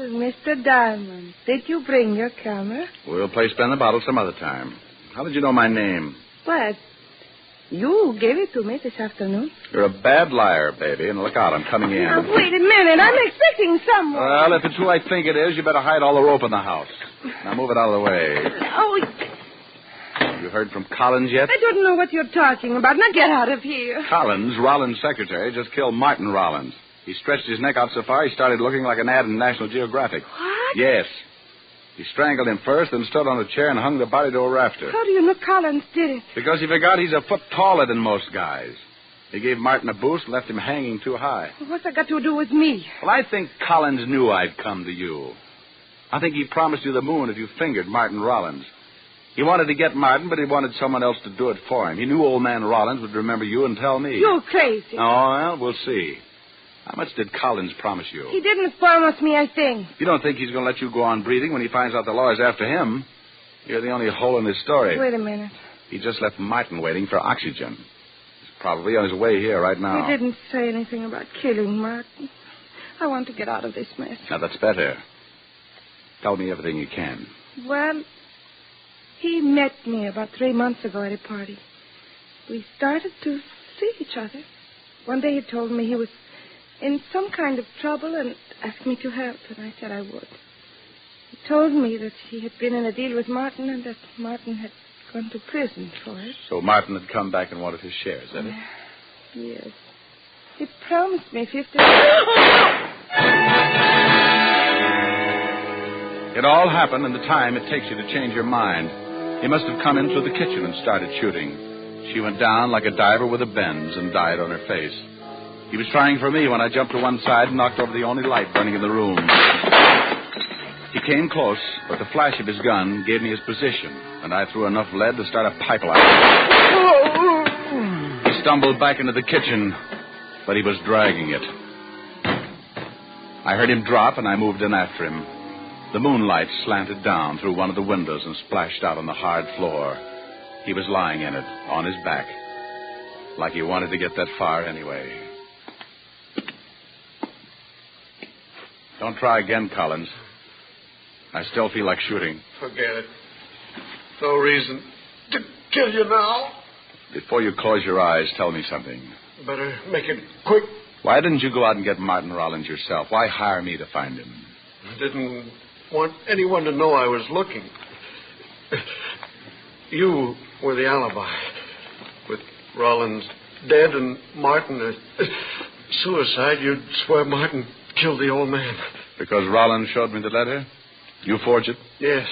Mr. Diamond, did you bring your camera? We'll play spin the bottle some other time. How did you know my name? What? You gave it to me this afternoon. You're a bad liar, baby, and look out, I'm coming in. Now, wait a minute. I'm expecting someone. Well, if it's who I think it is, you better hide all the rope in the house. Now move it out of the way. Oh, You heard from Collins yet? I don't know what you're talking about. Now get out of here. Collins, Rollins' secretary, just killed Martin Rollins. He stretched his neck out so far he started looking like an ad in National Geographic. What? Yes. He strangled him first, then stood on a chair and hung the body to a rafter. How do you know Collins did it? Because he forgot he's a foot taller than most guys. He gave Martin a boost and left him hanging too high. What's that got to do with me? Well, I think Collins knew I'd come to you. I think he promised you the moon if you fingered Martin Rollins. He wanted to get Martin, but he wanted someone else to do it for him. He knew old man Rollins would remember you and tell me. You're crazy. Oh, well, we'll see. How much did Collins promise you? He didn't promise me, I think. You don't think he's going to let you go on breathing when he finds out the lawyer's after him? You're the only hole in his story. Wait a minute. He just left Martin waiting for oxygen. He's probably on his way here right now. He didn't say anything about killing Martin. I want to get out of this mess. Now, that's better. Tell me everything you can. Well, he met me about 3 months ago at a party. We started to see each other. One day he told me he was in some kind of trouble and asked me to help, and I said I would. He told me that he had been in a deal with Martin and that Martin had gone to prison for it. So Martin had come back and wanted his share, is that it? Yes. He promised me 50... It all happened in the time it takes you to change your mind. He must have come in through the kitchen and started shooting. She went down like a diver with a bends and died on her face. He was trying for me when I jumped to one side and knocked over the only light burning in the room. He came close, but the flash of his gun gave me his position, and I threw enough lead to start a pipeline. He stumbled back into the kitchen, but he was dragging it. I heard him drop, and I moved in after him. The moonlight slanted down through one of the windows and splashed out on the hard floor. He was lying in it, on his back, like he wanted to get that far anyway. Don't try again, Collins. I still feel like shooting. Forget it. No reason to kill you now. Before you close your eyes, tell me something. Better make it quick. Why didn't you go out and get Martin Rollins yourself? Why hire me to find him? I didn't want anyone to know I was looking. You were the alibi. With Rollins dead and Martin suicide, you'd swear Martin killed the old man. Because Rawlins showed me the letter? You forged it? Yes.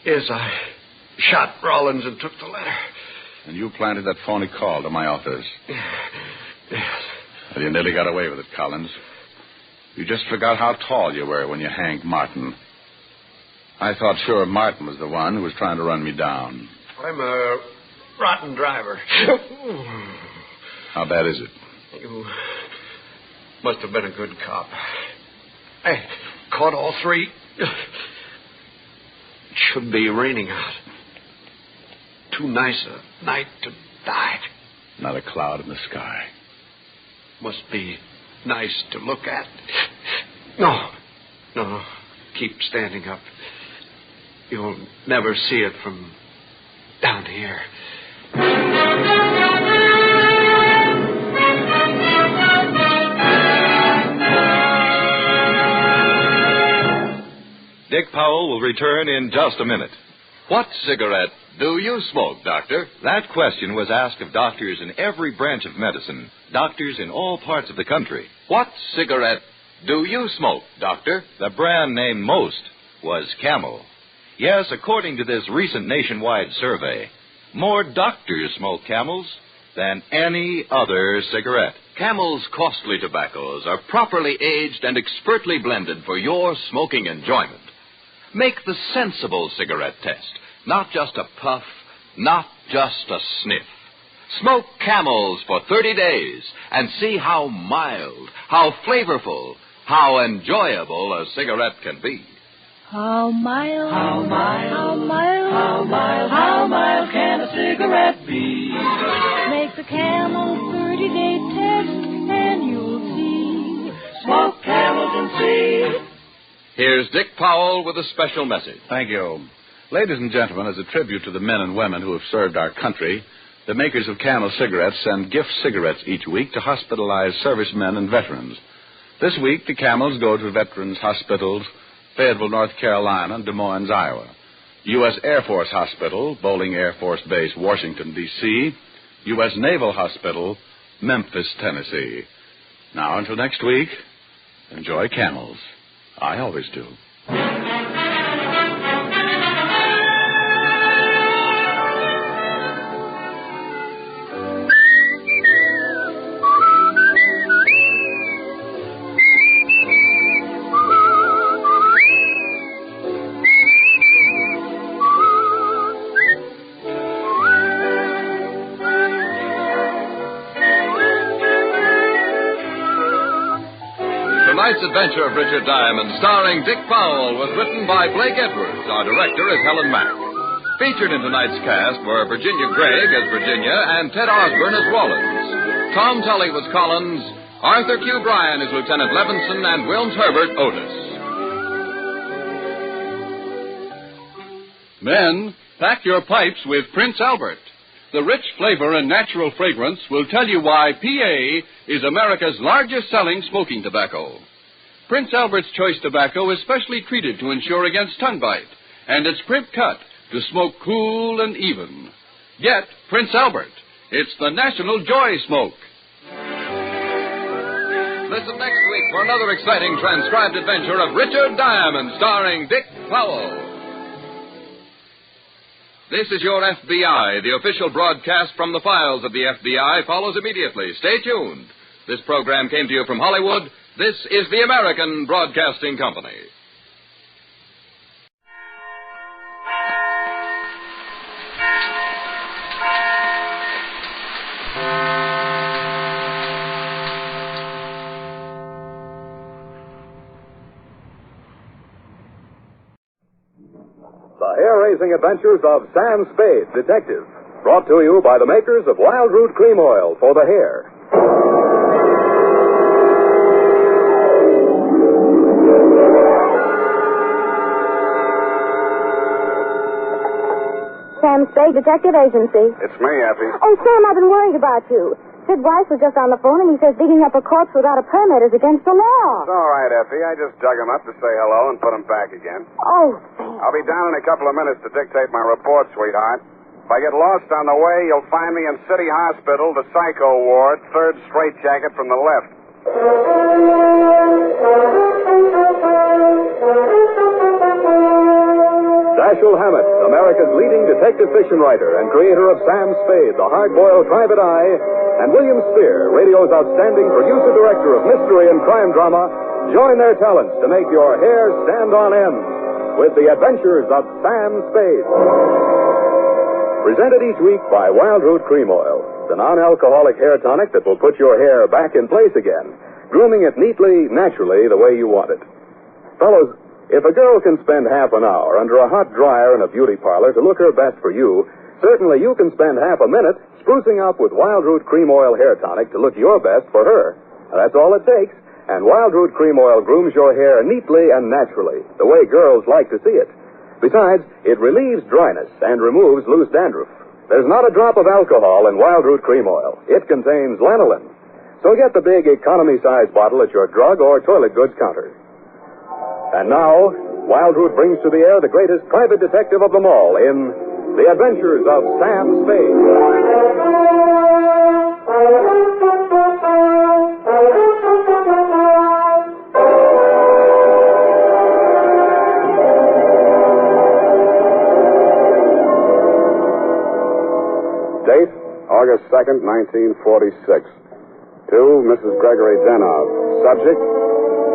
Yes, I shot Rawlins and took the letter. And you planted that phony call to my office? Yes. Well, you nearly got away with it, Collins. You just forgot how tall you were when you hanged Martin. I thought sure Martin was the one who was trying to run me down. I'm a rotten driver. How bad is it? You must have been a good cop. I caught all three. It should be raining out. Too nice a night to die. Not a cloud in the sky. Must be nice to look at. No. Keep standing up. You'll never see it from down here. Dick Powell will return in just a minute. What cigarette do you smoke, Doctor? That question was asked of doctors in every branch of medicine, doctors in all parts of the country. What cigarette do you smoke, Doctor? The brand named most was Camel. Yes, according to this recent nationwide survey, more doctors smoke Camels than any other cigarette. Camel's costly tobaccos are properly aged and expertly blended for your smoking enjoyment. Make the sensible cigarette test. Not just a puff, not just a sniff. Smoke Camels for 30 days and see how mild, how flavorful, how enjoyable a cigarette can be. How mild, how mild, how mild, how mild, how mild can a cigarette be? Make the Camel 30-day test and you'll see. Smoke Camels and see. Here's Dick Powell with a special message. Thank you. Ladies and gentlemen, as a tribute to the men and women who have served our country, the makers of Camel cigarettes send gift cigarettes each week to hospitalized servicemen and veterans. This week, the Camels go to veterans hospitals, Fayetteville, North Carolina, and Des Moines, Iowa. U.S. Air Force Hospital, Bolling Air Force Base, Washington, D.C., U.S. Naval Hospital, Memphis, Tennessee. Now, until next week, enjoy Camels. I always do. Tonight's adventure of Richard Diamond, starring Dick Powell, was written by Blake Edwards. Our director is Helen Mack. Featured in tonight's cast were Virginia Gregg as Virginia and Ted Osborne as Rawlins. Tom Tully was Collins, Arthur Q. Bryan as Lieutenant Levinson, and Wilms Herbert Otis. Men, pack your pipes with Prince Albert. The rich flavor and natural fragrance will tell you why PA is America's largest selling smoking tobacco. Prince Albert's choice tobacco is specially treated to ensure against tongue bite, and it's crimp cut to smoke cool and even. Get Prince Albert. It's the national joy smoke. Listen next week for another exciting transcribed adventure of Richard Diamond, starring Dick Powell. This is your FBI. The official broadcast from the files of the FBI follows immediately. Stay tuned. This program came to you from Hollywood. This is the American Broadcasting Company. The hair-raising adventures of Sam Spade, Detective. Brought to you by the makers of Wild Root Cream Oil for the hair. Sam Spade, Detective Agency. It's me, Effie. Oh, Sam, I've been worried about you. Sid Weiss was just on the phone, and he says digging up a corpse without a permit is against the law. It's all right, Effie. I just dug him up to say hello and put him back again. Oh, Sam. I'll be down in a couple of minutes to dictate my report, sweetheart. If I get lost on the way, you'll find me in City Hospital, the Psycho ward, third straitjacket from the left. Dashiell Hammett, America's leading detective fiction writer and creator of Sam Spade, the hard-boiled private eye, and William Spear, radio's outstanding producer-director of mystery and crime drama, join their talents to make your hair stand on end with the adventures of Sam Spade. Presented each week by Wild Root Cream Oil, the non-alcoholic hair tonic that will put your hair back in place again, grooming it neatly, naturally, the way you want it. Fellows, if a girl can spend half an hour under a hot dryer in a beauty parlor to look her best for you, certainly you can spend half a minute sprucing up with Wild Root Cream Oil hair tonic to look your best for her. That's all it takes, and Wild Root Cream Oil grooms your hair neatly and naturally, the way girls like to see it. Besides, it relieves dryness and removes loose dandruff. There's not a drop of alcohol in Wild Root Cream Oil. It contains lanolin. So get the big economy-size bottle at your drug or toilet goods counter. And now, Wild Root brings to the air the greatest private detective of them all in The Adventures of Sam Spade. Date, August 2nd, 1946. To Mrs. Gregory Denov. Subject,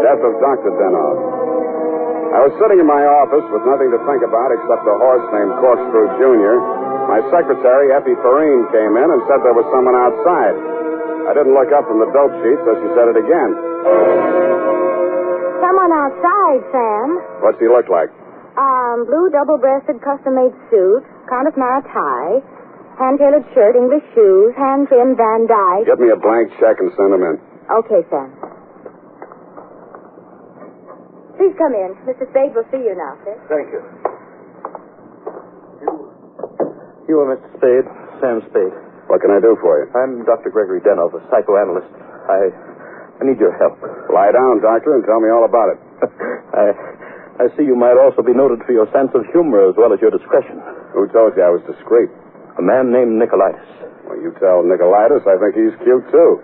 death of Dr. Denov. I was sitting in my office with nothing to think about except a horse named Corkscrew Jr. My secretary, Effie Perrine, came in and said there was someone outside. I didn't look up from the dope sheet, so she said it again. Someone outside, Sam. What's he look like? Blue double-breasted custom-made suit, Counterspy tie, hand-tailored shirt, English shoes, hand-trimmed Van Dyke. Get me a blank check and send him in. Okay, Sam. Please come in. Mr. Spade will see you now, sir. Thank you. You are Mr. Spade, Sam Spade. What can I do for you? I'm Dr. Gregory Denov, a psychoanalyst. I need your help. Lie down, doctor, and tell me all about it. I see you might also be noted for your sense of humor as well as your discretion. Who told you I was discreet? A man named Nicolaitis. Well, you tell Nicolaitis I think he's cute, too.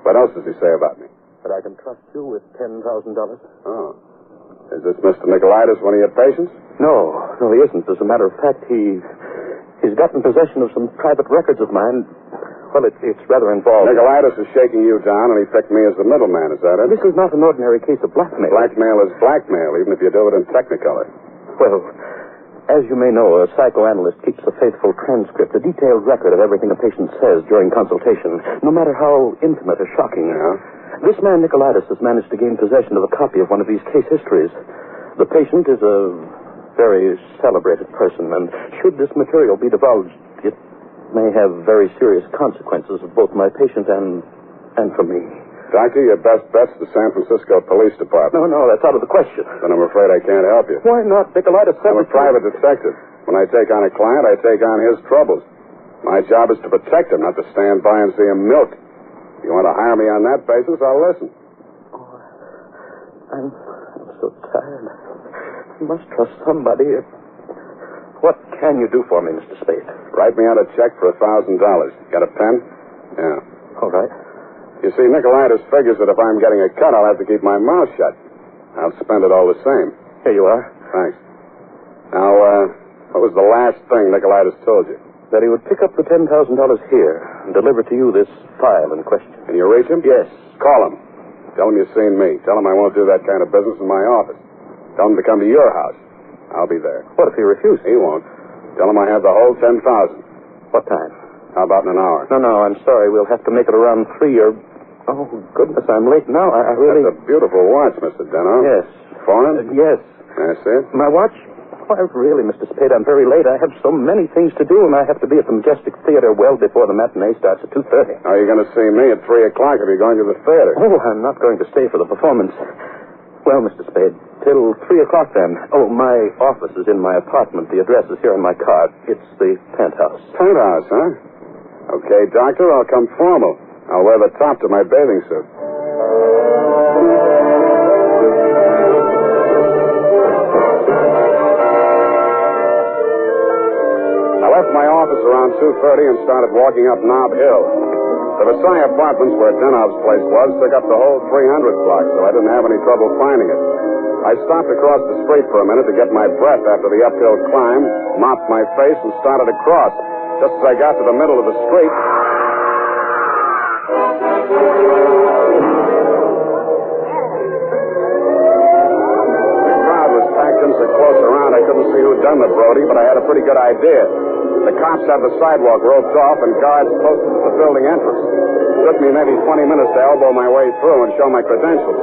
What else does he say about me? That I can trust you with $10,000. Oh. Is this Mr. Nicolaitis one of your patients? No, he isn't. As a matter of fact, he's got in possession of some private records of mine. Well, it's rather involved. Nicolaitis is shaking you down, and he picked me as the middleman. Is that it? This is not an ordinary case of blackmail. Blackmail is blackmail, even if you do it in Technicolor. Well, as you may know, a psychoanalyst keeps a faithful transcript, a detailed record of everything a patient says during consultation, no matter how intimate or shocking. Yeah? This man, Nicolaitis, has managed to gain possession of a copy of one of these case histories. The patient is a very celebrated person, and should this material be divulged, it may have very serious consequences of both my patient and for me. Doctor, your best bet's the San Francisco Police Department. No, that's out of the question. Then I'm afraid I can't help you. Why not? Nicolaitis said... I'm a private detective. When I take on a client, I take on his troubles. My job is to protect him, not to stand by and see him milk. If you want to hire me on that basis, I'll listen. Oh, I'm so tired. I must trust somebody. What can you do for me, Mr. Spade? Write me out a check for $1,000. Got a pen? Yeah. All right. You see, Nicolaitis figures that if I'm getting a cut, I'll have to keep my mouth shut. I'll spend it all the same. Here you are. Thanks. Now, what was the last thing Nicolaitis told you? That he would pick up the $10,000 here and deliver to you this file in question. Can you reach him? Yes. Call him. Tell him you've seen me. Tell him I won't do that kind of business in my office. Tell him to come to your house. I'll be there. What if he refuses? He won't. Tell him I have the whole $10,000. What time? How about in an hour? No, I'm sorry. We'll have to make it around 3 or... Oh, goodness, I'm late now. I really... That's a beautiful watch, Mr. Denov. Yes. Foreign? Yes. May I see it? My watch? Why, really, Mr. Spade, I'm very late. I have so many things to do, and I have to be at the Majestic Theater well before the matinee starts at 2:30. Are you going to see me at 3 o'clock if you're going to the theater? Oh, I'm not going to stay for the performance. Well, Mr. Spade, till 3 o'clock then. Oh, my office is in my apartment. The address is here on my card. It's the penthouse. Penthouse, huh? Okay, doctor, I'll come formal. I'll wear the top to my bathing suit. I left my office around 2:30 and started walking up Nob Hill. The Versailles Apartments, where Denov's place was, took up the whole 300 block, so I didn't have any trouble finding it. I stopped across the street for a minute to get my breath after the uphill climb, mopped my face, and started across. Just as I got to the middle of the street... The crowd was packed in so close around I couldn't see who'd done the Brody, but I had a pretty good idea. The cops had the sidewalk roped off and guards posted at the building entrance. It took me maybe 20 minutes to elbow my way through and show my credentials.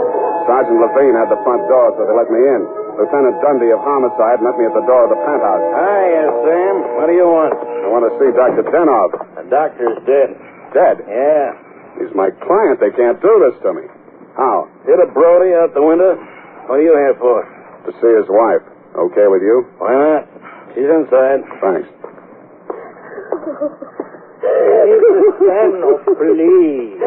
Sergeant Levine had the front door, so they let me in. Lieutenant Dundee of Homicide met me at the door of the penthouse. Hiya, Sam. What do you want? I want to see Dr. Denov. The doctor's dead. Dead? Yeah. He's my client. They can't do this to me. How? Hit a Brody out the window? What are you here for? To see his wife. Okay with you? Why not? She's inside. Thanks. Mrs. Daniel, please.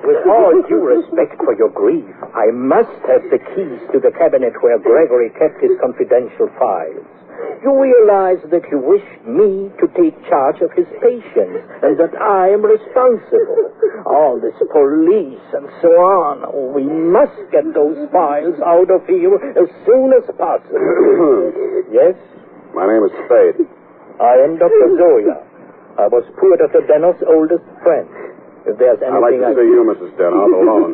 With all due respect for your grief, I must have the keys to the cabinet where Gregory kept his confidential files. You realize that you wished me to take charge of his patients and that I am responsible. All this police and so on. We must get those files out of here as soon as possible. Yes? My name is Spade. I am Dr. Zoya. I was poor Dr. Denov's oldest friend. If there's anything I'd like to see you, Mrs. Denov, alone.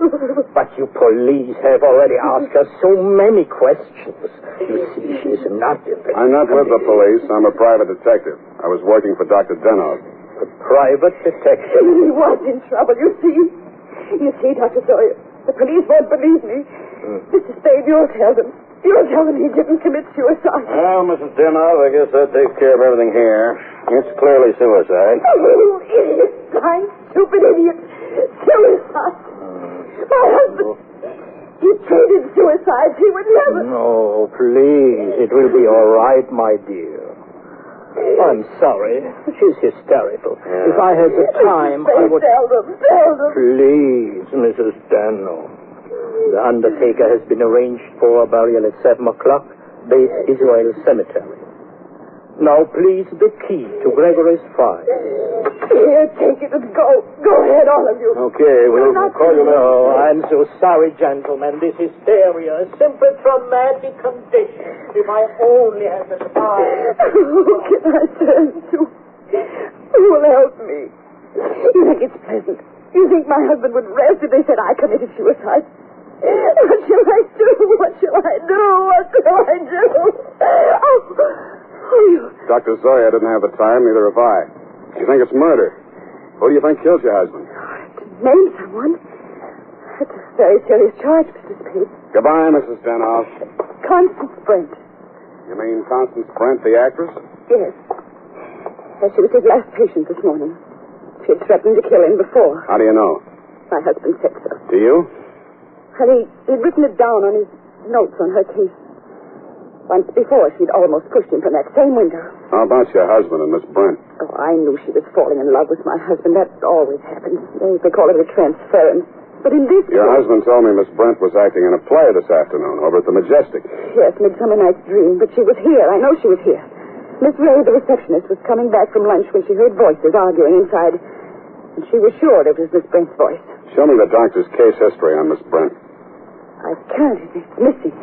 But you police have already asked her so many questions. You see, she's not in the... I'm not with the police. I'm a private detective. I was working for Dr. Denov. A private detective? He was in trouble, you see. You see, Dr. Sawyer, the police won't believe me. Mr. Spade, you'll tell them. You'll tell them he didn't commit suicide. Well, Mrs. Denov, I guess that takes care of everything here. It's clearly suicide. Oh, idiot. Blind, stupid idiot. Suicide. My husband, he treated suicide. He would never... No, please. It will be all right, my dear. I'm sorry. She's hysterical. If I had the time, I would... Tell them. Please, Mrs. Daniel. The undertaker has been arranged for a burial at 7 o'clock, Base Israel Cemetery. Now, please, the key to Gregory's file. Here, take it and go. Go ahead, all of you. Okay, we'll call you later. Oh, I'm so sorry, gentlemen. This hysteria is simply traumatic condition. If I only had the time. Who can I turn to? Who will help me? You think it's pleasant? You think my husband would rest if they said I committed suicide? What shall I do? What shall I do? What shall I do? Oh, you... Dr. Zoya didn't have the time, neither have I. You think it's murder? Who do you think killed your husband? Name someone? That's a very serious charge, Mr. Spade. Goodbye, Mrs. Denov. Constance Brent. You mean Constance Brent, the actress? Yes. She was his last patient this morning. She had threatened to kill him before. How do you know? My husband said so. Do you? And he'd written it down on his notes on her case. Once before, she'd almost pushed him from that same window. How about your husband and Miss Brent? Oh, I knew she was falling in love with my husband. That always happens. They call it a transference. But in this Your case... husband told me Miss Brent was acting in a play this afternoon over at the Majestic. Yes, Midsummer Night's Dream. But she was here. I know she was here. Miss Ray, the receptionist, was coming back from lunch when she heard voices arguing inside. And she was sure it was Miss Brent's voice. Show me the doctor's case history on Miss Brent. I can't. It's missing.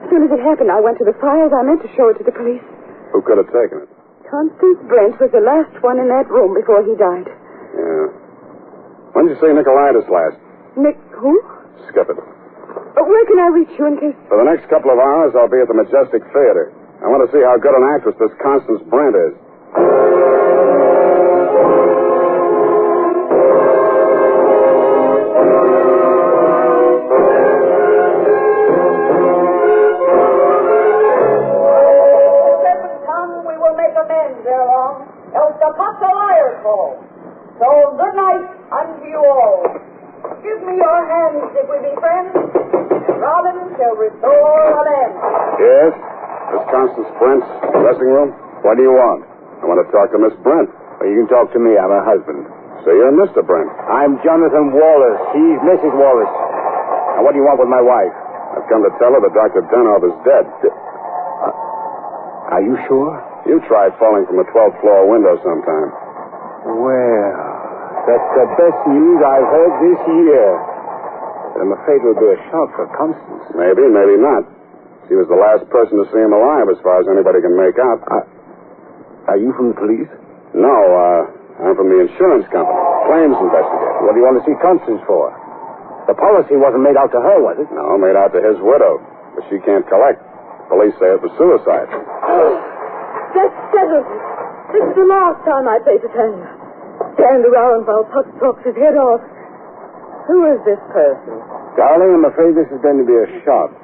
As soon as it happened, I went to the files. I meant to show it to the police. Who could have taken it? Constance Brent was the last one in that room before he died. Yeah. When did you see Nicolaitis last? Nick, who? Skip it. Where can I reach you in case... For the next couple of hours, I'll be at the Majestic Theater. I want to see how good an actress this Constance Brent is. So, good night unto you all. Give me your hands if we be friends, and Robin shall restore a man. Yes? Miss Constance Brent's dressing room? What do you want? I want to talk to Miss Brent. Well, you can talk to me. I'm her husband. So you're Mr. Brent. I'm Jonathan Wallace. She's Mrs. Wallace. Now, what do you want with my wife? I've come to tell her that Dr. Denov is dead. Are you sure? You tried falling from a 12th floor window sometime. Well, that's the best news I've heard this year. But I'm afraid it will be a shock for Constance. Maybe, maybe not. He was the last person to see him alive, as far as anybody can make out. Are you from the police? No, I'm from the insurance company. Claims investigator. What do you want to see Constance for? The policy wasn't made out to her, was it? No, made out to his widow. But she can't collect. Police say it was suicide. That's settled. This is the last time I play Titania. Stand around while Puck talks his head off. Who is this person? Darling, I'm afraid this is going to be a shock.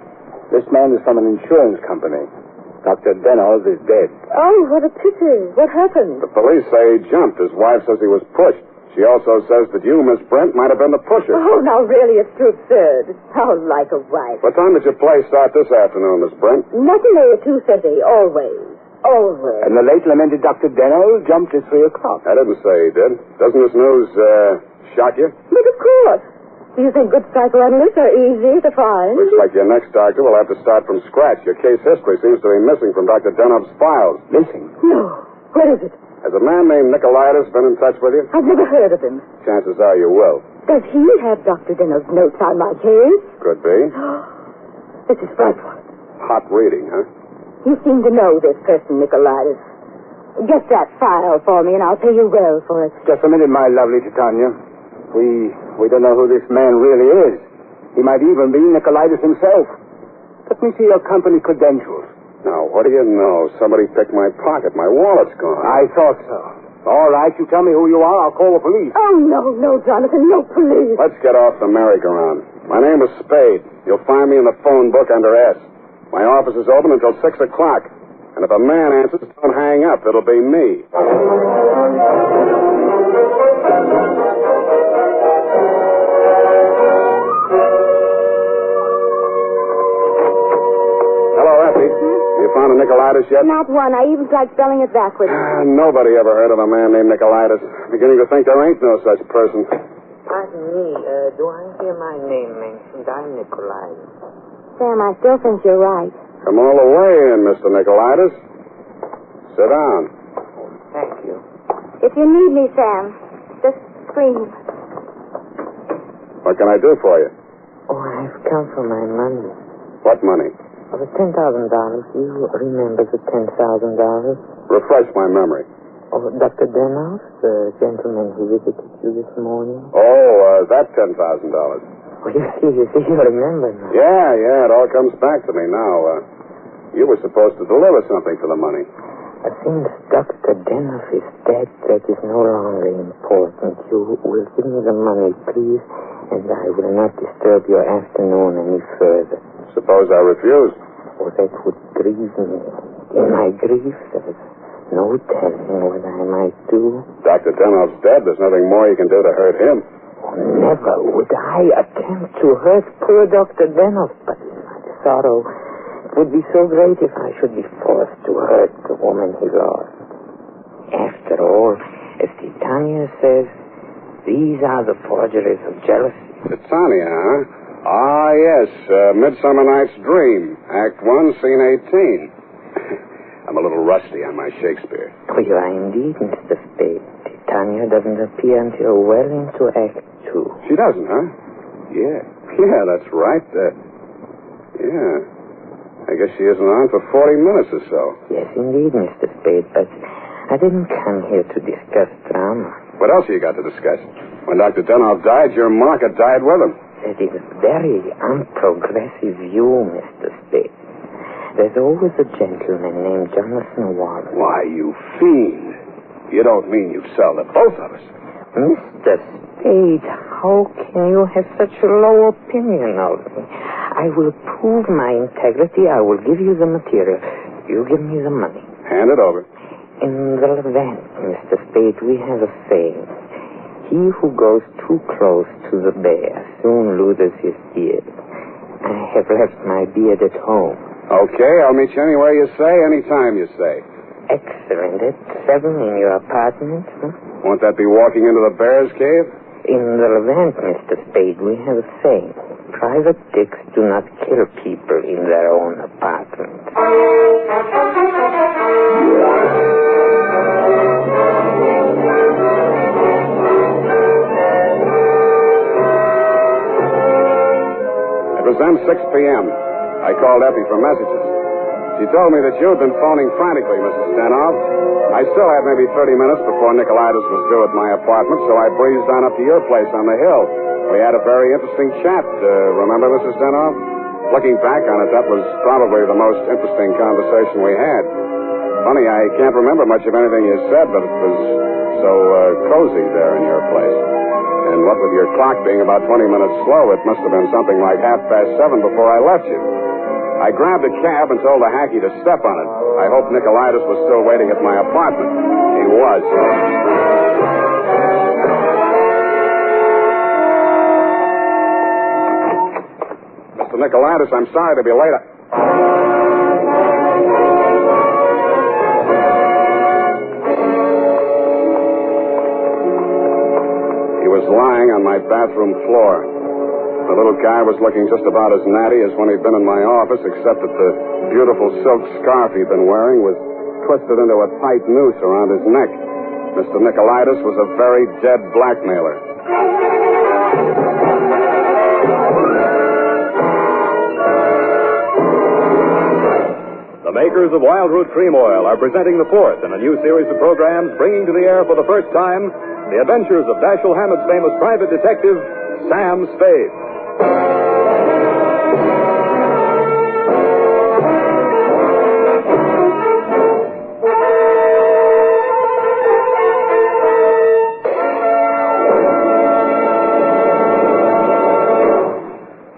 This man is from an insurance company. Dr. Denov is dead. Oh, what a pity. What happened? The police say he jumped. His wife says he was pushed. She also says that you, Miss Brent, might have been the pusher. Oh, now really, it's too absurd. How like a wife. What time did your play start this afternoon, Miss Brent? Matinee at 2:30, always. Always. And the late lamented Dr. Denov jumped at 3 o'clock. I didn't say he did. Doesn't this news, shock you? But of course. Do you think good psychoanalysts are easy to find? Looks like your next doctor will have to start from scratch. Your case history seems to be missing from Dr. Denov's files. Missing? No. What is it? Has a man named Nicolaitis been in touch with you? I've never heard of him. Chances are you will. Does he have Dr. Denov's notes on my case? Could be. This is frightful. Hot reading, huh? You seem to know this person, Nicolaitis. Get that file for me, and I'll pay you well for it. Just a minute, my lovely Titania. We don't know who this man really is. He might even be Nicolaitis himself. Let me see your company credentials. Now, what do you know? Somebody picked my pocket. My wallet's gone. I thought so. All right, you tell me who you are. I'll call the police. Oh, no, Jonathan, no police. Let's get off the merry-go-round. My name is Spade. You'll find me in the phone book under S. My office is open until 6 o'clock. And if a man answers, don't hang up. It'll be me. Hello, Effie. You found a Nicolaitis yet? Not one. I even tried spelling it backwards. Nobody ever heard of a man named Nicolaitis. Beginning to think there ain't no such person. Pardon me, do I hear my name mentioned? I'm Nicolaitis. Sam, I still think you're right. Come all the way in, Mr. Nicolaitis. Sit down. Thank you. If you need me, Sam, just scream. What can I do for you? Oh, I've come for my money. What money? Oh, the $10,000. You remember the $10,000? Refresh my memory. Oh, Dr. Denov, the gentleman who visited you this morning? Oh, that $10,000. Oh, you see, you remember now. Yeah, it all comes back to me now. You were supposed to deliver something for the money. Since Dr. Denov is dead, that is no longer important. You will give me the money, please, and I will not disturb your afternoon any further. Suppose I refuse? Oh, that would grieve me. In my grief, there's no telling what I might do. Dr. Denov's dead. There's nothing more you can do to hurt him. Oh, never would I attempt to hurt poor Dr. Denov, but in my sorrow, it would be so great if I should be forced to hurt the woman he lost. After all, as Titania says, these are the forgeries of jealousy. Titania, huh? Ah, yes. Midsummer Night's Dream, Act 1, Scene 18. I'm a little rusty on my Shakespeare. Oh, you are indeed, Mr. Spade. Titania doesn't appear until well into Act 2. She doesn't, huh? Yeah, that's right. Yeah. I guess she isn't on for 40 minutes or so. Yes, indeed, Mr. Spade, but I didn't come here to discuss drama. What else have you got to discuss? When Dr. Denov died, your market died with him. That is a very unprogressive view, Mr. Spade. There's always a gentleman named Jonathan Wallace. Why, you fiend. You don't mean you'd sell to both of us. Mr. Spade, how can you have such a low opinion of me? I will prove my integrity. I will give you the material. You give me the money. Hand it over. In the Levant, Mr. Spade, we have a saying. He who goes too close to the bear soon loses his beard. I have left my beard at home. Okay, I'll meet you anywhere you say, anytime you say. Excellent. At 7 in your apartment, huh? Won't that be walking into the bear's cave? In the Levant, Mr. Spade, we have a saying. Private dicks do not kill people in their own apartment. It was then 6 p.m. I I called Effie for messages. She told me that you'd been phoning frantically, Mrs. Denov. I still had maybe 30 minutes before Nicolaitis was due at my apartment, so I breezed on up to your place on the hill. We had a very interesting chat. Remember, Mrs. Denov? Looking back on it, that was probably the most interesting conversation we had. Funny, I can't remember much of anything you said, but it was so cozy there in your place. And what with your clock being about 20 minutes slow, it must have been something like 7:30 before I left you. I grabbed a cab and told the hacky to step on it. I hoped Nicolaitis was still waiting at my apartment. He was. Mr. Nicolaitis, I'm sorry to be late. He was lying on my bathroom floor. The little guy was looking just about as natty as when he'd been in my office, except that the beautiful silk scarf he'd been wearing was twisted into a tight noose around his neck. Mr. Nicolaitis was a very dead blackmailer. The makers of Wild Root Cream Oil are presenting the fourth in a new series of programs bringing to the air for the first time the adventures of Dashiell Hammett's famous private detective, Sam Spade.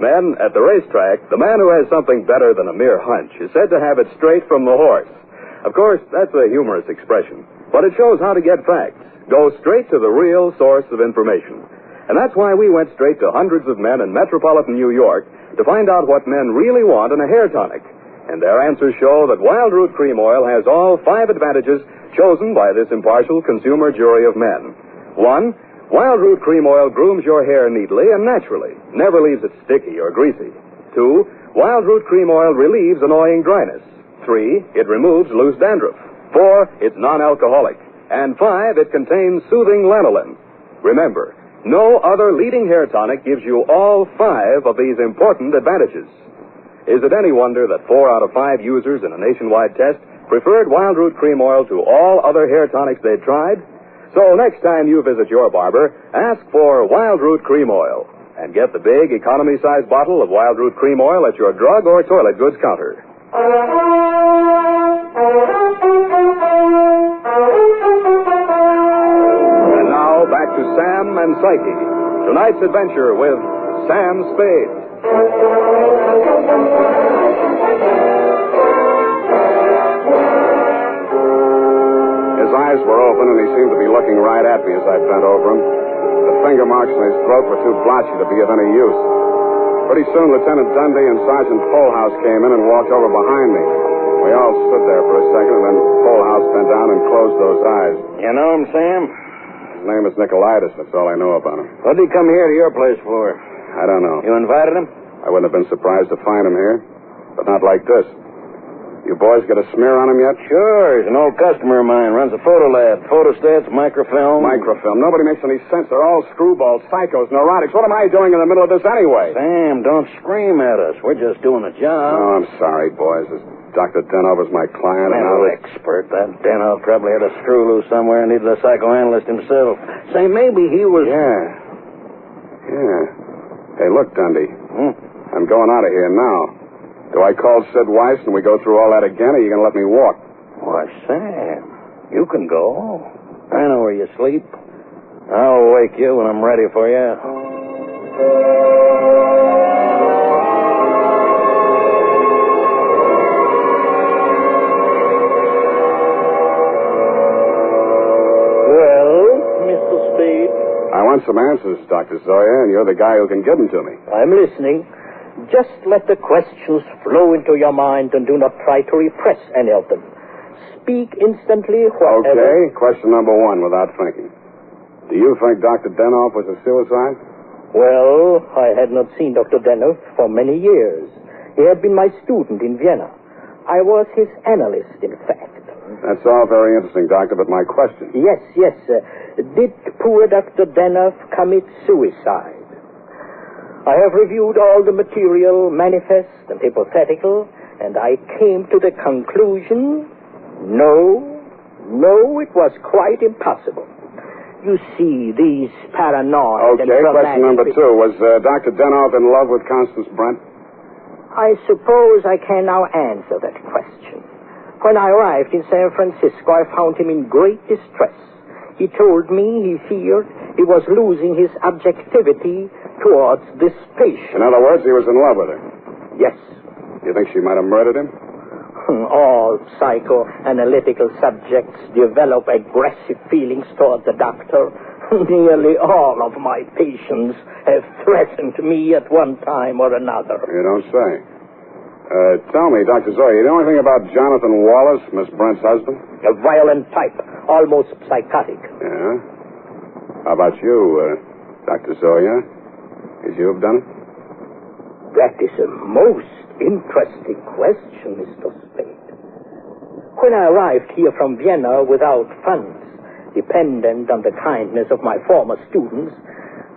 Men, at the racetrack, the man who has something better than a mere hunch is said to have it straight from the horse. Of course, that's a humorous expression, but it shows how to get facts. Go straight to the real source of information. And that's why we went straight to hundreds of men in metropolitan New York to find out what men really want in a hair tonic. And their answers show that Wild Root Cream Oil has all 5 advantages chosen by this impartial consumer jury of men. 1, Wild Root Cream Oil grooms your hair neatly and naturally, never leaves it sticky or greasy. 2, Wild Root Cream Oil relieves annoying dryness. 3, it removes loose dandruff. 4, it's non-alcoholic. And 5, it contains soothing lanolin. Remember, no other leading hair tonic gives you all 5 of these important advantages. Is it any wonder that 4 out of 5 users in a nationwide test preferred Wild Root Cream Oil to all other hair tonics they'd tried? So next time you visit your barber, ask for Wild Root Cream Oil and get the big economy-size bottle of Wild Root Cream Oil at your drug or toilet goods counter. And now back to Sam and Psyche. Tonight's adventure with Sam Spade. His eyes were open, and he seemed to be looking right at me as I bent over him. The finger marks in his throat were too blotchy to be of any use. Pretty soon, Lieutenant Dundee and Sergeant Polhouse came in and walked over behind me. We all stood there for a second, and then Polhouse bent down and closed those eyes. You know him, Sam? His name is Nicolaitis. That's all I know about him. What did he come here to your place for? I don't know. You invited him? I wouldn't have been surprised to find him here, but not like this. You boys got a smear on him yet? Sure. He's an old customer of mine. Runs a photo lab. Photostats, microfilm. Microfilm. Nobody makes any sense. They're all screwballs, psychos, neurotics. What am I doing in the middle of this anyway? Sam, don't scream at us. We're just doing a job. Oh, I'm sorry, boys. This Dr. Denover's my client. Mental expert. That Denov probably had a screw loose somewhere and needed a psychoanalyst himself. Say, maybe he was... Yeah. Hey, look, Dundee. I'm going out of here now. Do I call Sid Weiss and we go through all that again, or are you going to let me walk? Why, Sam, you can go. I know where you sleep. I'll wake you when I'm ready for you. Well, Mr. Spade? I want some answers, Dr. Zoya, and you're the guy who can give them to me. I'm listening. Just let the questions flow into your mind and do not try to repress any of them. Speak instantly, whatever... Okay, question number 1 without thinking. Do you think Dr. Denov was a suicide? Well, I had not seen Dr. Denov for many years. He had been my student in Vienna. I was his analyst, in fact. That's all very interesting, Doctor, but my question... Yes. Did poor Dr. Denov commit suicide? I have reviewed all the material, manifest and hypothetical, and I came to the conclusion, no, it was quite impossible. You see, these paranoid and Okay, dramatic... question number 2. Was Dr. Denoff in love with Constance Brent? I suppose I can now answer that question. When I arrived in San Francisco, I found him in great distress. He told me he feared he was losing his objectivity towards this patient. In other words, he was in love with her. Yes. You think she might have murdered him? All psychoanalytical subjects develop aggressive feelings toward the doctor. Nearly all of my patients have threatened me at one time or another. You don't say. Tell me, Dr. Zoya, you know anything about Jonathan Wallace, Miss Brent's husband? A violent type, almost psychotic. Yeah? How about you, Dr. Zoya? Could you have done it? That is a most interesting question, Mr. Spade. When I arrived here from Vienna without funds, dependent on the kindness of my former students,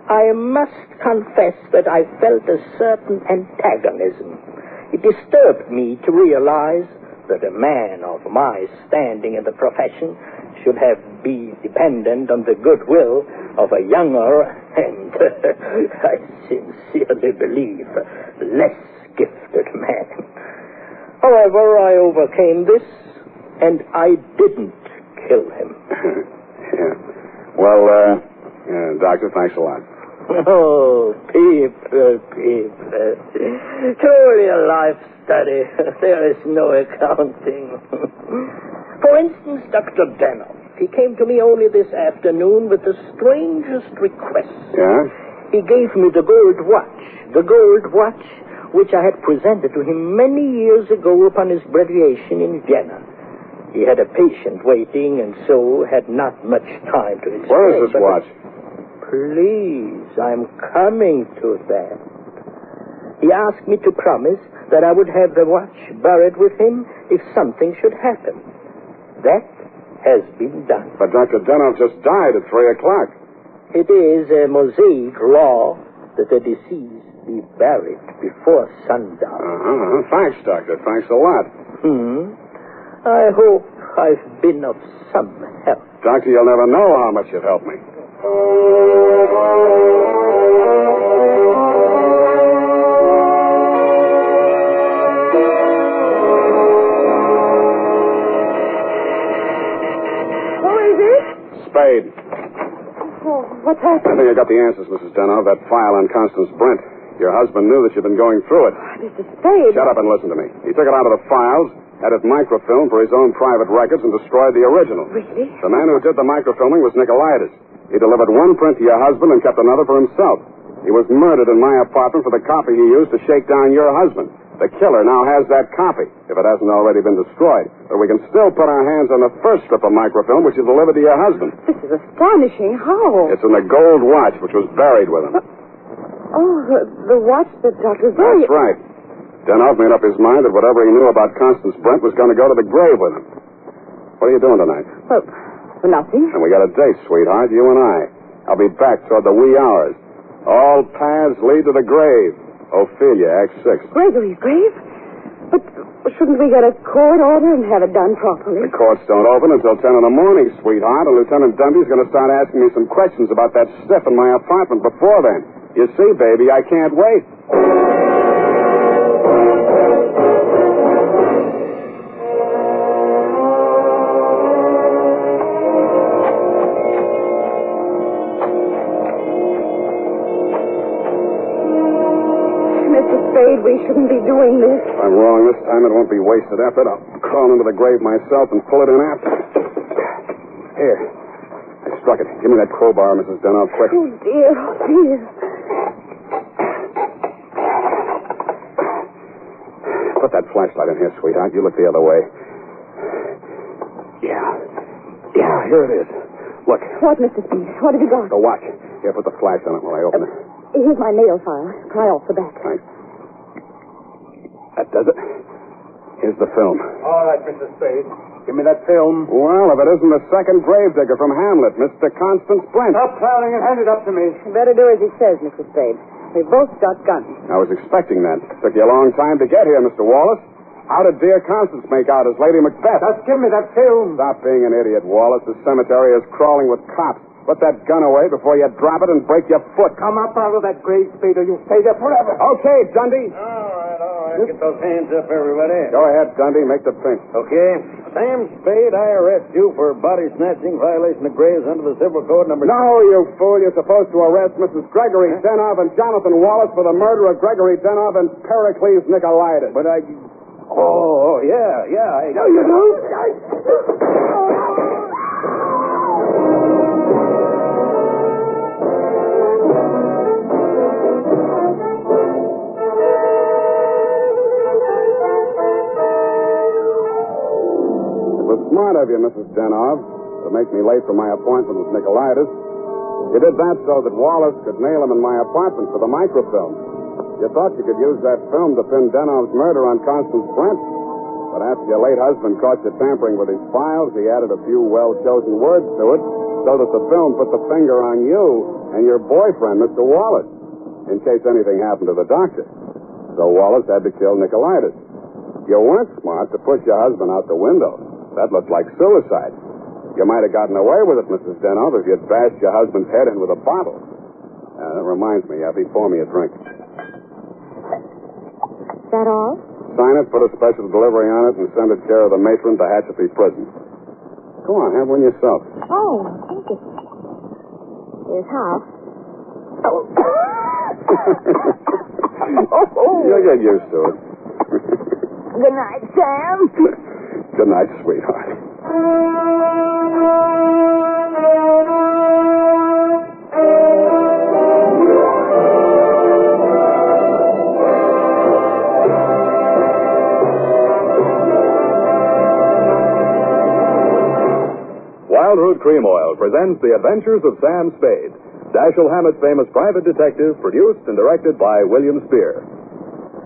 I must confess that I felt a certain antagonism. It disturbed me to realize that a man of my standing in the profession should be dependent on the goodwill of a younger and, I sincerely believe, less gifted man. However, I overcame this, and I didn't kill him. Yeah. Well, Doctor, thanks a lot. Oh, people. Truly a life study. There is no accounting. For instance, Dr. Denoff. He came to me only this afternoon with the strangest request. Yeah? He gave me the gold watch which I had presented to him many years ago upon his graduation in Vienna. He had a patient waiting and so had not much time to explain. Where is this watch? Please, I'm coming to that. He asked me to promise that I would have the watch buried with him if something should happen. That has been done. But Dr. Denoff just died at 3 o'clock. It is a Mosaic law that the deceased be buried before sundown. Thanks, Doctor. Thanks a lot. I hope I've been of some help. Doctor, you'll never know how much you've helped me. Who is it? Spade. Oh, what's happened? I think I got the answers, Mrs. Denoff. That file on Constance Brent. Your husband knew that you'd been going through it. Mr. Spade. Shut up and listen to me. He took it out of the files, had it microfilmed for his own private records, and destroyed the original. Really? The man who did the microfilming was Nicolaitis. He delivered one print to your husband and kept another for himself. He was murdered in my apartment for the copy he used to shake down your husband. The killer now has that copy, if it hasn't already been destroyed. But we can still put our hands on the first strip of microfilm which you delivered to your husband. This is astonishing. How? It's in the gold watch which was buried with him. Oh, the watch that Dr. Zoya... That's right. Denoff made up his mind that whatever he knew about Constance Brent was going to go to the grave with him. What are you doing tonight? Well, nothing. And we got a date, sweetheart, you and I. I'll be back toward the wee hours. All paths lead to the grave. Ophelia, Act 6. Gregory's grave? But shouldn't we get a court order and have it done properly? The courts don't open until 10 in the morning, sweetheart, and Lieutenant Dunby's going to start asking me some questions about that stiff in my apartment before then. You see, baby, I can't wait. We shouldn't be doing this. If I'm wrong this time, it won't be wasted effort. I'll crawl into the grave myself and pull it in after. Here. I struck it. Give me that crowbar, Mrs. Denoff, quick. Oh, dear. Oh, dear. Put that flashlight in here, sweetheart. You look the other way. Yeah, here it is. Look. What, Mr. Spade? What have you got? The watch. Here, put the flash on it while I open it. Here's my nail file. Pry off the back. Thanks. That does it. Here's the film. All right, Mr. Spade. Give me that film. Well, if it isn't the second gravedigger from Hamlet, Mr. Constance Brent. Stop clowning and hand it up to me. You better do as he says, Mr. Spade. We both got guns. I was expecting that. Took you a long time to get here, Mr. Wallace. How did dear Constance make out as Lady Macbeth? Just give me that film. Stop being an idiot, Wallace. The cemetery is crawling with cops. Put that gun away before you drop it and break your foot. Come up out of that grave, Spade, or you'll stay there forever. Okay, Dundee. All right. Get those hands up, everybody. Go ahead, Dundee. Make the pinch. Okay. Sam Spade, I arrest you for body snatching, violation of graves under the Civil Code number... No, you fool. You're supposed to arrest Mrs. Gregory Denov and Jonathan Wallace for the murder of Gregory Denov and Pericles Nicolaitis. But I... Oh, yeah. No, you don't. Smart of you, Mrs. Denov, to make me late for my appointment with Nicolaitis. You did that so that Wallace could nail him in my apartment for the microfilm. You thought you could use that film to pin Denov's murder on Constance Brent. But after your late husband caught you tampering with his files, he added a few well-chosen words to it so that the film put the finger on you and your boyfriend, Mr. Wallace, in case anything happened to the doctor. So Wallace had to kill Nicolaitis. You weren't smart to push your husband out the window. That looked like suicide. You might have gotten away with it, Mrs. Denov, if you'd bashed your husband's head in with a bottle. That reminds me, Effie, pour me a drink. Is that all? Sign it, put a special delivery on it, and send it care of the matron to Hatchapee Prison. Go on, have one yourself. Oh, thank you. Here's half. You'll get used to it. Good night, Sam. Good night, sweetheart. Wild Root Cream Oil presents The Adventures of Sam Spade, Dashiell Hammett's famous private detective, produced and directed by William Spear.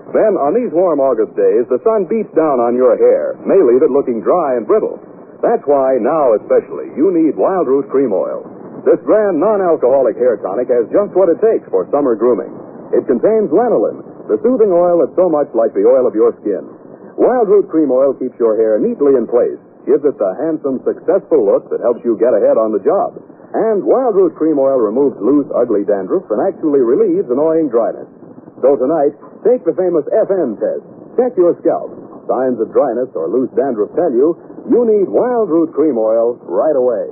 Then, on these warm August days, the sun beats down on your hair, may leave it looking dry and brittle. That's why, now especially, you need Wild Root Cream Oil. This grand non-alcoholic hair tonic has just what it takes for summer grooming. It contains lanolin, the soothing oil that's so much like the oil of your skin. Wild Root Cream Oil keeps your hair neatly in place, gives it the handsome, successful look that helps you get ahead on the job. And Wild Root Cream Oil removes loose, ugly dandruff and actually relieves annoying dryness. So tonight, take the famous FN test. Check your scalp. Signs of dryness or loose dandruff tell you need Wild Root Cream Oil right away.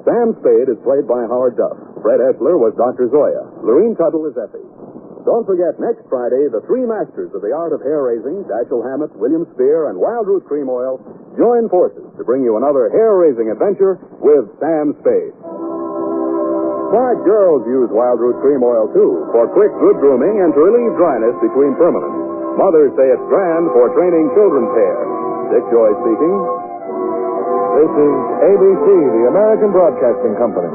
Sam Spade is played by Howard Duff. Fred Essler was Dr. Zoya. Lorene Tuttle is Effie. Don't forget, next Friday, the three masters of the art of hair-raising, Dashiell Hammett, William Spear, and Wild Root Cream Oil, join forces to bring you another hair-raising adventure with Sam Spade. Smart girls use Wild Root Cream Oil, too, for quick, good grooming and to relieve dryness between permanents. Mothers say it's grand for training children's hair. Dick Joy speaking. This is ABC, the American Broadcasting Company.